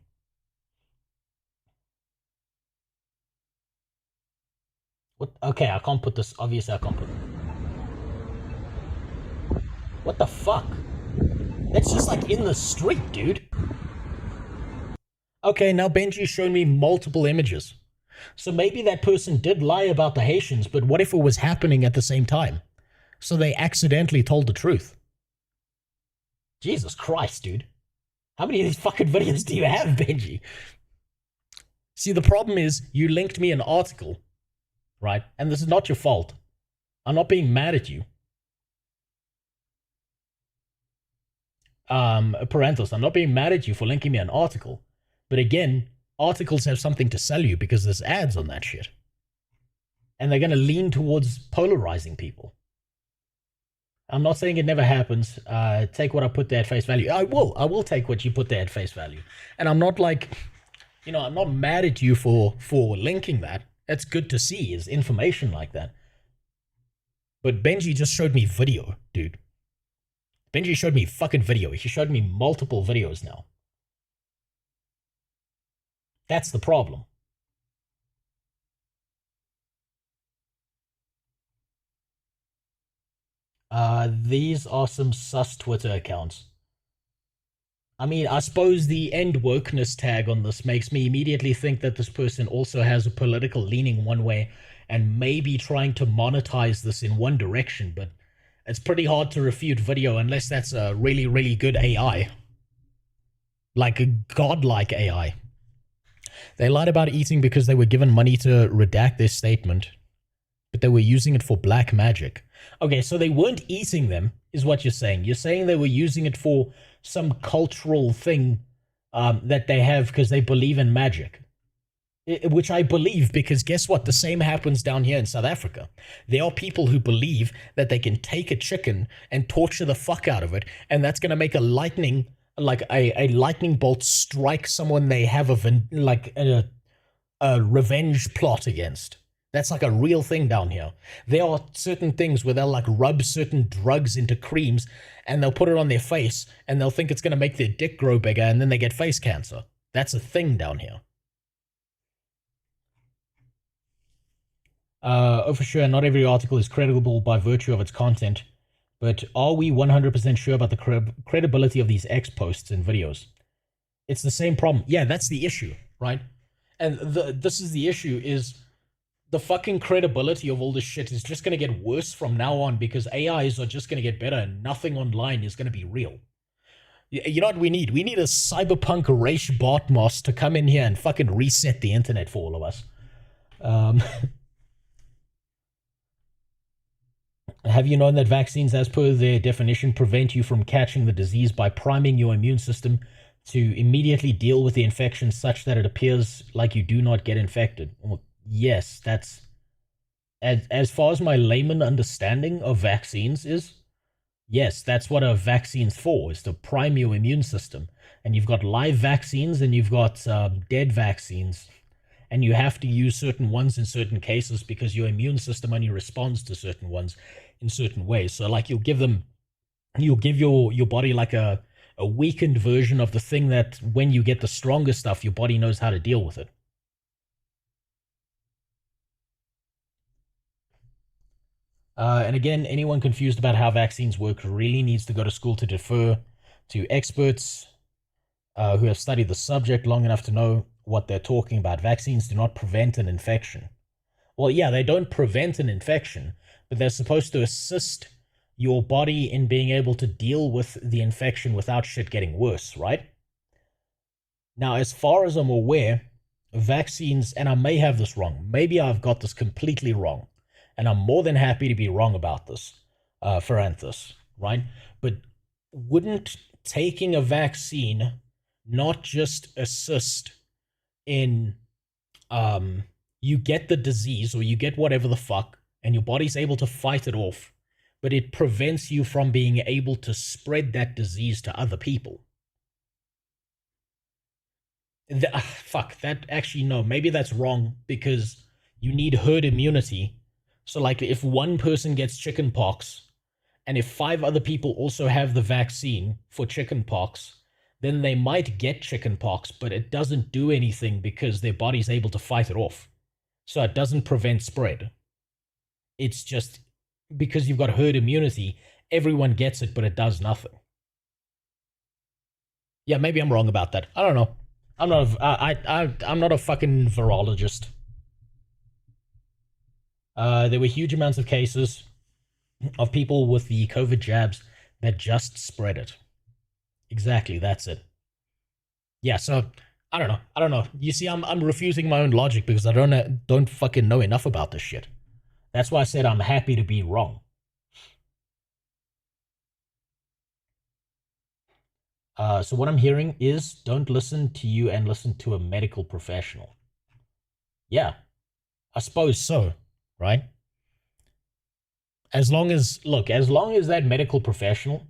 What? Okay, I can't put this. Obviously, I can't put. What the fuck? That's just like in the street, dude. Okay, now Benji's shown me multiple images. So maybe that person did lie about the Haitians, but what if it was happening at the same time? So they accidentally told the truth. Jesus Christ, dude. How many of these fucking videos do you have, Benji? See, the problem is you linked me an article, right? And this is not your fault. I'm not being mad at you. Parenthals, I'm not being mad at you for linking me an article. But again, articles have something to sell you because there's ads on that shit. And they're going to lean towards polarizing people. I'm not saying it never happens. Take what I put there at face value. I will take what you put there at face value. And I'm not like, you know, I'm not mad at you for linking that. That's good to see, is information like that. But Benji just showed me video, dude. Benji showed me fucking video. He showed me multiple videos now. That's the problem. These are some sus Twitter accounts. I mean, I suppose the end wokeness tag on this makes me immediately think that this person also has a political leaning one way and maybe trying to monetize this in one direction, but it's pretty hard to refute video unless that's a really, really good AI. Like a godlike AI. They lied about eating because they were given money to redact their statement, but they were using it for black magic. Okay, so they weren't eating them, is what you're saying. You're saying they were using it for some cultural thing that they have because they believe in magic. Which I believe, because guess what? The same happens down here in South Africa. There are people who believe that they can take a chicken and torture the fuck out of it, and that's going to make a lightning bolt strike someone they have a revenge plot against. That's like a real thing down here. There are certain things where they'll like rub certain drugs into creams and they'll put it on their face and they'll think it's going to make their dick grow bigger and then they get face cancer. That's a thing down here. Oh, for sure, not every article is credible by virtue of its content, but are we 100% sure about the credibility of these X posts and videos? It's the same problem. Yeah, that's the issue, right? And this is the issue, is the fucking credibility of all this shit is just going to get worse from now on because AIs are just going to get better and nothing online is going to be real. You know what we need? We need a cyberpunk race botmos to come in here and fucking reset the internet for all of us. Have you known that vaccines, as per their definition, prevent you from catching the disease by priming your immune system to immediately deal with the infection such that it appears like you do not get infected? Well, yes, that's... As far as my layman understanding of vaccines is, yes, that's what a vaccine's for, is to prime your immune system. And you've got live vaccines and you've got dead vaccines. And you have to use certain ones in certain cases because your immune system only responds to certain ones in certain ways. So like you'll give your body like a weakened version of the thing that when you get the stronger stuff, your body knows how to deal with it. And again, anyone confused about how vaccines work really needs to go to school to defer to experts who have studied the subject long enough to know what they're talking about. Vaccines do not prevent an infection. Well, yeah, they don't prevent an infection, but they're supposed to assist your body in being able to deal with the infection without shit getting worse, right? Now, as far as I'm aware, vaccines, and I may have this wrong, maybe I've got this completely wrong, and I'm more than happy to be wrong about this, Feranthus, right? But wouldn't taking a vaccine not just assist in you get the disease or you get whatever the fuck and your body's able to fight it off, but it prevents you from being able to spread that disease to other people? Fuck, that actually, no, maybe that's wrong because you need herd immunity. So like if one person gets chickenpox and if 5 other people also have the vaccine for chickenpox, then they might get chickenpox, but it doesn't do anything because their body's able to fight it off. So it doesn't prevent spread. It's just because you've got herd immunity, everyone gets it, but it does nothing. Yeah, maybe I'm wrong about that. I don't know. I'm not a fucking virologist. There were huge amounts of cases of people with the COVID jabs that just spread it. Exactly, that's it. Yeah, so I don't know. You see, I'm refusing my own logic because I don't fucking know enough about this shit. That's why I said I'm happy to be wrong. So what I'm hearing is don't listen to you and listen to a medical professional. Yeah, I suppose so, right? As long as that medical professional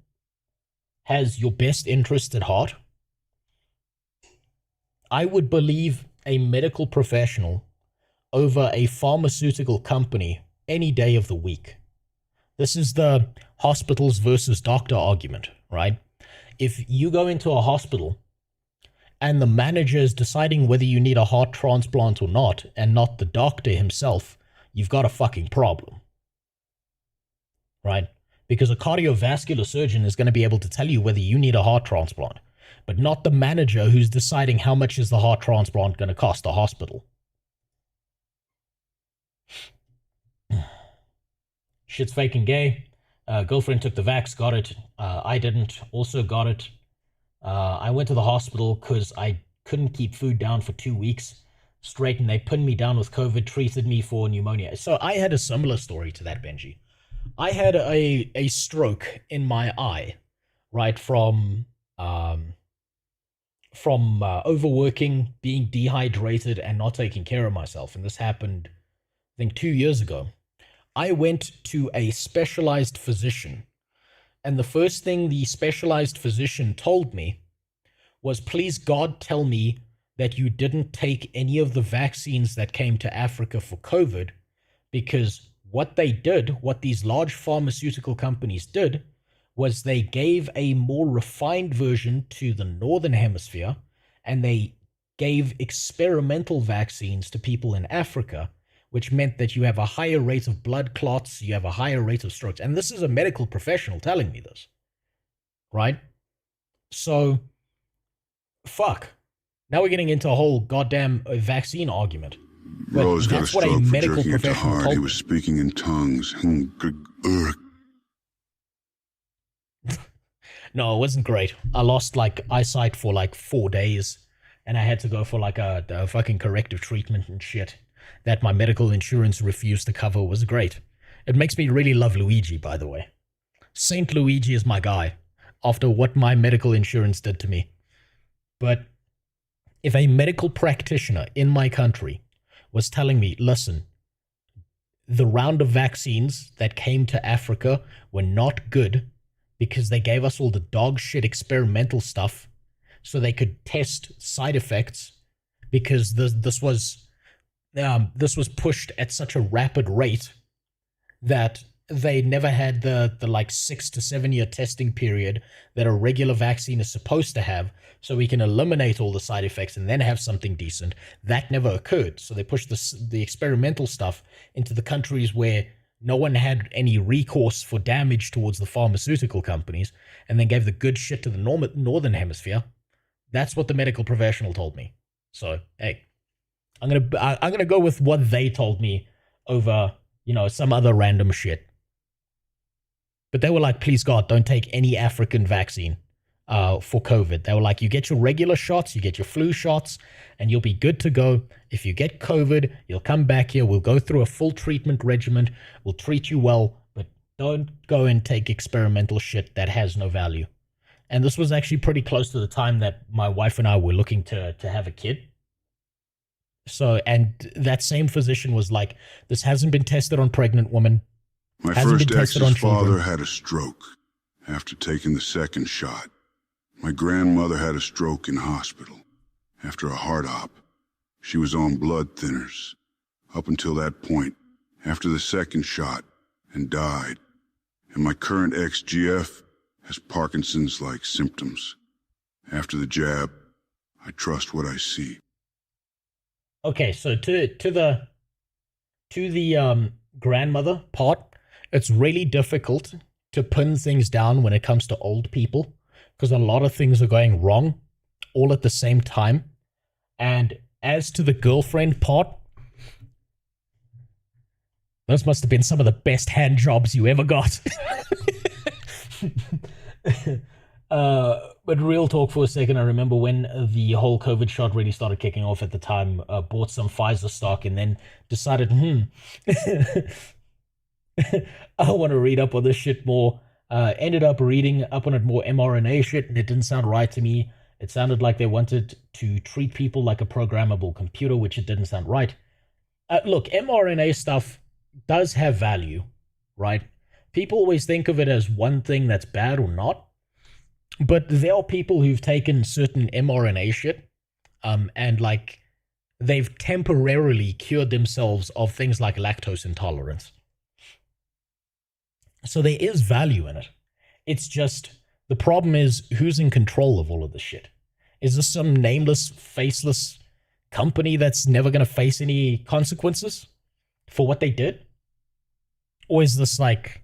has your best interest at heart, I would believe a medical professional over a pharmaceutical company any day of the week. This is the hospitals versus doctor argument, right? If you go into a hospital and the manager is deciding whether you need a heart transplant or not, and not the doctor himself, you've got a fucking problem, right? Because a cardiovascular surgeon is going to be able to tell you whether you need a heart transplant, but not the manager who's deciding how much is the heart transplant going to cost the hospital. Shit's faking gay. Girlfriend took the vax, got it. I didn't, also got it. I went to the hospital because I couldn't keep food down for 2 weeks straight, and they pinned me down with COVID, treated me for pneumonia. So I had a similar story to that, Benji. I had a stroke in my eye, right, from overworking, being dehydrated, and not taking care of myself. And this happened, I think, 2 years ago. I went to a specialized physician, and the first thing the specialized physician told me was, please God, tell me that you didn't take any of the vaccines that came to Africa for COVID, because what they did, what these large pharmaceutical companies did, was they gave a more refined version to the Northern Hemisphere, and they gave experimental vaccines to people in Africa, which meant that you have a higher rate of blood clots, you have a higher rate of strokes. And this is a medical professional telling me this, right? So, fuck. Now we're getting into a whole goddamn vaccine argument. Rose got a stroke for jerking it too hard. He was speaking in tongues. No, it wasn't great. I lost like eyesight for like 4 days, and I had to go for like a fucking corrective treatment and shit that my medical insurance refused to cover. Was great. It makes me really love Luigi, by the way. Saint Luigi is my guy after what my medical insurance did to me. But if a medical practitioner in my country was telling me, listen, the round of vaccines that came to Africa were not good because they gave us all the dog shit experimental stuff so they could test side effects, because this was pushed at such a rapid rate that they never had the like 6 to 7 year testing period that a regular vaccine is supposed to have, so we can eliminate all the side effects and then have something decent. That never occurred. So they pushed the experimental stuff into the countries where no one had any recourse for damage towards the pharmaceutical companies, and then gave the good shit to the northern hemisphere. That's what the medical professional told me. So, hey, I'm gonna go with what they told me over, some other random shit. But they were like, please God, don't take any African vaccine for COVID. They were like, you get your regular shots, you get your flu shots, and you'll be good to go. If you get COVID, you'll come back here. We'll go through a full treatment regimen. We'll treat you well, but don't go and take experimental shit that has no value. And this was actually pretty close to the time that my wife and I were looking to have a kid. So, and that same physician was like, this hasn't been tested on pregnant women. My first ex's father had a stroke after taking the second shot. My grandmother had a stroke in hospital after a heart op. She was on blood thinners up until that point, after the second shot, and died. And my current ex-GF has Parkinson's-like symptoms. After the jab, I trust what I see. Okay, so to the grandmother part, it's really difficult to pin things down when it comes to old people, because a lot of things are going wrong all at the same time. And as to the girlfriend part, those must have been some of the best hand jobs you ever got. But real talk for a second, I remember when the whole COVID shot really started kicking off at the time, bought some Pfizer stock and then decided, I want to read up on this shit more. Ended up reading up on it more mRNA shit, and it didn't sound right to me. It sounded like they wanted to treat people like a programmable computer, which it didn't sound right. Look, mRNA stuff does have value, right? People always think of it as one thing that's bad or not. But there are people who've taken certain mRNA shit, and like they've temporarily cured themselves of things like lactose intolerance. So there is value in it. It's just, the problem is, who's in control of all of this shit? Is this some nameless, faceless company that's never going to face any consequences for what they did? Or is this like,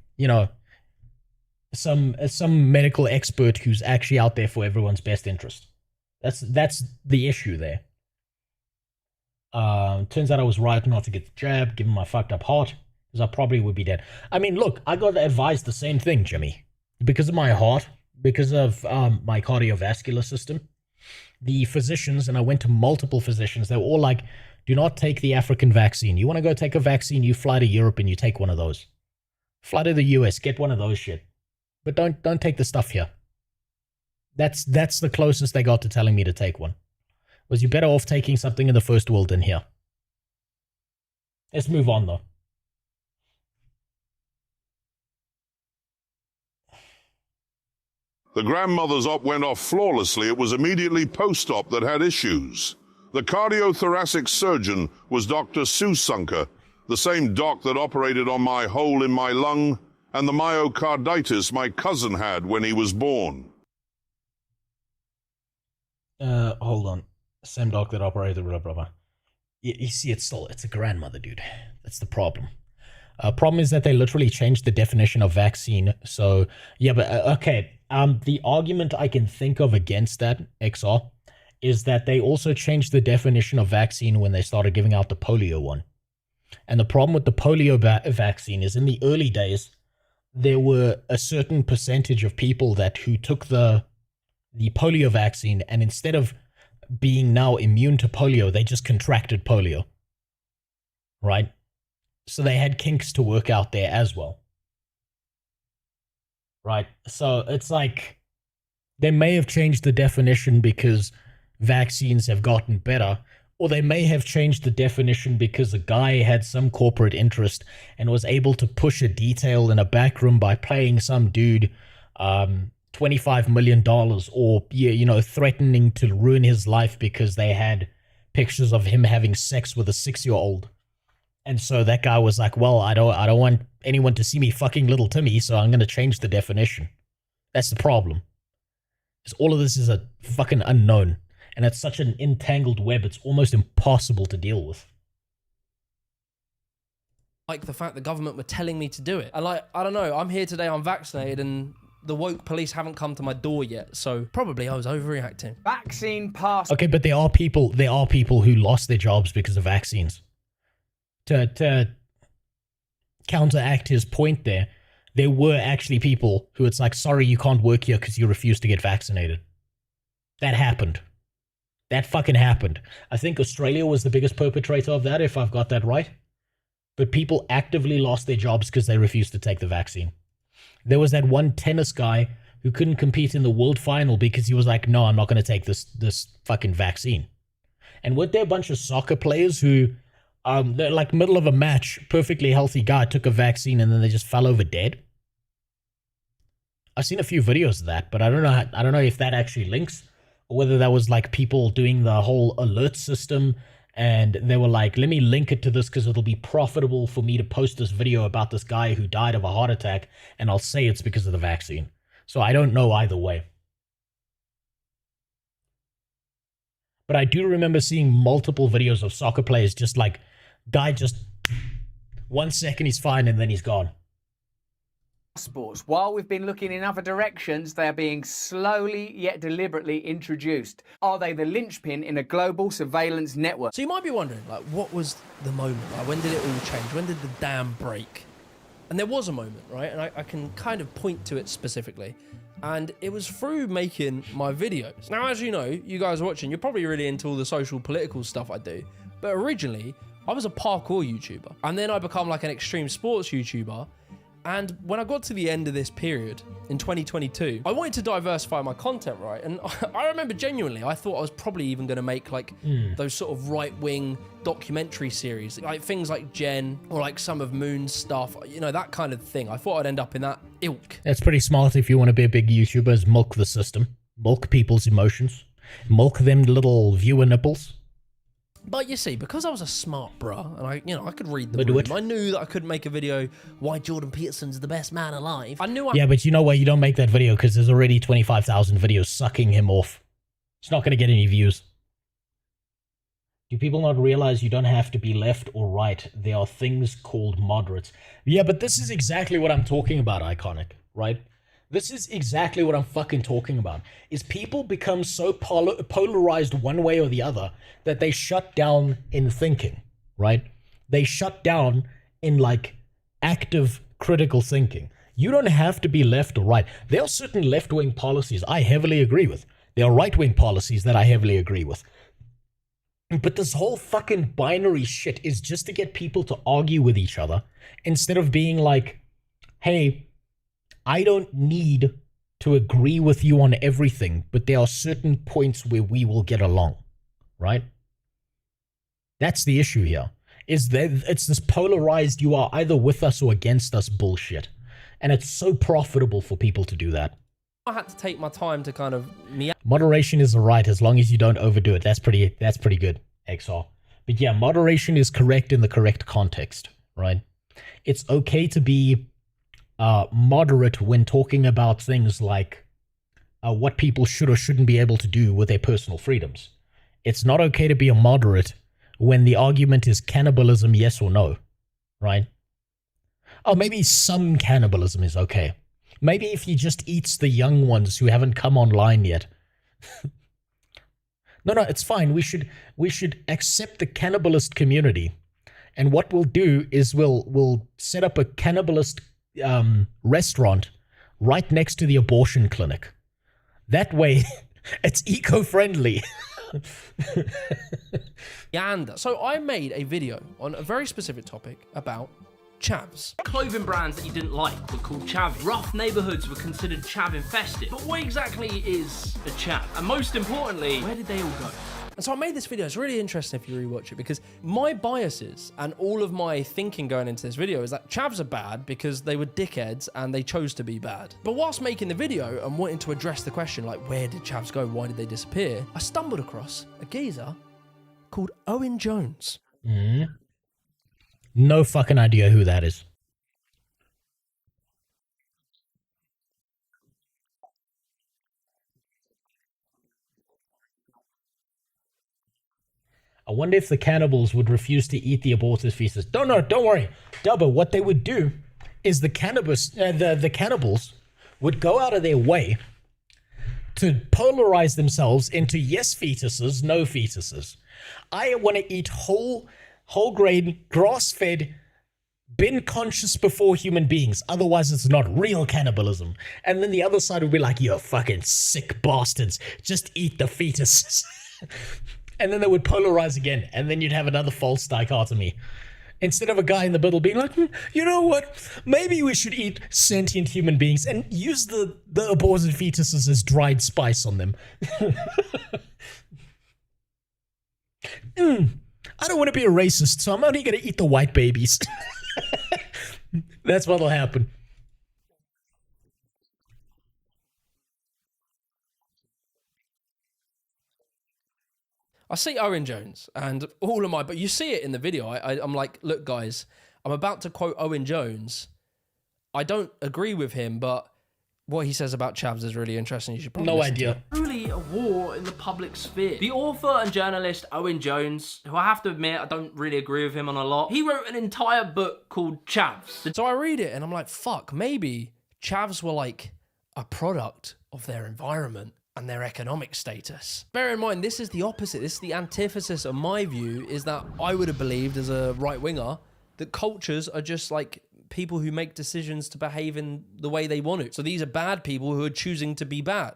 some medical expert who's actually out there for everyone's best interest? That's the issue there. Turns out I was right not to get the jab, given my fucked up heart, because I probably would be dead. I mean, look, I got advised the same thing, Jimmy. Because of my heart, because of my cardiovascular system, the physicians, and I went to multiple physicians, they were all like, do not take the African vaccine. You want to go take a vaccine, you fly to Europe and you take one of those. Fly to the US, get one of those shit. But don't take the stuff here. That's the closest they got to telling me to take one. Was you better off taking something in the first world than here. Let's move on though. The grandmother's op went off flawlessly. It was immediately post-op that had issues. The cardiothoracic surgeon was Dr. Susunker, the same doc that operated on my hole in my lung and the myocarditis my cousin had when he was born. Hold on. Same doc that operated, blah, blah, blah. You see, it's a grandmother, dude. That's the problem. Problem is that they literally changed the definition of vaccine. So yeah, but okay. The argument I can think of against that, XR, is that they also changed the definition of vaccine when they started giving out the polio one. And the problem with the polio vaccine is in the early days, there were a certain percentage of people who took the polio vaccine, and instead of being now immune to polio, they just contracted polio. Right? So they had kinks to work out there as well. Right? So it's like they may have changed the definition because vaccines have gotten better, or they may have changed the definition because a guy had some corporate interest and was able to push a detail in a back room by paying some dude $25 million, or, you know, threatening to ruin his life because they had pictures of him having sex with a 6-year-old. And so that guy was like, well, I don't want anyone to see me fucking little Timmy, so I'm going to change the definition. That's the problem. Because all of this is a fucking unknown. And it's such an entangled web, it's almost impossible to deal with. Like the fact the government were telling me to do it. And like, I don't know, I'm here today, I'm vaccinated, and the woke police haven't come to my door yet. So probably I was overreacting. Vaccine pass. Okay, but there are people who lost their jobs because of vaccines. To counteract his point there were actually people who it's like, sorry, you can't work here because you refuse to get vaccinated. That happened. That fucking happened. I think Australia was the biggest perpetrator of that, if I've got that right. But people actively lost their jobs because they refused to take the vaccine. There was that one tennis guy who couldn't compete in the world final because he was like, no, I'm not going to take this fucking vaccine. And weren't there a bunch of soccer players who, they're like middle of a match, perfectly healthy guy took a vaccine and then they just fell over dead? I've seen a few videos of that, but I don't know if that actually links, or whether that was like people doing the whole alert system and they were like, let me link it to this because it'll be profitable for me to post this video about this guy who died of a heart attack, and I'll say it's because of the vaccine. So I don't know either way. But I do remember seeing multiple videos of soccer players just like, guy just 1 second he's fine and then he's gone. Sports. While we've been looking in other directions, they are being slowly yet deliberately introduced. Are they the linchpin in a global surveillance network? So you might be wondering, like, what was the moment? Like, when did it all change? When did the dam break? And there was a moment, right? And I can kind of point to it specifically. And it was through making my videos. Now, as you know, you guys are watching, you're probably really into all the social political stuff I do. But originally, I was a parkour YouTuber. And then I become like an extreme sports YouTuber. And when I got to the end of this period in 2022, I wanted to diversify my content, right? And I remember genuinely, I thought I was probably even going to make like those sort of right-wing documentary series, like things like Jen or like some of Moon's stuff, you know, that kind of thing. I thought I'd end up in that ilk. That's pretty smart if you want to be a big YouTuber, is milk the system, milk people's emotions, milk them little viewer nipples. But you see, because I was a smart bruh, and I could read the room, I knew that I could make a video, why Jordan Peterson's the best man alive. I knew Yeah, but you know what? You don't make that video because there's already 25,000 videos sucking him off. It's not going to get any views. Do people not realize you don't have to be left or right? There are things called moderates. Yeah, but this is exactly what I'm talking about, Iconic, right? This is exactly what I'm fucking talking about. Is people become so polarized one way or the other that they shut down in thinking, right? They shut down in like active critical thinking. You don't have to be left or right. There are certain left-wing policies I heavily agree with. There are right-wing policies that I heavily agree with. But this whole fucking binary shit is just to get people to argue with each other instead of being like, hey, I don't need to agree with you on everything, but there are certain points where we will get along, right? That's the issue here, is that it's this polarized, you are either with us or against us bullshit. And it's so profitable for people to do that. I had to take my time to kind of Moderation is right as long as you don't overdo it. That's pretty good, XR. But yeah, moderation is correct in the correct context, right? It's okay to be moderate when talking about things like what people should or shouldn't be able to do with their personal freedoms. It's not okay to be a moderate when the argument is cannibalism, yes or no, right? Oh, maybe some cannibalism is okay. Maybe if he just eats the young ones who haven't come online yet. No, it's fine. We should accept the cannibalist community. And what we'll do is we'll set up a cannibalist restaurant right next to the abortion clinic. That way, it's eco-friendly. And so I made a video on a very specific topic about chavs. Clothing brands that you didn't like were called chavs. Rough neighborhoods were considered chav infested. But what exactly is a chav? And most importantly, where did they all go? And so I made this video. It's really interesting if you rewatch it, because my biases and all of my thinking going into this video is that chavs are bad because they were dickheads and they chose to be bad. But whilst making the video and wanting to address the question, like, where did chavs go? Why did they disappear? I stumbled across a geezer called Owen Jones. No fucking idea who that is. I wonder if the cannibals would refuse to eat the aborted fetus. Don't worry. Dubba, what they would do is the cannibals would go out of their way to polarize themselves into yes fetuses, no fetuses. I want to eat whole grain, grass-fed, been conscious before human beings. Otherwise, it's not real cannibalism. And then the other side would be like, you fucking sick bastards. Just eat the fetuses. And then they would polarize again. And then you'd have another false dichotomy. Instead of a guy in the middle being like, you know what? Maybe we should eat sentient human beings and use the aborted fetuses as dried spice on them. I don't want to be a racist, so I'm only going to eat the white babies. That's what'll happen. I see Owen Jones and all of my, but you see it in the video. I'm like, look, guys, I'm about to quote Owen Jones. I don't agree with him, but what he says about chavs is really interesting. You should probably listen to it. Truly a war in the public sphere. The author and journalist Owen Jones, who I have to admit I don't really agree with him on a lot, he wrote an entire book called Chavs. So I read it and I'm like, fuck, maybe chavs were like a product of their environment and their economic status. Bear in mind, this is the opposite. This is the antithesis of my view, is that I would have believed as a right-winger that cultures are just like people who make decisions to behave in the way they want to. So these are bad people who are choosing to be bad.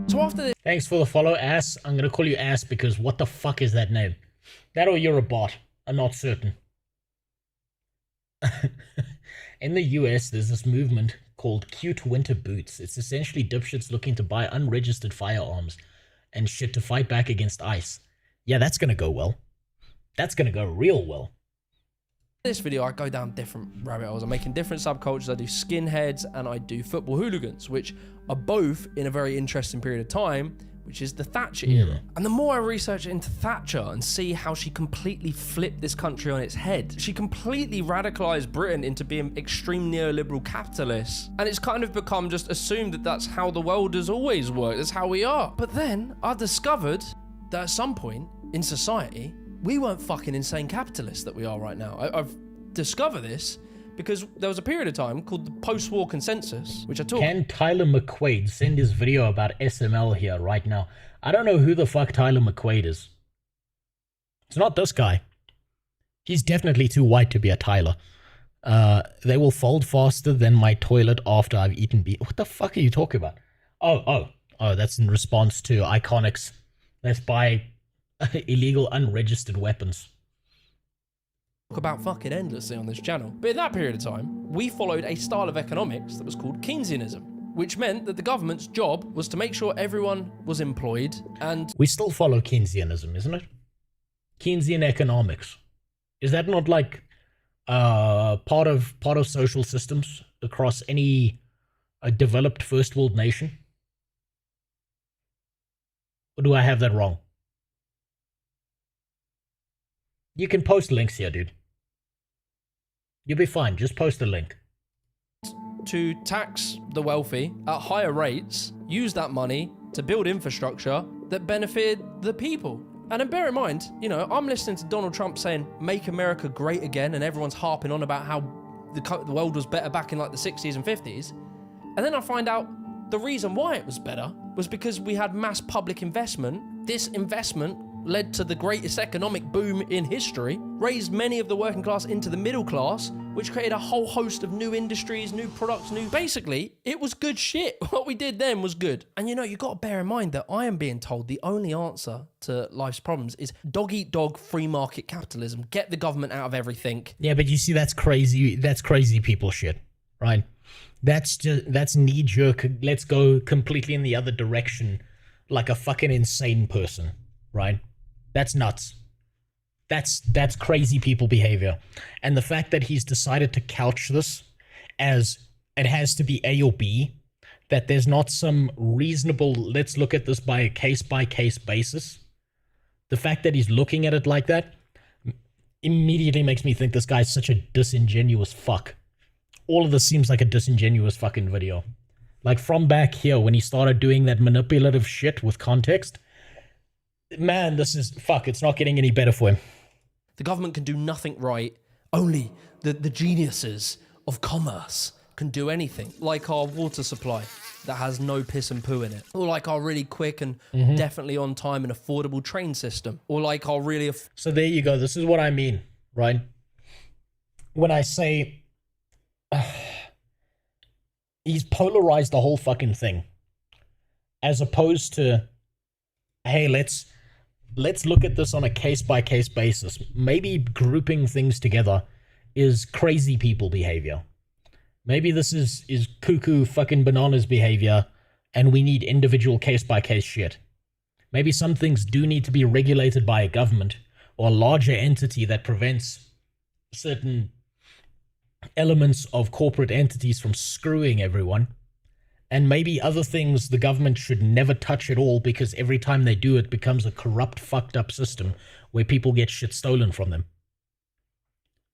So after this... Thanks for the follow, Ass. I'm going to call you Ass because what the fuck is that name? That or you're a bot. I'm not certain. In the US, there's this movement called Cute Winter Boots. It's essentially dipshits looking to buy unregistered firearms and shit to fight back against ICE. Yeah, that's going to go well. That's going to go real well. This video, I go down different rabbit holes. I'm making different subcultures. I do skinheads and I do football hooligans, which are both in a very interesting period of time, which is the Thatcher era. And the more I research into Thatcher and see how she completely flipped this country on its head, she completely radicalized Britain into being extreme neoliberal capitalists. And it's kind of become just assumed that that's how the world has always worked. That's how we are. But then I discovered that at some point in society, we weren't fucking insane capitalists that we are right now. I've discovered this because there was a period of time called the post-war consensus, which I talked... Can Tyler McQuaid send his video about SML here right now? I don't know who the fuck Tyler McQuaid is. It's not this guy. He's definitely too white to be a Tyler. They will fold faster than my toilet after I've eaten beef. What the fuck are you talking about? Oh, that's in response to Iconics. Let's buy illegal unregistered weapons. About fucking endlessly on this channel. But in that period of time, we followed a style of economics that was called Keynesianism, which meant that the government's job was to make sure everyone was employed and... We still follow Keynesianism, isn't it? Keynesian economics. Is that not like part of social systems across any developed first world nation? Or do I have that wrong? You can post links here, dude. You'll be fine. Just post a link. To tax the wealthy at higher rates, use that money to build infrastructure that benefited the people. And then bear in mind, you know, I'm listening to Donald Trump saying, make America great again, and everyone's harping on about how the world was better back in like the 60s and 50s. And then I find out the reason why it was better was because we had mass public investment. This investment led to the greatest economic boom in history, raised many of the working class into the middle class, which created a whole host of new industries, new products, basically, it was good shit. What we did then was good. And you know, you got to bear in mind that I am being told the only answer to life's problems is dog eat dog, free market capitalism. Get the government out of everything. Yeah, but you see, that's crazy. That's crazy people shit, right? That's knee jerk. Let's go completely in the other direction, like a fucking insane person, right? That's nuts. That's crazy people behavior. And the fact that he's decided to couch this as it has to be A or B, that there's not some reasonable, let's look at this by a case-by-case basis. The fact that he's looking at it like that immediately makes me think this guy's such a disingenuous fuck. All of this seems like a disingenuous fucking video. Like from back here when he started doing that manipulative shit with context, man, this is, fuck, it's not getting any better for him. The government can do nothing right. Only the geniuses of commerce can do anything. Like our water supply that has no piss and poo in it. Or like our really quick and definitely on time and affordable train system. Or like our really... So there you go. This is what I mean, right? When I say... he's polarized the whole fucking thing. As opposed to, hey, let's look at this on a case-by-case basis. Maybe grouping things together is crazy people behavior. Maybe this is cuckoo fucking bananas behavior, and we need individual case-by-case shit. Maybe some things do need to be regulated by a government or a larger entity that prevents certain elements of corporate entities from screwing everyone. And maybe other things the government should never touch at all, because every time they do, it becomes a corrupt, fucked up system where people get shit stolen from them.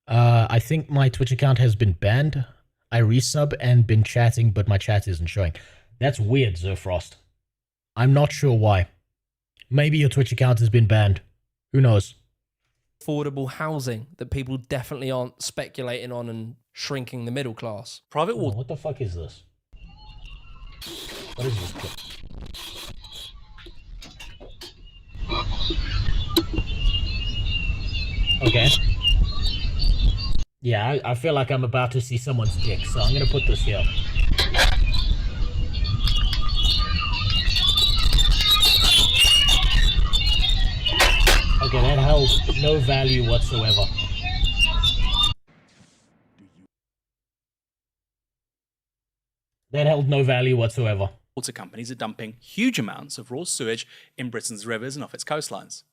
I think my Twitch account has been banned. I resub and been chatting, but my chat isn't showing. That's weird, Zerfrost. I'm not sure why. Maybe your Twitch account has been banned. Who knows? Affordable housing that people definitely aren't speculating on and shrinking the middle class. Private water. What the fuck is this? What is this clip? Okay. Yeah, I feel like I'm about to see someone's dick, so I'm gonna put this here. Okay, that held no value whatsoever. That held no value whatsoever. Water companies are dumping huge amounts of raw sewage in Britain's rivers and off its coastlines.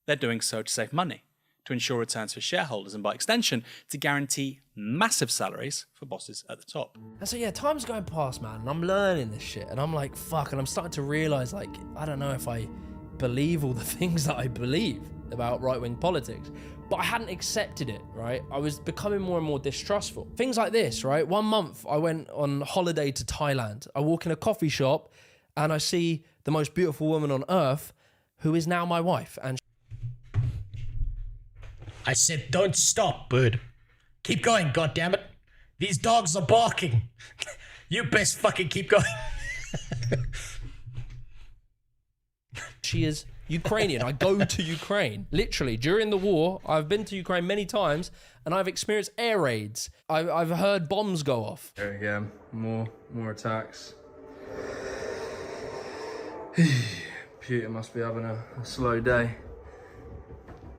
They're doing so to save money, to ensure returns for shareholders, and by extension, to guarantee massive salaries for bosses at the top. And so yeah, time's going past, man, and I'm learning this shit, and I'm like, fuck, and I'm starting to realize, like, I don't know if I believe all the things that I believe about right-wing politics, but I hadn't accepted it, right? I was becoming more and more distrustful. Things like this, right? 1 month, I went on holiday to Thailand. I walk in a coffee shop and I see the most beautiful woman on earth, who is now my wife. And I said, don't stop, bird. Keep going, goddammit. These dogs are barking. You best fucking keep going. She is Ukrainian. I go to Ukraine. Literally, during the war, I've been to Ukraine many times, and I've experienced air raids. I've heard bombs go off. There again, more attacks. Putin must be having a slow day.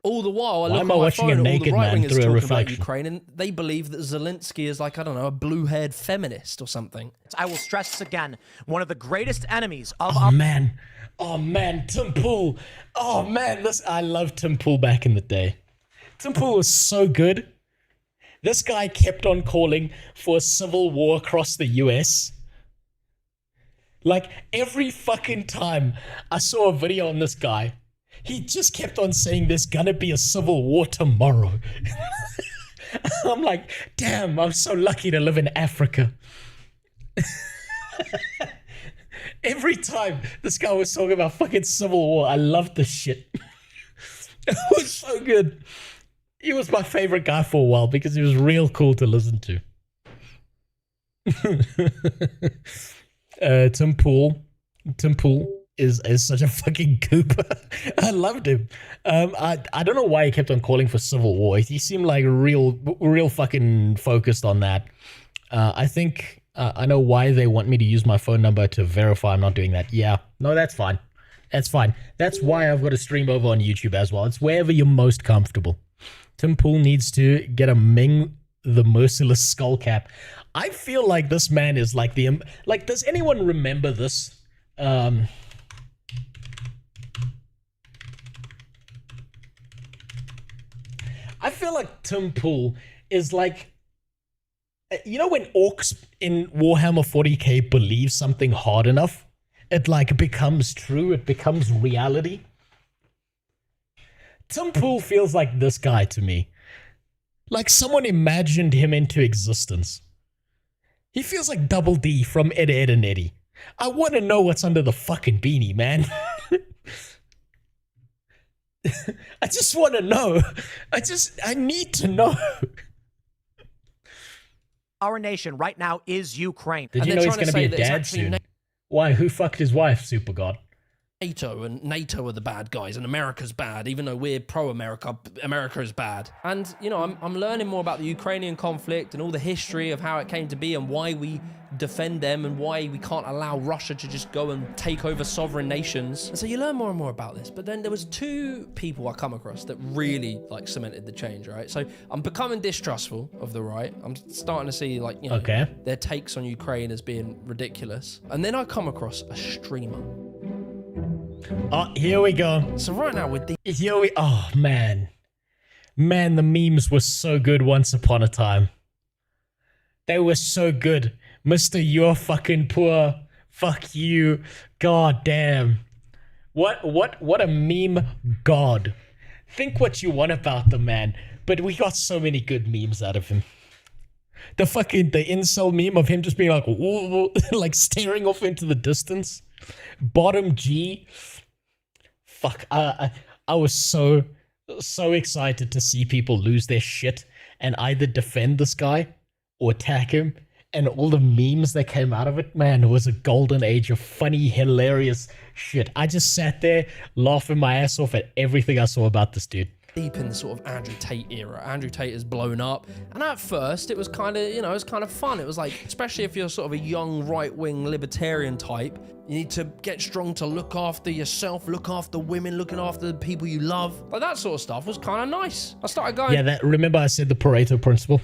All the while, I look at my phone, all the right-wingers talking about Ukraine, and they believe that Zelensky is like, I don't know, a blue-haired feminist or something. I will stress this again. One of the greatest enemies of... Oh, man, Tim Pool. Oh, man, I loved Tim Pool back in the day. Tim Pool was so good. This guy kept on calling for a civil war across the US. Like, every fucking time I saw a video on this guy, he just kept on saying there's gonna be a civil war tomorrow. I'm like, damn, I'm so lucky to live in Africa. Every time this guy was talking about fucking civil war, I loved this shit. It was so good. He was my favorite guy for a while because he was real cool to listen to. Tim Pool is such a fucking goober. I loved him. I don't know why he kept on calling for civil war. He seemed like real fucking focused on that. I think I know why they want me to use my phone number to verify I'm not doing that. Yeah, no, that's fine. That's fine. That's why I've got a stream over on YouTube as well. It's wherever you're most comfortable. Tim Pool needs to get a Ming the Merciless skull cap. I feel like this man is like the... Like, does anyone remember this? I feel like Tim Pool is like... You know when orcs in Warhammer 40k believe something hard enough? It like becomes true, it becomes reality. Tim Pool feels like this guy to me. Like someone imagined him into existence. He feels like Double D from Ed, Ed and Eddie. I want to know what's under the fucking beanie, man. I just want to know. I need to know. Our nation right now is Ukraine. Did you know he's going to be a dad soon? Why? Who fucked his wife, Super God? NATO, and NATO are the bad guys, and America's bad, even though we're pro-America. America is bad. And, you know, I'm learning more about the Ukrainian conflict and all the history of how it came to be and why we defend them and why we can't allow Russia to just go and take over sovereign nations. And so you learn more and more about this. But then there was two people I come across that really, like, cemented the change, right? So I'm becoming distrustful of the right. I'm starting to see, like, you know, their takes on Ukraine as being ridiculous. And then I come across a streamer. Oh, here we go. So right now with the... Oh, man. Man, the memes were so good once upon a time. They were so good. Mr. You're fucking poor. Fuck you. God damn. What a meme god. Think what you want about the man, but we got so many good memes out of him. The incel meme of him just being like, ooh, like staring off into the distance. Bottom G. Fuck, I was so excited to see people lose their shit and either defend this guy or attack him. And all the memes that came out of it, man, it was a golden age of funny, hilarious shit. I just sat there laughing my ass off at everything I saw about this dude. Deep in the sort of Andrew Tate era. Andrew Tate has blown up, and at first it was kind of, you know, it was kind of fun. It was like, especially if you're sort of a young right-wing libertarian type, you need to get strong to look after yourself, look after women, looking after the people you love. Like that sort of stuff was kind of nice. I started going... Yeah, remember I said the Pareto principle?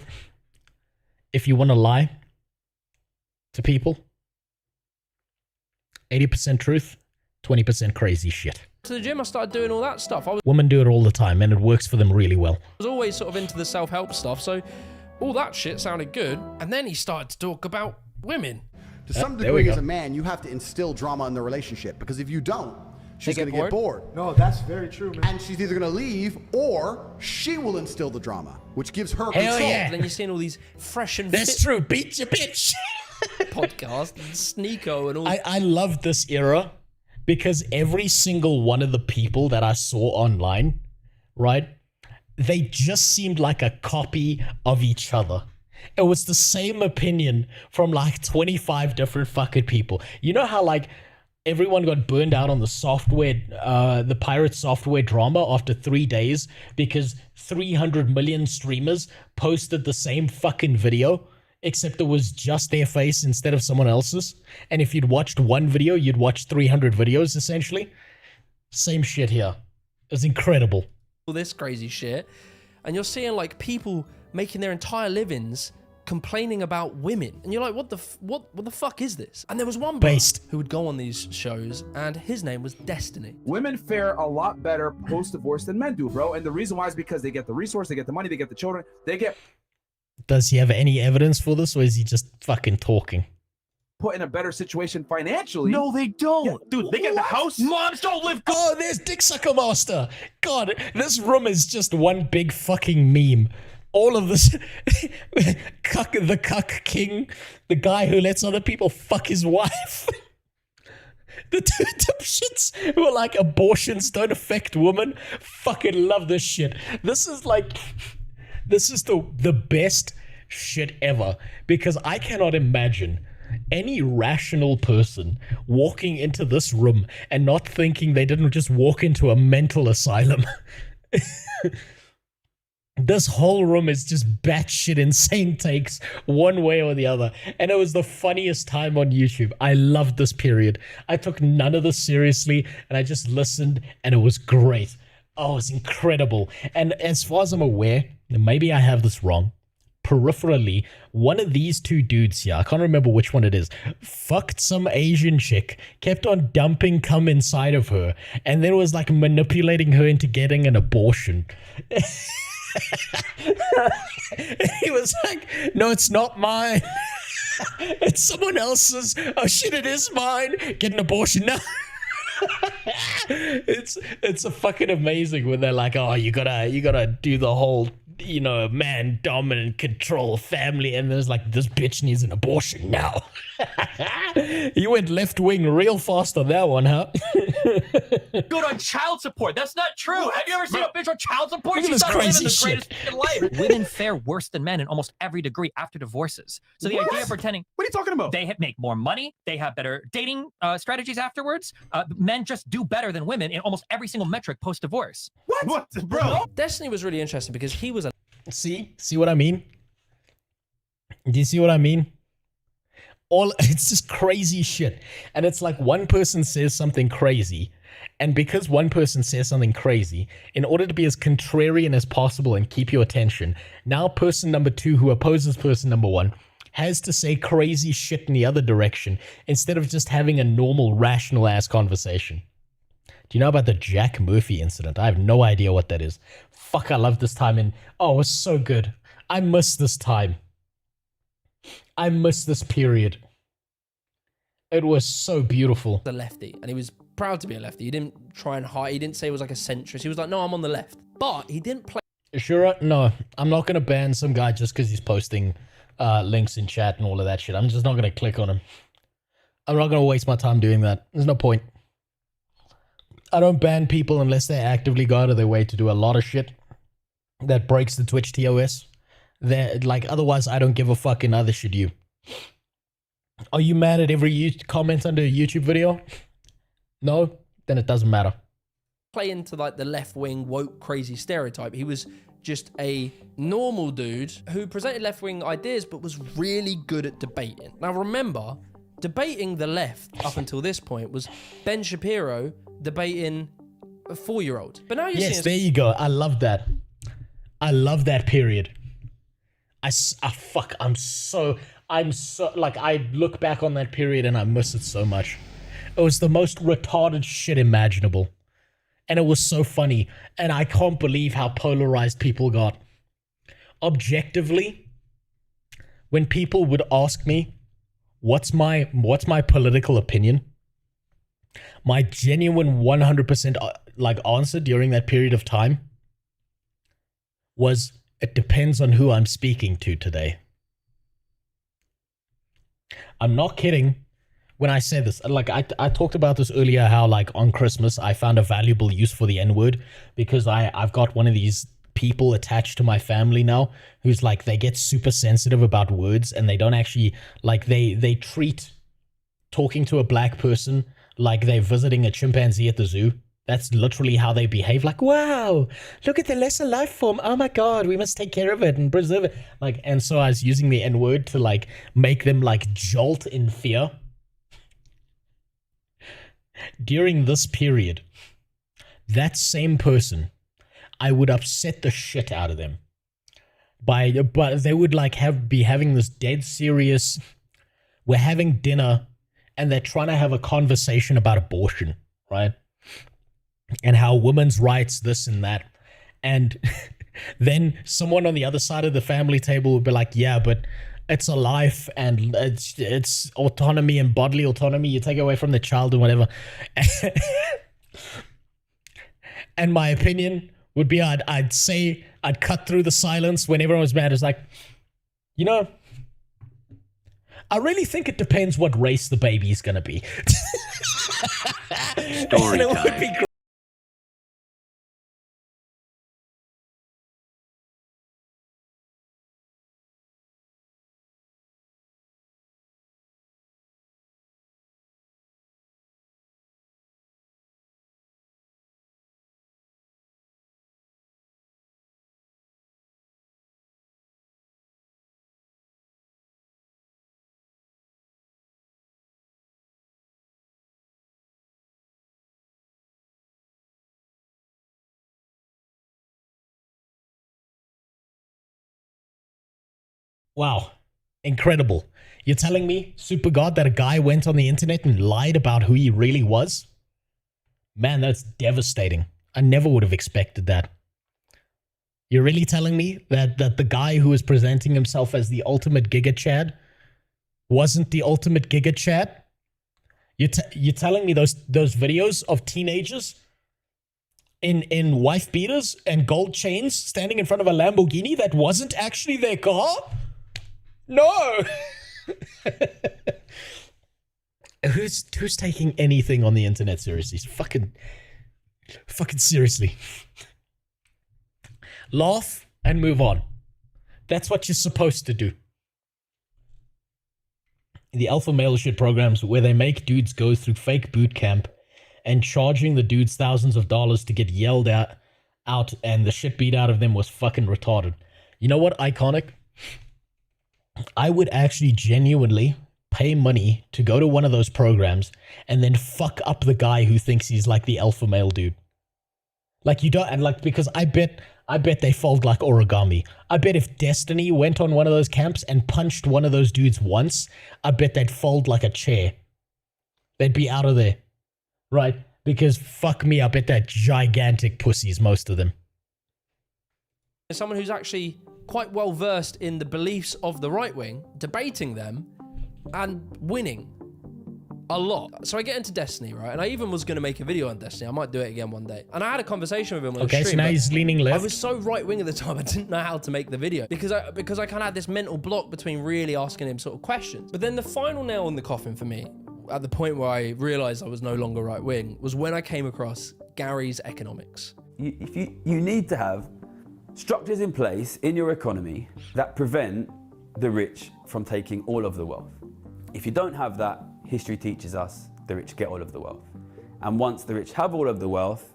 If you want to lie to people, 80% truth, 20% crazy shit. To the gym, I started doing all that stuff. Women do it all the time, and it works for them really well. I was always sort of into the self-help stuff, so all that shit sounded good. And then he started to talk about women. To some degree, as a man, you have to instill drama in the relationship, because if you don't, she's going to get bored. No, that's very true, man. And she's either going to leave, or she will instill the drama, which gives her control. Yeah. Then you're seeing all these fresh and That's true. Beat your bitch. podcast, Sneeko and all. I love this era because every single one of the people that I saw online, right, they just seemed like a copy of each other. It was the same opinion from like 25 different fucking people. You know how like everyone got burned out on the software, the pirate software drama after 3 days because 300 million streamers posted the same fucking video, except it was just their face instead of someone else's. And if you'd watched one video, you'd watch 300 videos essentially. Same shit here. It's incredible. All this crazy shit. And you're seeing like people making their entire livings complaining about women, and you're like, what the fuck is this? And there was one who would go on these shows, and his name was Destiny. Women fare a lot better post-divorce than men do, bro. And the reason why is because they get the resource, they get the money, they get the children, they get... Does he have any evidence for this, or is he just fucking talking? Put in a better situation financially. No, they don't. Yeah, dude, they get the house. Moms don't live. Oh, there's Dick Sucker Master. God, this room is just one big fucking meme. All of this, the cuck king, the guy who lets other people fuck his wife. The two dipshits who are like, abortions don't affect women. Fucking love this shit. This is the best shit ever, because I cannot imagine any rational person walking into this room and not thinking they didn't just walk into a mental asylum. This whole room is just batshit insane takes one way or the other. And it was the funniest time on YouTube. I loved this period. I took none of this seriously and I just listened and it was great. Oh, it was incredible. And as far as I'm aware, maybe I have this wrong, peripherally, one of these two dudes here, I can't remember which one it is, fucked some Asian chick, kept on dumping cum inside of her, and then was like manipulating her into getting an abortion. He was like, no, it's not mine. It's someone else's. Oh shit, it is mine. Get an abortion now. It's a fucking amazing when they're like, oh, you gotta do the whole, you know, man dominant control family, and there's like, this bitch needs an abortion now. You went left wing real fast on that one, huh? Good on child support. That's not true. Have you ever seen a bitch on child support? Look at She's this not living crazy the shit. greatest life. Women fare worse than men in almost every degree after divorces. So the idea of pretending... What are you talking about? They make more money. They have better dating strategies afterwards. Men just do better than women in almost every single metric post-divorce. What? Bro? Destiny was really interesting because he was a... See what I mean? Do you see what I mean? It's just crazy shit. And it's like one person says something crazy, and because one person says something crazy, in order to be as contrarian as possible and keep your attention, now person number two who opposes person number one has to say crazy shit in the other direction instead of just having a normal, rational ass conversation. Do you know about the Jack Murphy incident? I have no idea what that is. Fuck, I love this time in... Oh, it was so good. I miss this time. I miss this period. It was so beautiful. The lefty, and he was proud to be a lefty. He didn't try and hide. He didn't say he was like a centrist. He was like, no, I'm on the left. But he didn't play... Sure, no. I'm not going to ban some guy just because he's posting links in chat and all of that shit. I'm just not going to click on him. I'm not going to waste my time doing that. There's no point. I don't ban people unless they actively go out of their way to do a lot of shit that breaks the Twitch TOS. They're like, otherwise, I don't give a fuck, and neither should you. Are you mad at every comment under a YouTube video? No? Then it doesn't matter. Play into like the left-wing woke crazy stereotype. He was just a normal dude who presented left-wing ideas but was really good at debating. Now remember, debating the left up until this point was Ben Shapiro debating a 4-year-old. But now you're seeing... Yes, there you go. I love that. I love that period. I'm so like, I look back on that period and I miss it so much. It was the most retarded shit imaginable. And it was so funny. And I can't believe how polarized people got. Objectively, when people would ask me, what's my political opinion? My genuine 100% like answer during that period of time was, it depends on who I'm speaking to today. I'm not kidding when I say this. Like, I talked about this earlier, how like on Christmas I found a valuable use for the N-word because I've got one of these people attached to my family now who's like, they get super sensitive about words, and they don't actually like, they treat talking to a black person like they're visiting a chimpanzee at the zoo. That's literally how they behave. Like, wow, look at the lesser life form. Oh my God, we must take care of it and preserve it. Like, and so I was using the N-word to like make them like jolt in fear. During this period, that same person, I would upset the shit out of them. But they would like be having this dead serious, we're having dinner and they're trying to have a conversation about abortion, right? And how women's rights, this and that. And then someone on the other side of the family table would be like, yeah, but it's a life and it's autonomy and bodily autonomy. You take away from the child and whatever. And my opinion would be, I'd say, I'd cut through the silence when everyone was mad. It's like, you know, I really think it depends what race the baby is going to be. Story It would time. be great. Wow. Incredible. You're telling me, Super God, that a guy went on the internet and lied about who he really was? Man, that's devastating. I never would have expected that. You're really telling me that the guy who was presenting himself as the ultimate Giga Chad wasn't the ultimate Giga Chad? You're telling me those videos of teenagers in wife beaters and gold chains standing in front of a Lamborghini that wasn't actually their car? No. Who's taking anything on the internet seriously? Fucking seriously. Laugh and move on. That's what you're supposed to do. The alpha male shit programs where they make dudes go through fake boot camp and charging the dudes thousands of dollars to get yelled out and the shit beat out of them was fucking retarded. You know what, Iconic? I would actually genuinely pay money to go to one of those programs and then fuck up the guy who thinks he's like the alpha male dude. Like you don't, and like, because I bet they fold like origami. I bet if Destiny went on one of those camps and punched one of those dudes once, I bet they'd fold like a chair. They'd be out of there. Right? Because fuck me, I bet they're gigantic pussies, most of them. Someone who's actually quite well versed in the beliefs of the right wing, debating them and winning a lot. So I get into Destiny, right? And I even was going to make a video on Destiny. I might do it again one day. And I had a conversation with him on the stream. Okay, so now he's leaning left. I was so right wing at the time, I didn't know how to make the video because I kind of had this mental block between really asking him sort of questions. But then the final nail in the coffin for me, at the point where I realized I was no longer right wing, was when I came across Gary's economics. You need to have structures in place in your economy that prevent the rich from taking all of the wealth. If you don't have that, history teaches us the rich get all of the wealth. And once the rich have all of the wealth,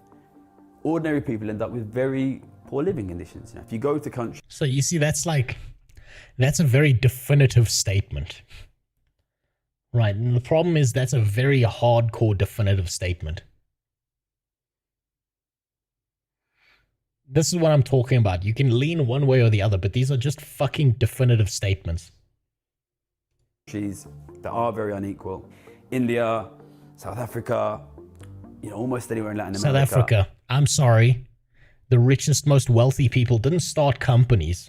ordinary people end up with very poor living conditions. You know, if you go to countries... So you see, that's a very definitive statement. Right, and the problem is that's a very hardcore definitive statement. This is what I'm talking about. You can lean one way or the other, but these are just fucking definitive statements. Countries that are very unequal. India, South Africa, you know, almost anywhere in Latin America. South Africa, I'm sorry. The richest, most wealthy people didn't start companies.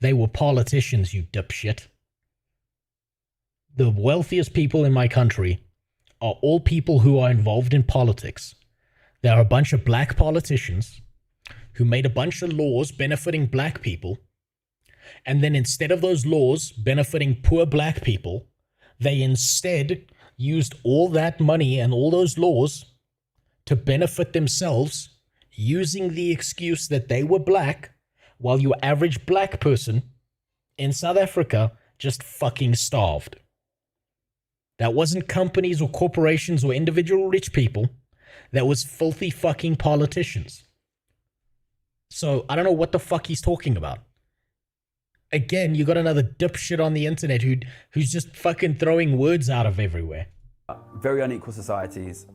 They were politicians, you dipshit. The wealthiest people in my country are all people who are involved in politics. There are a bunch of black politicians who made a bunch of laws benefiting black people, and then instead of those laws benefiting poor black people, they instead used all that money and all those laws to benefit themselves, using the excuse that they were black, while your average black person in South Africa just fucking starved. That wasn't companies or corporations or individual rich people. That was filthy fucking politicians. So I don't know what the fuck he's talking about. Again, you got another dipshit on the internet who's just fucking throwing words out of everywhere. Very unequal societies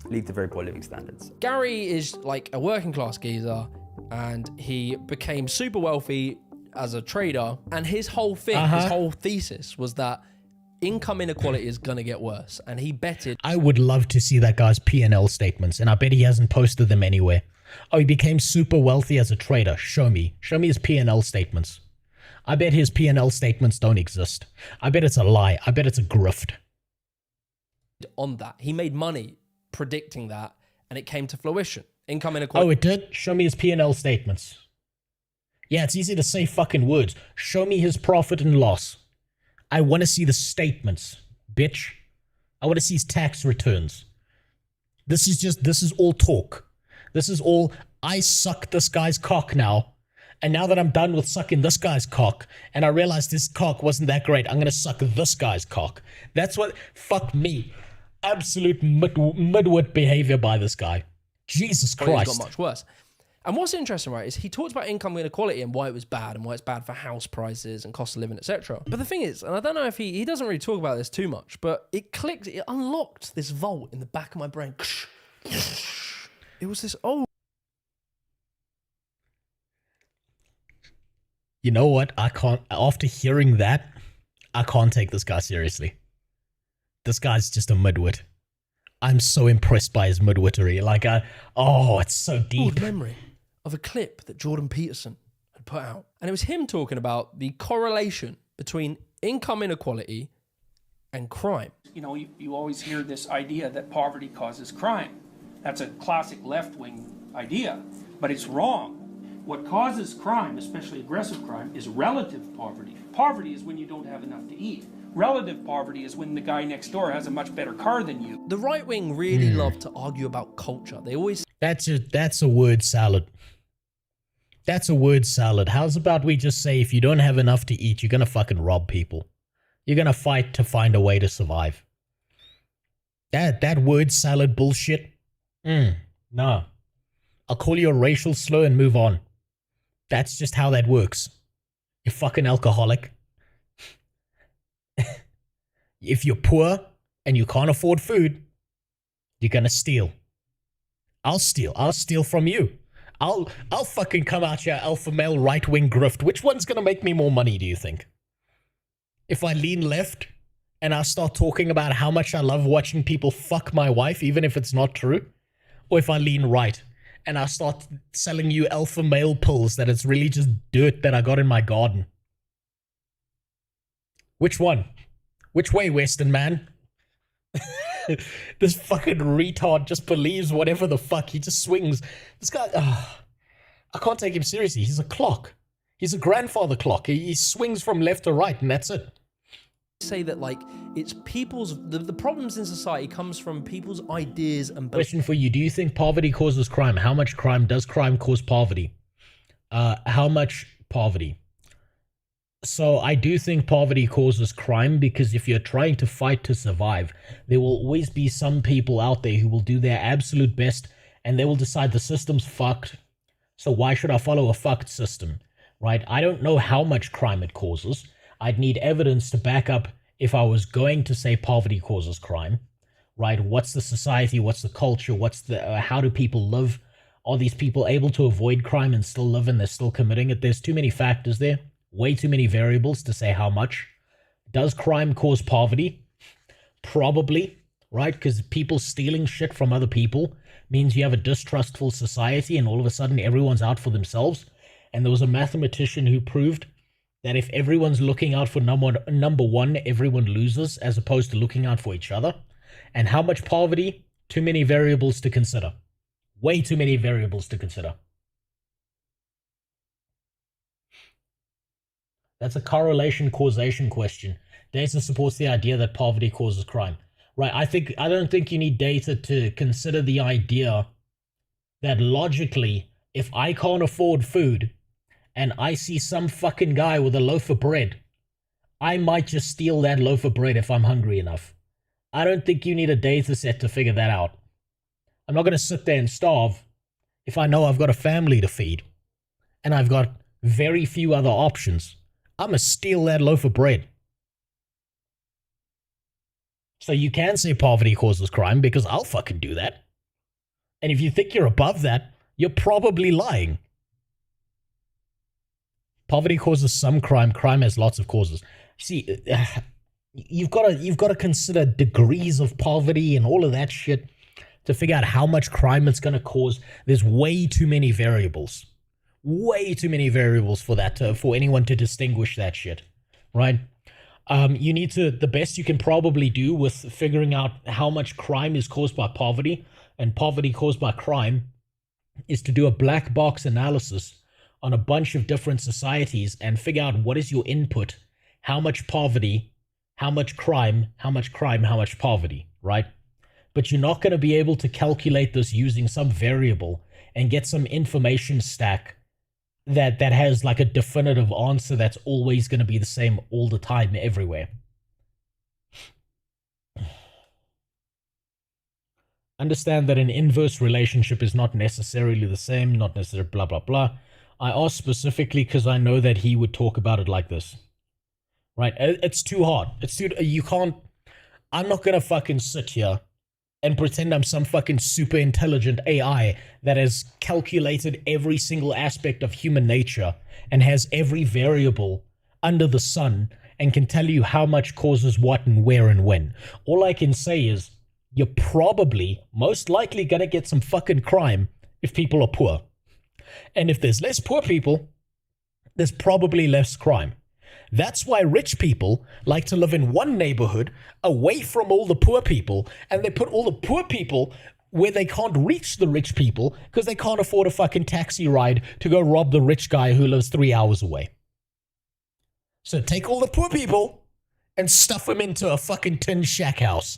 lead to very poor living standards. Gary is like a working class geezer and he became super wealthy as a trader, and his whole thing, his whole thesis was that income inequality is gonna get worse, and he betted. I would love to see that guy's P&L statements, and I bet he hasn't posted them anywhere. Oh, he became super wealthy as a trader. Show me his P&L statements. I bet his P&L statements don't exist. I bet it's a lie. I bet it's a grift. On that, he made money predicting that, and it came to fruition. Income inequality. Oh, it did? Show me his P&L statements. Yeah, it's easy to say fucking words. Show me his profit and loss. I want to see the statements, bitch. I want to see his tax returns. This is all talk. This is all, I suck this guy's cock now. And now that I'm done with sucking this guy's cock, and I realize this cock wasn't that great, I'm going to suck this guy's cock. That's what, fuck me. Absolute midwit behavior by this guy. Jesus Christ. It's got much worse. And what's interesting, right, is he talks about income inequality and why it was bad and why it's bad for house prices and cost of living, etc. But the thing is, and I don't know if he doesn't really talk about this too much, but it clicked, it unlocked this vault in the back of my brain. It was this, oh. You know what? I can't, after hearing that, I can't take this guy seriously. This guy's just a midwit. I'm so impressed by his midwittery. Like, oh, it's so deep. Memory of a clip that Jordan Peterson had put out. And it was him talking about the correlation between income inequality and crime. You know, you always hear this idea that poverty causes crime. That's a classic left-wing idea, but it's wrong. What causes crime, especially aggressive crime, is relative poverty. Poverty is when you don't have enough to eat. Relative poverty is when the guy next door has a much better car than you. The right wing really love to argue about culture. They always... That's a word salad. That's a word salad. How's about we just say if you don't have enough to eat, you're going to fucking rob people. You're going to fight to find a way to survive. That word salad bullshit? No. I'll call you a racial slur and move on. That's just how that works. You fucking alcoholic. If you're poor and you can't afford food, you're gonna steal. I'll steal. I'll steal from you. I'll fucking come out here alpha male right-wing grift. Which one's gonna make me more money, do you think? If I lean left and I start talking about how much I love watching people fuck my wife, even if it's not true, or if I lean right and I start selling you alpha male pills that it's really just dirt that I got in my garden. Which one? Which way, Western man? This fucking retard just believes whatever the fuck. He just swings. This guy, I can't take him seriously. He's a clock. He's a grandfather clock. He swings from left to right and that's it. Say that like it's people's the problems in society comes from people's ideas and question for you. Do you think poverty causes crime? How much crime does crime cause poverty? How much poverty? So I do think poverty causes crime because if you're trying to fight to survive, there will always be some people out there who will do their absolute best and they will decide the system's fucked. So why should I follow a fucked system? Right? I don't know how much crime it causes. I'd need evidence to back up if I was going to say poverty causes crime, right? What's the society? What's the culture? What's the, how do people live? Are these people able to avoid crime and still live and they're still committing it? There's too many factors there, way too many variables to say how much. Does crime cause poverty? Probably, right? Because people stealing shit from other people means you have a distrustful society and all of a sudden everyone's out for themselves. And there was a mathematician who proved that if everyone's looking out for number one, everyone loses as opposed to looking out for each other. And how much poverty? Too many variables to consider. Way too many variables to consider. That's a correlation causation question. Data supports the idea that poverty causes crime. Right, I don't think you need data to consider the idea that logically, if I can't afford food, and I see some fucking guy with a loaf of bread, I might just steal that loaf of bread if I'm hungry enough. I don't think you need a data set to figure that out. I'm not going to sit there and starve if I know I've got a family to feed and I've got very few other options. I'm going to steal that loaf of bread. So you can say poverty causes crime because I'll fucking do that. And if you think you're above that, you're probably lying. Poverty causes some crime. Crime has lots of causes. See, you've got to consider degrees of poverty and all of that shit to figure out how much crime it's going to cause. There's way too many variables. Way too many variables for that for anyone to distinguish that shit, right? You need to, the best you can probably do with figuring out how much crime is caused by poverty and poverty caused by crime is to do a black box analysis on a bunch of different societies and figure out what is your input, how much poverty, how much crime, how much poverty, right? but you're not going to be able to calculate this using some variable and get some information stack that has like a definitive answer that's always going to be the same all the time everywhere. Understand that an inverse relationship is not necessarily the same, not necessarily blah, blah, blah. I asked specifically because I know that he would talk about it like this. Right? It's too hard. It's too, you can't, I'm not going to fucking sit here and pretend I'm some fucking super intelligent AI that has calculated every single aspect of human nature and has every variable under the sun and can tell you how much causes what and where and when. All I can say is, you're probably, most likely going to get some fucking crime if people are poor. And if there's less poor people, there's probably less crime. That's why rich people like to live in one neighborhood away from all the poor people, and they put all the poor people where they can't reach the rich people because they can't afford a fucking taxi ride to go rob the rich guy who lives 3 hours away. So take all the poor people and stuff them into a fucking tin shack house.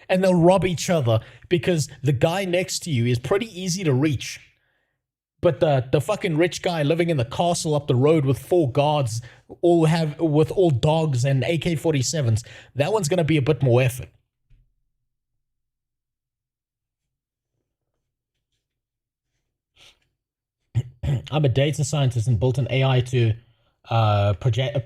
And they'll rob each other because the guy next to you is pretty easy to reach. But the fucking rich guy living in the castle up the road with 4 guards, with all dogs and AK-47s, that one's going to be a bit more effort. I'm a data scientist and built an AI to a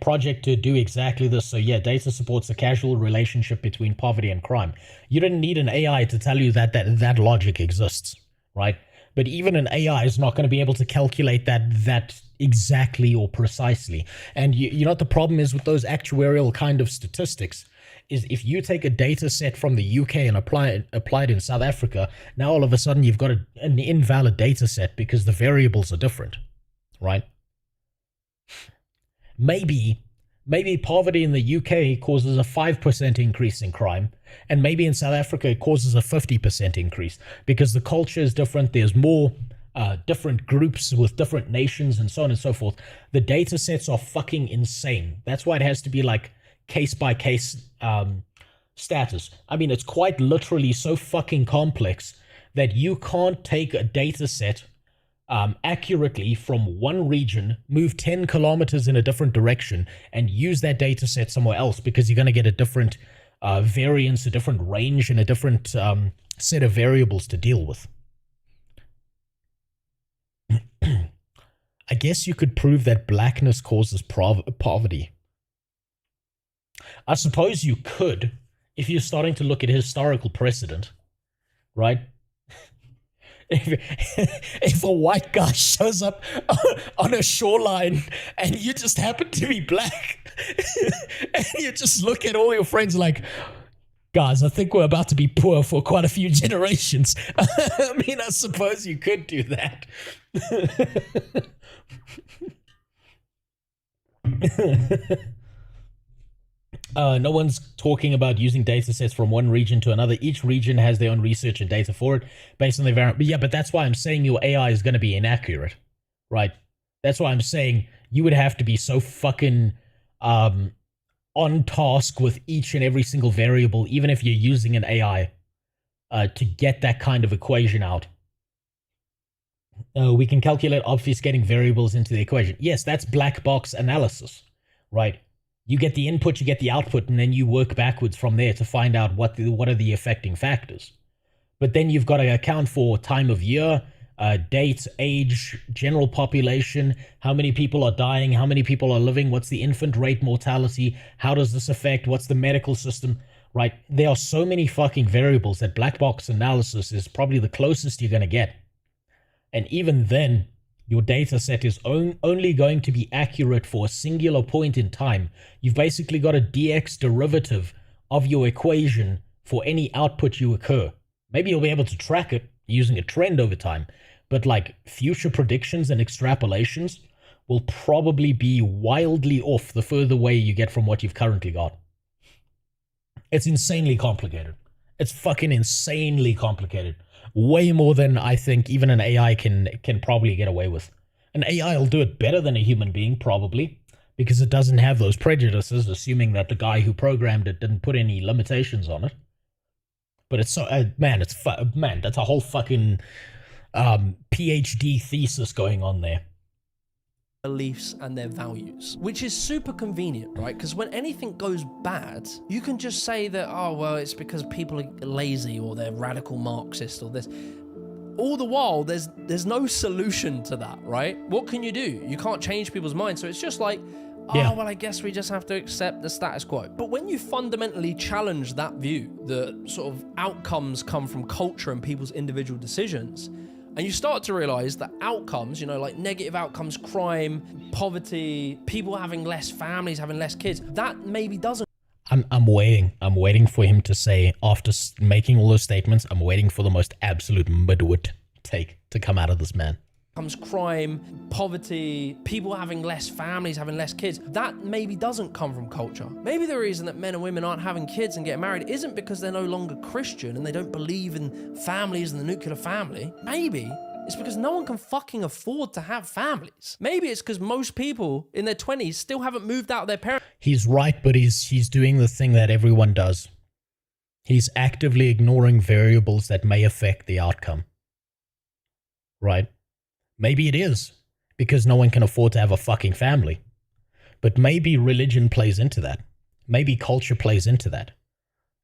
project to do exactly this. So yeah, data supports the causal relationship between poverty and crime. You didn't need an AI to tell you that logic exists, right? But even an AI is not going to be able to calculate that exactly or precisely. And you know what the problem is with those actuarial kind of statistics is if you take a data set from the UK and apply it in South Africa, now all of a sudden you've got an invalid data set because the variables are different, right? Maybe poverty in the UK causes a 5% increase in crime, and maybe in South Africa it causes a 50% increase because the culture is different. There's more different groups with different nations and so on and so forth. The data sets are fucking insane. That's why it has to be like case by case status. I mean, it's quite literally so fucking complex that you can't take a data set accurately from one region, move 10 kilometers in a different direction, and use that data set somewhere else because you're going to get a different variance, a different range, and a different set of variables to deal with. I guess you could prove that blackness causes poverty. I suppose you could if you're starting to look at historical precedent, right? If a white guy shows up on a shoreline and you just happen to be black and you just look at all your friends like, guys, I think we're about to be poor for quite a few generations. I mean, I suppose you could do that. No one's talking about using data sets from one region to another. Each region has their own research and data for it based on their variant. But yeah, but that's why I'm saying your AI is going to be inaccurate, right? That's why I'm saying you would have to be so fucking on task with each and every single variable, even if you're using an AI to get that kind of equation out. We can calculate obfuscating variables into the equation. Yes, that's black box analysis, right? You get the input, you get the output, and then you work backwards from there to find out what are the affecting factors. But then you've got to account for time of year, date, age, general population, how many people are dying, how many people are living, what's the infant rate mortality, how does this affect, what's the medical system, right? There are so many fucking variables that black box analysis is probably the closest you're going to get. And even then, your data set is only going to be accurate for a singular point in time. You've basically got a dx derivative of your equation for any output you occur. Maybe you'll be able to track it using a trend over time, but like future predictions and extrapolations will probably be wildly off the further away you get from what you've currently got. It's insanely complicated. It's fucking insanely complicated. Way more than I think even an AI can probably get away with. An AI will do it better than a human being, probably, because it doesn't have those prejudices, assuming that the guy who programmed it didn't put any limitations on it. But it's so, man, that's a whole fucking PhD thesis going on there. Beliefs and their values, which is super convenient, right? Because when anything goes bad, you can just say that, oh, well, it's because people are lazy or they're radical Marxist or this. All the while, there's no solution to that, right? What can you do? You can't change people's minds. So it's just like, oh, well, I guess we just have to accept the status quo. But when you fundamentally challenge that view, the sort of outcomes come from culture and people's individual decisions, and you start to realize that outcomes, you know, like negative outcomes, crime, poverty, people having less families, having less kids, that maybe doesn't. I'm waiting for him to say, after making all those statements, I'm waiting for the most absolute midwit take to come out of this man. Comes crime, poverty, people having less families, having less kids. That maybe doesn't come from culture. Maybe the reason that men and women aren't having kids and getting married isn't because they're no longer Christian and they don't believe in families and the nuclear family. Maybe it's because no one can fucking afford to have families. Maybe it's because most people in their 20s still haven't moved out of their parents. He's right, but he's doing the thing that everyone does. He's actively ignoring variables that may affect the outcome. Right? Maybe it is because no one can afford to have a fucking family. But maybe religion plays into that. Maybe culture plays into that.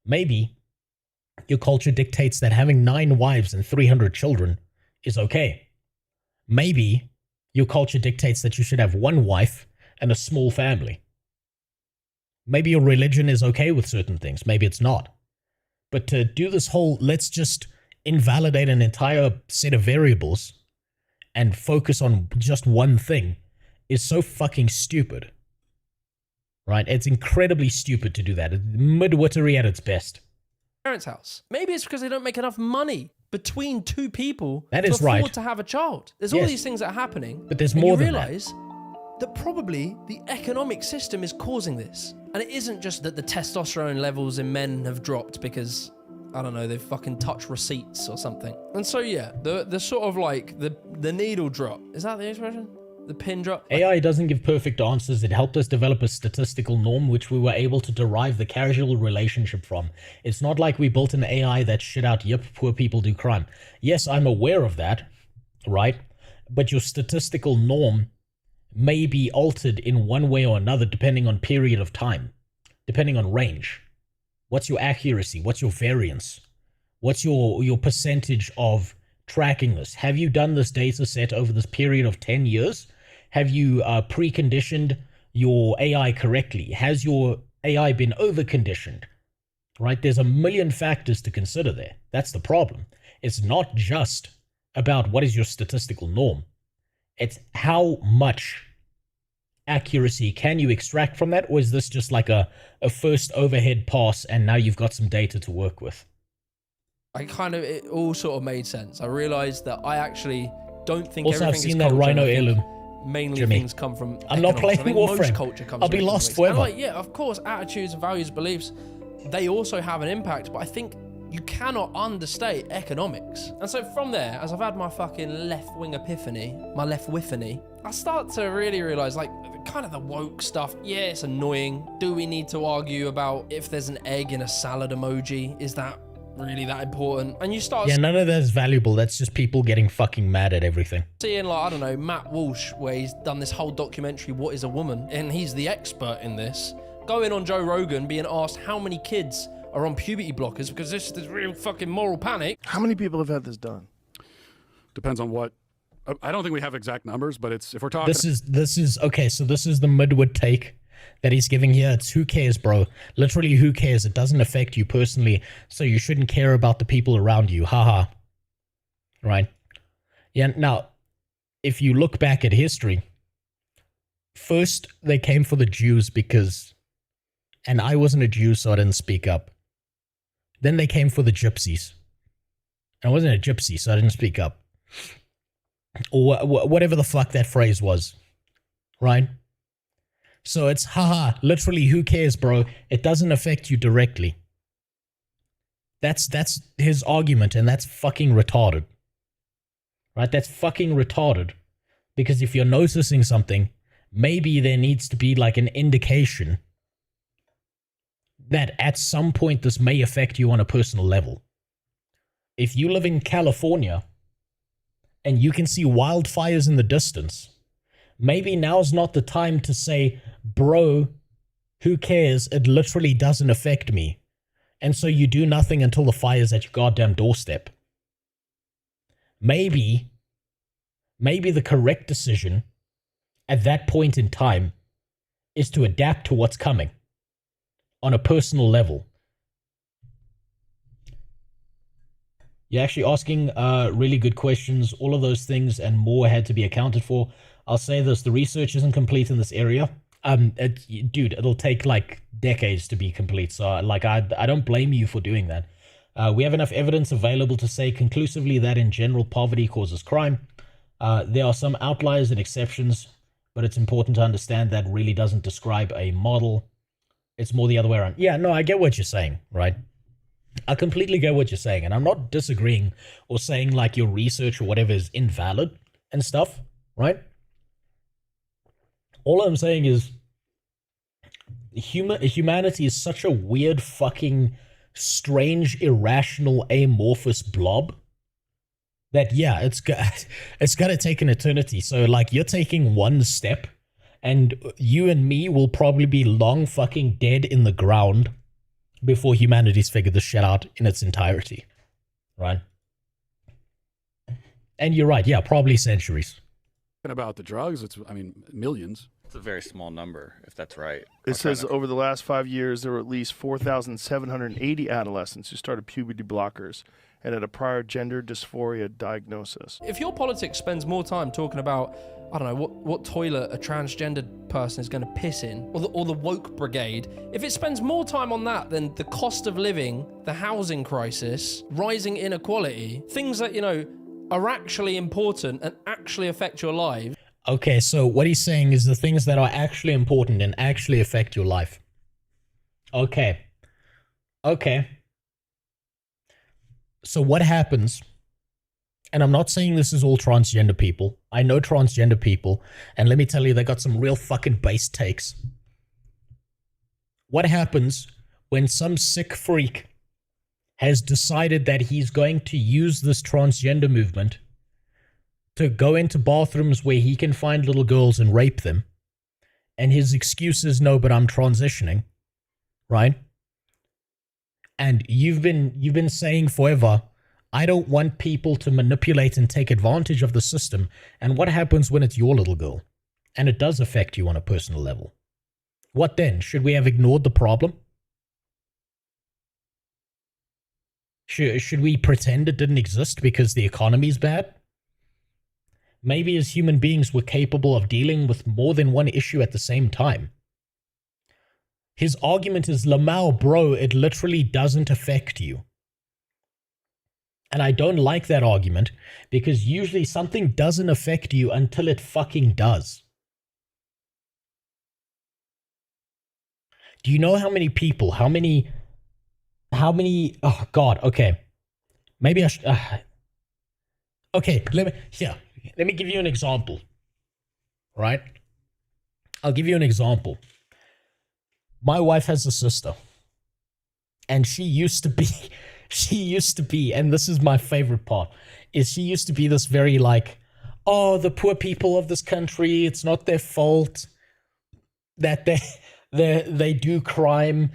Maybe your culture dictates that having 9 wives and 300 children is okay. Maybe your culture dictates that you should have 1 wife and a small family. Maybe your religion is okay with certain things. Maybe it's not. But to do this whole, let's just invalidate an entire set of variables and focus on just one thing is so fucking stupid. Right? It's incredibly stupid to do that. Midwittery at its best. Parents' house. Maybe it's because they don't make enough money between 2 people that to is afford right. to have a child. There's all these things that are happening. But there's more than you realize that probably the economic system is causing this. And it isn't just that the testosterone levels in men have dropped because, I don't know, they've fucking touched receipts or something. And so, yeah, the sort of like the needle drop. Is that the expression? The pin drop? AI doesn't give perfect answers. It helped us develop a statistical norm which we were able to derive the causal relationship from. It's not like we built an AI that shit out, yep, poor people do crime. Yes, I'm aware of that, right? But your statistical norm may be altered in one way or another depending on period of time, depending on range. What's your accuracy? What's your variance? What's your percentage of tracking this? Have you done this data set over this period of 10 years? Have you preconditioned your AI correctly? Has your AI been overconditioned? Right? There's a million factors to consider there. That's the problem. It's not just about what is your statistical norm. It's how much accuracy can you extract from that, or is this just like a first overhead pass and now you've got some data to work with? It all sort of made sense. I realized that I actually don't think also, everything I've seen is that culture. Rhino heirloom. Mainly Jimmy. things come from I'm not economics. playing Most Warframe. culture comes I'll from be lost economics. forever. And yeah, of course, attitudes, values, beliefs, they also have an impact, but I think you cannot understate economics. And so from there, as I've had my fucking left-wing epiphany, my left-wiffany, I start to really realize, like, kind of the woke stuff. Yeah, it's annoying. Do we need to argue about if there's an egg in a salad emoji? Is that really that important? And you start... Yeah, none of that is valuable. That's just people getting fucking mad at everything. Seeing, like, I don't know, Matt Walsh, where he's done this whole documentary, What is a Woman? And he's the expert in this. Going on Joe Rogan, being asked how many kids are on puberty blockers because this is the real fucking moral panic. How many people have had this done? Depends on what. I don't think we have exact numbers, but it's, if we're talking... This is okay, so this is the midwit take that he's giving here. It's who cares, bro. Literally, who cares? It doesn't affect you personally, so you shouldn't care about the people around you. Haha. Right? Yeah, now, if you look back at history, first they came for the Jews because... And I wasn't a Jew, so I didn't speak up. Then they came for the gypsies. I wasn't a gypsy, so I didn't speak up. Or whatever the fuck that phrase was. Right? So it's, haha, literally, who cares, bro? It doesn't affect you directly. That's his argument, and that's fucking retarded. Right? That's fucking retarded. Because if you're noticing something, maybe there needs to be like an indication that at some point this may affect you on a personal level. if you live in California and you can see wildfires in the distance, maybe now's not the time to say, bro, who cares? It literally doesn't affect me. And so you do nothing until the fire's at your goddamn doorstep. Maybe the correct decision at that point in time is to adapt to what's coming on a personal level. You're actually asking really good questions. All of those things and more had to be accounted for. I'll say this, the research isn't complete in this area. Dude, it'll take like decades to be complete. So like, I don't blame you for doing that. We have enough evidence available to say conclusively that in general, poverty causes crime. There are some outliers and exceptions, but it's important to understand that really doesn't describe a model. It's more the other way around. Yeah, no, I get what you're saying, right? I completely get what you're saying, and I'm not disagreeing or saying like your research or whatever is invalid and stuff, right? All I'm saying is humanity is such a weird, fucking, strange, irrational, amorphous blob that, yeah, it's gonna take an eternity. So, like, you're taking one step, and you and me will probably be long fucking dead in the ground before humanity's figured this shit out in its entirety, right? And you're right, yeah, probably centuries. About the drugs, I mean, millions. It's a very small number, if that's right. It says over the last 5 years, there were at least 4,780 adolescents who started puberty blockers and had a prior gender dysphoria diagnosis. If your politics spends more time talking about, I don't know, what toilet a transgendered person is going to piss in, or the woke brigade, if it spends more time on that than the cost of living, the housing crisis, rising inequality, things that, you know, are actually important and actually affect your life. Okay, so what he's saying is the things that are actually important and actually affect your life. Okay. So what happens, and I'm not saying this is all transgender people. I know transgender people, and let me tell you, they got some real fucking base takes. What happens when some sick freak has decided that he's going to use this transgender movement to go into bathrooms where he can find little girls and rape them, and his excuse is, no, but I'm transitioning, right? And you've been saying forever, I don't want people to manipulate and take advantage of the system. And what happens when it's your little girl and it does affect you on a personal level? What then? Should we have ignored the problem? Should we pretend it didn't exist because the economy's bad? Maybe as human beings we're capable of dealing with more than one issue at the same time. His argument is, Lamau, bro, it literally doesn't affect you. And I don't like that argument, because usually something doesn't affect you until it fucking does. Do you know how many people, how many, oh God, okay. Maybe I should, okay, let me give you an example, right? I'll give you an example. My wife has a sister, and she used to be, and this is my favorite part, is she used to be this very like, oh, the poor people of this country, it's not their fault that they do crime.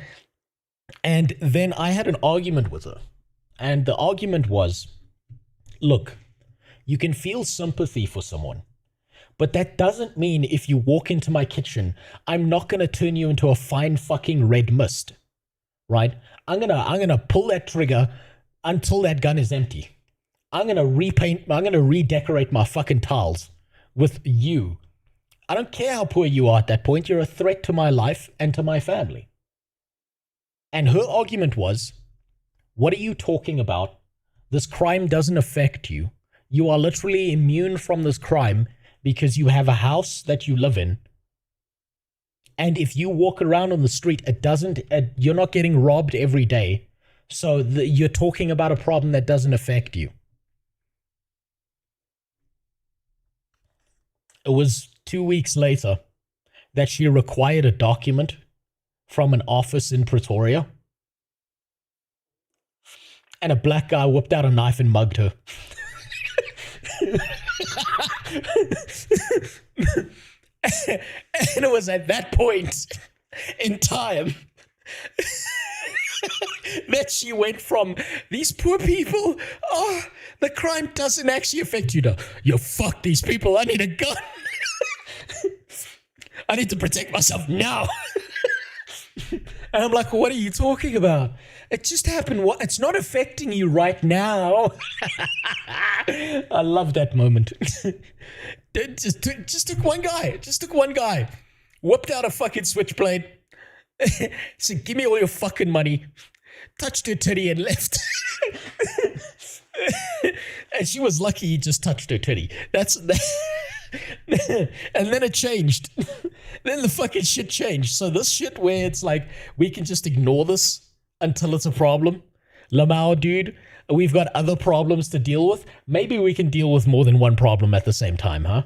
And then I had an argument with her, and the argument was, look, you can feel sympathy for someone, but that doesn't mean if you walk into my kitchen, I'm not going to turn you into a fine fucking red mist, right? I'm gonna pull that trigger until that gun is empty. I'm gonna redecorate my fucking tiles with you. I don't care how poor you are at that point. You're a threat to my life and to my family. And her argument was, what are you talking about? This crime doesn't affect you. You are literally immune from this crime because you have a house that you live in. And if you walk around on the street, you're not getting robbed every day. So you're talking about a problem that doesn't affect you. It was 2 weeks later that she required a document from an office in Pretoria. and a black guy whipped out a knife and mugged her. And it was at that point in time that she went from, these poor people, oh, the crime doesn't actually affect you, to, yo, fuck these people, I need a gun. I need to protect myself now. And I'm like, what are you talking about? It just happened. What? It's not affecting you right now. I love that moment. Just took one guy. Just took one guy. Whipped out a fucking switchblade. Said, give me all your fucking money. Touched her titty and left. And she was lucky he just touched her titty. That's and then it changed. Then the fucking shit changed. So this shit where it's like, we can just ignore this until it's a problem. Lamau, dude, we've got other problems to deal with. Maybe we can deal with more than one problem at the same time, huh?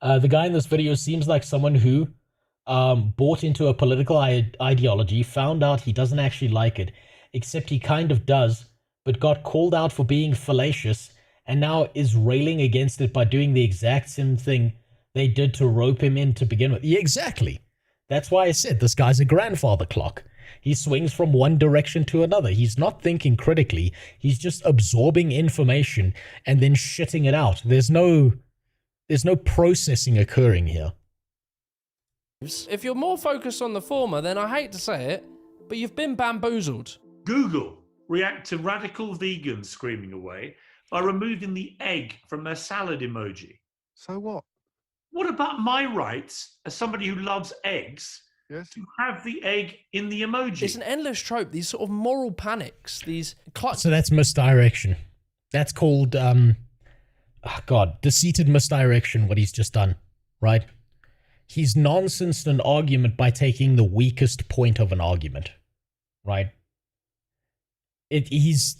The guy in this video seems like someone who bought into a political ideology, found out he doesn't actually like it, except he kind of does, but got called out for being fallacious, and now is railing against it by doing the exact same thing they did to rope him in to begin with. Yeah, exactly. That's why I said this guy's a grandfather clock. He swings from one direction to another. He's not thinking critically. He's just absorbing information and then shitting it out. There's no processing occurring here. If you're more focused on the former, then I hate to say it, but you've been bamboozled. Google react to radical vegans screaming away by removing the egg from their salad emoji. So what? What about my rights as somebody who loves eggs to have the egg in the emoji? It's an endless trope, these sort of moral panics, these... So that's misdirection. That's called, deceited misdirection, what he's just done, right? He's nonsensed an argument by taking the weakest point of an argument, right? It's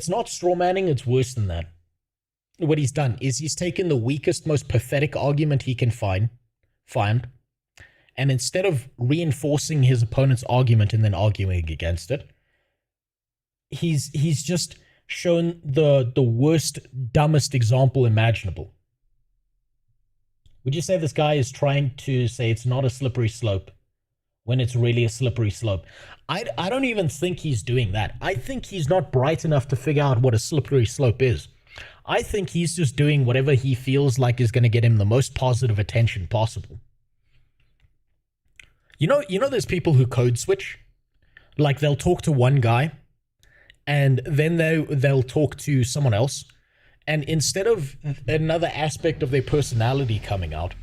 not straw manning, it's worse than that. What he's done is he's taken the weakest, most pathetic argument he can find, and instead of reinforcing his opponent's argument and then arguing against it, he's just shown the worst, dumbest example imaginable. Would you say this guy is trying to say it's not a slippery slope when it's really a slippery slope? I don't even think he's doing that. I think he's not bright enough to figure out what a slippery slope is. I think he's just doing whatever he feels like is going to get him the most positive attention possible. You know, there's people who code switch. Like, they'll talk to one guy, and then they'll talk to someone else, and instead of another aspect of their personality coming out,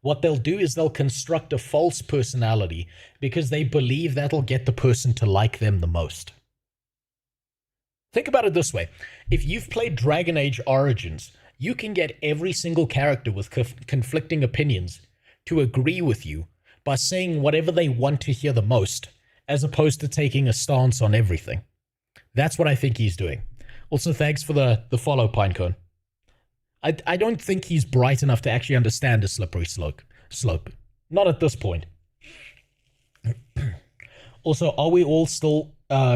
what they'll do is they'll construct a false personality because they believe that'll get the person to like them the most. Think about it this way. If you've played Dragon Age Origins, you can get every single character with conflicting opinions to agree with you by saying whatever they want to hear the most, as opposed to taking a stance on everything. That's what I think he's doing. Also, thanks for the follow, Pinecone. I don't think he's bright enough to actually understand a slippery slope. Not at this point. Also, are we all still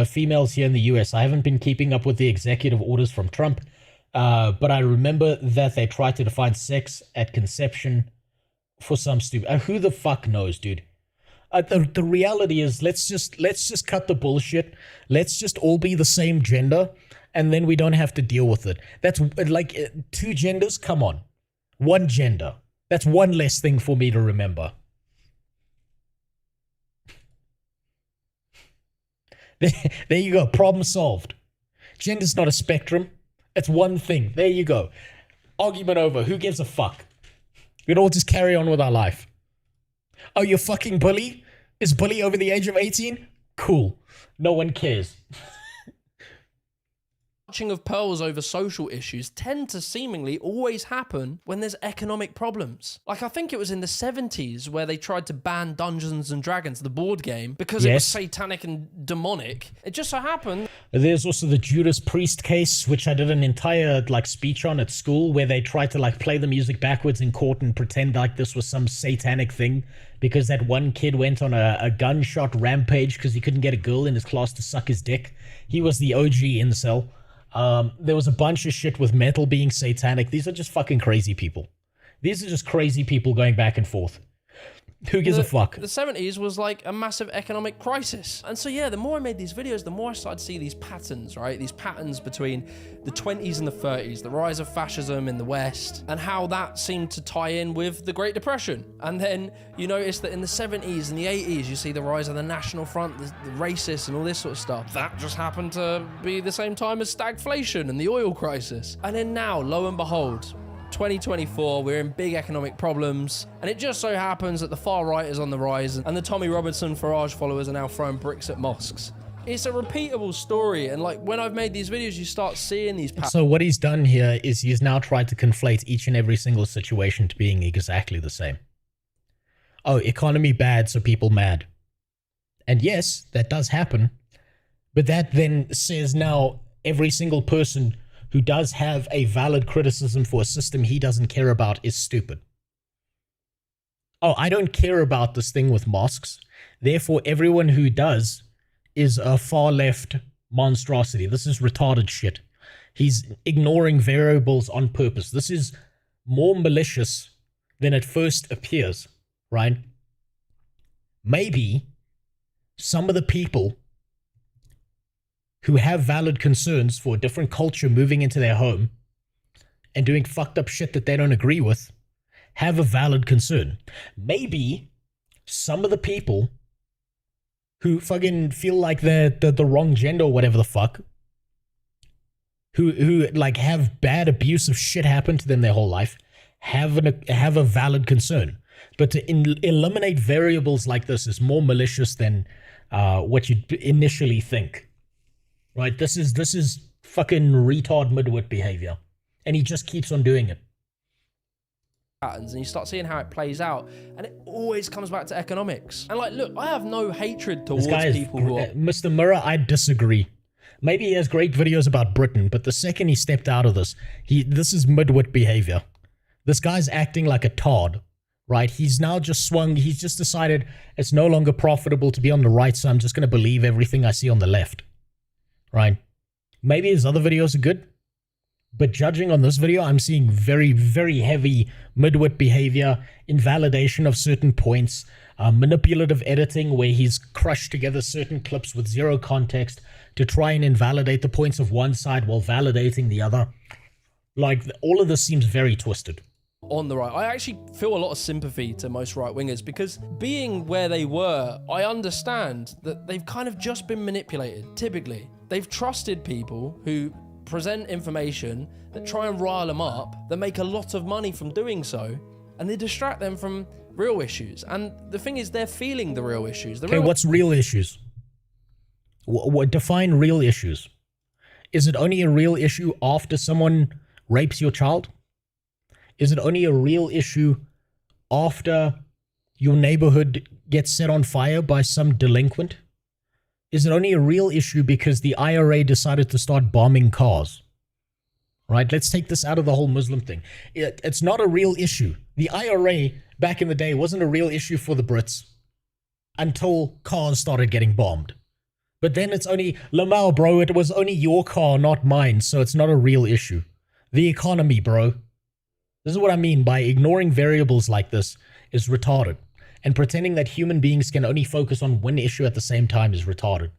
females here in the US? I haven't been keeping up with the executive orders from Trump, but I remember that they tried to define sex at conception for some stupid... who the fuck knows, dude? The reality is, let's just cut the bullshit. Let's just all be the same gender, and then we don't have to deal with it. That's like 2 genders? Come on. 1 gender. That's one less thing for me to remember. There you go. Problem solved. Gender's not a spectrum. It's one thing. There you go. Argument over. Who gives a fuck? We'd all just carry on with our life. Oh, you're fucking bully? Is bully over the age of 18? Cool. No one cares. Clutching of pearls over social issues tend to seemingly always happen when there's economic problems. Like, I think it was in the 70s where they tried to ban Dungeons and Dragons, the board game, because it was satanic and demonic. It just so happened. There's also the Judas Priest case, which I did an entire like speech on at school, where they tried to like play the music backwards in court and pretend like this was some satanic thing, because that one kid went on a gunshot rampage because he couldn't get a girl in his class to suck his dick. He was the OG incel. There was a bunch of shit with metal being satanic. These are just fucking crazy people. These are just crazy people going back and forth. Who gives a fuck? The 70s was like a massive economic crisis. And so, yeah, the more I made these videos, the more I started to see these patterns, right? These patterns between the 20s and the 30s, the rise of fascism in the West, and how that seemed to tie in with the Great Depression. And then you notice that in the 70s and the 80s, you see the rise of the National Front, the racists and all this sort of stuff. That just happened to be the same time as stagflation and the oil crisis. And then now, lo and behold, 2024, we're in big economic problems, and it just so happens that the far right is on the rise, and the Tommy Robinson Farage followers are now throwing bricks at mosques. It's a repeatable story, and like when I've made these videos, you start seeing these patterns. So what he's done here is he's now tried to conflate each and every single situation to being exactly the same. Oh, economy bad, so people mad. And yes, that does happen, but that then says now every single person who does have a valid criticism for a system he doesn't care about is stupid. Oh, I don't care about this thing with mosques. Therefore, everyone who does is a far left monstrosity. This is retarded shit. He's ignoring variables on purpose. This is more malicious than it first appears, right? Maybe some of the people who have valid concerns for a different culture moving into their home and doing fucked up shit that they don't agree with have a valid concern. Maybe some of the people who fucking feel like they're the wrong gender or whatever the fuck, who like have bad abusive shit happen to them their whole life, have a valid concern. But to eliminate variables like this is more malicious than what you'd initially think. Right, this is fucking retard midwit behavior, and he just keeps on doing it. Patterns, and you start seeing how it plays out, and it always comes back to economics. And like, look, I have no hatred towards people who are... Mr. Mirror, I disagree. Maybe he has great videos about Britain, but the second he stepped out of this is midwit behavior. This guy's acting like a tard, right? He's now just swung. He's just decided it's no longer profitable to be on the right, so I'm just going to believe everything I see on the left. Right? Maybe his other videos are good, but judging on this video, I'm seeing very, very heavy midwit behavior, invalidation of certain points, manipulative editing where he's crushed together certain clips with zero context to try and invalidate the points of one side while validating the other. Like, all of this seems very twisted. On the right, I actually feel a lot of sympathy to most right-wingers, because being where they were, I understand that they've kind of just been manipulated, typically. They've trusted people who present information that try and rile them up, that make a lot of money from doing so, and they distract them from real issues. And the thing is, they're feeling the real issues. Okay, what's real issues? What define real issues? Is it only a real issue after someone rapes your child? Is it only a real issue after your neighborhood gets set on fire by some delinquent? Is it only a real issue because the IRA decided to start bombing cars? Right? Let's take this out of the whole Muslim thing. It's not a real issue. The IRA back in the day wasn't a real issue for the Brits until cars started getting bombed. But then it's only, Lamau, bro, it was only your car, not mine, so it's not a real issue. The economy, bro. This is what I mean by ignoring variables like this is retarded. And pretending that human beings can only focus on one issue at the same time is retarded.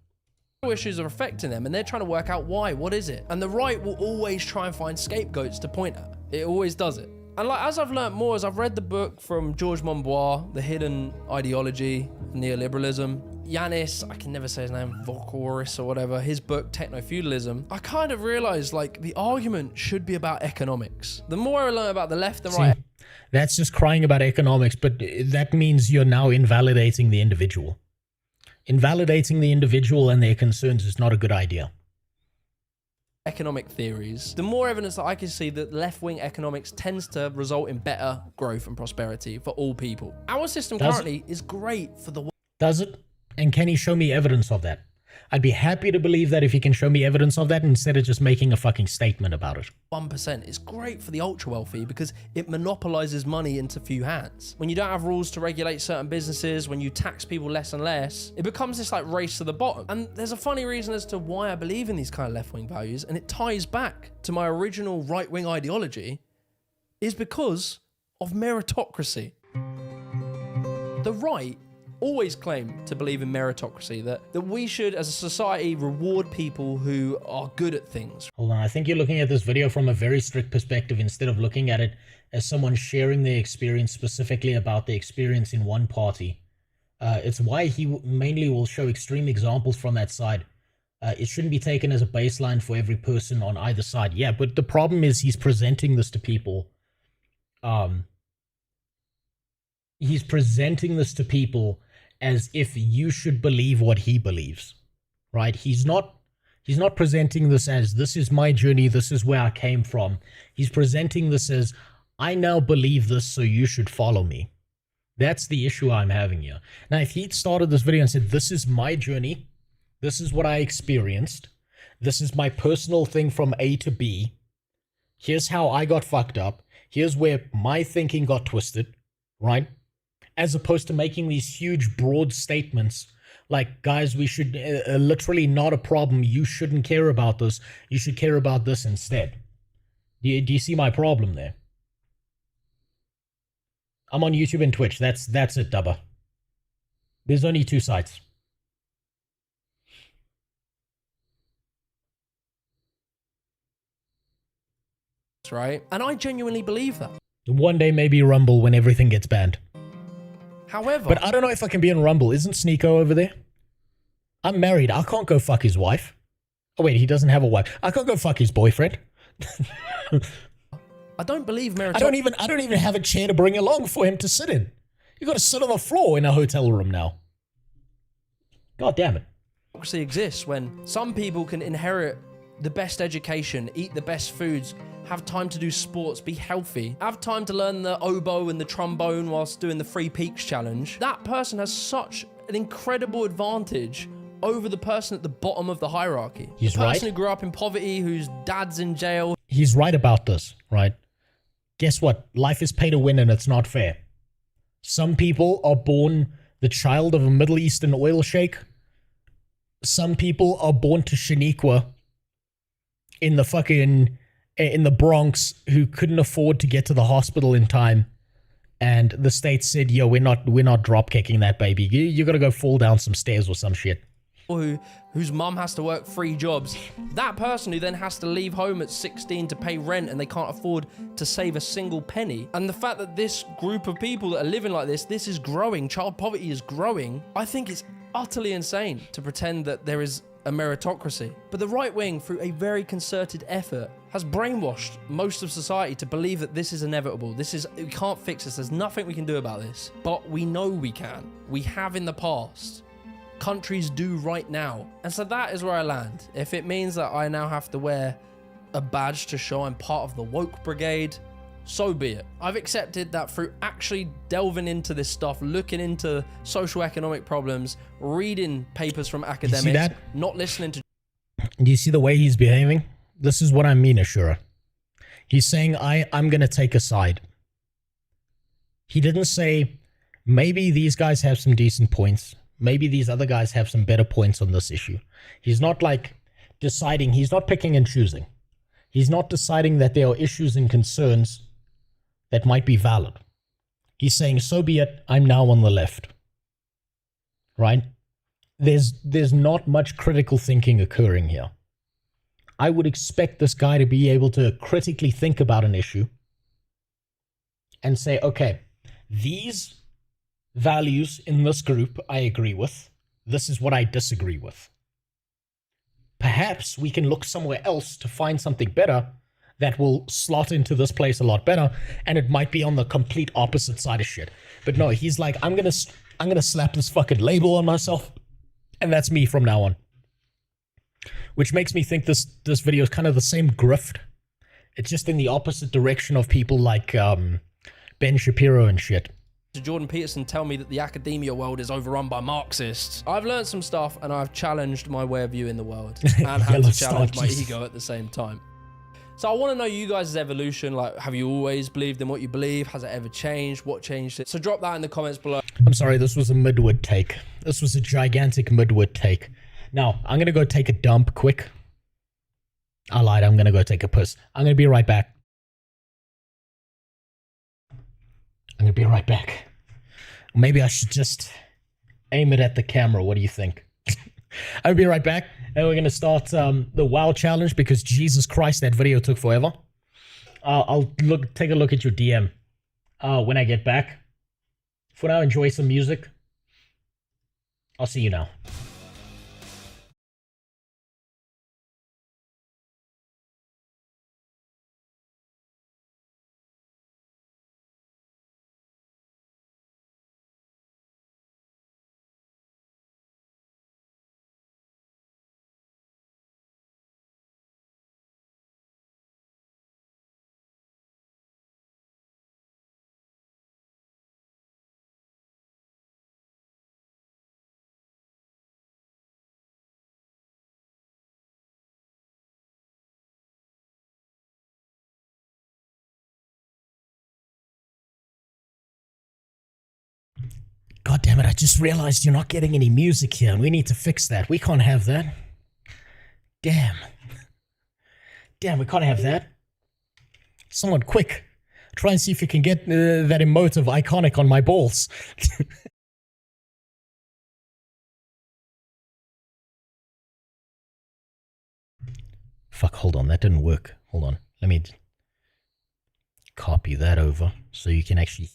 Issues are affecting them, and they're trying to work out why. What is it? And the right will always try and find scapegoats to point at. It always does it. And like, as I've learned more, as I've read the book from George Monbois, The Hidden Ideology of Neoliberalism, Yanis, I can never say his name, Vokoris or whatever, his book, Techno-Feudalism, I kind of realized, like, the argument should be about economics. The more I learn about the left and right... That's just crying about economics, but that means you're now invalidating the individual. Invalidating the individual and their concerns is not a good idea. economic theories, the more evidence that I can see that left-wing economics tends to result in better growth and prosperity for all people. Our system currently is great for the... Does it? And can he show me evidence of that? I'd be happy to believe that if he can show me evidence of that instead of just making a fucking statement about it. 1% is great for the ultra wealthy because it monopolizes money into few hands. When you don't have rules to regulate certain businesses, when you tax people less and less, it becomes this like race to the bottom. And there's a funny reason as to why I believe in these kind of left-wing values, and it ties back to my original right-wing ideology, is because of meritocracy. The right always claim to believe in meritocracy, that we should, as a society, reward people who are good at things. Hold on, I think you're looking at this video from a very strict perspective instead of looking at it as someone sharing their experience specifically about the experience in one party. It's why he mainly will show extreme examples from that side. It shouldn't be taken as a baseline for every person on either side. Yeah, but the problem is he's presenting this to people. He's presenting this to people as if you should believe what he believes, right? He's not presenting this as, this is my journey, this is where I came from. He's presenting this as, I now believe this, so you should follow me. That's the issue I'm having here. Now, if he'd started this video and said, this is my journey, this is what I experienced, this is my personal thing from A to B, here's how I got fucked up, here's where my thinking got twisted, right? As opposed to making these huge, broad statements like, guys, we should, literally not a problem, you shouldn't care about this, you should care about this instead. Do you see my problem there? I'm on YouTube and Twitch, that's it, Dubba. There's only 2 sites. Right? And I genuinely believe that. One day maybe Rumble when everything gets banned. However... But I don't know if I can be in Rumble. Isn't Sneeko over there? I'm married. I can't go fuck his wife. Oh, wait, he doesn't have a wife. I can't go fuck his boyfriend. I don't believe meritocracy... I don't even have a chair to bring along for him to sit in. You got to sit on the floor in a hotel room now. God damn it. Meritocracy exists when some people can inherit the best education, eat the best foods, have time to do sports, be healthy, have time to learn the oboe and the trombone whilst doing the Free Peaks challenge. That person has such an incredible advantage over the person at the bottom of the hierarchy. He's the right. person who grew up in poverty, whose dad's in jail. He's right about this, right? Guess what? Life is pay to win and it's not fair. Some people are born the child of a Middle Eastern oil sheikh. Some people are born to Shaniqua in the Bronx who couldn't afford to get to the hospital in time, and the state said, yo, we're not drop kicking that baby. You gotta go fall down some stairs or some shit. Whose mum has to work 3 jobs. That person who then has to leave home at 16 to pay rent and they can't afford to save a single penny. And the fact that this group of people that are living like this is growing, child poverty is growing, I think it's utterly insane to pretend that there is a meritocracy. But the right wing, through a very concerted effort, has brainwashed most of society to believe that this is inevitable. We can't fix this. There's nothing we can do about this. But we know we can. We have in the past. Countries do right now. And so that is where I land. If it means that I now have to wear a badge to show I'm part of the woke brigade, so be it. I've accepted that through actually delving into this stuff, looking into social economic problems, reading papers from academics, not listening to... Do you see the way he's behaving? This is what I mean, Ashura. He's saying, I'm going to take a side. He didn't say, maybe these guys have some decent points. Maybe these other guys have some better points on this issue. He's not like deciding, he's not picking and choosing. He's not deciding that there are issues and concerns that might be valid. He's saying, so be it, I'm now on the left. Right? There's not much critical thinking occurring here. I would expect this guy to be able to critically think about an issue and say, okay, these values in this group I agree with. This is what I disagree with. Perhaps we can look somewhere else to find something better that will slot into this place a lot better, and it might be on the complete opposite side of shit. But no, he's like, I'm gonna slap this fucking label on myself, and that's me from now on. which makes me think this video is kind of the same grift. It's just in the opposite direction of people like Ben Shapiro and shit. Jordan Peterson tell me that the academia world is overrun by Marxists. I've learned some stuff and I've challenged my way of viewing the world and had to challenge my ego at the same time. So I want to know you guys' evolution. Like, have you always believed in what you believe? Has it ever changed? What changed it? So drop that in the comments below. I'm sorry, this was a midward take. This was a gigantic midward take. Now, I'm going to go take a dump quick. I lied, I'm going to go take a piss. I'm going to be right back. I'm going to be right back. Maybe I should just aim it at the camera. What do you think? I'll be right back. And we're going to start the WoW challenge because Jesus Christ, that video took forever. I'll take a look at your DM when I get back. For now, enjoy some music. I'll see you now. God damn it, I just realized you're not getting any music here, and we need to fix that. We can't have that. Damn. Damn, we can't have that. Someone quick. Try and see if you can get that emote of iconic on my balls. Fuck, hold on, that didn't work. Hold on, let me copy that over so you can actually...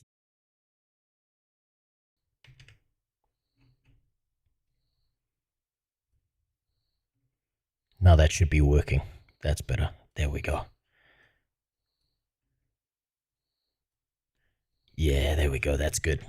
Now that should be working. That's better. There we go. Yeah, there we go. That's good.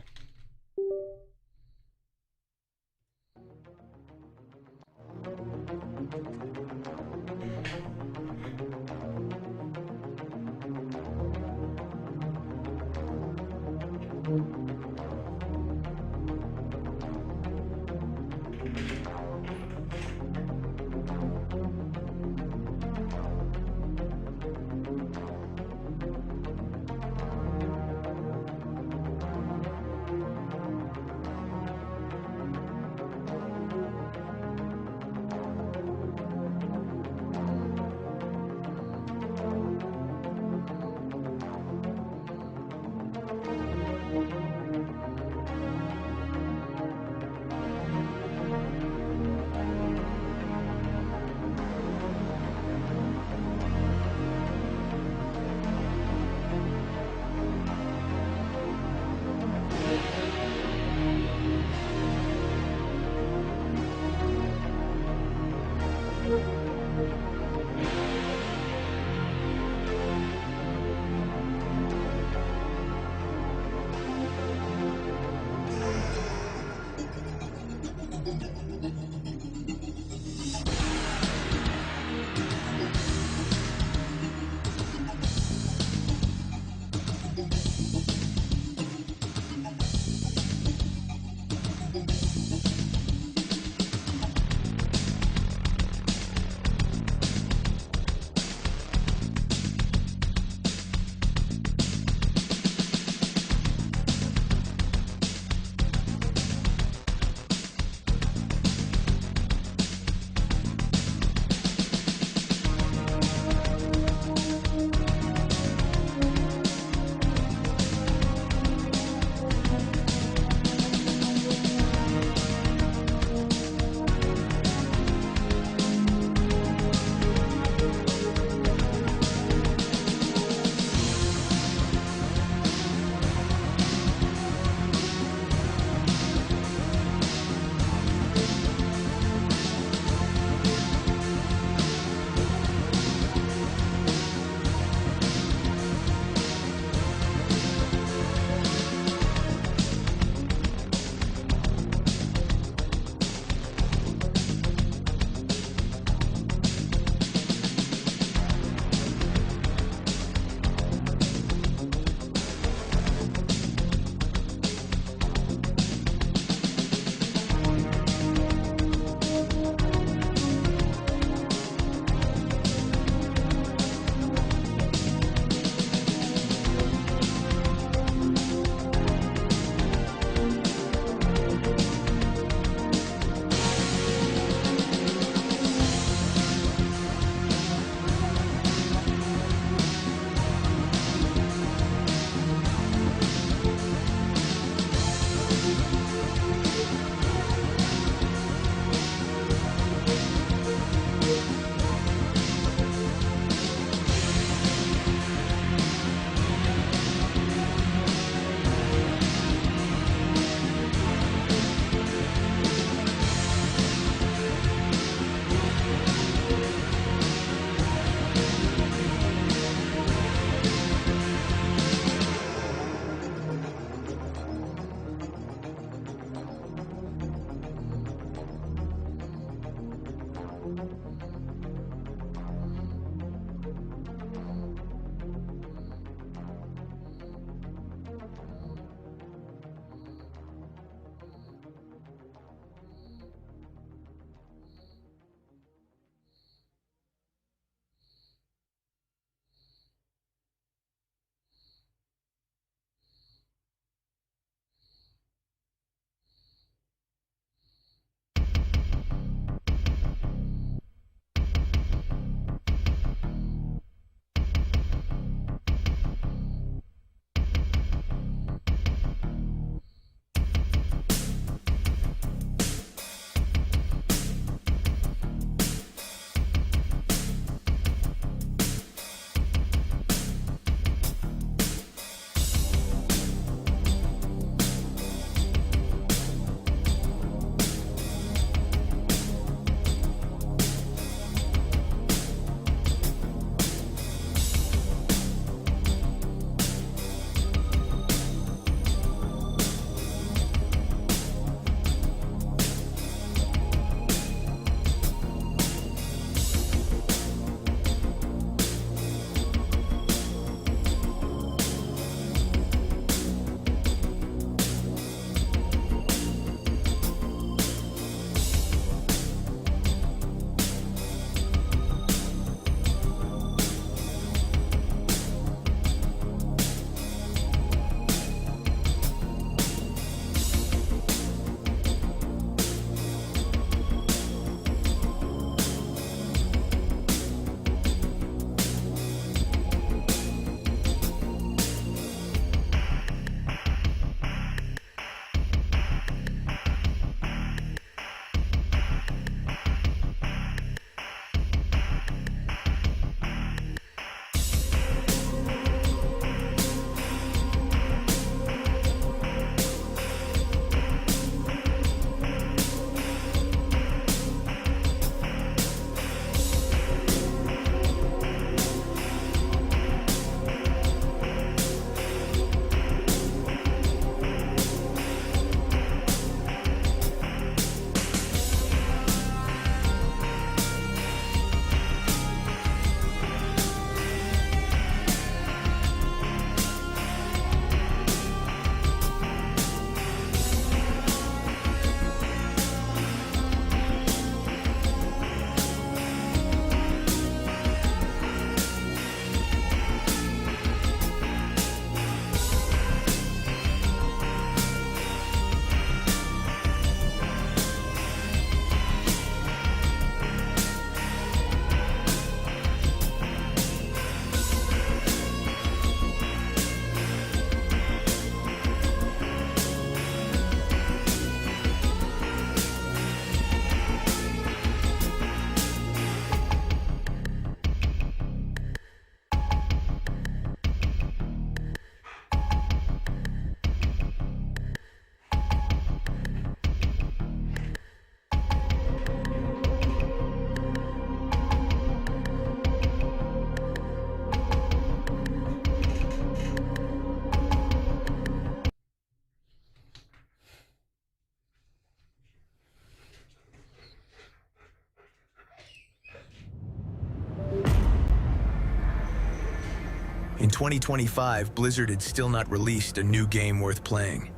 2025, Blizzard had still not released a new game worth playing.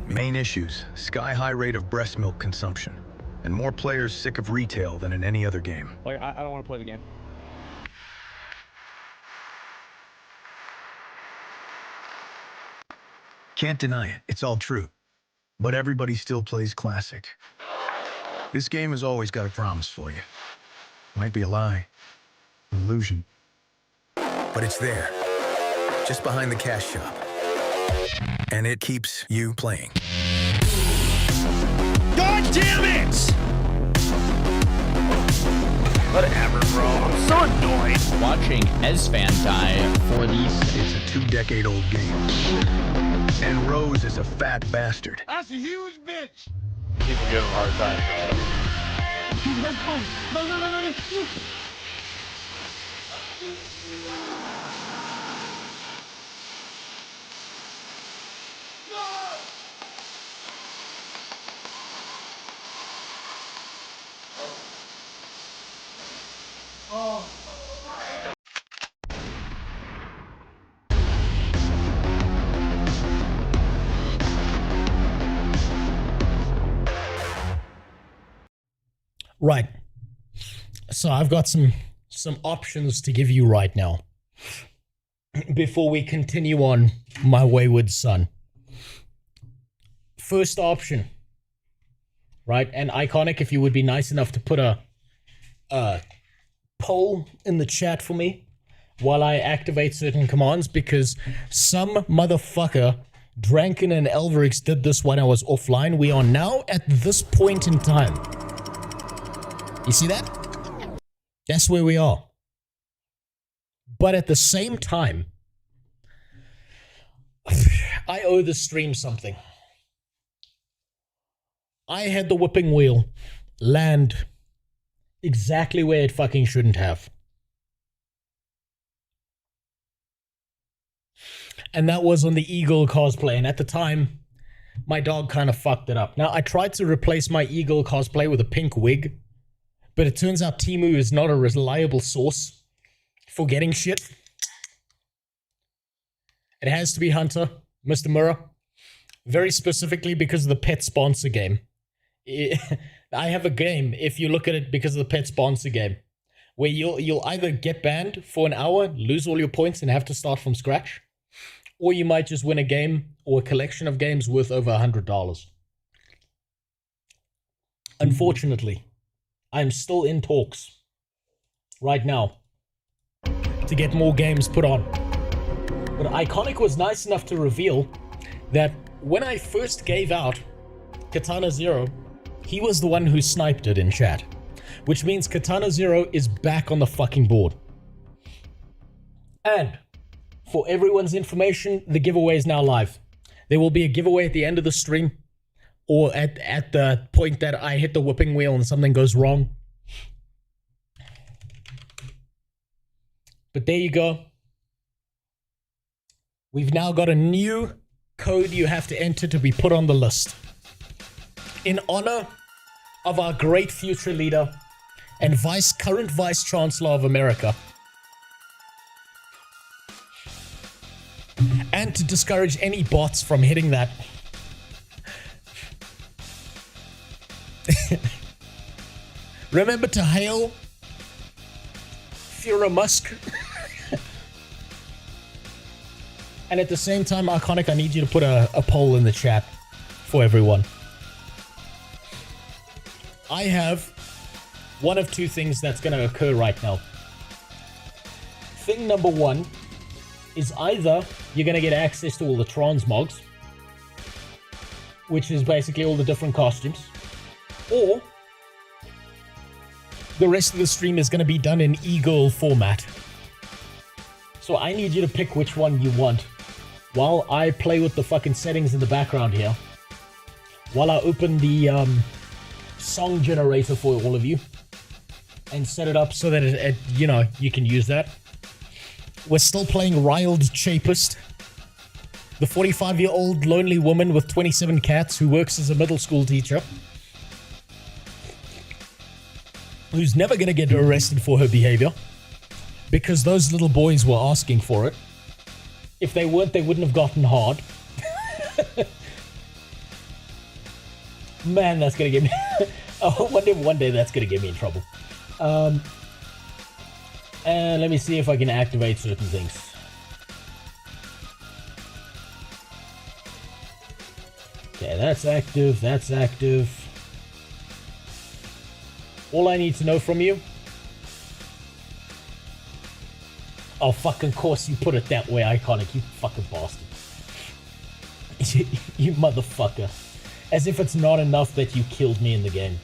Main issues: sky-high rate of breast milk consumption, and more players sick of retail than in any other game. Like, I don't want to play the game. Can't deny it, it's all true. But everybody still plays Classic. This game has always got a promise for you. Might be a lie, an illusion. But it's there, just behind the cash shop. And it keeps you playing. God damn it! Whatever, bro. I'm so annoyed. Watching Esfan die for these. It's a 2-decade-old game. And Rose is a fat bastard. That's a huge bitch! People give him a hard time. No. Right. So I've got some options to give you right now before we continue on, my wayward son. First option, right? And Iconic, if you would be nice enough to put a poll in the chat for me while I activate certain commands, because some motherfucker, Dranken and Elverix, did this when I was offline. We are now at this point in time. You see that? That's where we are. But at the same time, I owe the stream something. I had the whipping wheel land exactly where it fucking shouldn't have. And that was on the Eagle cosplay. And at the time, my dog kind of fucked it up. Now, I tried to replace my Eagle cosplay with a pink wig, but it turns out Temu is not a reliable source for getting shit. It has to be Hunter, Mr. Murrah. Very specifically because of the pet sponsor game. I have a game, if you look at it because of the pet sponsor game, where you'll either get banned for an hour, lose all your points, and have to start from scratch, or you might just win a game or a collection of games worth over $100. Unfortunately, I'm still in talks right now to get more games put on. But Iconic was nice enough to reveal that when I first gave out Katana Zero, he was the one who sniped it in chat. Which means Katana Zero is back on the fucking board. And for everyone's information, the giveaway is now live. There will be a giveaway at the end of the stream, or at the point that I hit the whipping wheel and something goes wrong. But there you go. We've now got a new code you have to enter to be put on the list. In honor of our great future leader and current Vice Chancellor of America. And to discourage any bots from hitting that. Remember to hail Führer Musk. And at the same time, Iconic, I need you to put a poll in the chat for everyone. I have one of two things that's going to occur right now. Thing number one is either you're going to get access to all the transmogs, which is basically all the different costumes, or the rest of the stream is going to be done in Eagle format. So I need you to pick which one you want while I play with the fucking settings in the background here, while I open the song generator for all of you and set it up so that it you can use that. We're still playing Rild Chapist, the 45-year-old lonely woman with 27 cats who works as a middle school teacher, who's never gonna get arrested for her behavior, because those little boys were asking for it. If they weren't, they wouldn't have gotten hard. Man, that's gonna get me. Oh, one day that's gonna get me in trouble. And let me see if I can activate certain things. Okay, that's active. That's active. All I need to know from you. Oh, fucking course you put it that way, Iconic. You fucking bastard. You motherfucker. As if it's not enough that you killed me in the game.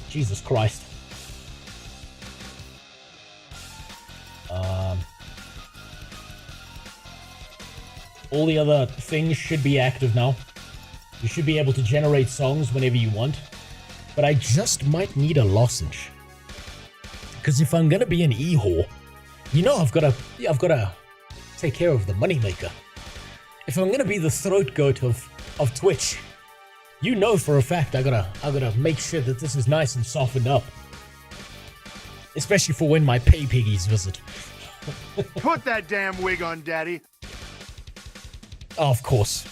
Jesus Christ. All the other things should be active now. You should be able to generate songs whenever you want. But I just might need a lozenge. Because if I'm gonna be an e-whore, you know I've gotta take care of the moneymaker. If I'm gonna be the throat goat of Twitch, you know for a fact I gotta make sure that this is nice and softened up. Especially for when my pay piggies visit. Put that damn wig on, Daddy. Oh, of course.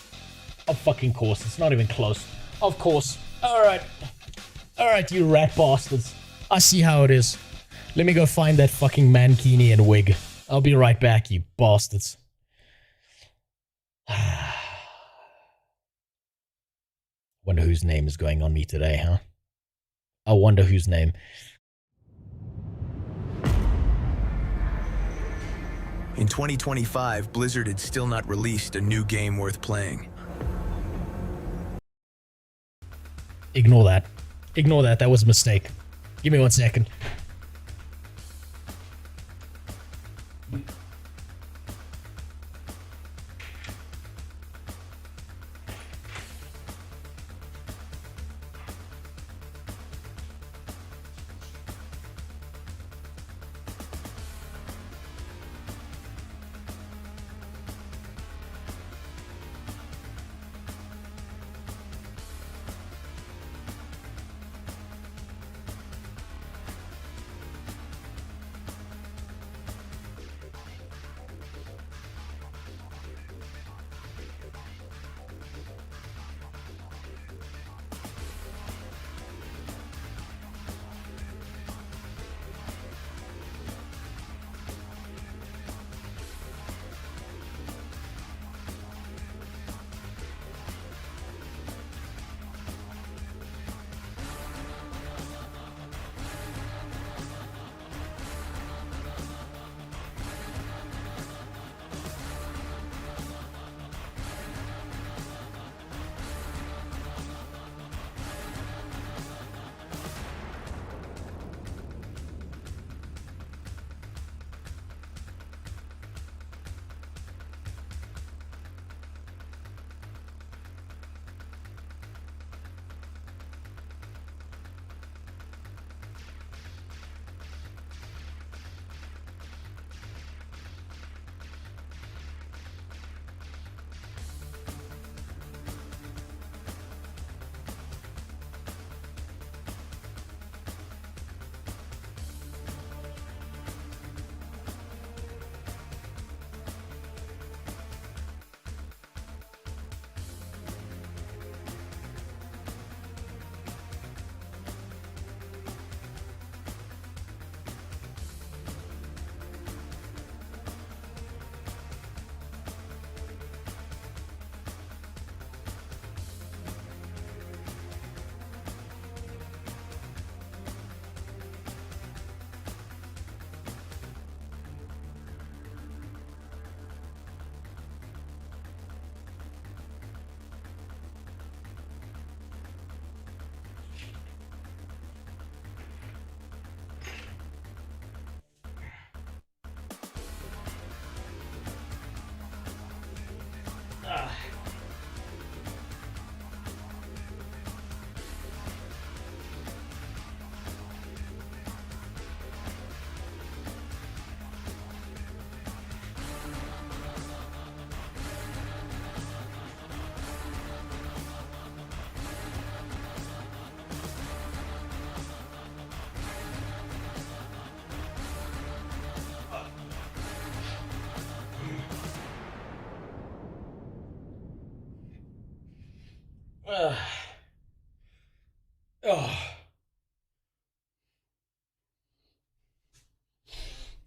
Of fucking course. It's not even close. Of course. Alright. Alright, you rat bastards. I see how it is. Let me go find that fucking mankini and wig. I'll be right back, you bastards. Wonder whose name is going on me today, huh? I wonder whose name. In 2025, Blizzard had still not released a new game worth playing. Ignore that. Ignore that. That was a mistake. Give me 1 second.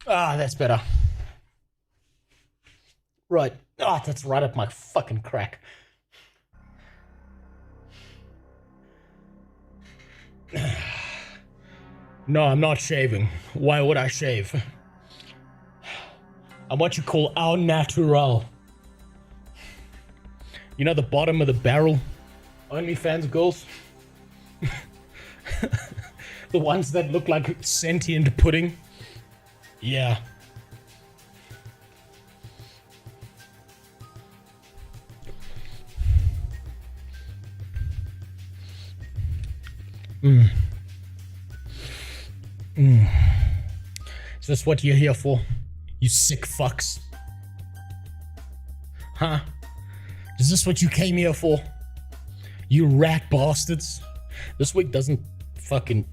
That's better. Right. That's right up my fucking crack. No, I'm not shaving. Why would I shave? I'm what you call au natural. You know the bottom of the barrel? OnlyFans girls? The ones that look like sentient pudding? Yeah. Is this what you're here for? You sick fucks. Huh? Is this what you came here for? You rat bastards. This wig doesn't fucking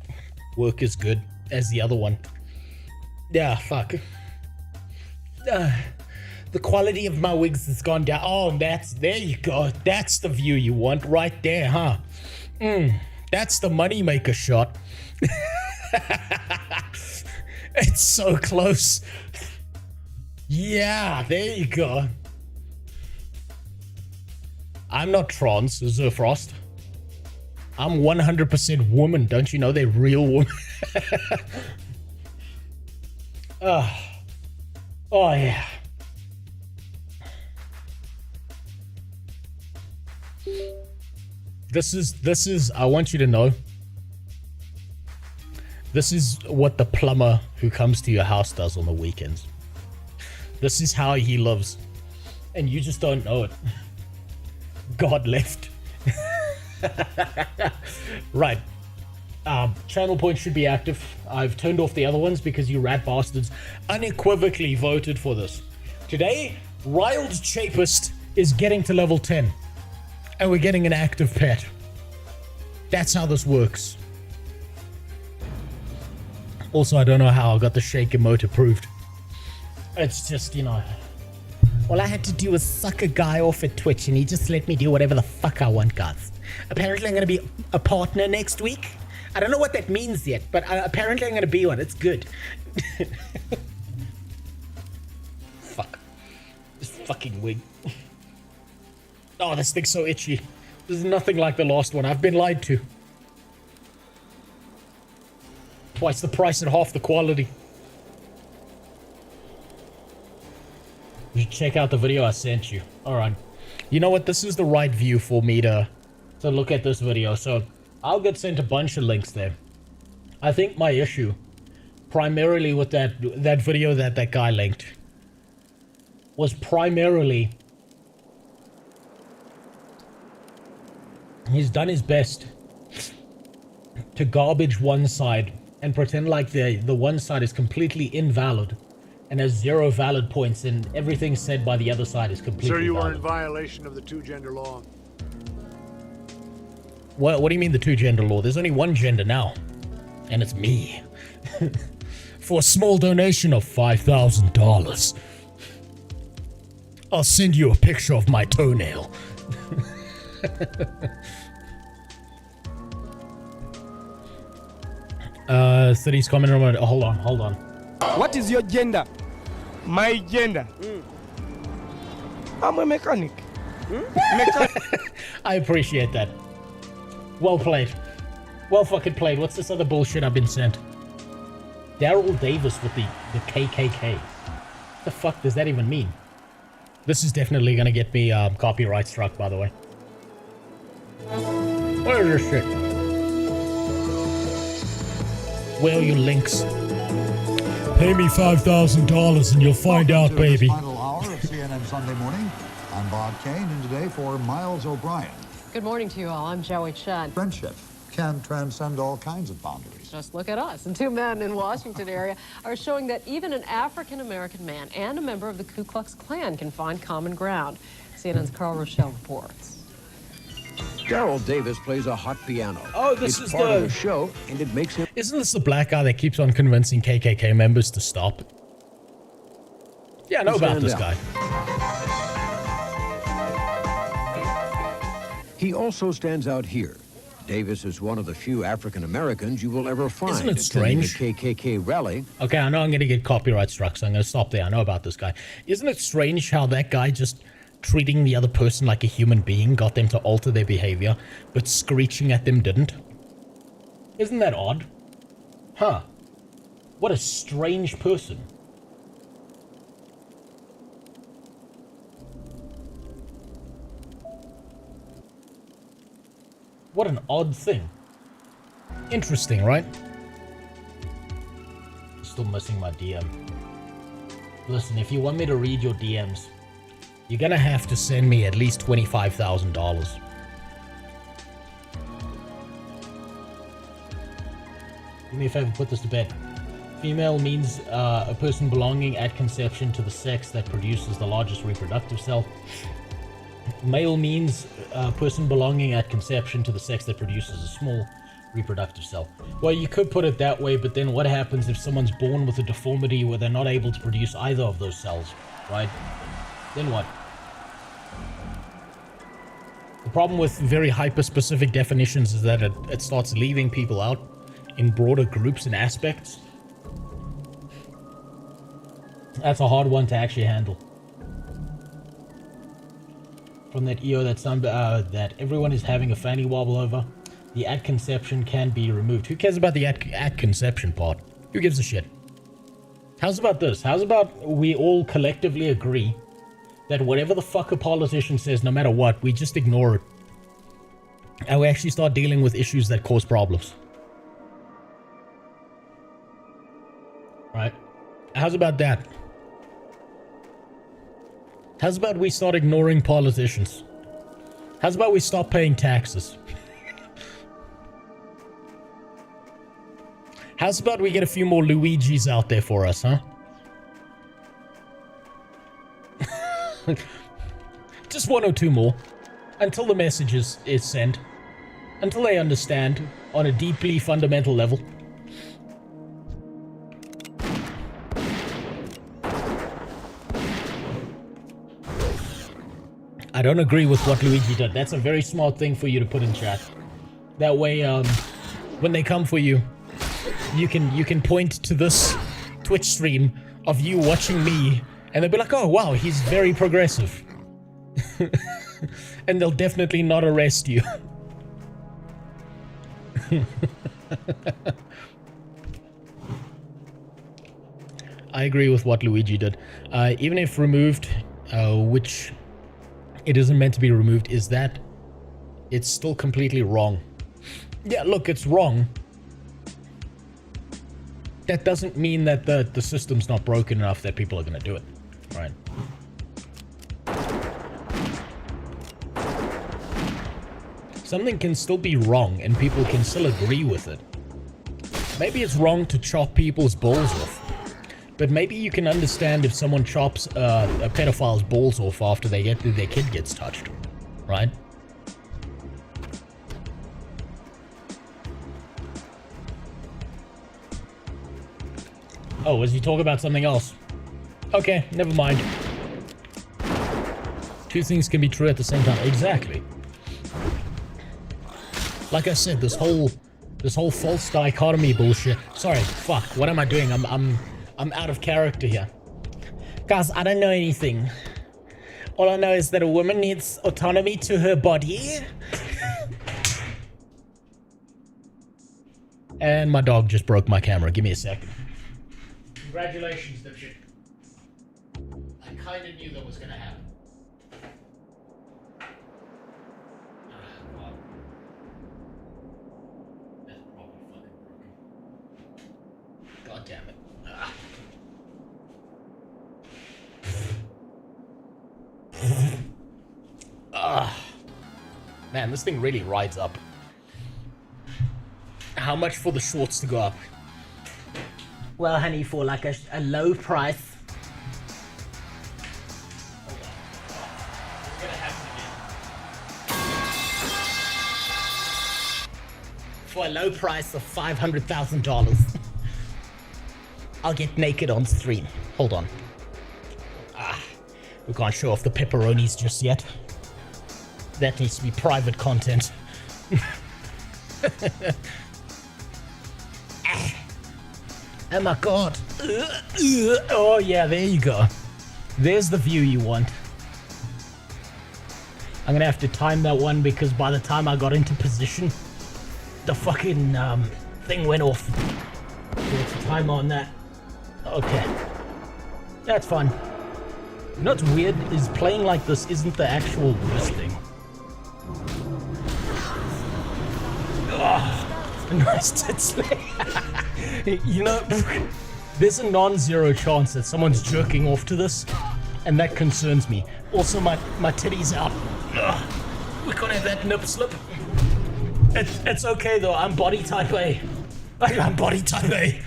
work as good as the other one. Yeah, fuck. The quality of my wigs has gone down. Oh, there you go. That's the view you want right there, huh? That's the moneymaker shot. It's so close. Yeah, there you go. I'm not trans, Zerfrost. I'm 100% woman. Don't you know they're real women? Oh yeah. This is, I want you to know, this is what the plumber who comes to your house does on the weekends. This is how he lives. And you just don't know it. God left. Right. Channel points should be active. I've turned off the other ones because you rat bastards unequivocally voted for this. Today, Rild Chapist is getting to level 10. And we're getting an active pet. That's how this works. Also, I don't know how I got the shake emote approved. It's just, you know. All I had to do was suck a guy off at Twitch and he just let me do whatever the fuck I want, guys. Apparently I'm going to be a partner next week. I don't know what that means yet, but apparently I'm going to be one. It's good. Fuck. This fucking wig. Oh, this thing's so itchy. This is nothing like the last one. I've been lied to. Twice the price and half the quality. You should check out the video I sent you. Alright. You know what? This is the right view for me to look at this video. So, I'll get sent a bunch of links there. I think my issue, primarily with that video that guy linked, was primarily he's done his best to garbage one side and pretend like the one side is completely invalid and has 0 valid points, and everything said by the other side is completely Sir, you valid. are in violation of the two-gender law. What do you mean the two-gender law? There's only one gender now, and it's me. For a small donation of $5,000, I'll send you a picture of my toenail. City's comment on. Hold on. What is your gender? My gender. I'm a mechanic. I appreciate that. Well played. Well fucking played. What's this other bullshit I've been sent? Daryl Davis with the KKK. What the fuck does that even mean? This is definitely gonna get me copyright struck, by the way. What is this shit? Where are your links? Pay me $5,000 and you'll find out, baby. Final hour of CNN Sunday Morning. I'm Bob Kane, and today for Miles O'Brien. Good morning to you all. I'm Joey Chen. Friendship can transcend all kinds of boundaries. Just look at us. And 2 men in Washington area are showing that even an African-American man and a member of the Ku Klux Klan can find common ground. CNN's Carl Rochelle reports. Daryl Davis plays a hot piano. Oh, this is part of the show, and it makes him. Isn't this the black guy that keeps on convincing KKK members to stop? Yeah, I know about this guy. He also stands out here. Davis is one of the few African Americans you will ever find Isn't it attending strange? a KKK rally. Okay, I know I'm going to get copyright struck, so I'm going to stop there. I know about this guy. Isn't it strange how that guy just treating the other person like a human being got them to alter their behavior, but screeching at them didn't? Isn't that odd? Huh. What a strange person. What an odd thing. Interesting, right? Still missing my DM. Listen, if you want me to read your DMs, you're gonna have to send me at least $25,000. Do me a favor, put this to bed. Female means a person belonging at conception to the sex that produces the largest reproductive cell. Male means a person belonging at conception to the sex that produces a small reproductive cell. Well, you could put it that way, but then what happens if someone's born with a deformity where they're not able to produce either of those cells, right? Then what? The problem with very hyper-specific definitions is that it starts leaving people out in broader groups and aspects. That's a hard one to actually handle. From that EO that everyone is having a fanny wobble over, the at conception can be removed. Who cares about the at conception part? Who gives a shit? How's about this? How's about we all collectively agree that whatever the fuck a politician says, no matter what, we just ignore it. And we actually start dealing with issues that cause problems. Right? How's about that? How's about we start ignoring politicians? How's about we stop paying taxes? How's about we get a few more Luigis out there for us, huh? Just one or two more. Until the message is sent. Until they understand on a deeply fundamental level. I don't agree with what Luigi did. That's a very smart thing for you to put in chat. That way, when they come for you, you can point to this Twitch stream of you watching me, and they'll be like, oh wow, he's very progressive. And they'll definitely not arrest you. I agree with what Luigi did. Even if removed, which it isn't meant to be removed, is that it's still completely wrong. Yeah, look, it's wrong. That doesn't mean that the system's not broken enough that people are going to do it, right? Something can still be wrong and people can still agree with it. Maybe it's wrong to chop people's balls off. But maybe you can understand if someone chops a pedophile's balls off after their kid gets touched, right? Oh, was he talking about something else? Okay, never mind. Two things can be true at the same time. Exactly. Like I said, this whole false dichotomy bullshit. Sorry, fuck. What am I doing? I'm out of character here. Guys, I don't know anything. All I know is that a woman needs autonomy to her body. And my dog just broke my camera. Give me a sec. Congratulations, dipshit. I kinda knew that was gonna happen. God. That's probably fucking broken. God damn it. Man, this thing really rides up. How much for the shorts to go up? Well, honey, for like a low price. For a low price of $500,000. I'll get naked on stream. Hold on. We can't show off the pepperonis just yet. that needs to be private content. Oh my god. Oh yeah, there you go. There's the view you want. I'm gonna have to time that one because by the time I got into position, the fucking thing went off. So it's a timer on that. Okay. That's fun. You know what's weird is playing like this isn't the actual worst thing. Oh, nice tits. You know, there's a non-zero chance that someone's jerking off to this, and that concerns me. Also, my titty's out. Ugh, we can't have that nip slip. It's okay though, I'm body type A. I'm body type A.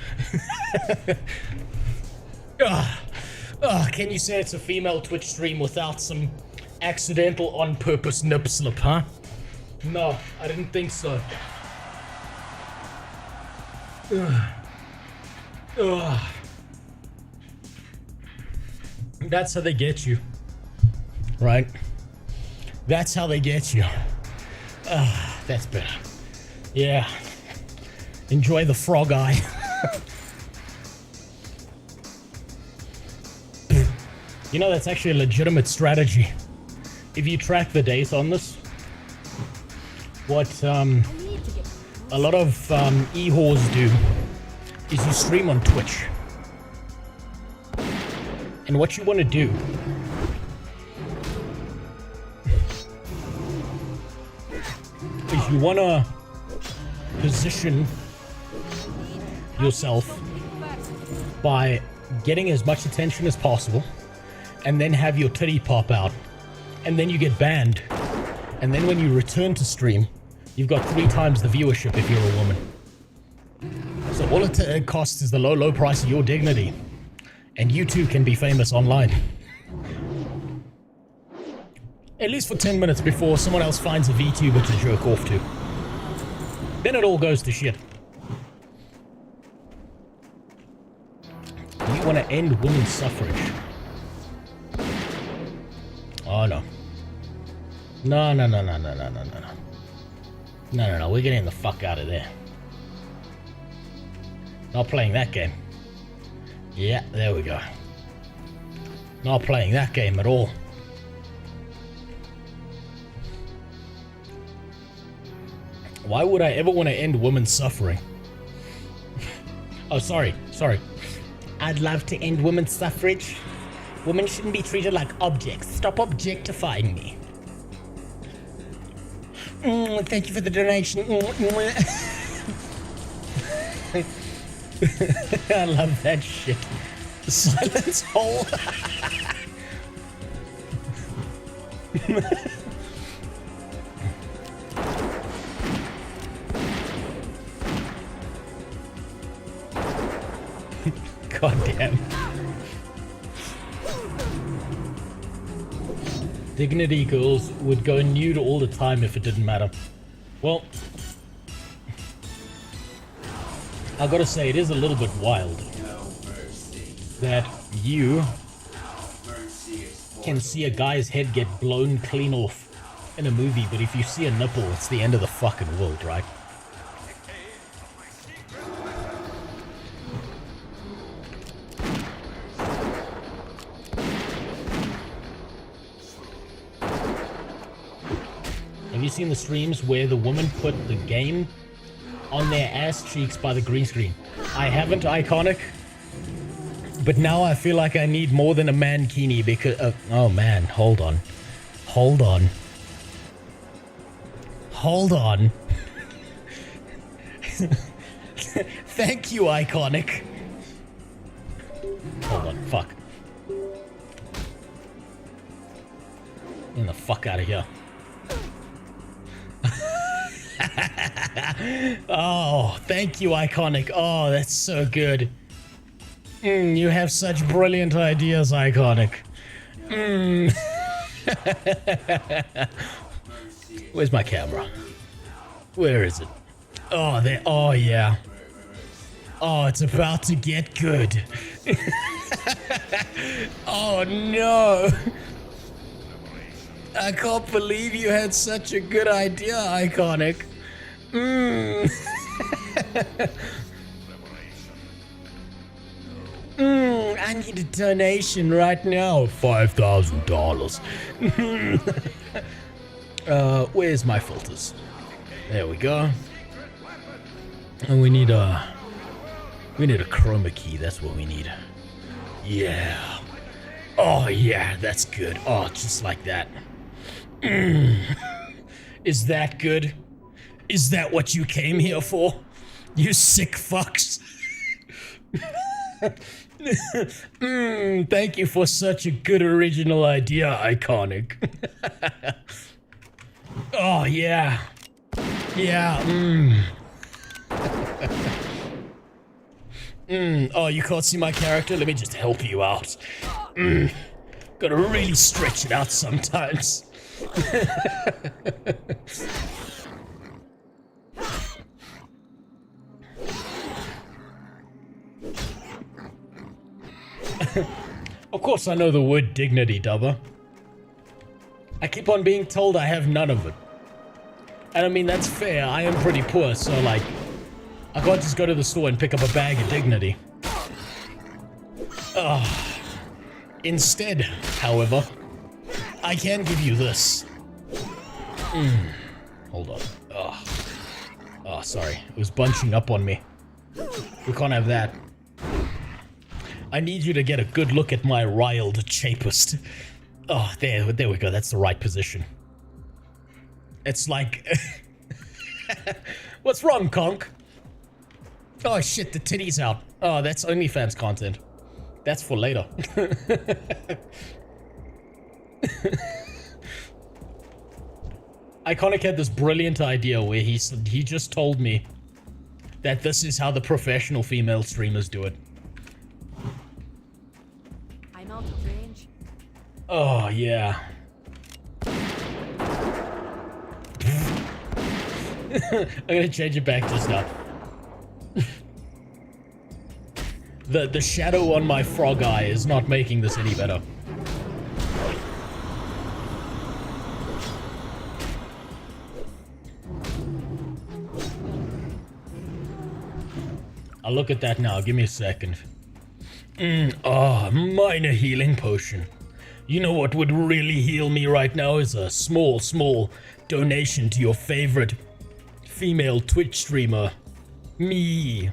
Can you say it's a female Twitch stream without some accidental on-purpose nip slip, huh? No, I didn't think so. That's how they get you. Right? That's how they get you. That's better. Yeah. Enjoy the frog eye. You know, that's actually a legitimate strategy. If you track the data on this, what a lot of e-whores do is you stream on Twitch. And what you want to do is you want to position yourself by getting as much attention as possible and then have your titty pop out and then you get banned, and then when you return to stream you've got 3 times the viewership if you're a woman. So all it costs is the low price of your dignity, and you too can be famous online. At least for 10 minutes before someone else finds a VTuber to jerk off to. Then it all goes to shit. You want to end women's suffrage? Oh no. No. No, we're getting the fuck out of there. Not playing that game. Yeah, there we go. Not playing that game at all. Why would I ever want to end women's suffering? Oh, sorry. I'd love to end women's suffrage. Women shouldn't be treated like objects. Stop objectifying me. Thank you for the donation. I love that shit. Silence hole. God damn. Dignity girls would go nude all the time if it didn't matter. Well, I gotta say, it is a little bit wild that you can see a guy's head get blown clean off in a movie, but if you see a nipple, it's the end of the fucking world, right? Have you seen the streams where the woman put the game on their ass cheeks by the green screen? I haven't, Iconic. But now I feel like I need more than a mankini because... oh man, hold on. Hold on. Thank you, Iconic. Hold on, fuck. Get the fuck out of here. Oh, thank you, Iconic. Oh, that's so good. You have such brilliant ideas, Iconic. Where's my camera? Where is it? Oh, there. Oh, yeah. Oh, it's about to get good. Oh, no. I can't believe you had such a good idea, Iconic. I need a donation right now. $5,000. Where's my filters? There we go. And we need a chroma key. That's what we need. Yeah. Oh yeah, that's good. Oh, just like that. Is that good? Is that what you came here for? You sick fucks. Thank you for such a good original idea, Iconic. Oh yeah. Yeah, Oh, you can't see my character? Let me just help you out. Gotta really stretch it out sometimes. Of course I know the word dignity, Dubber. I keep on being told I have none of it. And I mean, that's fair. I am pretty poor, so like, I can't just go to the store and pick up a bag of dignity. Instead, however, I can give you this. Hold on. Oh, sorry. It was bunching up on me. We can't have that. I need you to get a good look at my Rild Chapist. Oh, there we go. That's the right position. It's like... What's wrong, Conk? Oh shit, the titty's out. Oh, that's OnlyFans content. That's for later. Iconic had this brilliant idea where he just told me that this is how the professional female streamers do it. I'm out of range. Oh, yeah. I'm gonna change it back just now. The shadow on my frog eye is not making this any better. I'll look at that now. Give me a second. Minor healing potion. You know what would really heal me right now is a small donation to your favorite female Twitch streamer. Me.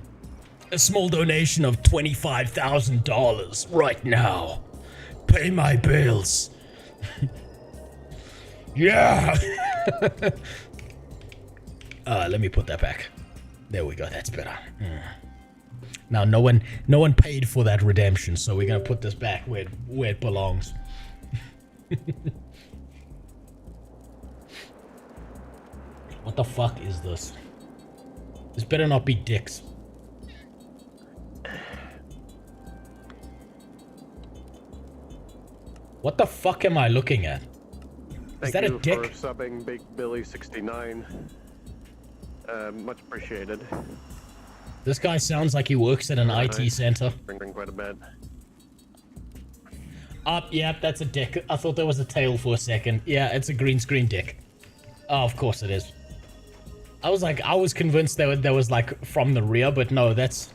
A small donation of $25,000 right now. Pay my bills. Yeah. Let me put that back. There we go. That's better. Now, no one paid for that redemption, so we're gonna put this back where it belongs. What the fuck is this? This better not be dicks. What the fuck am I looking at? Is that a dick? Thank you for subbing Big Billy 69. Much appreciated. This guy sounds like he works at an IT center. Bring quite a bit. Yeah, that's a dick. I thought there was a tail for a second. Yeah, it's a green screen dick. Oh, of course it is. I was convinced that was like from the rear, but no, that's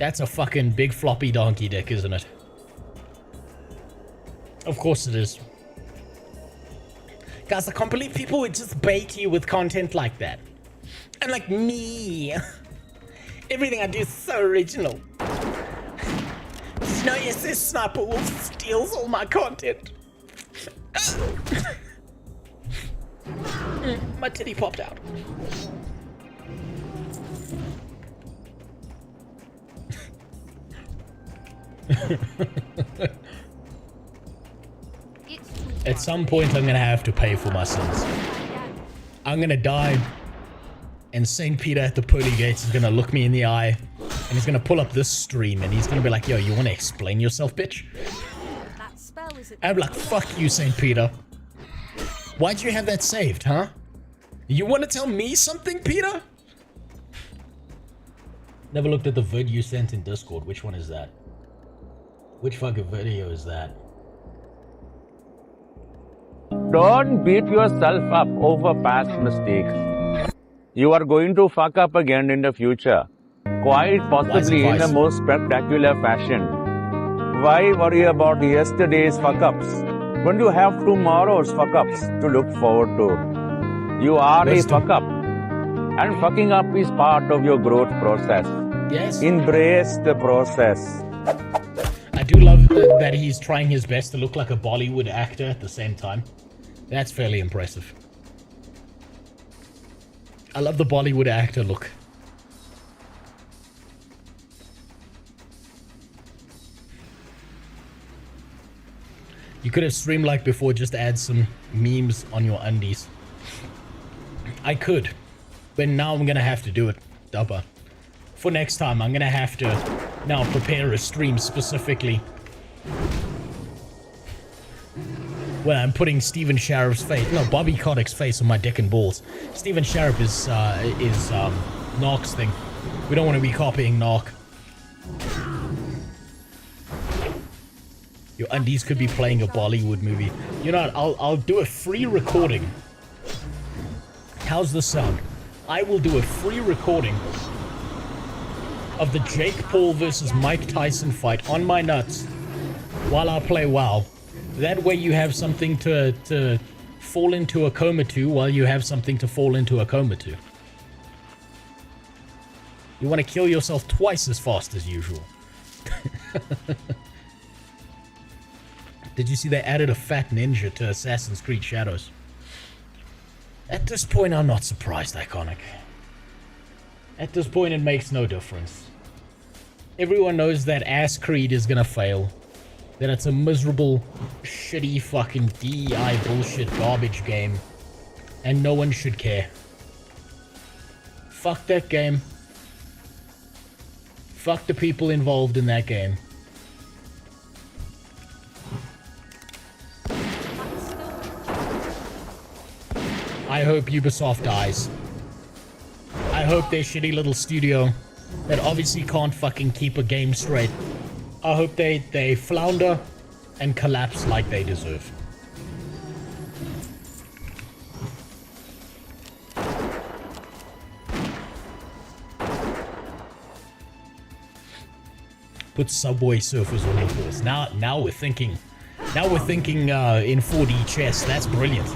a fucking big floppy donkey dick, isn't it? Of course it is. Guys, I can't believe people would just bait you with content like that. And like me. Everything I do is so original. You know, yes, this Sniper Wolf steals all my content. My titty popped out. At some point, I'm gonna have to pay for my sins. I'm gonna die, and St. Peter at the pearly gates is gonna look me in the eye, and he's gonna pull up this stream, and he's gonna be like, yo, you wanna explain yourself, bitch? I'm like, fuck you, St. Peter. Why'd you have that saved, huh? You wanna tell me something, Peter? Never looked at the vid you sent in Discord. Which one is that? Which fucking video is that? Don't beat yourself up over past mistakes. You are going to fuck up again in the future, quite possibly in a most spectacular fashion. Why worry about yesterday's fuck-ups when you have tomorrow's fuck-ups to look forward to? You are a fuck-up, and fucking up is part of your growth process. Yes. Embrace the process. I do love that he's trying his best to look like a Bollywood actor at the same time. That's fairly impressive. I love the Bollywood actor look. You could have streamed like before, just add some memes on your undies. I could, but now I'm gonna have to do it, Dubba. For next time, I'm gonna have to now prepare a stream specifically where I'm putting Stephen Sheriff's face, no, Bobby Kotick's face on my dick and balls. Stephen Sheriff is Knock's thing. We don't want to be copying Knock. Your undies could be playing a Bollywood movie. You know what? I'll do a free recording. How's this sound? I will do a free recording of the Jake Paul versus Mike Tyson fight on my nuts while I play WoW. That way you have something to fall into a coma to while you have something to fall into a coma to. You want to kill yourself twice as fast as usual. Did you see they added a fat ninja to Assassin's Creed Shadows? At this point, I'm not surprised, Iconic. At this point, it makes no difference. Everyone knows that Ass Creed is gonna fail. That it's a miserable, shitty fucking DEI bullshit garbage game. And no one should care. Fuck that game. Fuck the people involved in that game. I hope Ubisoft dies. I hope their shitty little studio that obviously can't fucking keep a game straight. I hope they flounder and collapse like they deserve. Put Subway Surfers on your course. Now we're thinking. Now we're thinking in 4D chess. That's brilliant.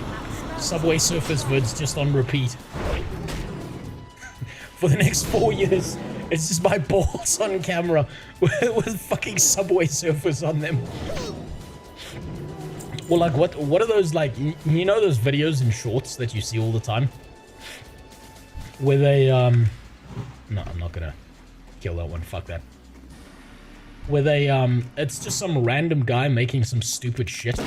Subway Surfers vids just on repeat. For the next 4 years, it's just my balls on camera with fucking Subway Surfers on them. Well, like, what are those, like, you know those videos and shorts that you see all the time? Where they, no, I'm not gonna kill that one, fuck that. Where they, it's just some random guy making some stupid shit.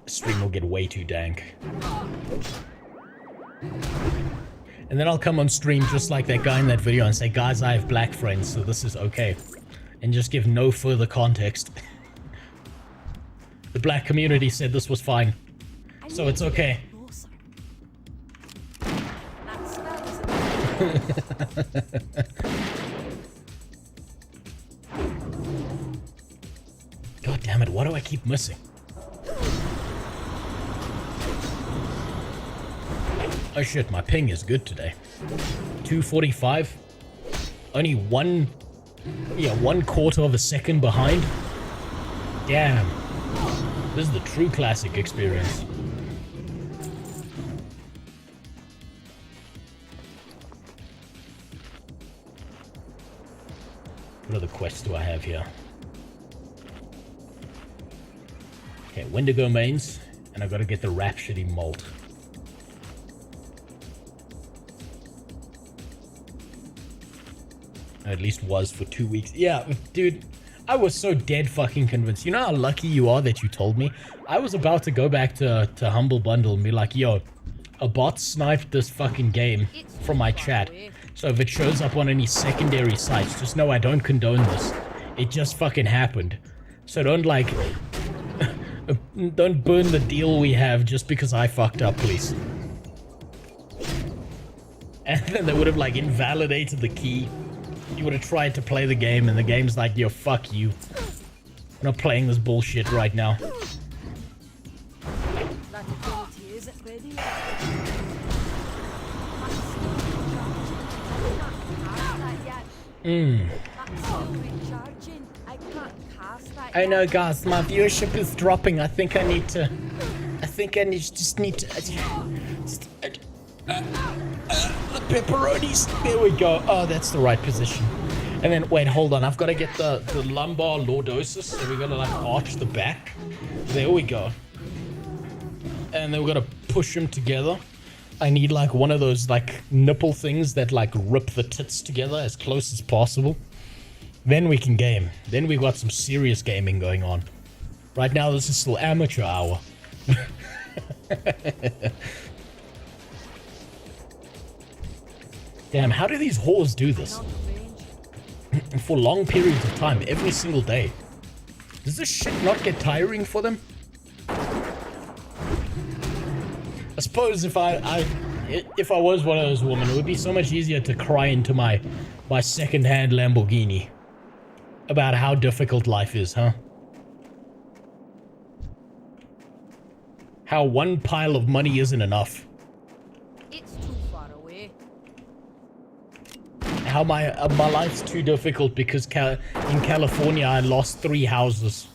Stream will get way too dank. And then I'll come on stream just like that guy in that video and say, guys, I have black friends, so this is okay. And just give no further context. The black community said this was fine. So it's okay. God damn it, why do I keep missing? Oh shit, my ping is good today. 245. Only one quarter of a second behind. Damn. This is the true classic experience. What other quests do I have here? Okay, Wendigo mains, and I've got to get the Rhapsody malt. At least was for 2 weeks. Yeah, dude, I was so dead fucking convinced. You know how lucky you are that you told me? I was about to go back to Humble Bundle and be like, yo, a bot sniped this fucking game from my chat. So if it shows up on any secondary sites, just know I don't condone this. It just fucking happened. So don't, like, don't burn the deal we have just because I fucked up, please. And then they would have like invalidated the key. You would have tried to play the game and the game's like, yo, fuck you. I'm not playing this bullshit right now. I know, guys, my viewership is dropping. I think I need to. The pepperonis. There we go. Oh, that's the right position. And then, wait, hold on. I've got to get the lumbar lordosis. So we got to like arch the back. There we go. And then we're going to push them together. I need like one of those like nipple things that like rip the tits together as close as possible. Then we can game. Then we've got some serious gaming going on. Right now, this is still amateur hour. Damn, how do these whores do this? For long periods of time, every single day. Does this shit not get tiring for them? I suppose if I was one of those women, it would be so much easier to cry into my second-hand Lamborghini about how difficult life is, huh? How one pile of money isn't enough. It's too far away. How my life's too difficult because in California I lost 3 houses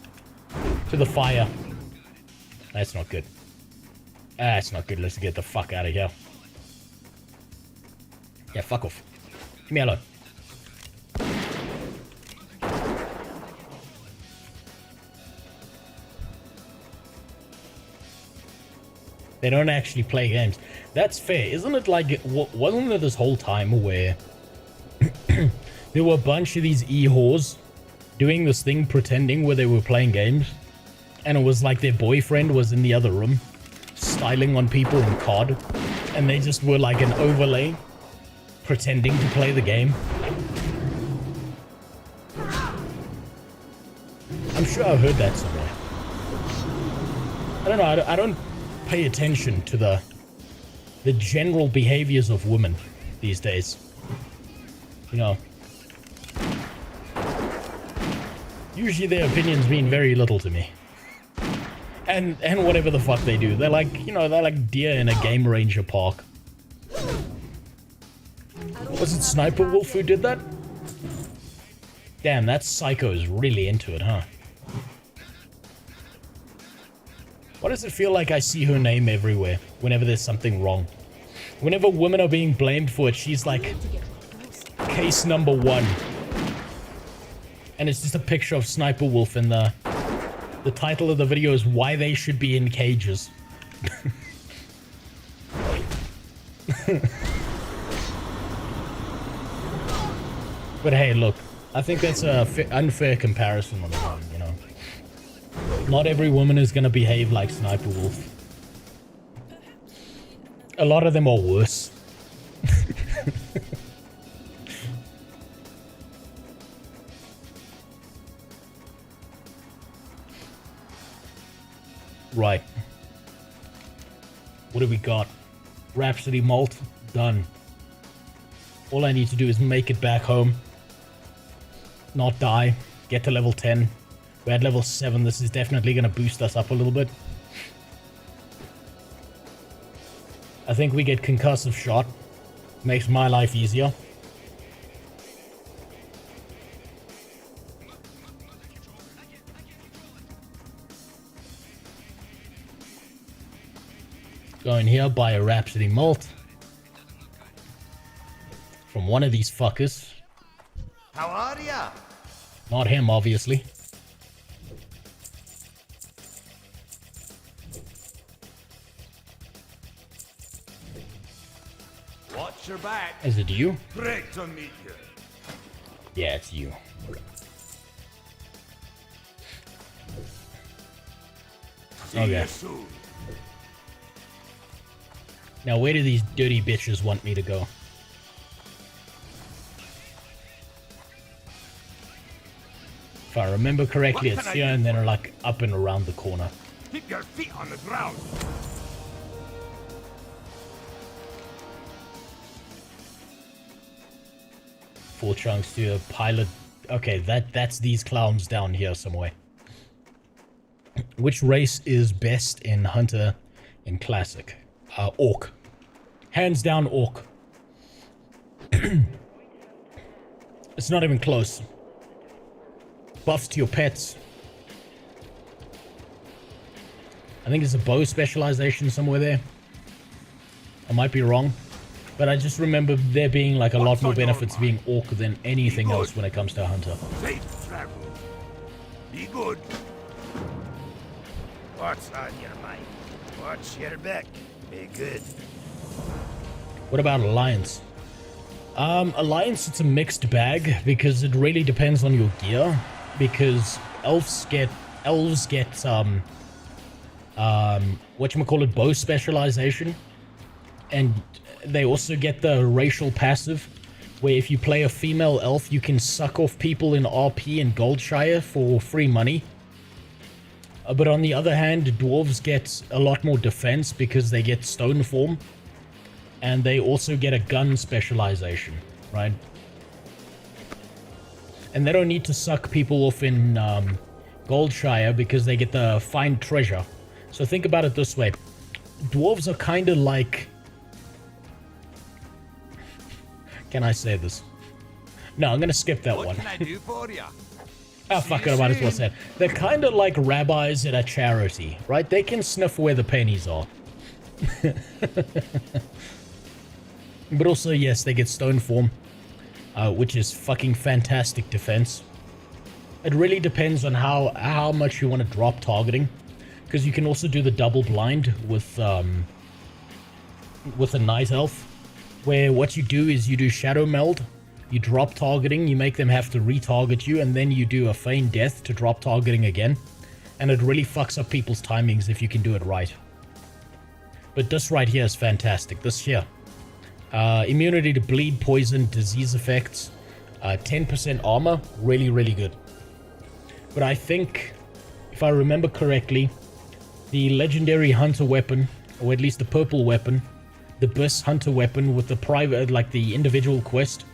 to the fire. That's not good. That's not good. Let's get the fuck out of here. Yeah, fuck off. Leave me alone. They don't actually play games. That's fair. Isn't it like... Wasn't it this whole time where... there were a bunch of these e-whores doing this thing pretending where they were playing games? And it was like their boyfriend was in the other room styling on people in COD. And they just were like an overlay pretending to play the game. I'm sure I've heard that somewhere. I don't know. I don't pay attention to the general behaviors of women these days. You know, usually their opinions mean very little to me. And whatever the fuck they do, they're like, you know, they're like deer in a game ranger park. Was it Sniper Wolf who did that? Damn, that psycho is really into it, huh? Why does it feel like I see her name everywhere whenever there's something wrong? Whenever women are being blamed for it, she's like case number 1. And it's just a picture of Sniper Wolf, and the title of the video is why they should be in cages. But hey, look, I think that's a unfair comparison on the one, you know. Not every woman is going to behave like Sniper Wolf. A lot of them are worse. Right. What do we got? Rhapsody Malt. Done. All I need to do is make it back home. Not die. Get to level 10. We're at level 7. This is definitely going to boost us up a little bit. I think we get concussive shot. Makes my life easier. Go in here, buy a Rhapsody Malt. From one of these fuckers. How are ya? Not him, obviously. Watch your back. Is it you? Great to meet you. Yeah, it's you. See you soon. Now, where do these dirty bitches want me to go? If I remember correctly, it's here and then like up and around the corner. Keep your feet on the ground. 4 chunks to a pilot. Okay, that's these clowns down here somewhere. Which race is best in Hunter in Classic? Orc. Hands down, Orc. It's not even close. Buffs to your pets. I think it's a bow specialization somewhere there. I might be wrong. But I just remember there being like a lot more benefits being Orc than anything else when it comes to Hunter. Safe travel. Be good. What's on your mind? Watch your back. Be good. What about Alliance? Alliance, it's a mixed bag because it really depends on your gear. Because elves get whatchamacallit, bow specialization, and they also get the racial passive, where if you play a female elf, you can suck off people in RP and Goldshire for free money. But on the other hand, dwarves get a lot more defense because they get stone form, and they also get a gun specialization, right? And they don't need to suck people off in Goldshire because they get the find treasure. So think about it this way. Dwarves are kind of like... Can I say this? No, I'm going to skip that one. What can I do for you? Oh, fuck it, I might as well say it. They're kind of like rabbis at a charity, right? They can sniff where the pennies are. But also, yes, they get stone form, which is fucking fantastic defense. It really depends on how much you want to drop targeting, because you can also do the double blind with a night elf, where what you do is you do shadow meld, you drop targeting, you make them have to retarget you, and then you do a feign death to drop targeting again, and it really fucks up people's timings if you can do it right. But this right here is fantastic. This here, immunity to bleed, poison, disease effects, 10% armor, really good. But I think, if I remember correctly, the legendary hunter weapon, or at least the purple weapon, the Biss hunter weapon with the private, like the individual quest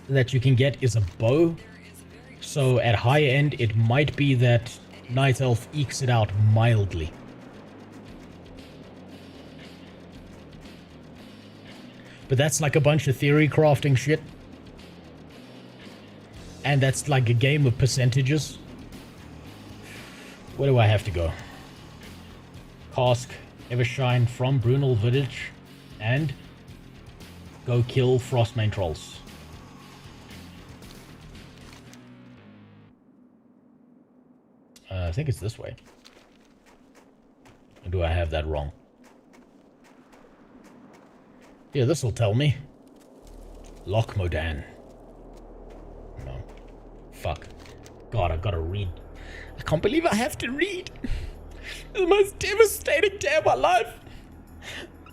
that you can get, is a bow. So at high end, it might be that Night Elf ekes it out mildly. But that's like a bunch of theory crafting shit. And that's like a game of percentages. Where do I have to go? Cask, Evershine from Brunel Village, and go kill Frostmane Trolls. I think it's this way. Or do I have that wrong? Yeah, this will tell me. Loch Modan. No. Fuck. God, I've got to read. I can't believe I have to read. The most devastating day of my life.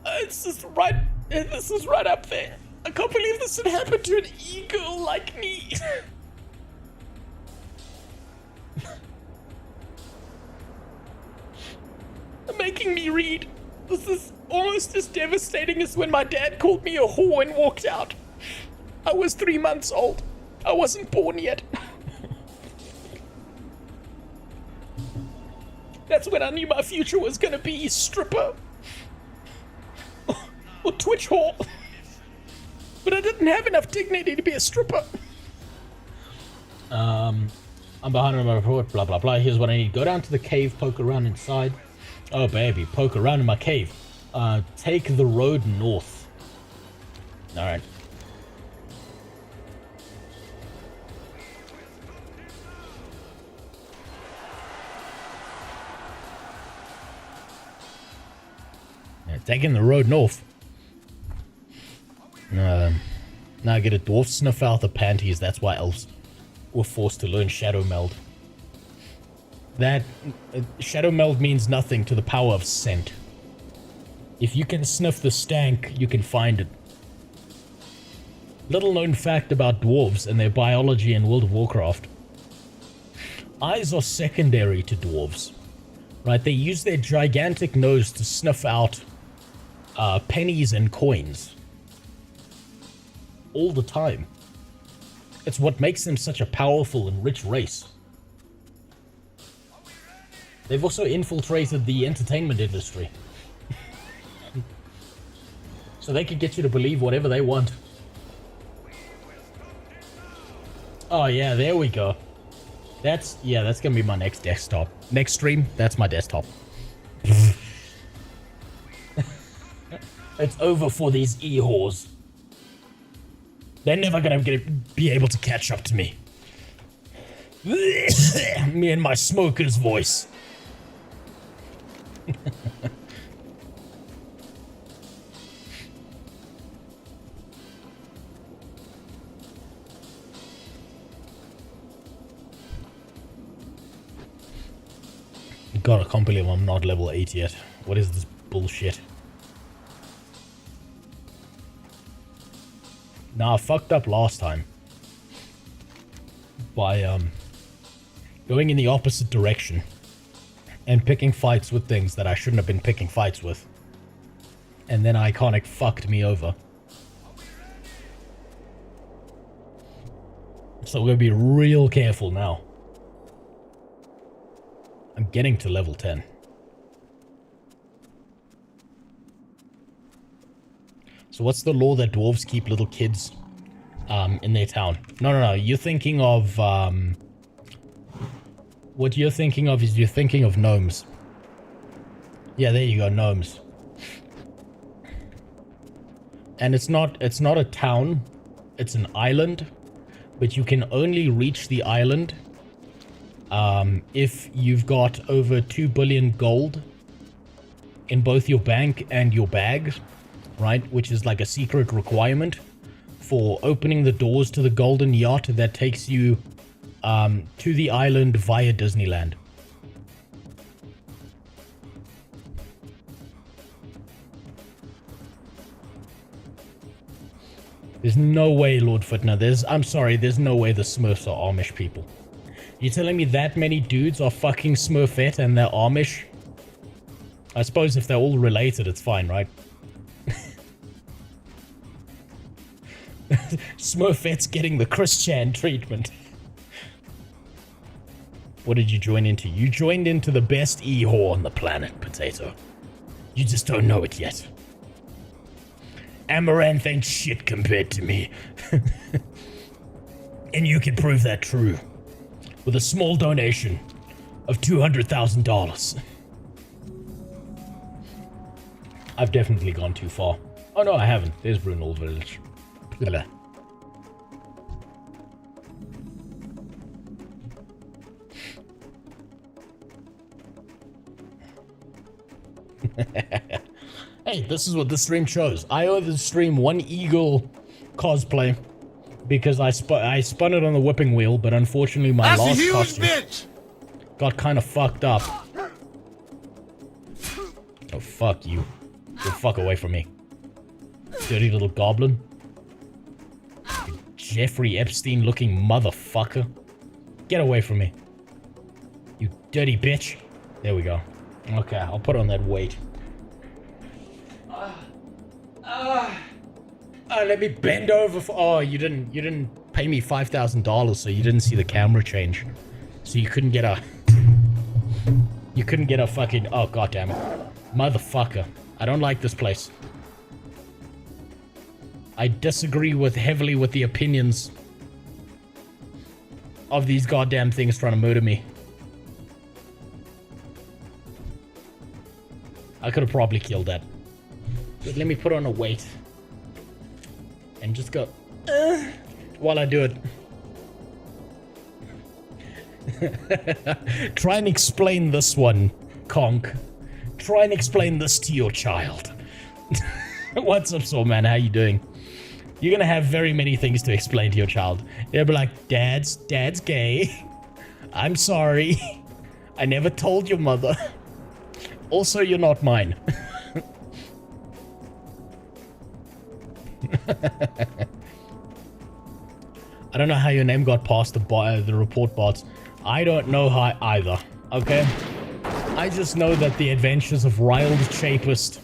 It's just right. This is right up there. I can't believe this would happen to an e-girl like me. Making me read. This is almost as devastating as when my dad called me a whore and walked out. I was 3 months old. I wasn't born yet. That's when I knew my future was gonna be stripper. Or Twitch whore. But I didn't have enough dignity to be a stripper. I'm behind on my report, blah blah blah. Here's what I need. Go down to the cave, poke around inside. Oh baby, poke around in my cave. Take the road north. Alright. Yeah, taking the road north. Now I get a dwarf sniff out the panties. That's why elves were forced to learn shadow meld. That shadow meld means nothing to the power of scent. If you can sniff the stank, you can find it. Little known fact about dwarves and their biology in World of Warcraft. Eyes are secondary to dwarves. Right? They use their gigantic nose to sniff out pennies and coins. all the time. It's what makes them such a powerful and rich race. They've also infiltrated the entertainment industry. So they can get you to believe whatever they want. Oh yeah, there we go. That's gonna be my next desktop. Next stream, that's my desktop. It's over for these e-whores. They're never gonna be able to catch up to me. Me and my smoker's voice. God, I can't believe I'm not level 8 yet. What is this bullshit? Nah, I fucked up last time. By, going in the opposite direction. And picking fights with things that I shouldn't have been picking fights with. And then Iconic fucked me over. So we're gonna be real careful now. I'm getting to level 10. So what's the law that dwarves keep little kids in their town? No. You're thinking of... what you're thinking of is you're thinking of gnomes. Yeah, there you go, gnomes. And it's not a town. It's an island. But you can only reach the island if you've got over 2 billion gold in both your bank and your bags, right? Which is like a secret requirement for opening the doors to the golden yacht that takes you to the island via Disneyland. There's no way, Lord Footner. I'm sorry, there's no way the Smurfs are Amish people. You telling me that many dudes are fucking Smurfette and they're Amish? I suppose if they're all related, it's fine, right? Smurfette's getting the Chris Chan treatment. What did you join into? You joined into the best e-whore on the planet, Potato. You just don't know it yet. Amaranth ain't shit compared to me. And you can prove that true with a small donation of $200,000. I've definitely gone too far. Oh no, I haven't. There's Brunel Village. Blah. Hey, this is what the stream shows. I owe the stream one eagle cosplay because I spun it on the whipping wheel, but unfortunately my last costume got kind of fucked up. Oh, fuck you. Get the fuck away from me. Dirty little goblin. You Jeffrey Epstein looking motherfucker. Get away from me. You dirty bitch. There we go. Okay, I'll put on that weight. Let me bend over for... Oh, you didn't pay me $5,000, so you didn't see the camera change. So you couldn't get a... You couldn't get a fucking... Oh, goddammit. Motherfucker. I don't like this place. I disagree heavily with the opinions of these goddamn things trying to murder me. I could have probably killed that. But let me put on a weight. And just go... while I do it. Try and explain this one, Conk. Try and explain this to your child. What's up, Soul Man? How you doing? You're gonna have very many things to explain to your child. They'll be like, Dad's gay. I'm sorry. I never told your mother. Also, you're not mine. I don't know how your name got past the report bots. I don't know how either, okay? I just know that the adventures of Rild Chapist...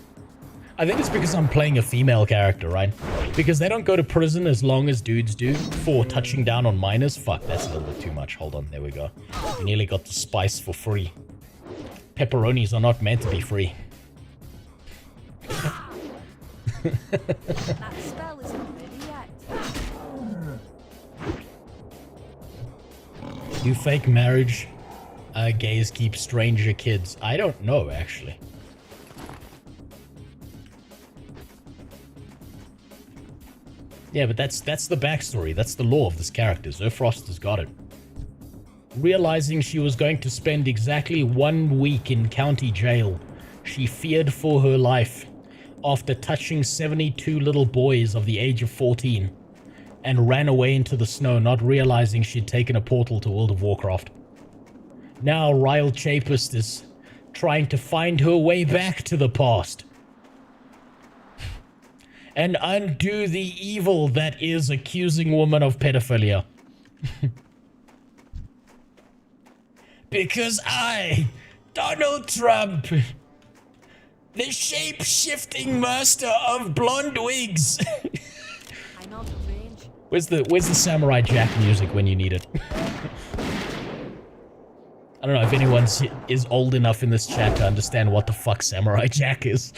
I think it's because I'm playing a female character, right? Because they don't go to prison as long as dudes do for touching down on minors. Fuck, that's a little bit too much. Hold on, there we go. We nearly got the spice for free. Pepperonis are not meant to be free. That spell isn't ready yet. Do fake marriage gays keep stranger kids? I don't know, actually. Yeah, but that's the backstory. That's the lore of this character. Zofrost has got it. Realizing she was going to spend exactly 1 week in county jail, she feared for her life after touching 72 little boys of the age of 14 and ran away into the snow, not realizing she'd taken a portal to World of Warcraft. Now Rild Chapist is trying to find her way back to the past and undo the evil that is accusing women of pedophilia. Because I, Donald Trump, the shape-shifting master of blonde wigs. I'm out of range. Where's the Samurai Jack music when you need it? I don't know if anyone is old enough in this chat to understand what the fuck Samurai Jack is.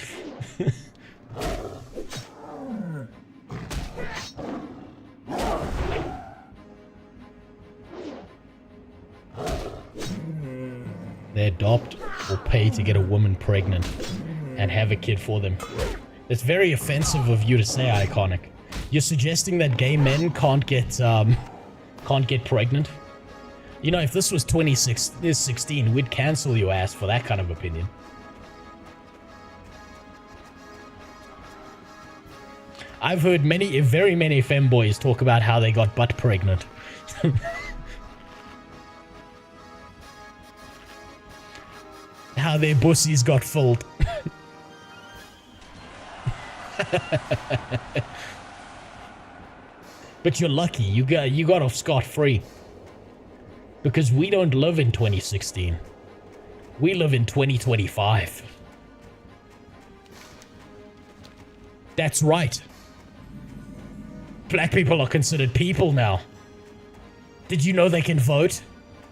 They adopt or pay to get a woman pregnant and have a kid for them. It's very offensive of you to say, Iconic. You're suggesting that gay men can't get pregnant? You know, if this was 2016, we'd cancel your ass for that kind of opinion. I've heard very many femboys talk about how they got butt pregnant. How their bussies got filled. But you're lucky. You got off scot-free. Because we don't live in 2016. We live in 2025. That's right. Black people are considered people now. Did you know they can vote?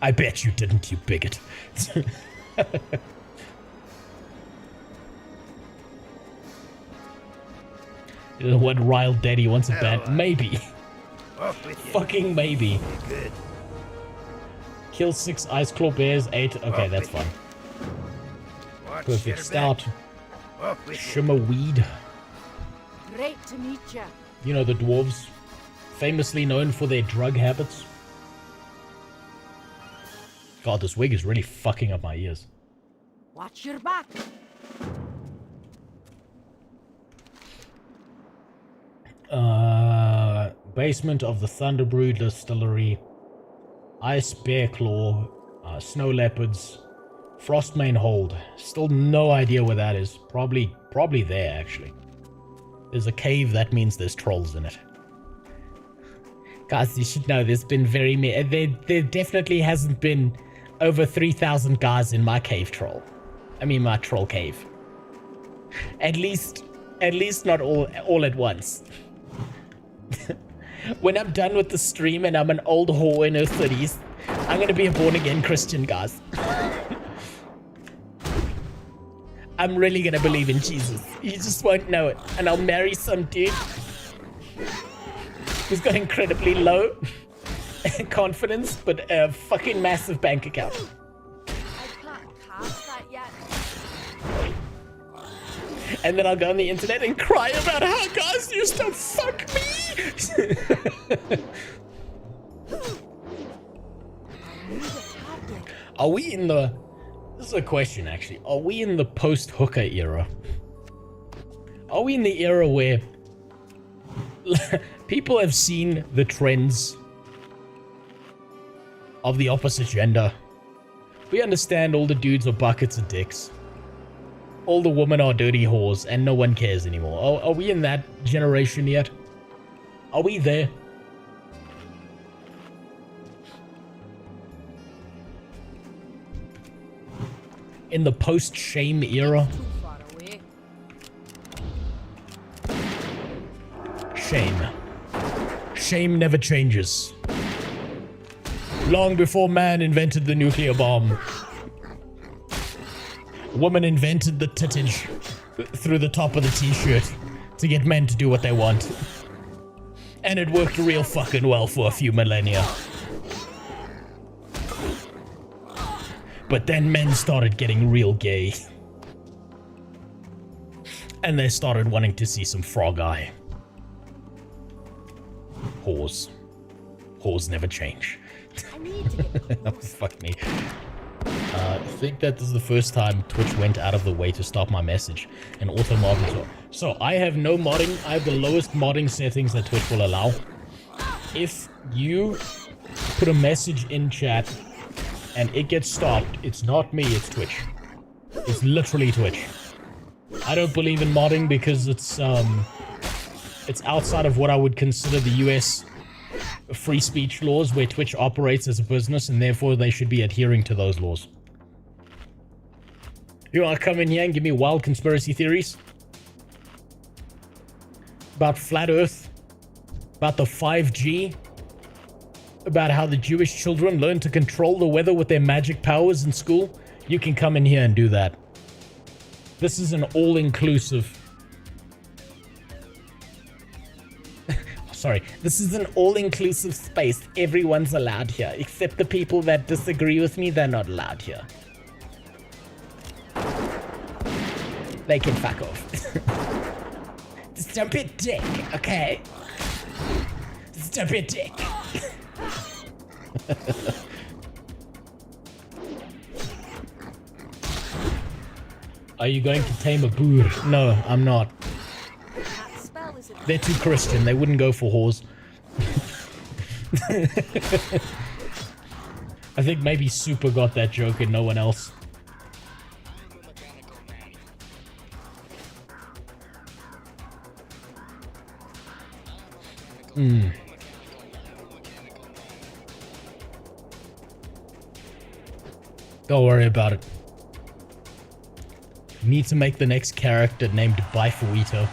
I bet you didn't, you bigot. What Rild Daddy wants a ban? Maybe. Fucking maybe. Good. Kill 6 Ice Claw Bears, 8. Okay, that's fine. Perfect Stout. Shimmer Weed. Great to meet ya. You know the dwarves, famously known for their drug habits. God, this wig is really fucking up my ears. Watch your back. Basement of the Thunderbrew Distillery. Ice Bear Claw. Snow Leopards. Frostmane Hold. Still no idea where that is. Probably there, actually. There's a cave, that means there's trolls in it. Guys, you should know there's been there definitely hasn't been over 3,000 guys in my cave troll. I mean my troll cave. At least not all at once. When I'm done with the stream and I'm an old whore in her 30s, I'm gonna be a born-again Christian, guys. I'm really gonna believe in Jesus. You just won't know it. And I'll marry some dude who's got incredibly low confidence, but a fucking massive bank account. I can't cast that yet. And then I'll go on the internet and cry about how guys used to fuck me. Are we in the... This is a question, actually. Are we in the post-hooker era? Are we in the era where people have seen the trends of the opposite gender? We understand all the dudes are buckets of dicks. All the women are dirty whores, and no one cares anymore. Are we in that generation yet? Are we there? In the post-shame era? shame. Shame never changes. Long before man invented the nuclear bomb, woman invented the tittage through the top of the t-shirt to get men to do what they want. And it worked real fucking well for a few millennia. But then men started getting real gay. And they started wanting to see some frog eye. Whores. Whores never change. Fuck me. I think that this is the first time Twitch went out of the way to stop my message and auto modding as well. So I have no modding. I have the lowest modding settings that Twitch will allow. If you put a message in chat and it gets stopped, it's not me, it's Twitch. It's literally Twitch. I don't believe in modding because it's outside of what I would consider the US free speech laws, where Twitch operates as a business and therefore they should be adhering to those laws. You want to come in here and give me wild conspiracy theories? About flat earth? About the 5G? About how the Jewish children learn to control the weather with their magic powers in school? You can come in here and do that. This is an all-inclusive... Sorry, this is an all-inclusive space. Everyone's allowed here, except the people that disagree with me, they're not allowed here. They can fuck off. Just don't be a dick, okay? Just don't be a dick. Are you going to tame a boor? No, I'm not. They're too Christian. They wouldn't go for whores. I think maybe Super got that joke and no one else. Don't worry about it. Need to make the next character named Bifawito.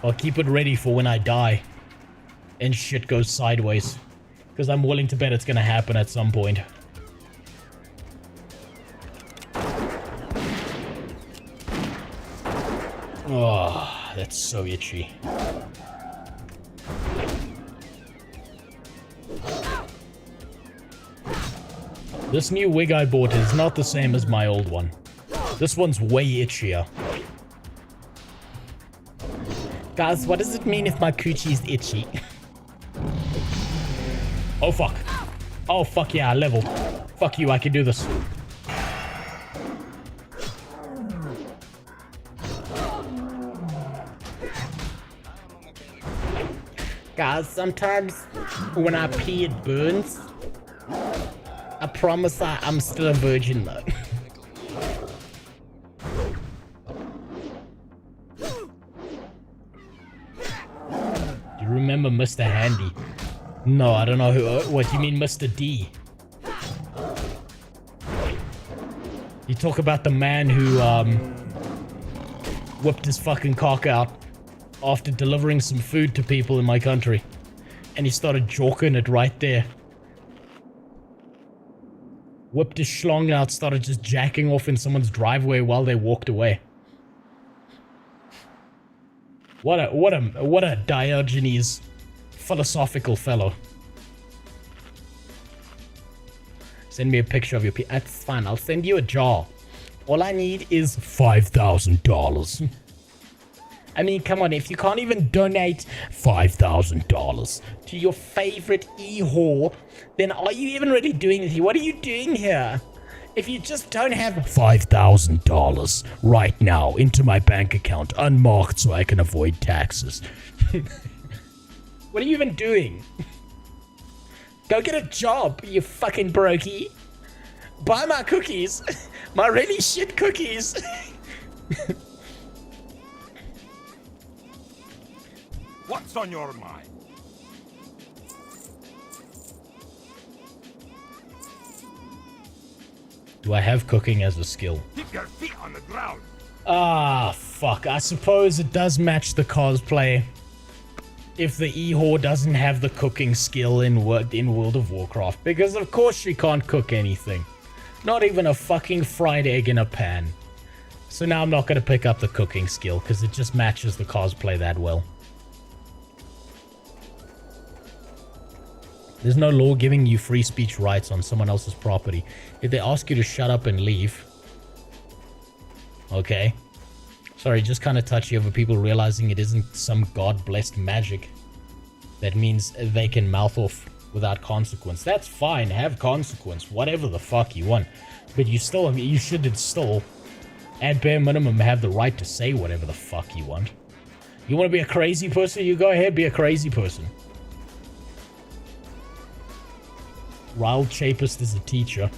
I'll keep it ready for when I die and shit goes sideways, because I'm willing to bet it's gonna happen at some point. Oh, that's so itchy. This new wig I bought is not the same as my old one. This one's way itchier. Guys, what does it mean if my coochie is itchy? Oh fuck. Oh fuck yeah, I leveled. Fuck you, I can do this. Guys, sometimes when I pee it burns. I promise I'm still a virgin though. Remember Mr. Handy? No, I don't know who. What, you mean Mr. D? You talk about the man who whipped his fucking cock out after delivering some food to people in my country, and he started joking it right there. Whipped his schlong out, started just jacking off in someone's driveway while they walked away. What a Diogenes philosophical fellow. Send me a picture of your That's fine. I'll send you a jar. All I need is $5,000. I mean, come on. If you can't even donate $5,000 to your favorite e-whore, then are you even really doing it here? What are you doing here? If you just don't have $5,000 right now into my bank account, unmarked so I can avoid taxes. What are you even doing? Go get a job, you fucking brokey. Buy my cookies. My really shit cookies. What's on your mind? Do I have cooking as a skill? Keep your feet on the ground. Ah, fuck. I suppose it does match the cosplay. If the E-whore doesn't have the cooking skill in World of Warcraft. Because of course she can't cook anything. Not even a fucking fried egg in a pan. So now I'm not going to pick up the cooking skill because it just matches the cosplay that well. There's no law giving you free speech rights on someone else's property. If they ask you to shut up and leave... Okay. Sorry, just kind of touchy over people realizing it isn't some god-blessed magic. That means they can mouth off without consequence. That's fine, have consequence, whatever the fuck you want. But you should still, at bare minimum, have the right to say whatever the fuck you want. You want to be a crazy person? You go ahead, be a crazy person. Rild Chapist is a teacher.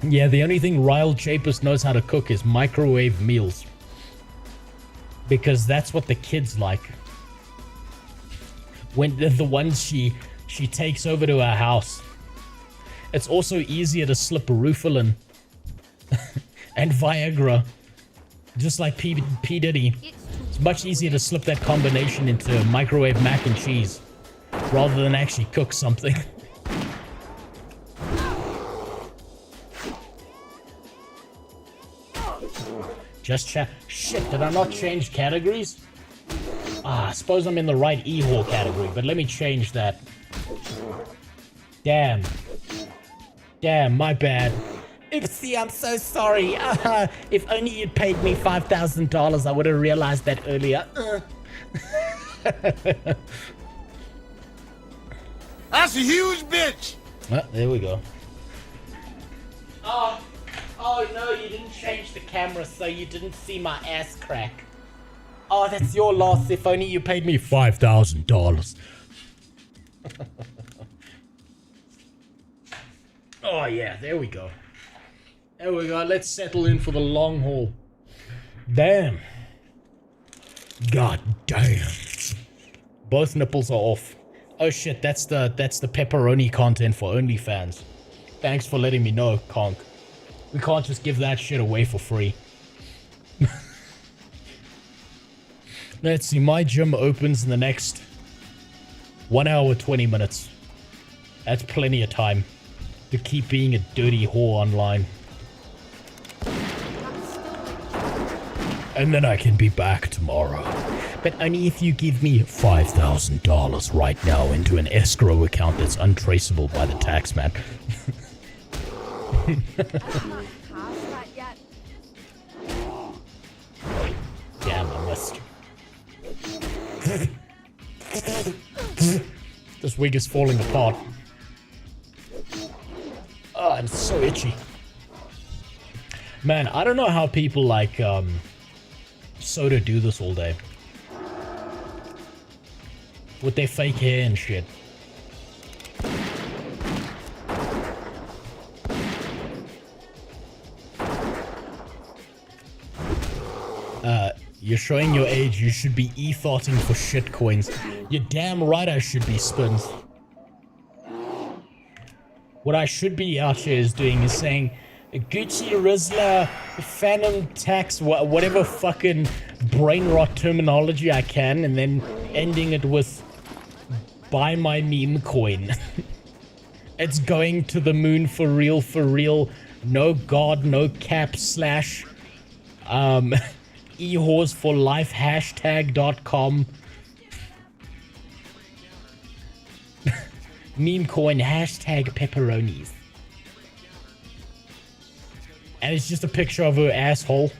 Yeah, the only thing Rild Chapist knows how to cook is microwave meals. Because that's what the kids like. When the ones she takes over to her house. It's also easier to slip Rufalin and Viagra. Just like P. Diddy. It's much easier to slip that combination into microwave mac and cheese. Rather than actually cook something. Just chat. Shit, did I not change categories? Ah, I suppose I'm in the right E-whore category, but let me change that. Damn. Damn, my bad. Oopsie, I'm so sorry. If only you'd paid me $5,000, I would have realized that earlier. That's a huge bitch! Well, there we go. Oh no, you didn't change the camera so you didn't see my ass crack. Oh, that's your loss. If only you paid me $5,000. Oh yeah, there we go. There we go. Let's settle in for the long haul. Damn. God damn. Both nipples are off. Oh shit, that's the pepperoni content for OnlyFans. Thanks for letting me know, Conk. We can't just give that shit away for free. Let's see, my gym opens in the next 1 hour 20 minutes. That's plenty of time to keep being a dirty whore online. And then I can be back tomorrow. But only if you give me $5,000 right now into an escrow account that's untraceable by the tax man. Damn, I missed. This wig is falling apart. Oh, it's so itchy. Man, I don't know how people like Soda do this all day. With their fake hair and shit. You're showing your age. You should be e-thoughting for shit coins. You're damn right I should be, Spins. What I should be out here is doing is saying Gucci, Rizzler, Phantom Tax, whatever fucking brain rot terminology I can, and then ending it with buy my meme coin. It's going to the moon for real. No god, no cap, slash e-horse for life hashtag.com. Meme coin hashtag pepperonis. And it's just a picture of her asshole.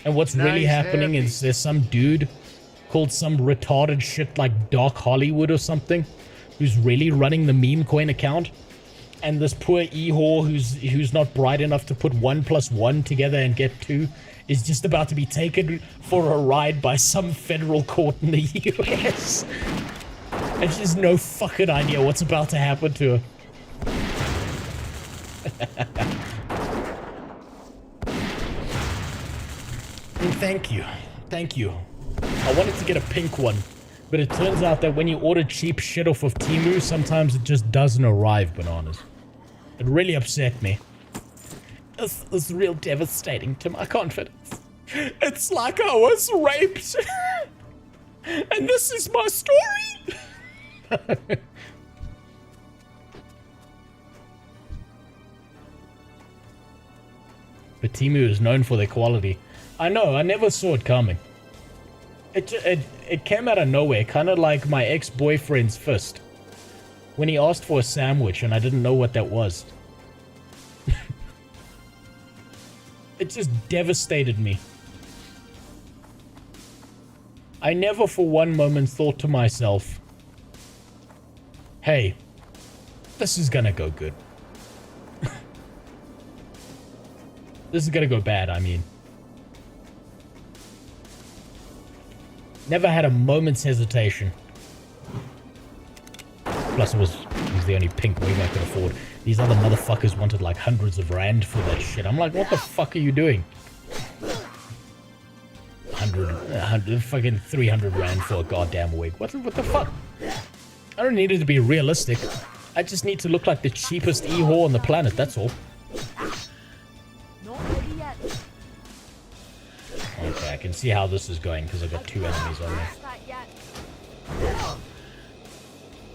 And what's really happening is there's some dude called some retarded shit like Doc Hollywood or something who's really running the meme coin account. And this poor e-whore who's not bright enough to put 1 + 1 together and get 2 is just about to be taken for a ride by some federal court in the US. And she has no fucking idea what's about to happen to her. Thank you. I wanted to get a pink one, but it turns out that when you order cheap shit off of Temu, sometimes it just doesn't arrive, bananas. It really upset me. This is real devastating to my confidence. It's like I was raped. And this is my story. But Temu is known for their quality. I know, I never saw it coming. It came out of nowhere, kind of like my ex-boyfriend's fist. When he asked for a sandwich and I didn't know what that was. It just devastated me. I never for one moment thought to myself, hey, this is gonna go good. This is gonna go bad, I mean. Never had a moment's hesitation. Plus it was the only pink wig I could afford. These other motherfuckers wanted like hundreds of rand for that shit. I'm like, what the fuck are you doing? 100 fucking 300 rand for a goddamn wig. What the fuck? I don't need it to be realistic. I just need to look like the cheapest e-whore on the planet, that's all. Okay, I can see how this is going because I've got 2 enemies on there.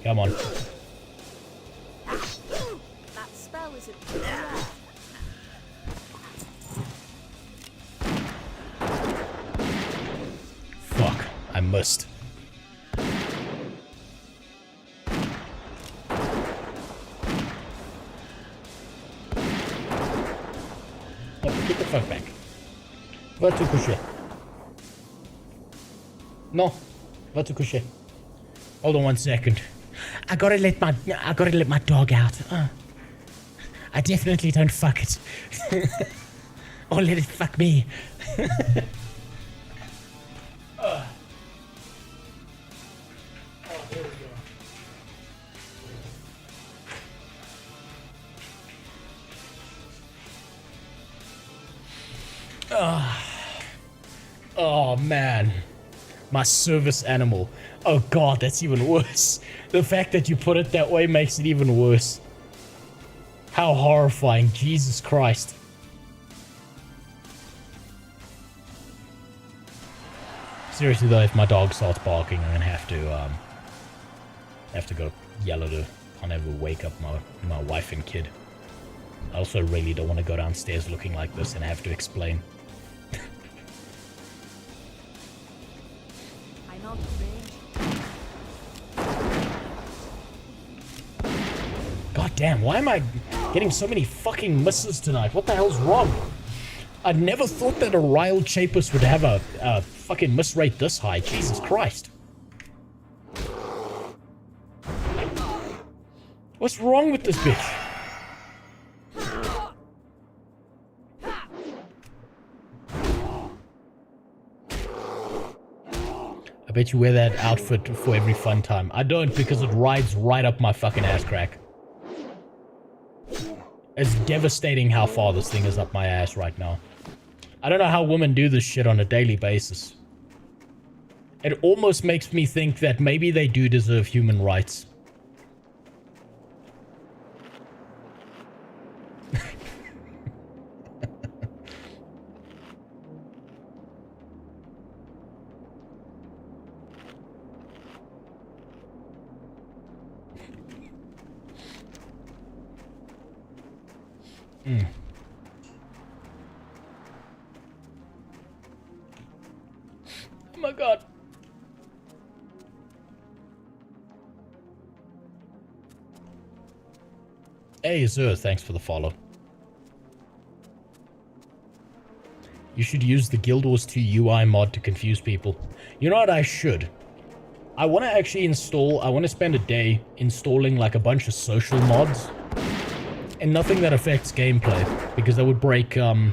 Come on. That spell isn't Fuck, I missed. Oh, get the fuck back. Va te coucher. No, va te coucher. Hold on 1 second. I gotta let my dog out. I definitely don't fuck it. Or let it fuck me. Oh man, my service animal. Oh god, that's even worse. The fact that you put it that way makes it even worse. How horrifying, Jesus Christ. Seriously though, if my dog starts barking, I'm gonna have to go yell at her. Can't ever wake up my wife and kid. I also really don't want to go downstairs looking like this and have to explain. God damn, why am I getting so many fucking misses tonight? What the hell's wrong? I never thought that a Rild Chapist would have a fucking miss rate this high. Jesus Christ. What's wrong with this bitch? I bet you wear that outfit for every fun time. I don't, because it rides right up my fucking ass crack. It's devastating how far this thing is up my ass right now. I don't know how women do this shit on a daily basis. It almost makes me think that maybe they do deserve human rights. Oh my god. Hey, Zur, thanks for the follow. You should use the Guild Wars 2 UI mod to confuse people. You know what I should? I want to actually install, I want to spend a day installing like a bunch of social mods. And nothing that affects gameplay, because that would break the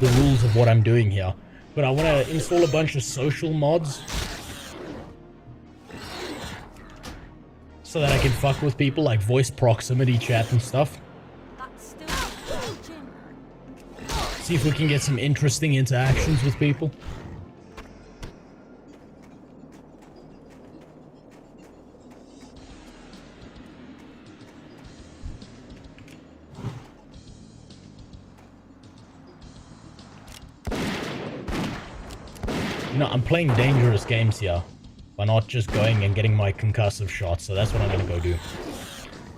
rules of what I'm doing here. But I want to install a bunch of social mods so that I can fuck with people, like voice proximity chat and stuff. See if we can get some interesting interactions with people. You know, I'm playing dangerous games here by not just going and getting my concussive shots, so that's what I'm gonna go do.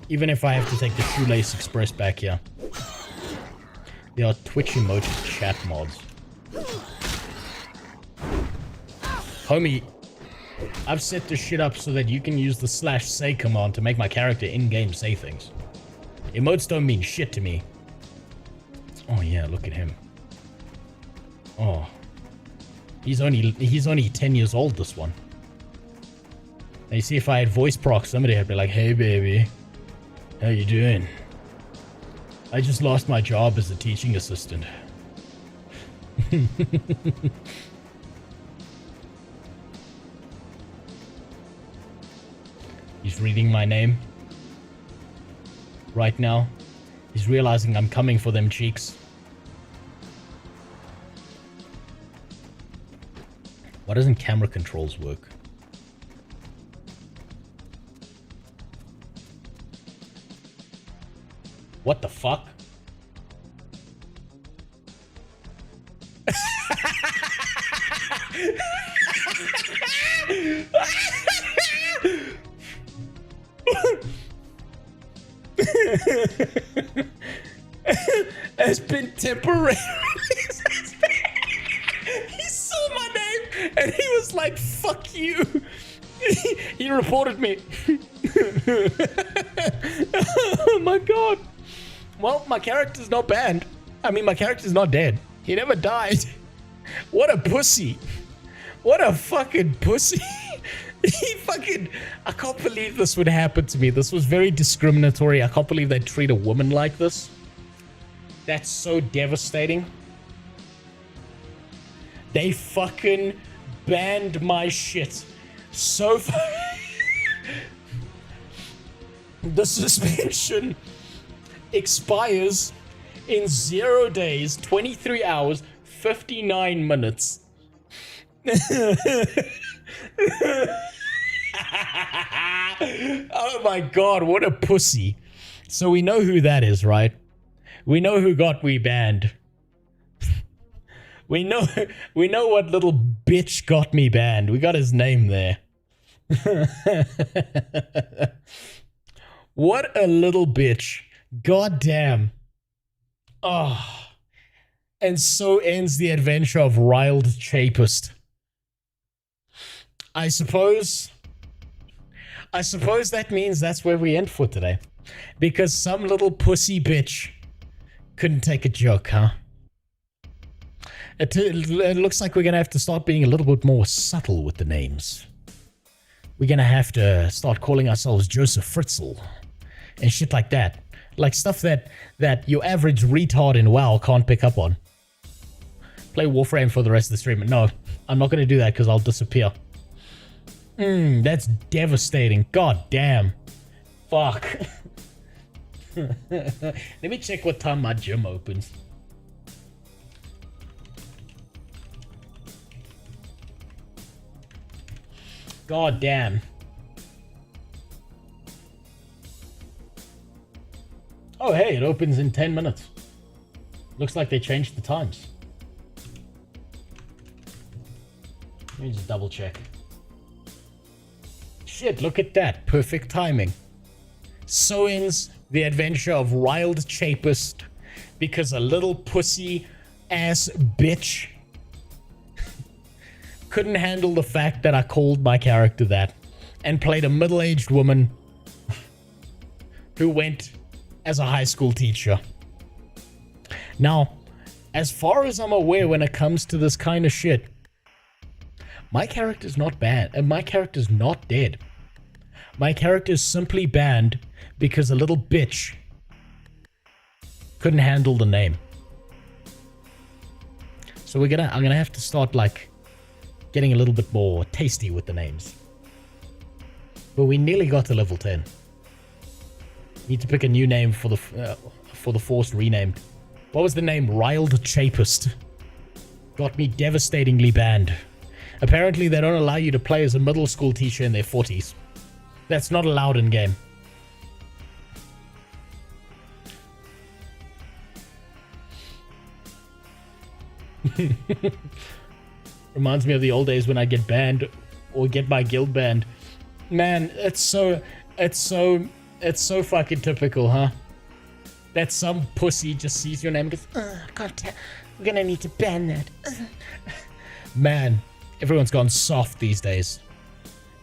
Even if I have to take the Shoelace Express back here. There are Twitch emoted chat mods. Homie, I've set this shit up so that you can use the /say command to make my character in-game say things. Emotes don't mean shit to me. Oh yeah, look at him. Oh. He's only 10 years old, this one. Now you see, if I had voice proximity, I'd be like, hey baby, how you doing? I just lost my job as a teaching assistant. He's reading my name. Right now. He's realizing I'm coming for them cheeks. Why doesn't camera controls work? What the fuck? Has been temporarily. He saw my name and he was like, fuck you. He reported me. Oh my god. Well, my character's not banned. I mean, my character's not dead. He never died. What a pussy. What a fucking pussy. He fucking... I can't believe this would happen to me. This was very discriminatory. I can't believe they'd treat a woman like this. That's so devastating. They fucking banned my shit. So the suspension expires in 0 days, 23 hours, 59 minutes. Oh my god, what a pussy. So we know who that is, right? We know who got we banned. We know what little bitch got me banned. We got his name there. What a little bitch. God damn. Oh. And so ends the adventure of Rild Chapist. I suppose that means that's where we end for today. Because some little pussy bitch couldn't take a joke, huh? It looks like we're going to have to start being a little bit more subtle with the names. We're going to have to start calling ourselves Joseph Fritzl and shit like that. Like stuff that your average retard in WoW can't pick up on. Play Warframe for the rest of the stream. No, I'm not going to do that because I'll disappear. That's devastating. God damn. Fuck. Let me check what time my gym opens. God damn. Oh, hey, it opens in 10 minutes. Looks like they changed the times. Let me just double check. Shit, look at that. Perfect timing. So ends the adventure of Rild Chapist because a little pussy ass bitch couldn't handle the fact that I called my character that and played a middle-aged woman who went as a high school teacher. Now, as far as I'm aware when it comes to this kind of shit, my character's not banned, and my character's not dead. My character's simply banned because a little bitch couldn't handle the name. So I'm gonna have to start like getting a little bit more tasty with the names. But we nearly got to level 10. Need to pick a new name for the force renamed. What was the name? Rild Chapist. Got me devastatingly banned. Apparently they don't allow you to play as a middle school teacher in their 40s. That's not allowed in game. Reminds me of the old days when I get banned or get my guild banned. Man, it's so fucking typical, huh? That some pussy just sees your name and goes, we're gonna need to ban that. Man, everyone's gone soft these days.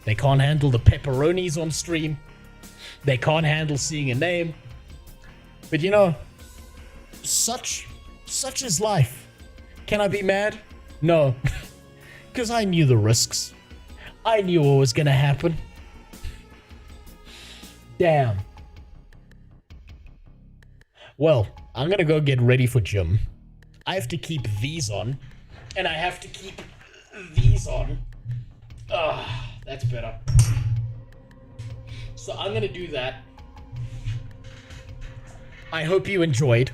They can't handle the pepperonis on stream. They can't handle seeing a name. But you know, such is life. Can I be mad? No. Because I knew the risks. I knew what was gonna happen. Damn. Well, I'm gonna go get ready for gym. I have to keep these on. And I have to keep these on. That's better. So I'm gonna do that. I hope you enjoyed.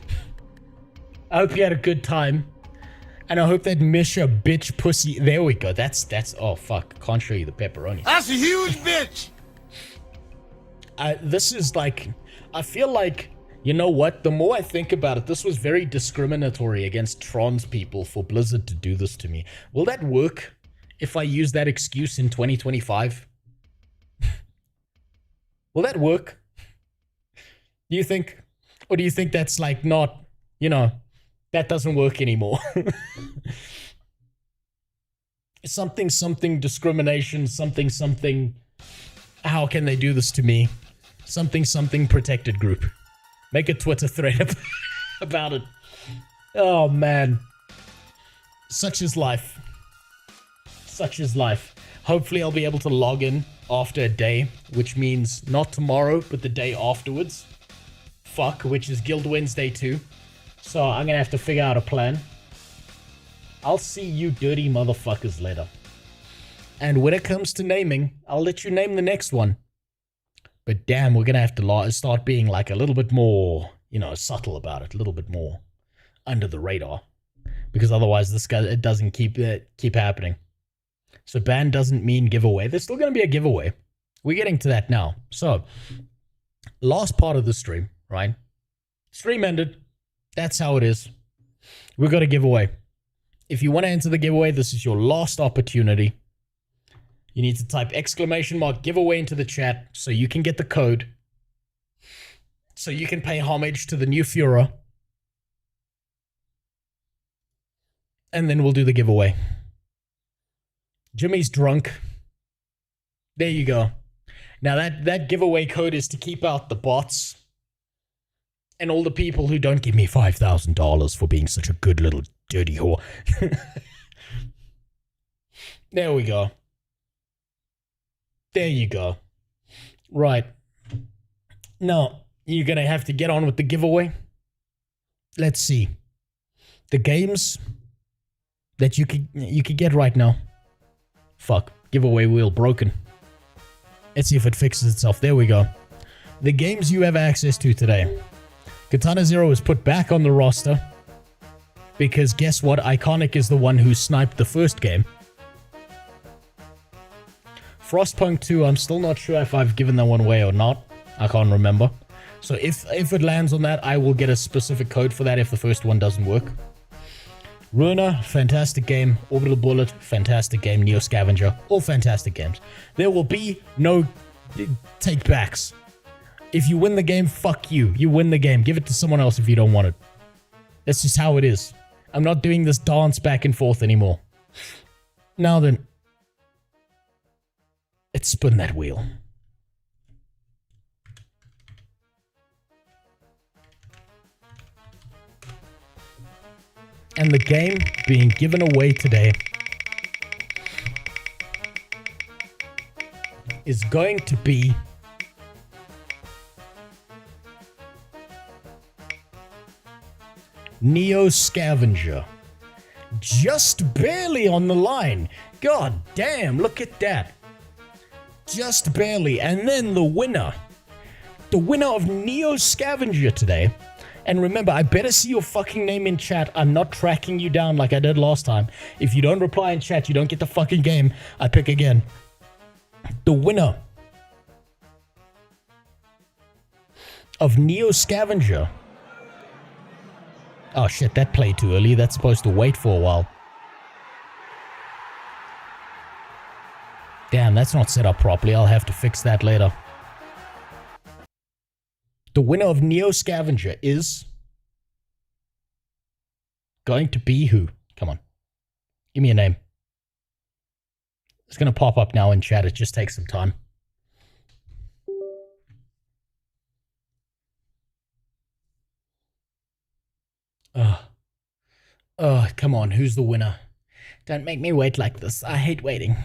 I hope you had a good time. And I hope that Misha bitch pussy. There we go. That's. Oh fuck! Can't show you the pepperoni. That's a huge bitch. This is like. I feel like, you know what? The more I think about it, this was very discriminatory against trans people for Blizzard to do this to me. Will that work if I use that excuse in 2025? Will that work? Do you think? Or do you think that's like not, you know, that doesn't work anymore? something discrimination, something, how can they do this to me? Something protected group. Make a Twitter thread about it. Oh man. Such is life. Such is life. Hopefully I'll be able to log in after a day, which means not tomorrow, but the day afterwards. Fuck, which is Guild Wednesday 2. So I'm gonna have to figure out a plan. I'll see you dirty motherfuckers later. And when it comes to naming, I'll let you name the next one. But damn, we're gonna have to start being like a little bit more, you know, subtle about it. A little bit more under the radar. Because otherwise this guy, it doesn't keep happening. So ban doesn't mean giveaway. There's still gonna be a giveaway. We're getting to that now. So, last part of the stream, right? Stream ended. That's how it is. We've got a giveaway. If you want to enter the giveaway, this is your last opportunity. You need to type !giveaway into the chat so you can get the code. So you can pay homage to the new Führer. And then we'll do the giveaway. Jimmy's drunk. There you go. Now that giveaway code is to keep out the bots. And all the people who don't give me $5,000 for being such a good little dirty whore. There we go. There you go. Right. Now, you're going to have to get on with the giveaway. Let's see. The games that you could get right now. Fuck. Giveaway wheel broken. Let's see if it fixes itself. There we go. The games you have access to today. Katana Zero is put back on the roster. Because guess what? Iconic is the one who sniped the first game. Frostpunk 2, I'm still not sure if I've given that one away or not. I can't remember. So if it lands on that, I will get a specific code for that if the first one doesn't work. Ruiner, fantastic game. Orbital Bullet, fantastic game. Neo Scavenger, all fantastic games. There will be no take-backs. If you win the game, fuck you. You win the game. Give it to someone else if you don't want it. That's just how it is. I'm not doing this dance back and forth anymore. Now then. Let's spin that wheel. And the game being given away today is going to be Neo Scavenger. Just barely on the line. God damn, look at that. Just barely. And then the winner. The winner of Neo Scavenger today. And remember, I better see your fucking name in chat. I'm not tracking you down like I did last time. If you don't reply in chat, you don't get the fucking game. I pick again. The winner of Neo Scavenger. Oh shit, that played too early. That's supposed to wait for a while. Damn, that's not set up properly. I'll have to fix that later. The winner of Neo Scavenger is going to be who? Come on. Give me a name. It's going to pop up now in chat. It just takes some time. Oh, come on. Who's the winner? Don't make me wait like this. I hate waiting.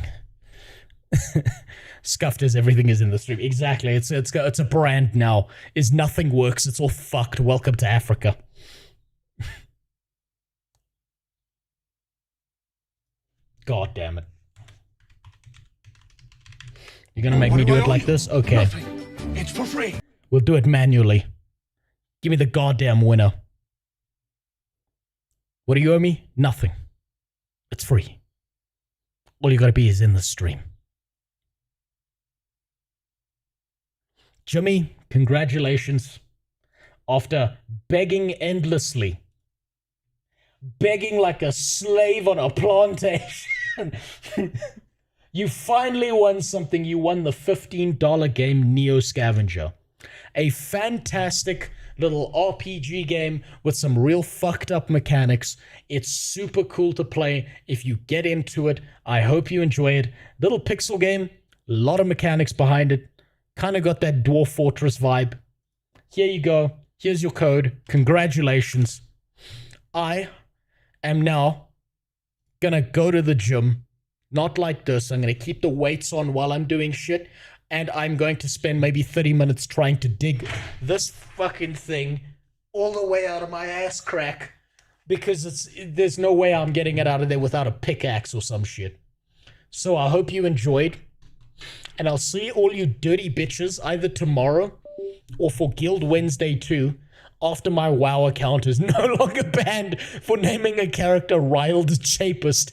Scuffed as everything is in the stream. Exactly. It's a brand now. Is nothing works. It's all fucked. Welcome to Africa. God damn it. You're gonna make me do it like this? Okay. Nothing. It's for free. We'll do it manually. Give me the goddamn winner. What do you owe me? Nothing. It's free. All you gotta be is in the stream. Jimmy, congratulations. After begging endlessly, begging like a slave on a plantation, you finally won something. You won the $15 game Neo Scavenger. A fantastic little RPG game with some real fucked up mechanics. It's super cool to play if you get into it. I hope you enjoy it. Little pixel game, a lot of mechanics behind it. Kind of got that Dwarf Fortress vibe. Here you go. Here's your code. Congratulations. I am now gonna go to the gym. Not like this. I'm gonna keep the weights on while I'm doing shit. And I'm going to spend maybe 30 minutes trying to dig this fucking thing all the way out of my ass crack. Because there's no way I'm getting it out of there without a pickaxe or some shit. So I hope you enjoyed. And I'll see all you dirty bitches either tomorrow or for Guild Wednesday 2 after my WoW account is no longer banned for naming a character Rild Chapist.